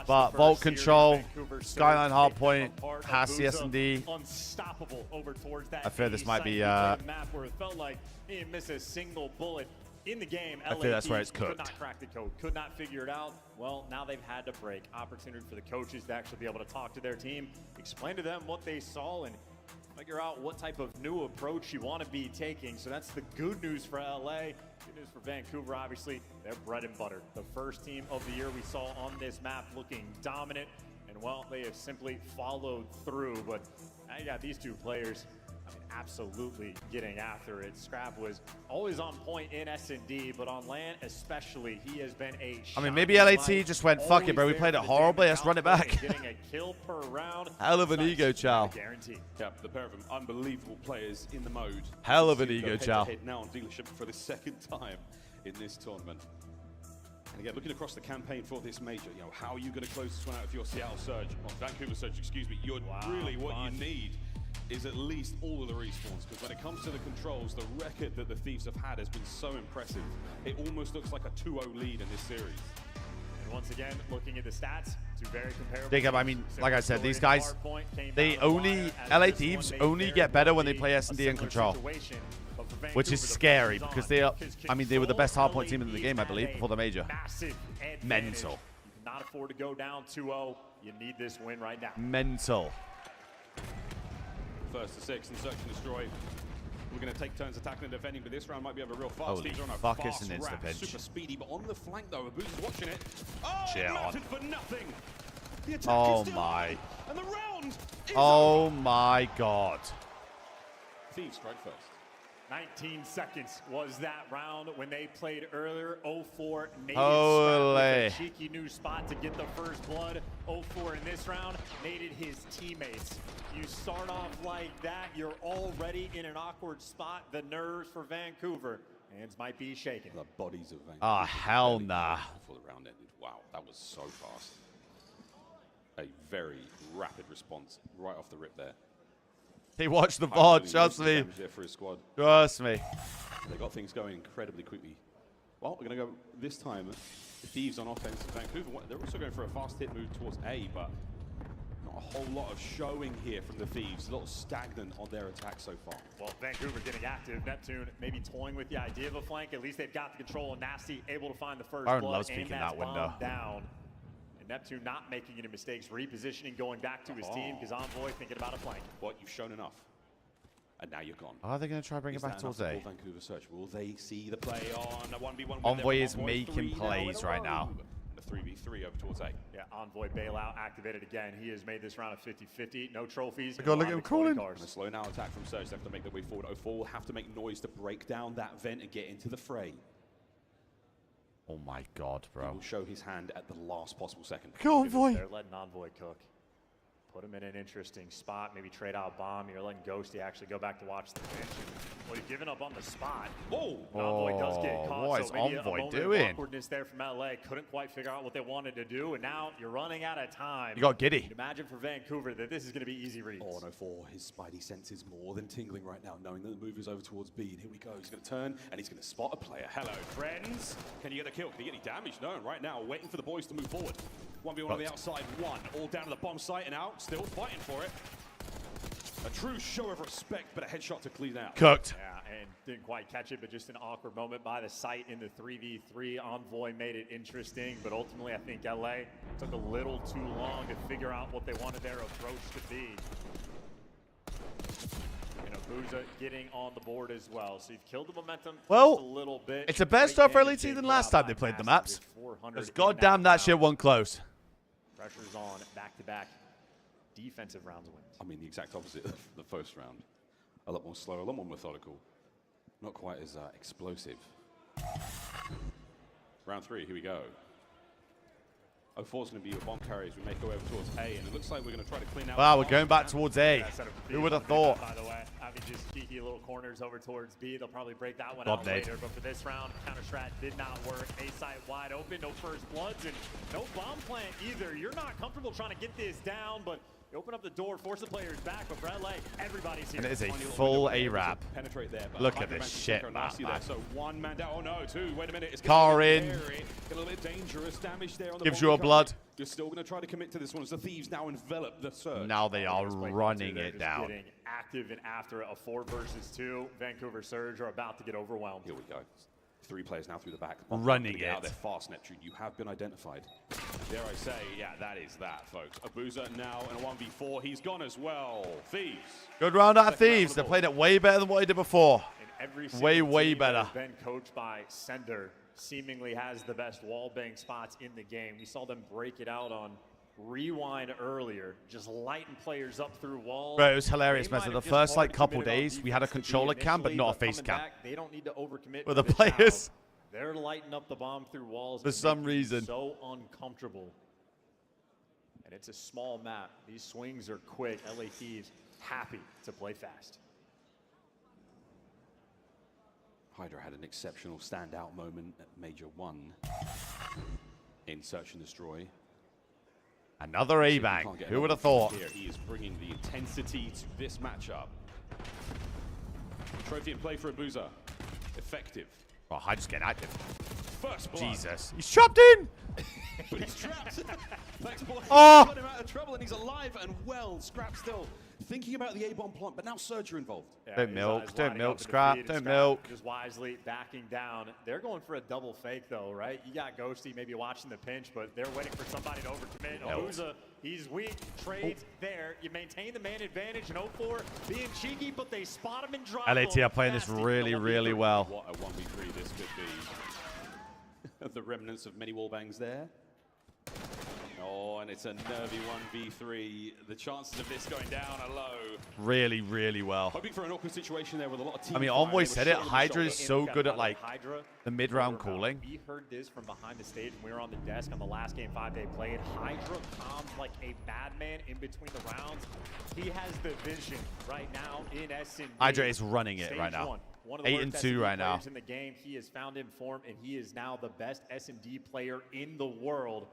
But Vault Control, Skyline Hardpoint, Hassi S&D. Unstoppable over towards that. I fear this might be. Map where it felt like he didn't miss a single bullet in the game. I feel that's where it's could cooked. not crack the code, could not figure it out. Well, now they've had to break. Opportunity for the coaches to actually be able to talk to their team, explain to them what they saw, and figure out what type of new approach you want to be taking. So that's the good news for LA. Good news for Vancouver, obviously. They're bread and butter. The first team of the year we saw on this map looking dominant. And, well, they have simply followed through. But now you got these two players, I mean, absolutely getting after it. Scrap was always on point in S&D, but on LAN especially, he has been a I mean, maybe LAT just went, fuck it, bro. We played it horribly. Let's run it back. Getting a kill per round. Hell of an ego, chow. Guaranteed. Yeah, the pair of them, unbelievable players in the mode. Hell of an ego, chow. Now on dealership for the second time in this tournament. And again, looking across the campaign for this major, you know, how are you going to close this one out if you're Seattle Surge, or Vancouver Surge, excuse me? You're really what you need is at least all of the respawns, because when it comes to the controls, the record that the Thieves have had has been so impressive. It almost looks like a 2-0 lead in this series. And once again, looking at the stats, two very comparable. Jacob, I mean, like I said, these guys, they only, LA Thieves only get better when they play S&D and Control, which is scary because they are, I mean, they were the best Hardpoint team in the game, I believe, before the major. Mental. You cannot afford to go down 2-0. You need this win right now. Mental. First to 6 and search and destroy. We're going to take turns attacking and defending, but this round might be over real fast. Holy Thieves are on a fuck, fast it's an wrap, insta-pinch. super speedy, but on the flank though, Abu's watching it. Oh, Chill on. for nothing. The attack Oh is still my. on, and the round is Oh over. my god. Thieves strike first. 19 seconds was that round when they played earlier. 0-4 naded Holy. with a cheeky new spot to get the first blood. 0-4 in this round, naded his teammates. You start off like that, you're already in an awkward spot. The nerves for Vancouver. Hands might be shaking. The bodies of Vancouver. Oh, hell nah. Before the round ended. Wow, that was so fast. A very rapid response right off the rip there. He watched the VOD, trust me. For his squad. Trust me. They got things going incredibly quickly. Well, we're going to go this time. The Thieves on offense. Vancouver, they're also going for a fast hit move towards A, but not a whole lot of showing here from the Thieves. A little stagnant on their attack so far. Well, Vancouver getting active. Neptune maybe toying with the idea of a flank. At least they've got the control. And Nasty able to find the first Byron blood. loves peeking that window. Down. Neptune not making any mistakes, repositioning, going back to his team, because Envoy thinking about a flank. Well, you've shown enough. And now you're gone. Are they going to try to bring it back towards A? Vancouver search. Will they see the play on a 1v1? Envoy is making plays right now. The 3v3 over towards A. Yeah, Envoy bailout activated again. He has made this round a 50-50. No trophies. Look at him crawling. And a slow now attack from Surge. They have to make their way forward. 0-4 will have to make noise to break down that vent and get into the fray. Oh my god, bro. He will show his hand at the last possible second. Go, Envoy. They're letting Envoy cook. Put him in an interesting spot. Maybe trade out bomb. You're letting Ghosty actually go back to watch the pitch. Well, he's giving up on the spot. Oh, Envoy does get caught. What is so maybe Envoy a moment doing? of awkwardness there from LA. Couldn't quite figure out what they wanted to do, and now you're running out of time. You got giddy. You'd imagine for Vancouver that this is going to be easy reads. Oh, no, for his spidey sense is more than tingling right now, knowing that the move is over towards B. And here we go. He's going to turn, and he's going to spot a player. Hello, friends. Can you get a kill? Can you get any damage? No, right now, waiting for the boys to move forward. 1v1 on the outside, one. All down to the bomb site and out. Still fighting for it. A true show of respect, but a headshot to clean out. Cooked. Yeah, and didn't quite catch it, but just an awkward moment by the site in the 3v3. Envoy made it interesting, but ultimately I think LA took a little too long to figure out what they wanted their approach to be. You know, Booza getting on the board as well, so you've killed the momentum well, just a little bit. It's a better start for LET than last time they played the maps. Because goddamn that shit won close. Pressure's on back-to-back defensive rounds wins. I mean, the exact opposite of the first round. A lot more slow, a lot more methodical. Not quite as explosive. Round 3, here we go. 0-4 is going to be your bomb carry as we make our way over towards A, and it looks like we're going to try to clean out. Wow, we're going back towards A. Who would have thought? By the way, having just cheeky little corners over towards B, they'll probably break that one God out made. later. But for this round, counter strat did not work. A site wide open, no first bloods, and no bomb plant either. You're not comfortable trying to get this down, but you open up the door, force the players back, but Brad Lake, everybody's here. And it is a full A-Wrap. Penetrate there, Look at this shit map, man. So one man down. Oh no, two. Wait a minute. It's Car in. Get a little bit dangerous damage there on the Gives bomb you a blood. You're still going to try to commit to this one as the Thieves now envelop the surge. Now they are running it down. Getting active and after a 4 versus 2, Vancouver Surge are about to get overwhelmed. Here we go. 3 players now through the back. Running it. Out there fast, Neptune. You have been identified. Dare I say, yeah, that is that, folks. Abuza now in a 1v4. He's gone as well. Thieves. Good round out of Thieves. They played it way better than what they did before. And every way better. Has been coached by Sender. Seemingly has the best wallbang spots in the game. We saw them break it out on Rewind earlier, just lighting players up through walls. Bro, it was hilarious, man. So the first like couple days, we had a controller cam, but not a face cam. They don't need to overcommit with the players. They're lighting up the bomb through walls for some reason. So uncomfortable. And it's a small map. These swings are quick. LA Thieves happy to play fast. Hydra had an exceptional standout moment at Major 1 in Search and Destroy. Another A-bang. Who would have thought? Here, he is bringing the intensity to this matchup. Trophy in play for Abuza. Effective. Oh, Hydra's getting active. First blood. Jesus. He's trapped in! But he's trapped. Thanks, boy. Oh! Got him out of trouble and he's alive and well. Scrap still thinking about the A-bomb plant, but now Surge are involved. Yeah, don't milk, Scrap, don't milk. Just wisely backing down. They're going for a double fake though, right? You got Ghosty maybe watching the pinch, but they're waiting for somebody to overcommit. Abuza, he's weak, trades there. You maintain the man advantage in 0-4, being cheeky, but they spot him and drop him. LAT are playing this really, really well. What a 1v3 this could be. The remnants of many wallbangs there. Oh, and it's a nervy 1v3. The chances of this going down are low. Really, really well. Hoping for an awkward situation there with a lot of team. I mean, fire. Envoy They said were it. shoulder to Hydra is shoulder. so good at, like, Hydra, the mid-round calling. We heard this from behind the stage when we were on the desk on the last game 5 they played. Hydra calms like a madman in between the rounds. He has the vision right now in S&D. Hydra is running it right now. One of the 8-2 right now. In the game, he has found in form, and he is now the best S&D player in the world.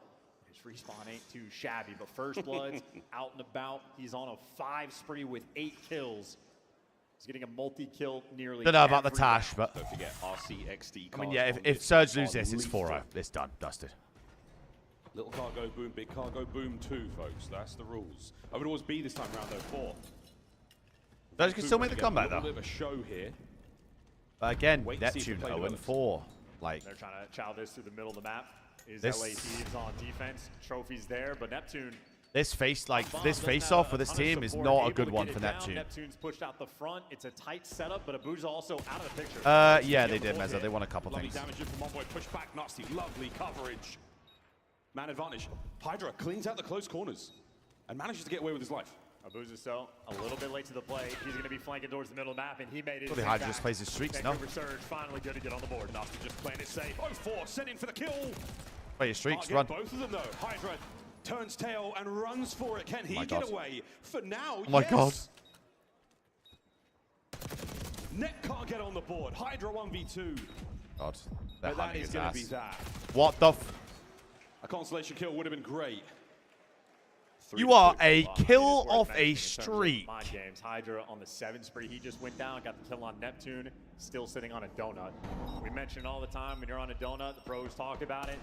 His respawn ain't too shabby, but First Blood's out and about. He's on a 5 spree with 8 kills. He's getting a multi-kill nearly. Don't know about the every Tash, round. but Don't forget RCXD. I mean, yeah, if Surge loses this, it's 4-0. It's done, dusted. Little cargo boom, big cargo boom too, folks. That's the rules. I would always be this time round though 4. Surge can still make the comeback A though. little bit of a show here. But again, Wait to see if Neptune the play 0-4. Like, They're trying to chow this through the middle of the map. Is This- LA Thieves on defense? Trophies there, but Neptune. this face-off for this team is not a good one for Neptune. Neptune's pushed out the front. It's a tight setup, but Abu's also out of the picture. Yeah, they did, Mezza. They won a couple Lovely things. damage in from Envoy. Push back, nasty, lovely coverage. Man advantage. Hydra cleans out the close corners and manages to get away with his life. Abu's still a little bit late to the play. He's going to be flanking towards the middle of the map, and he made it. Well, the Hydra just plays his streaks, no? Vancouver Surge finally going to get on the board. Nasty just playing it safe. 0-4, sent in for the kill. Play your streaks, Can't run. get both of them though. Hydra turns tail and runs for it. Can he God. get away? For now, Oh my God. Net can't get on the board. Hydra 1v2. God, they're But that hunting is his going to be ass. that. What the f... A consolation kill would have been great. You are a kill off a streak. Mind games. Hydra on the 7 spree. He just went down, got the kill on Neptune, still sitting on a donut. We mention all the time when you're on a donut, the pros talk about it.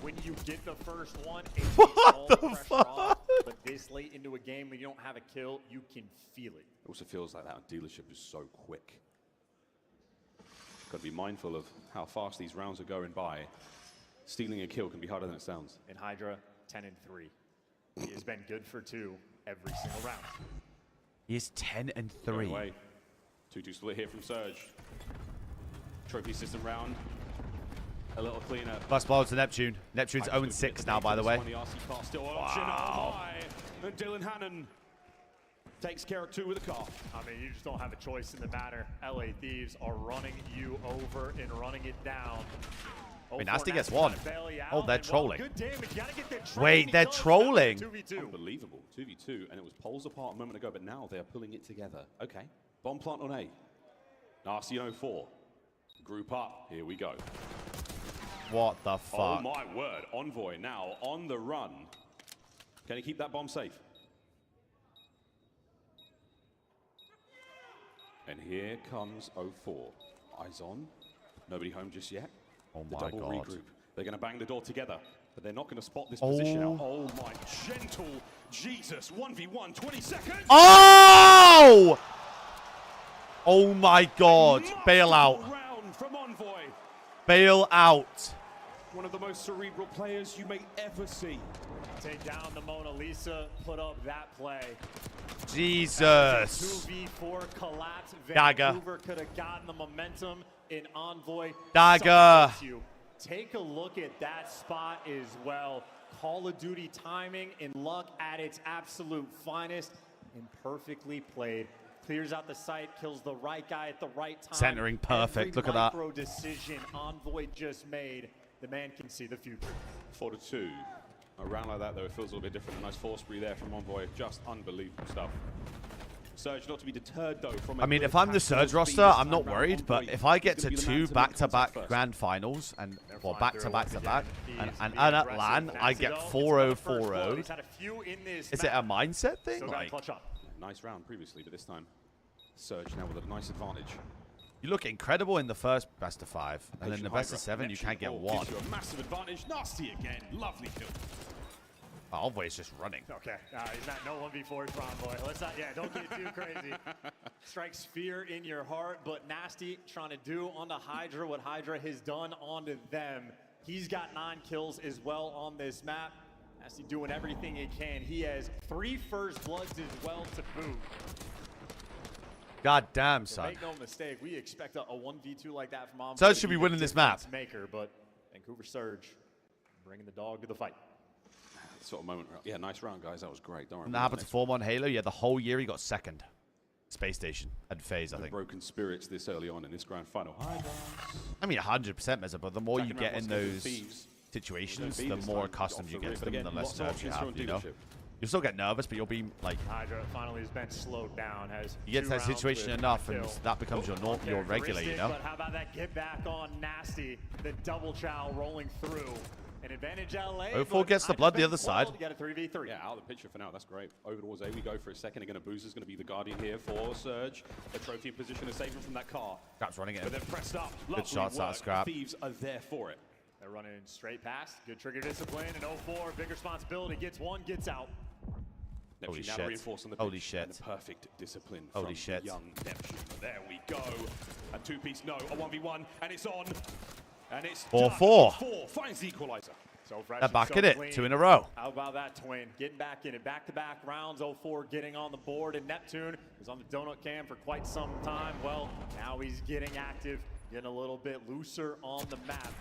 When you get the first one, it takes all the pressure off. But this late into a game when you don't have a kill, you can feel it. It also feels like that dealership is so quick. Got to be mindful of how fast these rounds are going by. Stealing a kill can be harder than it sounds. And Hydra, 10-3. He has been good for 2 every single round. He is 10-3. 2-2 split here from Surge. Trophy system round. A little cleaner. First blow to Neptune. Neptune's 0-6 now, by the way. Wow. And Dylan Hannon takes care of 2 with a car. I mean, you just don't have a choice in the matter. LA Thieves are running you over and running it down. I mean, Nasty gets 1. Oh, they're trolling. Good damage. Gotta get that Wait, they're trolling. 2v2. Unbelievable. 2v2, and it was poles apart a moment ago, but now they are pulling it together. Okay. Bomb plant on A. Nasty 04. Group up. Here we go. What the fuck? Oh my word. Envoy now on the run. Can he keep that bomb safe? And here comes 04. Eyes on. Nobody home just yet. Oh The my double God. regroup. They're going to bang the door together, but they're not going to spot this position out. Oh my gentle Jesus. 1v1, 20 seconds. Oh! Oh my God. Bail out. Round from Envoy. Bail out. One of the most cerebral players you may ever see. Take down the Mona Lisa, put up that play. Jesus. 2v4 collapse. Dagger. Vancouver could have gotten the momentum in Envoy. Dagger. You. Take a look at that spot as well. Call of Duty timing and luck at its absolute finest and perfectly played. Clears out the site, kills the right guy at the right time. Centering perfect. Look at that. Micro decision Envoy just made. The man can see the future. 4-2. A round like that, though, it feels a little bit different. A nice 4 spree there from Envoy. Just unbelievable stuff. Surge not to be deterred, though, from... I mean, if I'm the Surge roster, I'm not worried, but if I get to 2 back-to-back grand finals, and well, back-to-back-to-back, and at LAN, I get 4-0-4-0, is it a mindset thing? Like, nice round previously, but this time, Surge now with a nice advantage. you look incredible in the first best-of-5, and then the best-of-7, you can't get 1. Gives you a massive advantage. Nasty again. Lovely kill. Oh, Envoy is just running. Okay, he's not no 1v4 for Envoy. Let's not, don't get too crazy. Strikes fear in your heart, but Nasty trying to do onto Hydra what Hydra has done onto them. He's got 9 kills as well on this map. Nasty doing everything he can. He has 3 first bloods as well to boot. God damn, So son. make no mistake, we expect a 1v2 like that from Envoy. Surge should be winning this map. Maker, but Vancouver Surge bringing the dog to the fight. sort of moment. Yeah, nice round, guys. That was great. Don't worry. And that happened to Form on Halo. Yeah, the whole year he got second. Space Station and Phase, I think. Broken spirits this early on in this grand final. Hi, guys. I mean, 100% Meza, but the more you get in those Thieves. situations, the more accustomed you get to them, and the less nerves you have, you know? You'll still get nervous, but you'll be like... Hydra finally has been slowed down. You get to that situation enough, and that becomes your regular, you know? But how about that get back on Nasty? The double chow rolling through. An advantage LA. 04 gets the blood the other side. Get a 3v3. Yeah, out of the picture for now. That's great. Over towards A we go for a second. Again, Abuza's going to be the guardian here for Surge. The trophy in position to save him from that car. Scrap's running it. But then pressed up. Good shots out of Scrap. Thieves are there for it. They're running straight past. Good trigger discipline. And 04, big responsibility. Gets one, gets out. Holy Neptune shit. reinforcing the Holy pitch shit. and the perfect discipline Holy from shit. young Neptune. There we go. A two-piece, no, a 1v1, and it's on. And it's 4-4. 4 finds the equalizer. So fresh. They're back so at it. clean. 2 in a row. How about that, Twin? Getting back in it. Back-to-back rounds. 04 getting on the board. And Neptune was on the donut cam for quite some time. Well, now he's getting active, getting a little bit looser on the map.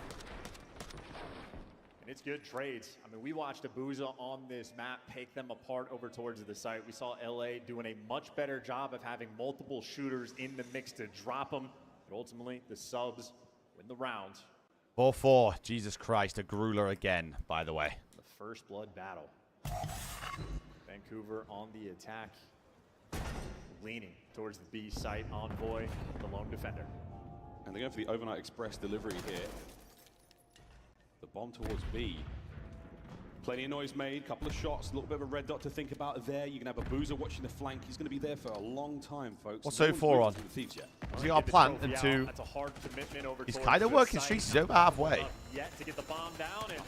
And it's good trades. I mean, we watched Abuza on this map take them apart over towards the site. We saw LA doing a much better job of having multiple shooters in the mix to drop them. But ultimately, the subs win the round. 4-4. Jesus Christ, a grueler again, by the way. The first blood battle. Vancouver on the attack. Leaning towards the B site. Envoy, the lone defender. And they're going for the overnight express delivery here. The bomb towards B. Plenty of noise made, couple of shots, a little bit of a red dot to think about there. You can have Abuza watching the flank. He's going to be there for a long time, folks. What's 04 on? Has he got a plant into... That's a hard commitment over He's kind of working streets. He's over halfway. Yet to get the bomb down, and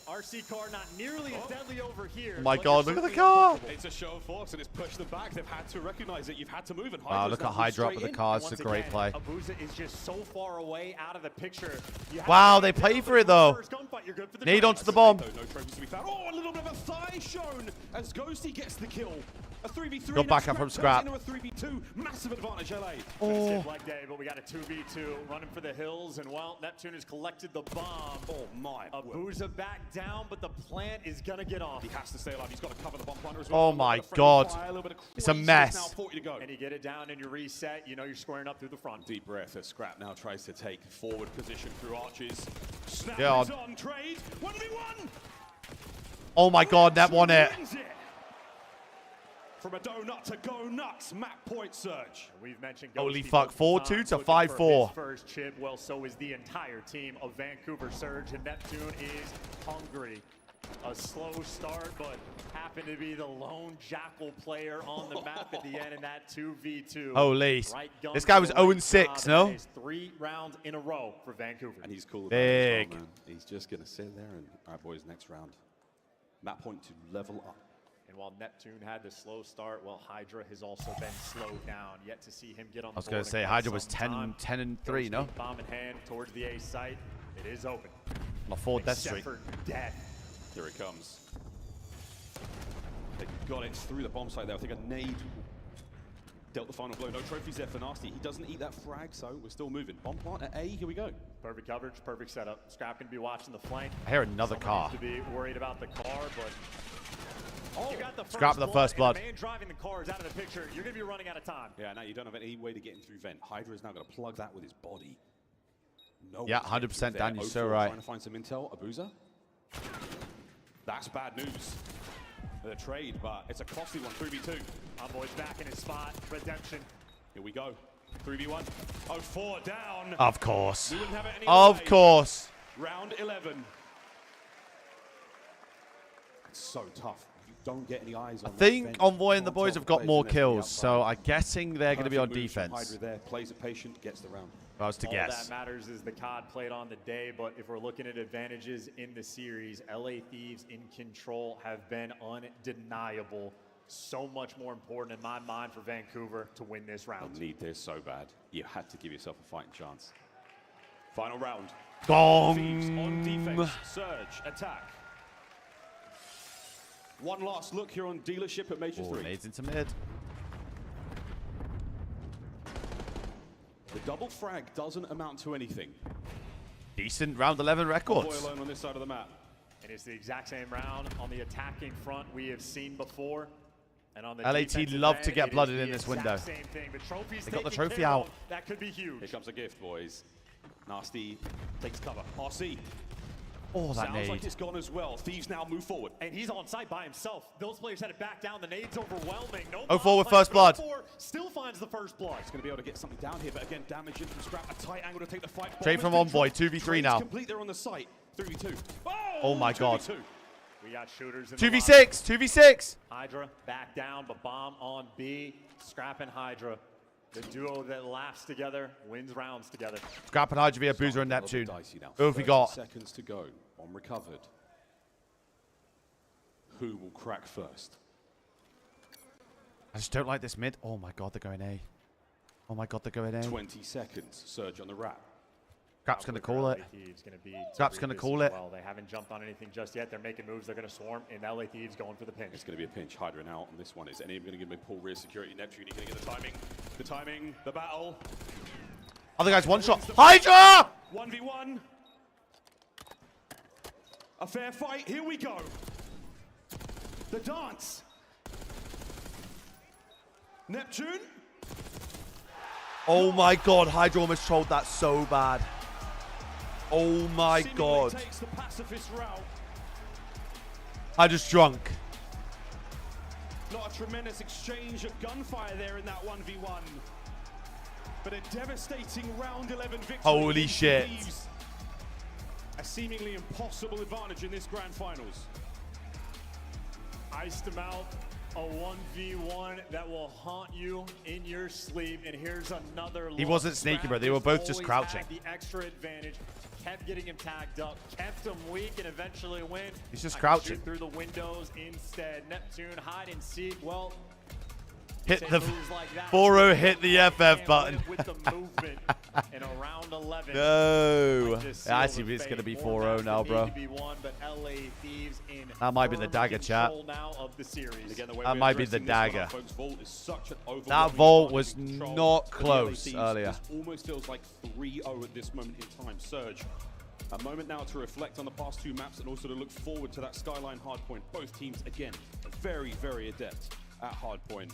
RC car not nearly as deadly over here. Oh my god, look at the car! It's a show of force, and it's pushed them back. They've had to recognize it. You've had to move, and Wow, look at Hydra up with the cars. It's a great play. Abuza is just so far away out of the picture. Wow, they pay for it though. Nade onto the bomb. No trophies to be found. Oh, a little bit of a thigh shown as Ghosty gets the kill. A 3v3. Got back up from Scrap. Into a 3v2. Massive advantage, LA. Oh. Leg day, but we got a 2v2 running for the hills, and well, Neptune has collected the bomb. Oh my. Abuza back down, but the plant is gonna get off. He has to stay alive. He's got to cover the bomb planter as well. Oh my god. It's a mess. Now 40 to go. And you get it down and you reset, you know you're squaring up through the front. Deep breath as Scrap now tries to take forward position through arches. Snap God. is on trade. 1v1. Oh my god, that won it. From a donut to go nuts, map point Surge. We've mentioned Holy Ghosty fuck, 4-2 to 5-4. First chip, well, so is the entire team of Vancouver Surge, and Neptune is hungry. A slow start, but happened to be the lone Jackal player on the map at the end in that 2v2. Holy. Right, This guy was 0-6, no? 3 rounds in a row for Vancouver. And he's cool. Big. Well, he's just going to sit there and, all right, boys, next round. Map point to level up. And while Neptune had the slow start, well, Hydra has also been slowed down. Yet to see him get on the board. I was going to say, Hydra was 10-3, no? Bomb in hand towards the A site. It is open. On a 4 death streak. For death. Here it comes. They got it through the bomb site there. I think a nade dealt the final blow. No trophies there for Nasty. He doesn't eat that frag, so we're still moving. Bomb plant at A. Here we go. Perfect coverage, perfect setup. Scrap can be watching the flank. I hear another car. To be worried about the car, but you got the Scrap the first blood. The man driving the car is out of the picture. You're going to be running out of time. Yeah, now you don't have any way to get in through vent. Hydra is now going to plug that with his body. No. Yeah, 100% Dan. You're so right. Trying to find some intel. Abuza. That's bad news. The trade, but it's a costly one. 3v2. Envoy's back in his spot. Redemption. Here we go. 3v1. 04 down. Of course. We wouldn't have it any Of way. course. Round 11. It's so tough. You don't get any eyes on I think Envoy and the boys have got more kills, so I'm guessing they're going to be on defense. Hydra there, plays it patient, gets the round. If I was to All guess. that matters is the COD played on the day, but if we're looking at advantages in the series, LA Thieves in control have been undeniable. So much more important in my mind for Vancouver to win this round. I need this so bad. You had to give yourself a fighting chance. Final round. Gong. Thieves on defense. Surge. Attack. One last look here on dealership at Major 3. Nades into mid. The double frag doesn't amount to anything. Decent round 11 records. Envoy alone on this side of the map. And it's the exact same round on the attacking front we have seen before. And on the LAT love to get blooded in this window. Same thing, but trophies They got the taken trophy care out. of. That could be huge. Here comes a gift, boys. Nasty takes cover. RC. Oh, that Sounds nade. like it's gone as well. Thieves now move forward. And he's on site by himself. Those players had it back down. The nade's overwhelming. No 0-4 with bomb, first but blood. 0-4 still finds the first blood. He's going to be able to get something down here, but again, damage in from Scrap. A tight angle to take the fight. Trade from Envoy, 2v3 now. Complete there on the site. 3v2. Oh my god. 2v2. We got shooters in 2v6, 2v6. Hydra back down, but bomb on B. Scrap and Hydra. The duo that laughs together wins rounds together. Scrap and Hydra via Boozer and Neptune. Who have we got? Seconds to go. Bomb recovered. Who will crack first? I just don't like this mid. Oh my god, they're going A. Oh my god, they're going A. 20 seconds. Surge on the wrap. Scrap's going to call it. Scrap's going to call it. Well, they haven't jumped on anything just yet. They're making moves. They're going to swarm, and LA Thieves going for the pinch. It's going to be a pinch. Hydra now on this one. Is anyone going to give him a pull rear security? Neptune, you're going to get the timing. The timing, the battle. Other guy's one shot. Hydra! 1v1. A fair fight. Here we go. The dance. Neptune. Oh my god, Hydra almost trolled that so bad. Oh my god. Takes the pacifist route. Hydra's drunk. Not a tremendous exchange of gunfire there in that 1v1. But a devastating round 11 victory. Holy shit. Thieves. A seemingly impossible advantage in this grand finals. Iced him out. A 1v1 that will haunt you in your sleep. And here's another He wasn't sneaky, bro. They were both just crouching. The extra advantage. Kept getting him tagged up, kept him weak, and eventually win. He's just crouching. Shoot through the windows instead. Neptune hide and seek. Well, hit the 4-0, hit the FF button. With the movement in around 11. No. I see it's going to be 4-0 now, bro. That might be the dagger, chat. That might be the dagger. That vault was not close earlier. This almost feels like 3-0 at this moment in time. Surge. A moment now to reflect on the past two maps and also to look forward to that Skyline Hardpoint. Both teams, again, very, very adept at Hardpoint.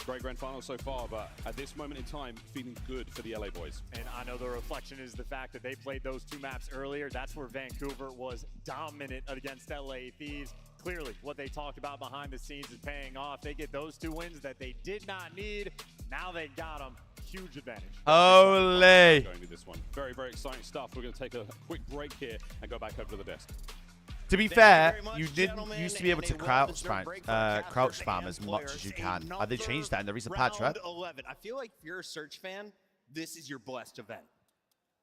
Great grand final so far, but at this moment in time, feeling good for the LA boys. And I know the reflection is the fact that they played those two maps earlier. That's where Vancouver was dominant against LA Thieves. Clearly, what they talked about behind the scenes is paying off. They get those two wins that they did not need. Now they got them. Huge advantage. Ole. Going to this one. Very, very exciting stuff. We're going to take a quick break here and go back over to the desk. To be fair, you didn't used to be able to crouch spam as much as you can. They changed that in the recent patch, right? 11. I feel like if you're a Surge fan, this is your blessed event.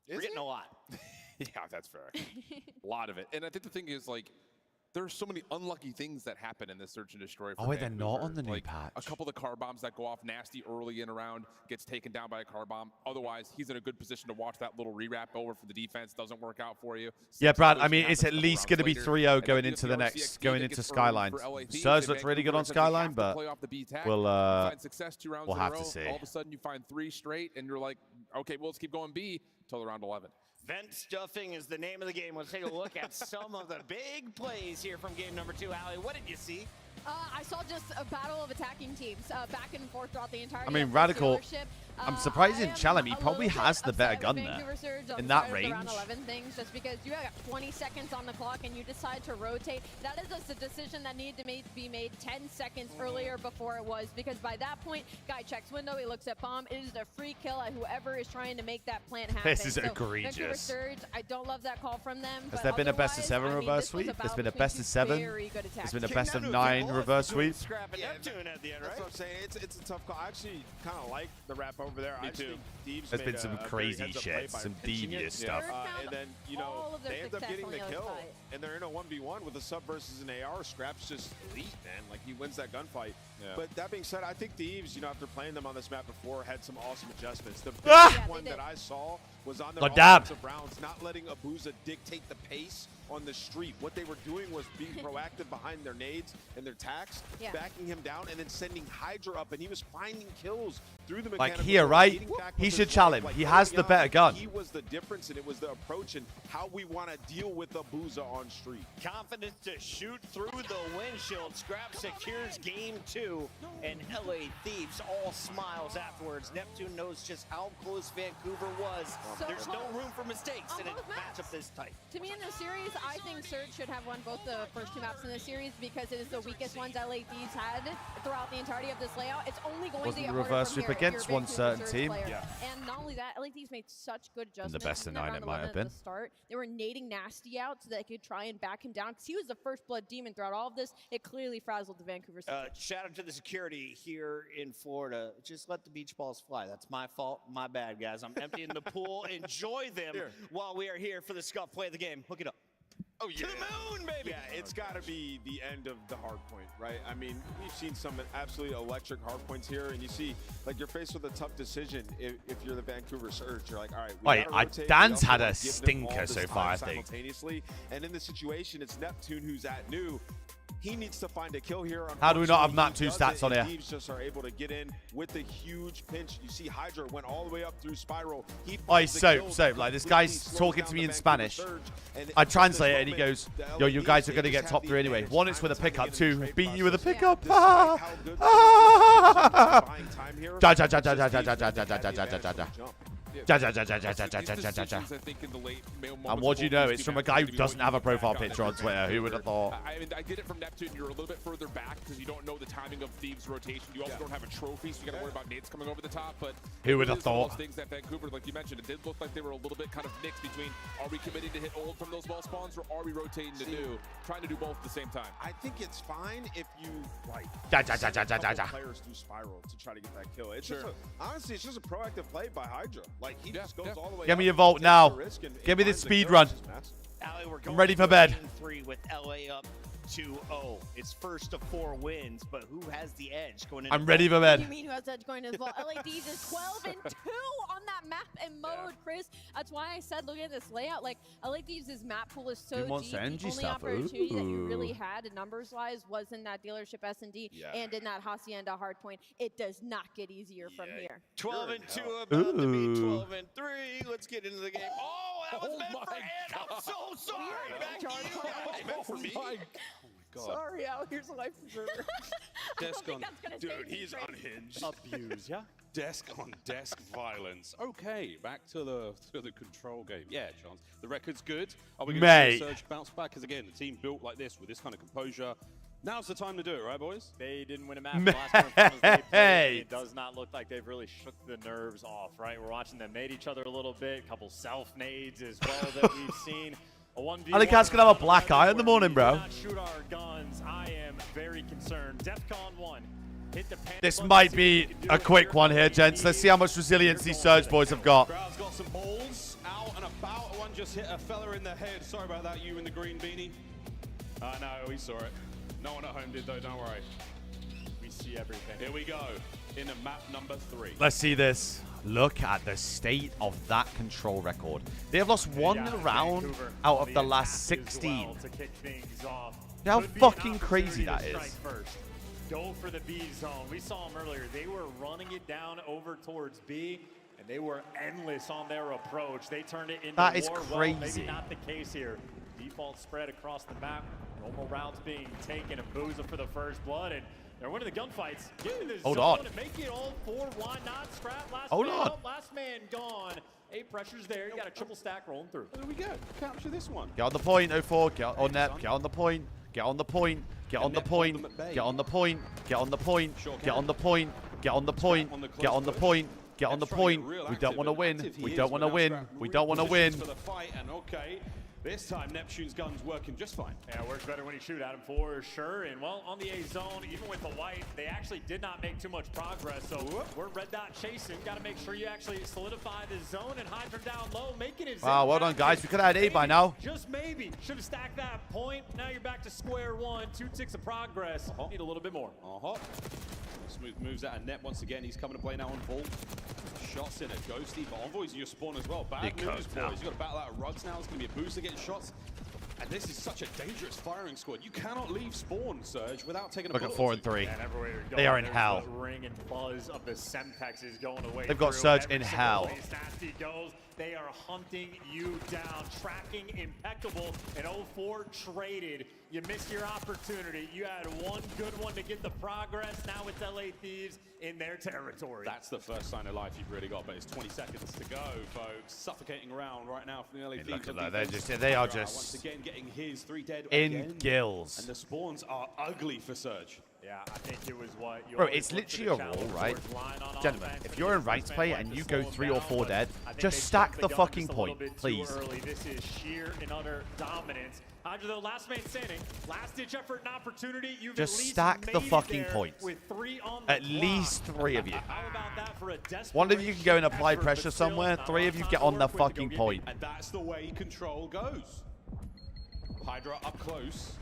We're getting a lot. Yeah, that's fair. A lot of it. And I think the thing is, like, there's so many unlucky things that happen in this Search and Destroy. Oh, wait, they're not on the new patch. A couple of the car bombs that go off nasty early in a round, gets taken down by a car bomb. Otherwise, he's in a good position to watch that little rewrap over for the defense. Doesn't work out for you. Yeah, Brad, I mean, it's at least going to be 3-0 going into the next, going into Skyline. Surge looks really good on Skyline, but we'll have to see. All of a sudden, you find 3 straight, and you're like, okay, well, let's keep going B till around 11. Vent stuffing is the name of the game. Let's take a look at some of the big plays here from game number 2. Allie, what did you see? I saw just a battle of attacking teams back and forth throughout the entire. I mean, Radical. I'm surprised in Chalem, he probably has the better gun there in that range. Around 11 things, just because you got 20 seconds on the clock and you decide to rotate. That is just a decision that needed to be made 10 seconds earlier before it was, because by that point, guy checks window, he looks at bomb. It is a free kill at whoever is trying to make that plant happen. This is egregious. Vancouver Surge, I don't love that call from them. Has there been a best of 7 reverse sweep? There's been a best of 7. There's been a best of 9 reverse sweep. Yeah, that's what I'm saying. It's a tough call. I actually kind of like the wrap over there. Me too. Thieves There's been some a crazy shit, some devious stuff. And then, you know, they end up getting the kill, and they're in a 1v1 with a sub versus an AR. Scrap's just elite, man. Like, he wins that gunfight. Yeah. But that being said, I think Thieves, you know, after playing them on this map before, had some awesome adjustments. The biggest one that I saw was on their offensive rounds, not letting Abuza dictate the pace on the street. What they were doing was being proactive behind their nades and their tacks, backing him down, and then sending Hydra up, and he was finding kills through the Like mechanical here, work, right? getting back He with should his challenge. life, He like, has early the better on, gun. He was the difference, and it was the approach and how we want to deal with the Booza on street. Confidence to shoot through the windshield. Scrap secures game 2, and LA Thieves all smiles afterwards. Neptune knows just how close Vancouver was. So There's no room for mistakes in a both maps. matchup this tight. To me in this series, I think Surge should have won both the first 2 maps in this series because it is the weakest ones LA Thieves had throughout the entirety of this layout. It's only going Wasn't to get the harder reverse from sweep here if against you're a one Vancouver certain Surge team? player. Yeah. And not only that, LA Thieves made such good adjustments. best of in that 9 round it might have 11 at been. the start. They were nading Nasty out so they could try and back him down because he was the first blood demon throughout all of this. It clearly frazzled the Vancouver Surge. Shout out to the security here in Florida. Just let the beach balls fly. That's my fault. My bad, guys. I'm emptying the pool. Enjoy them while we are here for the Scuff play of the game. Hook it up. Oh, yeah. To the moon, baby. Yeah, it's got to be the end of the Hardpoint, right? I mean, we've seen some absolutely electric Hardpoints here, and you see, like, you're faced with a tough decision if you're the Vancouver Surge. You're like, all right, we gotta rotate. Dan's We had also a give them stinker all this so time far, I think. simultaneously. And in the situation, it's Neptune who's at new. He needs to find a kill here. How do we not have Unfortunately, Nat 2 he does stats it, on and here? Thieves just are able to get in with a huge pinch. You see Hydra went all the way up through Spiral. He Oh, finds he's the kill so to like this completely guy's slow talking down to me the in Vancouver Spanish. Surge. And I at translate it this and he moment, goes, the yo, LA you guys are Thieves, going to they get just top have 3 the anyway. advantage. 1, it's with a Time to pickup. get in 2, the trade beating you with a process. pickup. Despite how good buying time here, Ja, ja, ja, it's ja, just ja, Thieves ja, that ja, had the ja, ja, ja, advantage ja, from ja. the jump. Ja, ja, ja, ja, ja, ja, ja, These ja, ja, ja. decisions, I think, in the late And moments what do you before know? these It's two from a matches guy who maybe doesn't what have a you profile back on picture on it. Twitter. Who would have thought? I mean, I get it from Neptune. You're a little bit further back because you don't know the timing of Thieves' rotation. You also don't have a trophy, so you got to worry about nades coming over the top. But Who would have it is one of thought? those things that Vancouver, like you mentioned, it did look like they were a little bit kind of mixed between are we committing to hit old from those wall spawns or are we rotating to new? Trying to do both at the same time. I think it's fine if you like Ja, ja, ja, send ja, a ja, couple ja. players through Spiral to try to get that kill. It's just honestly, it's just a proactive play by Hydra. Like he just goes all the way. Give me up, a vault takes now. the risk, and Give me this finds the speed kill, run. which is massive. Allie, we're I'm going ready for to bed. game 3 with LA up 2-0. It's first of 4 wins, but who has the edge going into I'm ready for bed. What do you mean who has the edge going as well? LA Thieves is 12-2 on that map and mode, Chris. That's why I said, look at this layout. Like, LA Thieves' map pool is so Who wants deep. the The NG only stuff? opportunity that you really Ooh. had, numbers-wise, was in that dealership S&D and in that Hacienda Hardpoint. It does not get easier from here. 12-2 about to be Ooh. 12-3. Let's get into the game. Oh, that was meant for Ant. I'm so sorry. Back to you. That was meant for me. Sorry, Al. Here's a life preserver. Desk on, that's gonna dude, save me, he's Chris. unhinged. Abuse, yeah. Desk on desk violence. Okay, back to the control game. Yeah, Chance. The record's good. Are we going to Mate. see a Surge bounce back? Because again, the team built like this with this kind of composure. Now's the time to do it, right, boys? They didn't win a match in the last quarterfinals they played. Mate. It does not look like they've really shook the nerves off, right? We're watching them nade each other a little bit, a couple self-nades as well that we've seen. A 1v1 I think Cat's gonna have a black eye in the morning, bro. where we do not shoot our guns. I am very concerned. DEFCON 1. Hit the panic This button, might see be what we can do a with quick your one here, gents. Let's see how much resilience these Surge boys have got. Crowd's got some balls out and about. One just hit a fella in the head. Sorry about that, you in the green beanie. No, we saw it. No one at home did though, don't worry. We see everything. Here we go, in a map number 3. Let's see this. Look at the state of that control record. They have lost one round Vancouver out on of the attack last as 16. well to kick things off. How Could be an fucking crazy that opportunity to is. strike first. Go for the B zone. We saw them earlier. They were running it down over towards B, and they were endless on their approach. They turned it into That is war. crazy. Well, maybe not the case here. Default spread across the map. Normal routes being taken, and Booza for the first blood, and they're winning the gunfights. Getting the Hold zone on. and make it all 4. Why not? Scrap last Hold man on. up, last man gone. 8 pressures there. You got a triple stack rolling through. There we go. Capture this one. Get on the point, 04. Get on net. Get on the point. Get on the point. Get on the point. Get on the point. Get on the point. Get on the point. Get on the point. Get on the point. Get on the point. We don't want to win. We don't want to win. We don't want to win. For the fight, and okay, this time Neptune's gun's working just fine. Yeah, it works better when you shoot at him for sure. And well, on the A zone, even with the white, they actually did not make too much progress. So we're red dot chasing. Got to make sure you actually solidify the zone and hide from down low, making it. Wow, well done, guys. We could have had 8 by now. Just maybe. Should have stacked that point. Now you're back to square one. 2 ticks of progress. Need a little bit more. Smooth moves out of net once again. He's coming to play now on ball. Shots in a ghosty, but Envoy's in your spawn as well. Bad Big news, coast now. boys. You got to battle out of rugs now. It's going to be a booster getting shots. And this is such a dangerous firing squad. You cannot leave spawn, Surge, without taking a Look at bullet. 4 and 3. And everywhere you're They going, are in there's hell. the ring and buzz of the Semtex is going away. They've got through. Surge Every in single hell. place Nasty goes, they are hunting you down. Tracking impeccable. And 0-4 traded. You missed your opportunity. You had one good one to get the progress. Now it's LA Thieves in their territory. That's the first sign of life you've really got, but it's 20 seconds to go, folks. Suffocating around right now from the LA Thieves. Look at that. They are just once again getting his 3 dead in again. gills. And the spawns are ugly for Surge. Yeah, I think it was what you Bro, it's literally a rule, right? Gentlemen, if you're in ranked play and you go 3 or 4 dead, just stack the fucking point, please. This is sheer and utter dominance. Hydra, though, last man standing, last-ditch effort and opportunity. You've Just at least stack the made it fucking there points. with 3 on the At least 3 of you. How about that for a One of you can go and apply effort, pressure but still somewhere. not 3 a of you lot get to on the work with to go fucking get point. And that's the way control goes. Hydra up close.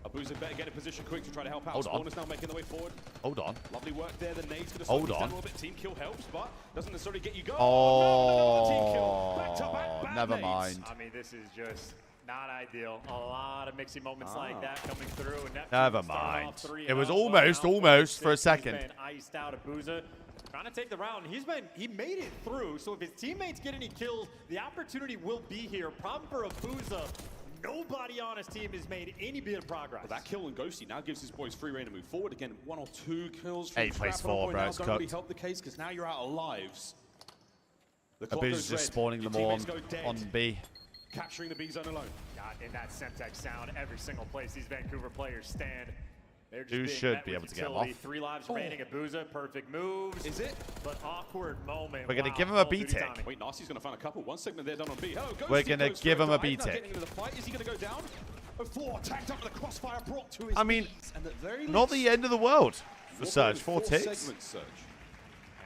Abuza better get in position quick to try to help out. Hold on. Spawn is now making their way forward. Hold on. Lovely work there. The nade's going to Hold slow things on. down a little bit. Team kill helps, but doesn't necessarily get you going. Oh, team kill. Back to back, bad never nades. mind. I mean, this is just not ideal. A lot of mixing moments like that coming through. And Never mind. It was almost for a second. He's been iced out. Abuza trying to take the round. He made it through. So if his teammates get any kills, the opportunity will be here. Problem for Abuza. Nobody on his team has made any bit of progress. But that kill on Ghosty now gives his boys free reign to move forward. Again, 1 or 2 kills from 8 plays Scrap 4, bro. now It's don't really cooked. help the case because now you're out of lives. The clock Abuza's goes just red. spawning Your them all teammates go dead. on B. Capturing the B zone alone. God, in that Semtex sound, every single place these Vancouver players stand. They're just You being should met be with able to get them utility. off. 3 lives remaining. Abuza, perfect moves. Is it? But awkward moment. We're going to Wow, give him a Call of Duty B-tick. timing. Wait, Nasty's going to find a couple. One segment there done on B. Oh, Ghosty We're going to goes give for him a dive, now B-tick. getting into the fight. Is he going to go down? 4 tagged up with a crossfire brought to his I mean, knees, and at very not least, the end of the world for 4 Surge. 4 segments, ticks. Surge.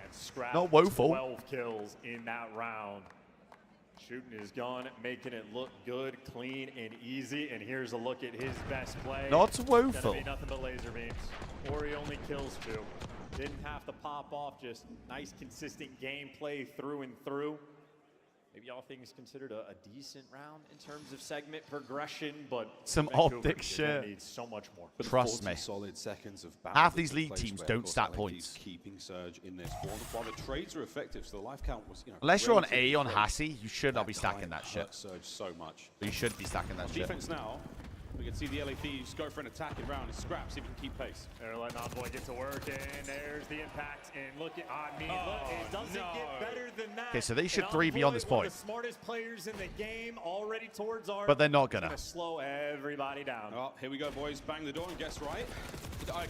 And Scrap, Not woeful. 12 kills in that round. Shooting his gun, making it look good, clean, and easy. And here's a look at his best play. Not It's woeful. gonna be nothing but laser beams. Or he only kills 2. Didn't have to pop off, just nice, consistent gameplay through and through. Maybe all things considered a decent round in terms of segment progression, but Some Vancouver optic is gonna shit. need so much more. But Trust 40 me. solid seconds of Half battle these took league place teams where, don't of course, stack LA points. Thieves keeping Surge in their spawn. While the trades are effective, so the life count was, you know, Unless you're on relatively A on close. Hassie, you should not be stacking That that shit. hurt Surge so much. You should be stacking that On shit. defense now, we can see the LA Thieves go for an attacking round and scrap, see if we can keep pace. They're letting Envoy get to work, and there's the impact. And look at, look, it doesn't get better than that. Okay, so they should And 3B on this Envoy, one point. of the smartest players in the game, already towards our. But they're not gonna. Slow everybody down. Oh, here we go, boys. Bang the door and guess right.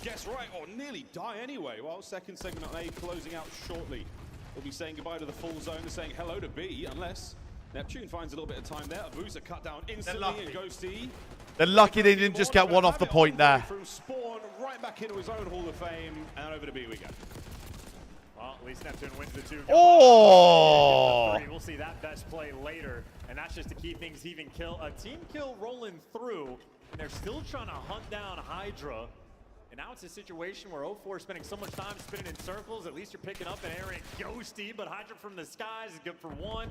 Guess right, or nearly die anyway. Well, second segment on A closing out shortly. We'll be saying goodbye to the full zone and saying hello to B, unless Neptune finds a little bit of time there. Abuza cut down instantly and Ghosty. They're lucky they didn't just get one off the point there. From Spawn right back into his own Hall of Fame, and over to B we go. Well, at least Neptune wins the 2. Oh! We'll see that best play later, and that's just to keep things even. A team kill rolling through, and they're still trying to hunt down Hydra. And now it's a situation where 0-4 is spending so much time spinning in circles. At least you're picking up an errant Ghosty, but Hydra from the skies is good for 1.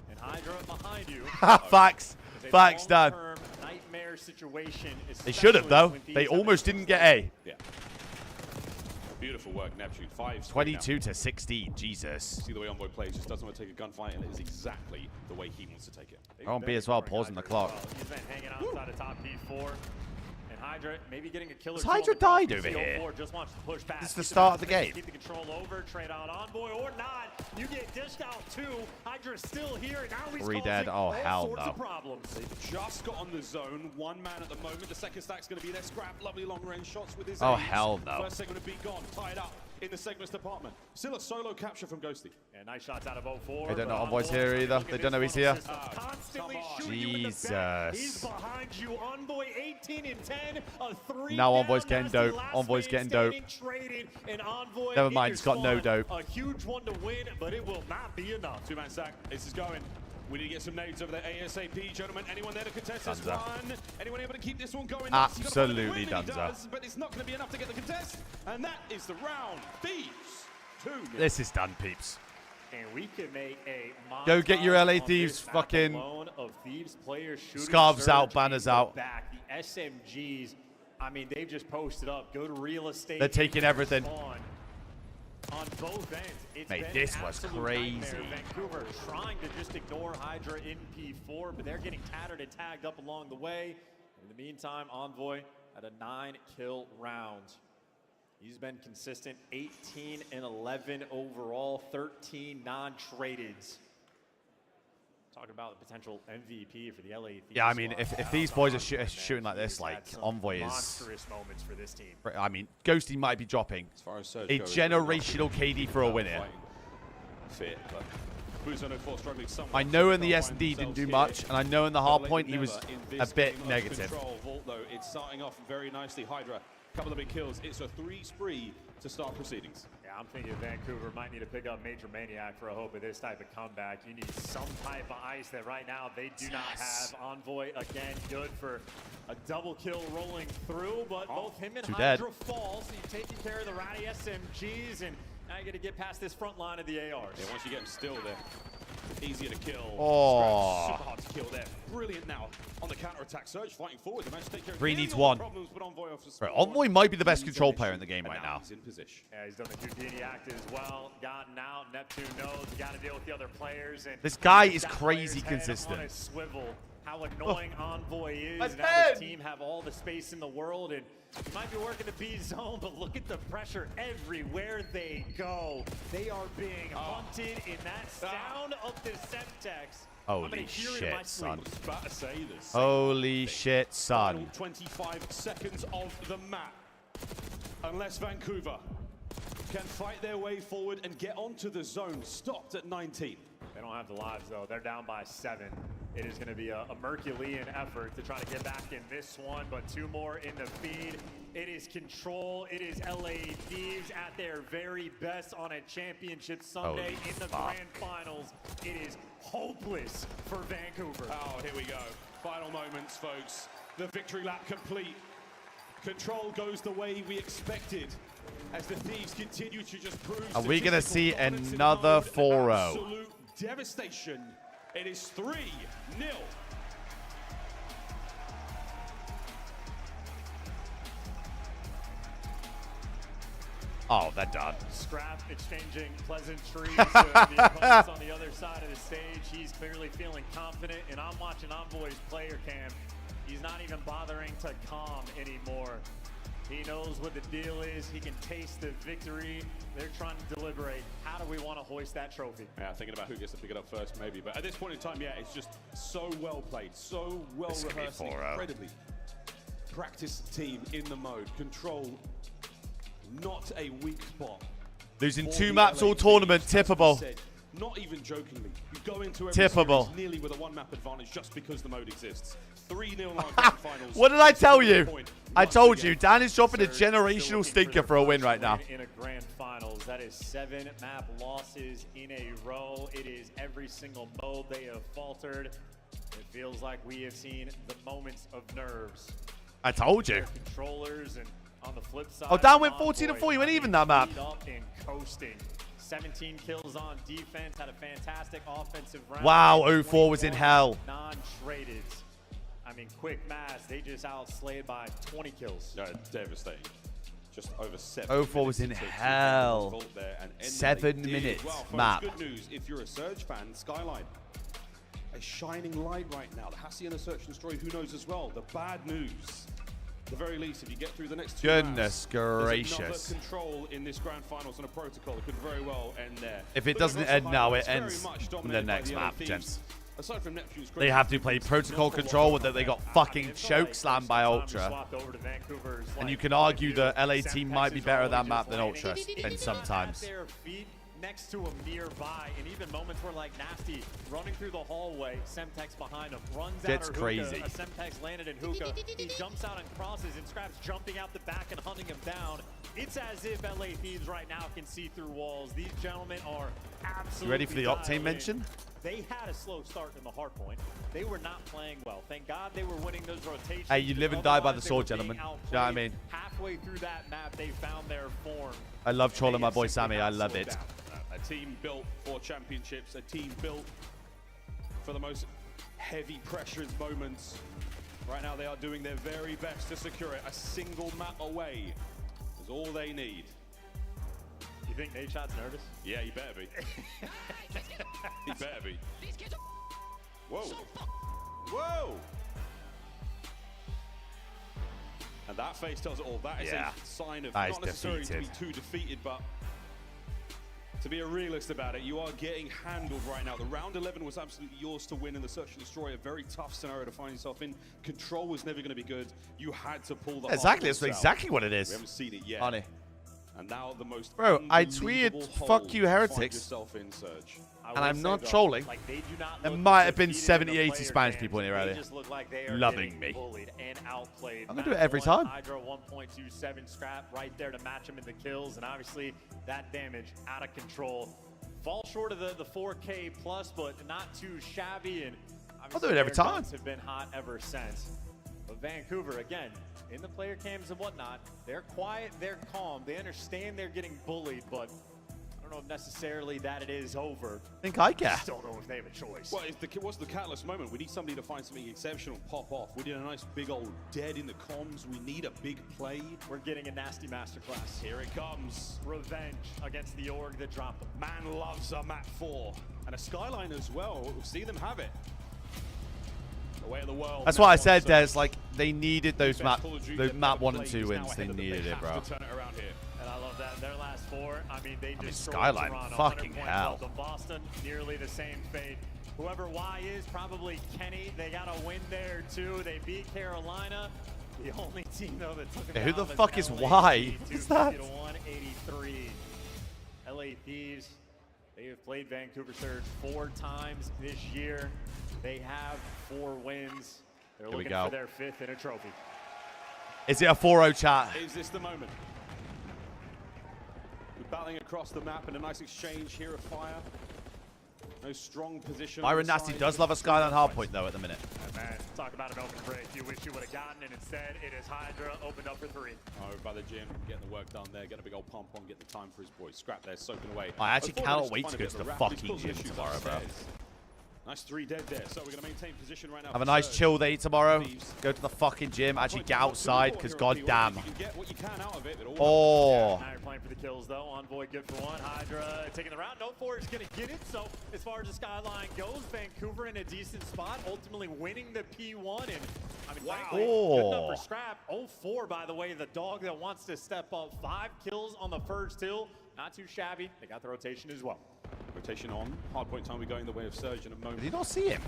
And Hydra behind you. Facts. Facts, Dad. Nightmare situation. They should have, though. when They Thieves almost didn't get A. Yeah. Beautiful work, Neptune. 5 22 to 16. Jesus. See the way Envoy plays, just doesn't want to take a gunfight, and it is exactly the way he wants to take it. I want B as well, pausing the clock. He's been hanging outside of top P4. And Hydra maybe getting a killer. Has Hydra died over here? Just wants to push back. This is the start of the game. Keep the control over, trade out Envoy or not. You get dished out too. Hydra's still here. And now he's 3 dead. causing Oh, all hell sorts no. of problems. They've just got on the zone. 1 man at the moment. The second stack's going to be there. Scrap, lovely long-range shots with his Oh, aims. hell no. First segment to be gone, tied up in the segments department. Still a solo capture from Ghosty. And nice shots out of 0-4. They don't know Envoy's here either. They don't know he's here. Constantly shooting you in the back. He's Jesus. behind you. Envoy 18 and 10. A 3 Now down. Envoy's getting That's the dope. last Envoy's man getting dope. standing, traded. And Envoy Never in mind, your he's got no spawn. dope. A huge one to win, but it will not be enough. 2-man stack. This is going. We need to get some nades over there ASAP, gentlemen. Anyone there to contest this Dunzo. one? Anyone able to keep this one going? Absolutely He Dunzo. does, but it's not going to be enough to get the contest. And that is the round. Thieves 2. This is done, peeps. And we could make a Go get your LA Thieves fucking of Thieves players shooting scarves out, surge banners in the out. Back. The SMGs, I mean, they've just posted up. Go to real estate. They're taking everything. On both ends. It's Mate, been this an was absolute crazy. nightmare. Vancouver trying to just ignore Hydra in P4, but they're getting tattered and tagged up along the way. In the meantime, Envoy at a 9-kill round. He's been consistent, 18 and 11 overall, 13 non-tradeds. Talking about the potential MVP for the LA Thieves. Yeah, I mean, if these boys are shooting like this, like Envoy is monstrous moments for this team. I mean, Ghosty might be dropping a generational KD for a win here. Fit, but struggling somewhat. I know in the S&D didn't do much, and I know in the Hardpoint he was a bit negative. Vault, though, it's starting off very nicely. Hydra, a couple of big kills. It's a 3 spree to start proceedings. Yeah, I'm thinking Vancouver might need to pick up Major Maniac for a hope of this type of comeback. You need some type of ice that right now they do not have. Envoy, again, good for a double kill rolling through, but both him and Hydra fall, so you're taking care of the ratty SMGs, and now you got to get past this front line of the ARs. Yeah, once you get them still, they're easier to kill. Oh. Super hard to kill there. Brilliant now on the counter-attack. Surge fighting forward. They managed to take care of 3 needs all the 1. problems, but Right, Envoy might be the best control player in the game right now. He's in position. Yeah, he's done the Houdini act as well. Gotten out. Neptune knows. Got to deal with the other players. And This guy is crazy consistent. On a swivel. How annoying Envoy is. My Now bed. the team have all the space in the world, and you might be working the B zone, but look at the pressure everywhere they go. They are being hunted in that sound of the Semtex. Holy shit, son. About to say this. Holy shit, son. Final 25 seconds of the map. Unless Vancouver can fight their way forward and get onto the zone, stopped at 19. They don't have the lives, though. They're down by 7. It is going to be a Merculean effort to try to get back in this one, but 2 more in the feed. It is Control. It is LA Thieves at their very best on a championship Sunday in the grand finals. It is hopeless for Vancouver. Oh, here we go. Final moments, folks. The victory lap complete. Control goes the way we expected as the Thieves continue to just prove. Are we going to see another 4-0? Absolute devastation. It is 3-0. Oh, they're done. Scrap exchanging pleasantries with the opponents on the other side of the stage. He's clearly feeling confident, and I'm watching Envoy's player cam. He's not even bothering to calm anymore. He knows what the deal is. He can taste the victory. They're trying to deliberate. How do we want to hoist that trophy? Yeah, thinking about who gets to pick it up first, maybe. But at this point in time, yeah, it's just so well played, so well rehearsed, incredibly practiced team in the mode. Control, not a weak spot. Losing 2 maps all tournament, tippable. Not even jokingly. You go into every tippable. Series nearly with a 1-map advantage just because the mode exists. 3-0 grand finals. What did I tell you? I told you, Dan is dropping a generational stinker for a win right now. In a grand finals, that is 7 map losses in a row. It is every single mode they have faltered. It feels like we have seen the moments of nerves. I told you. Controllers, and on the flip side, Oh, Dan went 14-4. He went even that map. Up and coasting. 17 kills on defense, had a fantastic offensive round. Wow, 04 was in hell. Non-traded. I mean, quick math, they just outslayed by 20 kills. No, devastating. Just over 7 04 was in hell. 7 minutes map. Good news, if you're a Surge fan, Skyline, a shining light right now. The Hassie and the Search and Destroy, who knows as well. The bad news, at the very least, if you get through the next 2 Goodness rounds, gracious. there's another Control in this grand finals and a protocol. It could very well end there. If it doesn't end now, it ends in the next map, gents. Aside from Neptune's They have to play protocol control with that they got fucking choke slammed by Ultra. And you can argue the LA team might be better at that map than Ultra and sometimes. Next to him nearby, and even moments where like Nasty running through the hallway, Semtex behind him, runs Gets out crazy. A Semtex landed in hookah. He jumps out and crosses, and Scrap's jumping out the back and hunting him down. It's as if LA Thieves right now can see through walls. These gentlemen are absolutely You ready for the Octane mention? They had a slow start in the Hardpoint. They were not playing well. Thank God they were winning those rotations. Hey, you live and die by the sword, gentlemen. You know what I mean? Halfway through that map, they found their form. I love trolling my boy Sammy. I love it. A team built for championships, a team built for the most heavy pressured moments. Right now they are doing their very best to secure it. A single map away is all they need. You think Nate Shot's nervous? Yeah, he better be. He better be. Whoa. Whoa! And that face tells it all. That is a sign of not necessarily to be too defeated, but to be a realist about it, you are getting handled right now. The round 11 was absolutely yours to win in the Search and Destroy. A very tough scenario to find yourself in. Control was never going to be good. You had to pull the exactly. That's exactly what it is. We haven't seen it yet. Honey. And now the most bro, I tweeted "fuck you, Heretics," in Surge. and I'm not trolling. Like, they do not there might have been 70, 80 Spanish people in here they earlier. just look like they are loving me. Bullied and outplayed. I'm gonna do it every time. Hydra 1.27 scrap right there to match him in the kills, and obviously that damage out of control. Fall short of the 4K plus, but not too shabby. And I'll do it every time. Guns have been hot ever since. But Vancouver, again, in the player cams and whatnot, they're quiet, they're calm, they understand they're getting bullied, but I don't know if necessarily that it is over. I think I care. I still don't know if they have a choice. Well, what's the catalyst moment? We need somebody to find something exceptional and pop off. We did a nice big old dead in the comms. We need a big play. We're getting a nasty masterclass. Here it comes. Revenge against the org that dropped them. Man loves a map 4. And a Skyline as well. We'll see them have it. The way of the world. That's why I said there's like they needed those map 1 and 2 wins. They needed it, bro. Turn it around here. And I love that. Their last 4, I mean, they just Skyline, fucking hell. Boston, nearly the same fate. Whoever Y is, probably Kenny. They got a win there too. They beat Carolina. The only team though that took them Who down the fuck is LA Y? What's that? 183. LA Thieves. They have played Vancouver Surge 4 times this year. They have 4 wins. They're Here we looking go. for their 5th in a trophy. Is it a 4-0 chat? Is this the moment? We're battling across the map in a nice exchange here of fire. No strong position. Myron Nasty does love a Skyline Hardpoint though at the minute. Man, talk about an open break. You wish you would have gotten it. Instead, it is Hydra opened up for 3. Oh, by the gym, getting the work done there, getting a big old pump on, get the time for his boys. Scrap there, soaking away. I actually cannot wait to go to the fucking gym tomorrow, bro. Nice 3 dead there, so we're going to maintain position right now. Have a nice chill day tomorrow. Go to the fucking gym. Actually get outside, because goddamn. Oh. Now you're playing for the kills, though. Envoy good for 1. Hydra taking the round. No 4 is going to get it. So as far as the Skyline goes, Vancouver in a decent spot, ultimately winning the P1. And I mean, frankly, good enough for scrap. 0-4, by the way, the dog that wants to step up. 5 kills on the first hill. Not too shabby. They got the rotation as well. Rotation on. Hardpoint time, we're going the way of Surge in a moment. Did you not see him?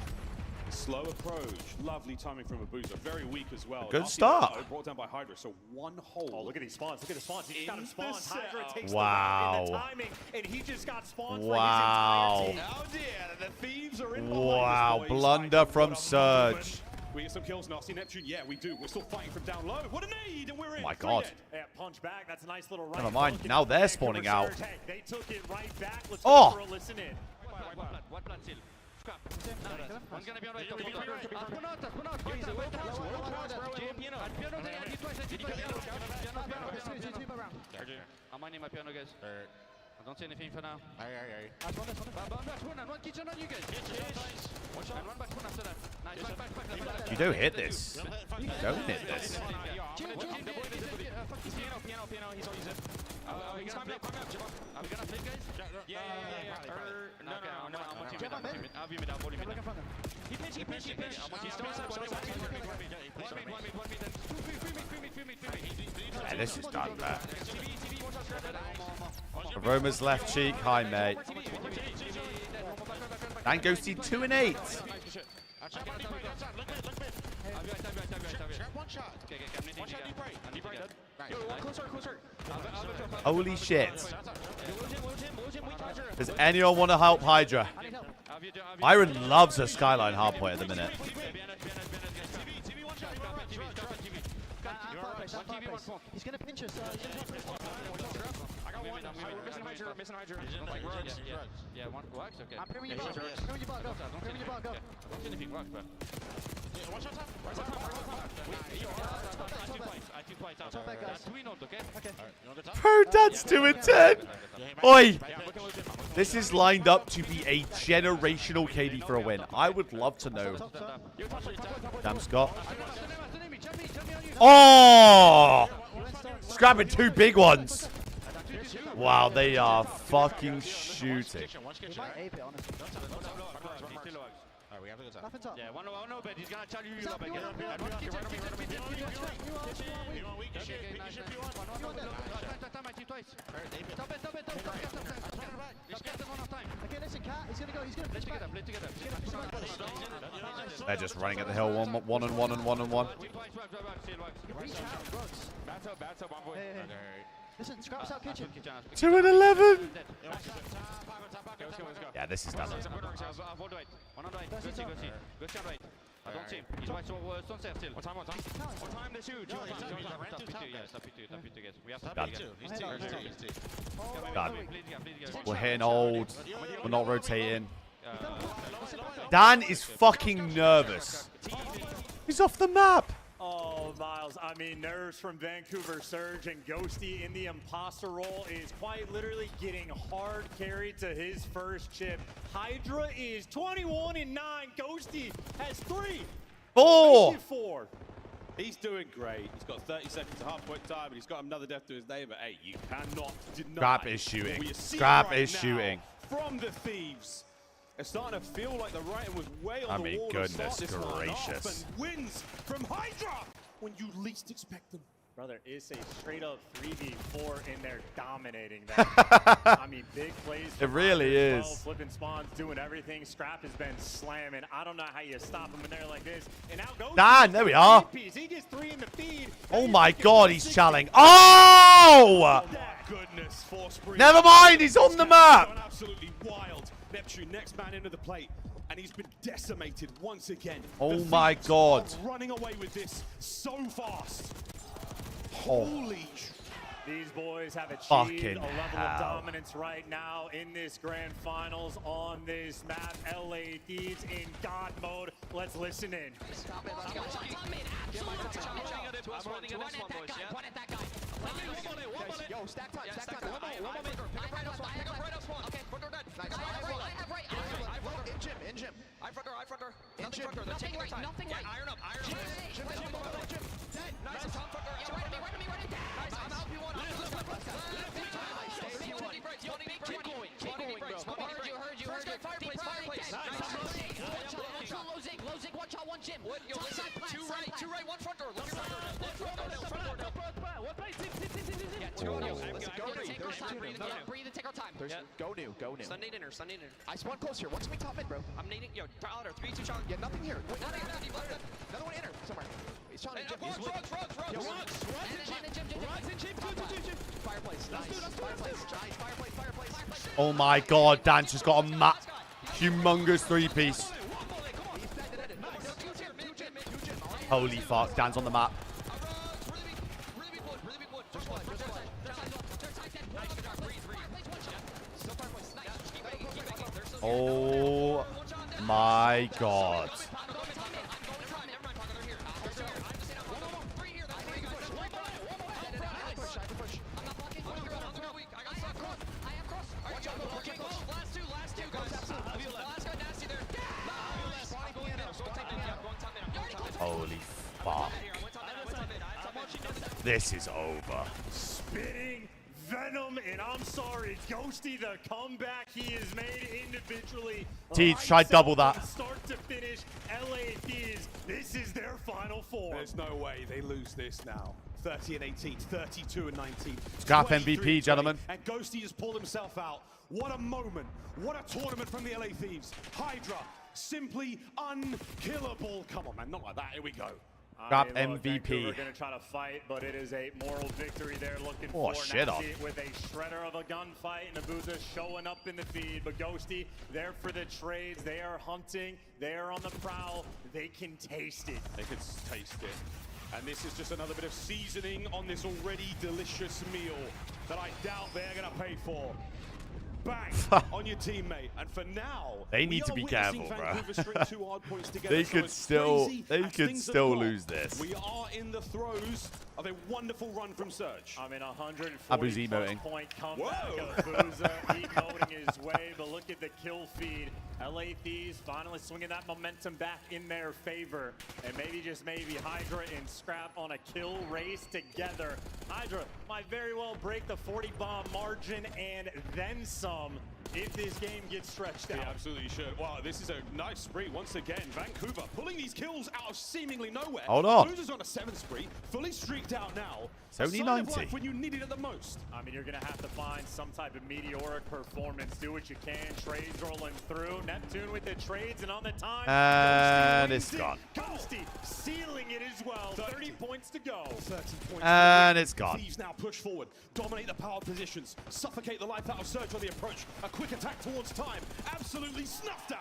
Slow approach. Lovely timing from Abuza. Very weak as well. Good start. Brought down by Hydra, so 1 hole. Oh, look at these spawns. Look at the spawns. He just got him spawned. Hydra takes wow. the timing, and he just got spawned wow. for his entire team. Oh dear, the Thieves are in wow, behind us, boys. blunder from Surge. We get some kills, Nasty Neptune. Yeah, we do. We're still fighting from down low. What a nade, and we're in. Oh my god. Yeah, punch back. That's a nice little right. Never mind. Now they're spawning out. Hey, they took it right back. Let's go for a listen in. One plant still. Scrap. Nice. One's gonna be on right. Spawn out. I'm mining my piano, guys. I don't see anything for now. One kitchen on you guys. And one back one after that. Nice. Back. You don't hit this. You don't hit this. Piano. He's on his zip. Are we gonna flip, guys? Yeah. No. I'm on team mid. I'll be mid. I'll volley mid. He pinch. He's still inside. One mid. Yeah, this is done, man. Aroma's left cheek. Hi, mate. And Ghosty 2 and 8. Holy shit. Does anyone want to help Hydra? Myron loves her Skyline Hardpoint at the minute. He's gonna pinch us. Missing Hydra. Yeah, one works, okay. I'm putting you back. Putting you back up. Putting you back up. Don't see anything works, bro. One shot top. I took points out. That's 3-0, okay? Bro, that's 2 and 10. Oi! This is lined up to be a generational KD for a win. I would love to know. Damn, Scott. Oh! Scrapping 2 big ones. Wow, they are fucking shooting. Nothing's up. Yeah, one open. He's gonna tell you you open. Okay, listen, Cat. He's gonna go. He's gonna Play together. They're just running at the hill, one and one. Listen, Scraps out kitchen. 2 and 11. Yeah, this is done. Done. We're hitting old. We're not rotating. Dan is fucking nervous. He's off the map. Oh, Miles, I mean, nerves from Vancouver Surge, and Ghosty in the imposter role is quite literally getting hard carried to his first chip. Hydra is 21 and 9. Ghosty has 3. 4. He's doing great. He's got 30 seconds of Hardpoint time, and he's got another death to his name. But hey, you cannot deny. Scrap is shooting. what we see Scrap right is now shooting. from the Thieves. It's starting to feel like the writing was way on the wall. Goodness to start this line off, gracious. and wins from Hydra when you least expect them. Brother, it's a straight up 3v4 and they're dominating that. I mean, big plays. It really is. Flipping spawns, doing everything. Scrap has been slamming. I don't know how you stop him in there like this. And now goes Dan, there we are. He gets 3 in the feed. Oh my god, he's challing. Oh! Goodness, Force Breeze. Never mind, he's on the map. Absolutely wild. Neptune next man into the plate, and he's been decimated once again. Oh my god. Running away with this so fast. Oh. Holy. These boys have achieved Fucking a level hell. of dominance right now in this grand finals on this map. LA Thieves in God mode. Let's listen in. Yo, stack time. In gym. I front door. Nothing front door. They're taking their time. Iron up. Gym. Nice. Top front door. Nice. I'm out P1. Keep going. Heard you. Fireplace. Low zig, one shot, one gym. Two right, one front door. Left front door. Breathe and take our time. Go new. Sunday dinner. I spawn close here. What's me top mid, bro? I'm nading. Yo, Tyler, 3-2 shot. Yeah, nothing here. Wait, another one inner somewhere. He's shot in gym. Rugs. Gym. Fireplace. Nice. Fireplace. Oh my god, Dan's just got a humongous 3-piece. Holy fuck, Dan's on the map. Oh my god. Holy fuck. This is over. Spitting venom, and I'm sorry, Ghosty, the comeback he has made individually. Thieves, try double that. From start to finish, LA Thieves, this is their final 4. There's no way they lose this now. 30 and 18, 32 and 19. Scrap MVP, gentlemen. And Ghosty has pulled himself out. What a moment. What a tournament from the LA Thieves. Hydra, simply unkillable. Come on, man, not like that. Here we go. Scrap MVP. MVP. We're going to try to fight, but it is a moral victory they're looking Oh, for. shit Nazi with a shredder of a gunfight, and Abuza showing up in the feed. But Ghosty, there for the trades. They are hunting. They are on the prowl. They can taste it. They can taste it. And this is just another bit of seasoning on this already delicious meal that I doubt they're going to pay for. Bang on your teammate. And for now, they need to be careful, bro. They could still lose this. We are in the throes of a wonderful run from Surge. I mean, 140 Abu's emoting. point comeback of Booza emoting his way, but look at the kill feed. LA Thieves finally swinging that momentum back in their favor. And maybe Hydra and Scrap on a kill race together. Hydra might very well break the 40 bomb margin and then some if this game gets stretched out. He absolutely should. Wow, this is a nice spree once again. Vancouver pulling these kills out of seemingly nowhere. Hold on. Boozer's on a 7th spree, fully streaked out now. It's only A sign of 90. life when you need it at the most. I mean, you're going to have to find some type of meteoric performance. Do what you can. Trades rolling through. Neptune with the trades and on the time. And it's gone. Ghosty sealing it as well. 30 points to go. 30 points. And it's gone. Thieves now push forward, dominate the power positions, suffocate the life out of Surge on the approach. A quick attack towards time, absolutely snuffed out.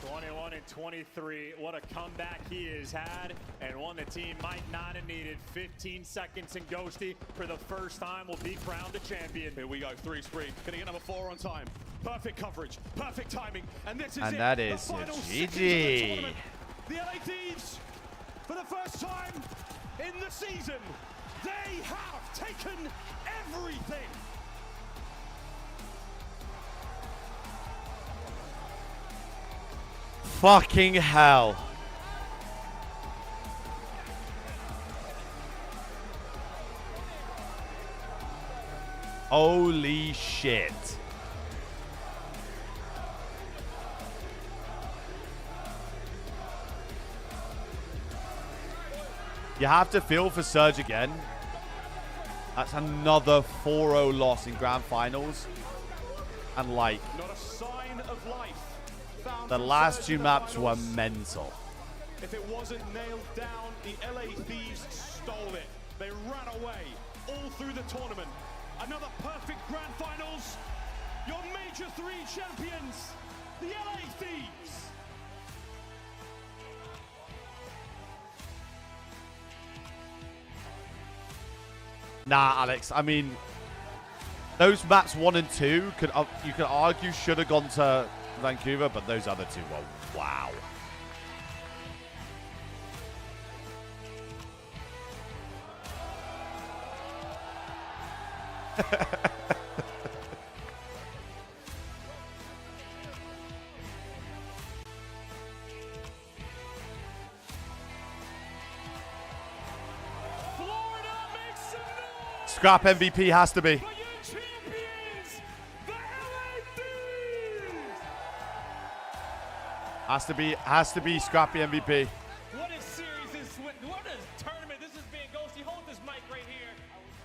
21 and 23. What a comeback he has had, and one the team might not have needed. 15 seconds, and Ghosty for the first time will be crowned a champion. Here we go, 3 spree. Gonna get number 4 on time. Perfect coverage, perfect timing, and this is And it. that The is final GG. seconds of the tournament. The LA Thieves, for the first time in the season, they have taken everything. Fucking hell. Holy shit. You have to feel for Surge again. That's another 4-0 loss in grand finals. And like, Not a sign of life. Found the from last Surge 2 in the maps were finals. mental. If it wasn't nailed down, the LA Thieves stole it. They ran away all through the tournament. Another perfect grand finals. Your Major 3 champions, the LA Thieves. Nah, Alex. I mean, those maps 1 and 2 could you could argue should have gone to Vancouver, but those other 2 were wow. Scrap MVP has to be. Has to be Scrappy MVP. What a series this, what a tournament this has been. Ghosty, hold this mic right here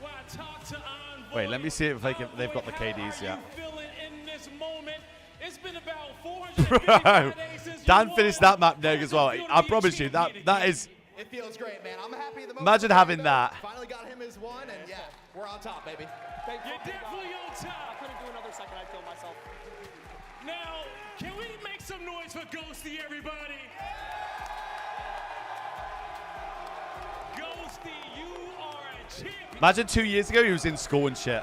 while I talk to Envoy. Wait, let me see if they've got the KDs yet. Feeling in this moment. It's been about 455 days since Dan finished that map neg as well. I promise you, that is. It feels great, man. I'm happy the most. Imagine having that. Finally got him his 1, and yeah, we're on top, baby. You're definitely on top. I couldn't do another second, I'd kill myself. Now, can we make some noise for Ghosty, everybody? Ghosty, you are a champion. Imagine 2 years ago he was in school and shit.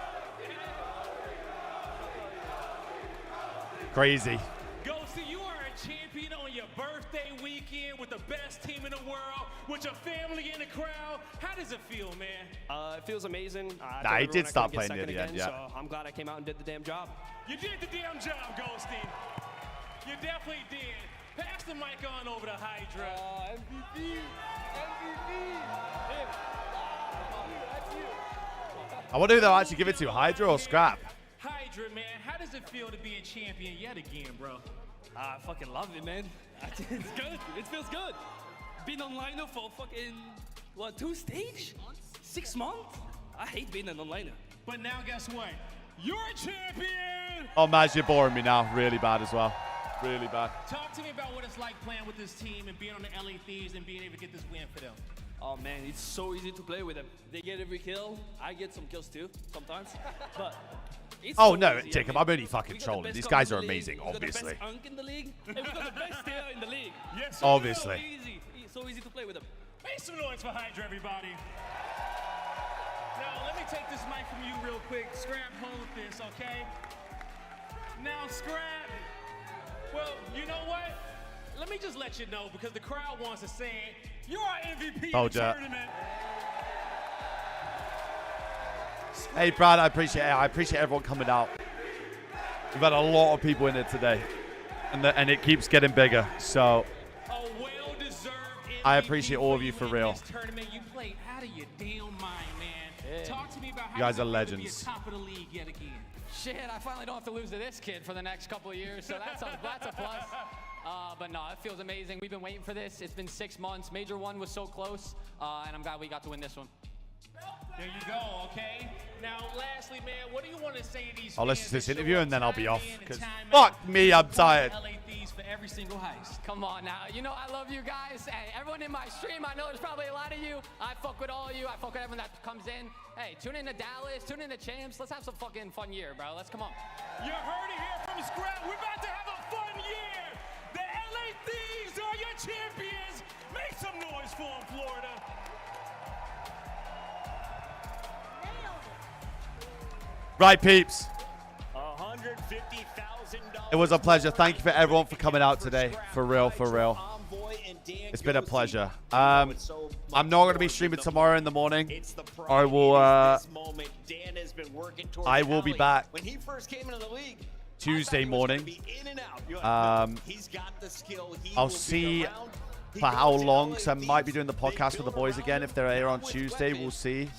Crazy. Ghosty, you are a champion on your birthday weekend with the best team in the world, with your family in the crowd. How does it feel, man? It feels amazing. Nah, he did start playing near the end, yeah. So I'm glad I came out and did the damn job. You did the damn job, Ghosty. You definitely did. Pass the mic on over to Hydra. MVP. I wonder who they'll actually give it to, Hydra or Scrap? Hydra, man, how does it feel to be a champion yet again, bro? I fucking love it, man. It's good. It feels good. Been online for fucking, 2 stage? 6 months? I hate being an onliner. But now guess what? You're a champion! Oh, Maz, you're boring me now. Really bad as well. Really bad. Talk to me about what it's like playing with this team and being on the LA Thieves and being able to get this win for them. Oh man, it's so easy to play with them. They get every kill. I get some kills too, sometimes. But it's Oh, so no, easy. Jacob, I I'm mean, only fucking we got the trolling. best These comp guys in are the league, amazing, we got obviously. the best unk in the league, and we got the best player in the league. Yes, Obviously. So easy to play with them. Make some noise for Hydra, everybody. Now, let me take this mic from you real quick. Scrap, hold this, okay? Now, Scrap, well, you know what? Let me just let you know, because the crowd wants to say it. You're our MVP of the tournament. Hey, Brad, I appreciate it. I appreciate everyone coming out. We've had a lot of people in it today, and it keeps getting bigger. So I appreciate all of you for real. You played out of your damn mind, man. Talk to me about how You guys are be legends. top of the league yet again. Shit, I finally don't have to lose to this kid for the next couple of years, so that's a plus. But no, it feels amazing. We've been waiting for this. It's been 6 months. Major 1 was so close, and I'm glad we got to win this one. There you go, okay? Now, lastly, man, what do you want to say to these I'll listen to this fans that interview show and then I'll up be time off. in and Because time fuck out? me, I'm tired. LA Thieves for every single heist. Come on now. You know I love you guys. Hey, everyone in my stream, I know there's probably a lot of you. I fuck with all of you. I fuck with everyone that comes in. Hey, tune in to Dallas. Tune in to Champs. Let's have some fucking fun year, bro. Let's come on. You heard it here from Scrap. We're about to have a fun year. The LA Thieves are your champions. Make some noise for them, Florida. Right, peeps. $150,000. It was a pleasure. Thank you for everyone for coming out today. For real, for real. It's been a pleasure. I'm not going to be streaming tomorrow in the morning. I will be back When he first came into the league, Tuesday morning. I'll see for how long, because I might be doing the podcast with the boys again. If they're here on Tuesday, we'll see.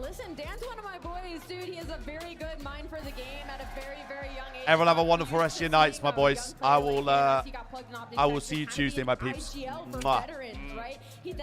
Listen, Dan's one of my boys, dude. He has a very good mind for the game at a very, very young age. Everyone have a wonderful rest of your nights, my boys. I will see you Tuesday, my peeps. Mwah. Right? He then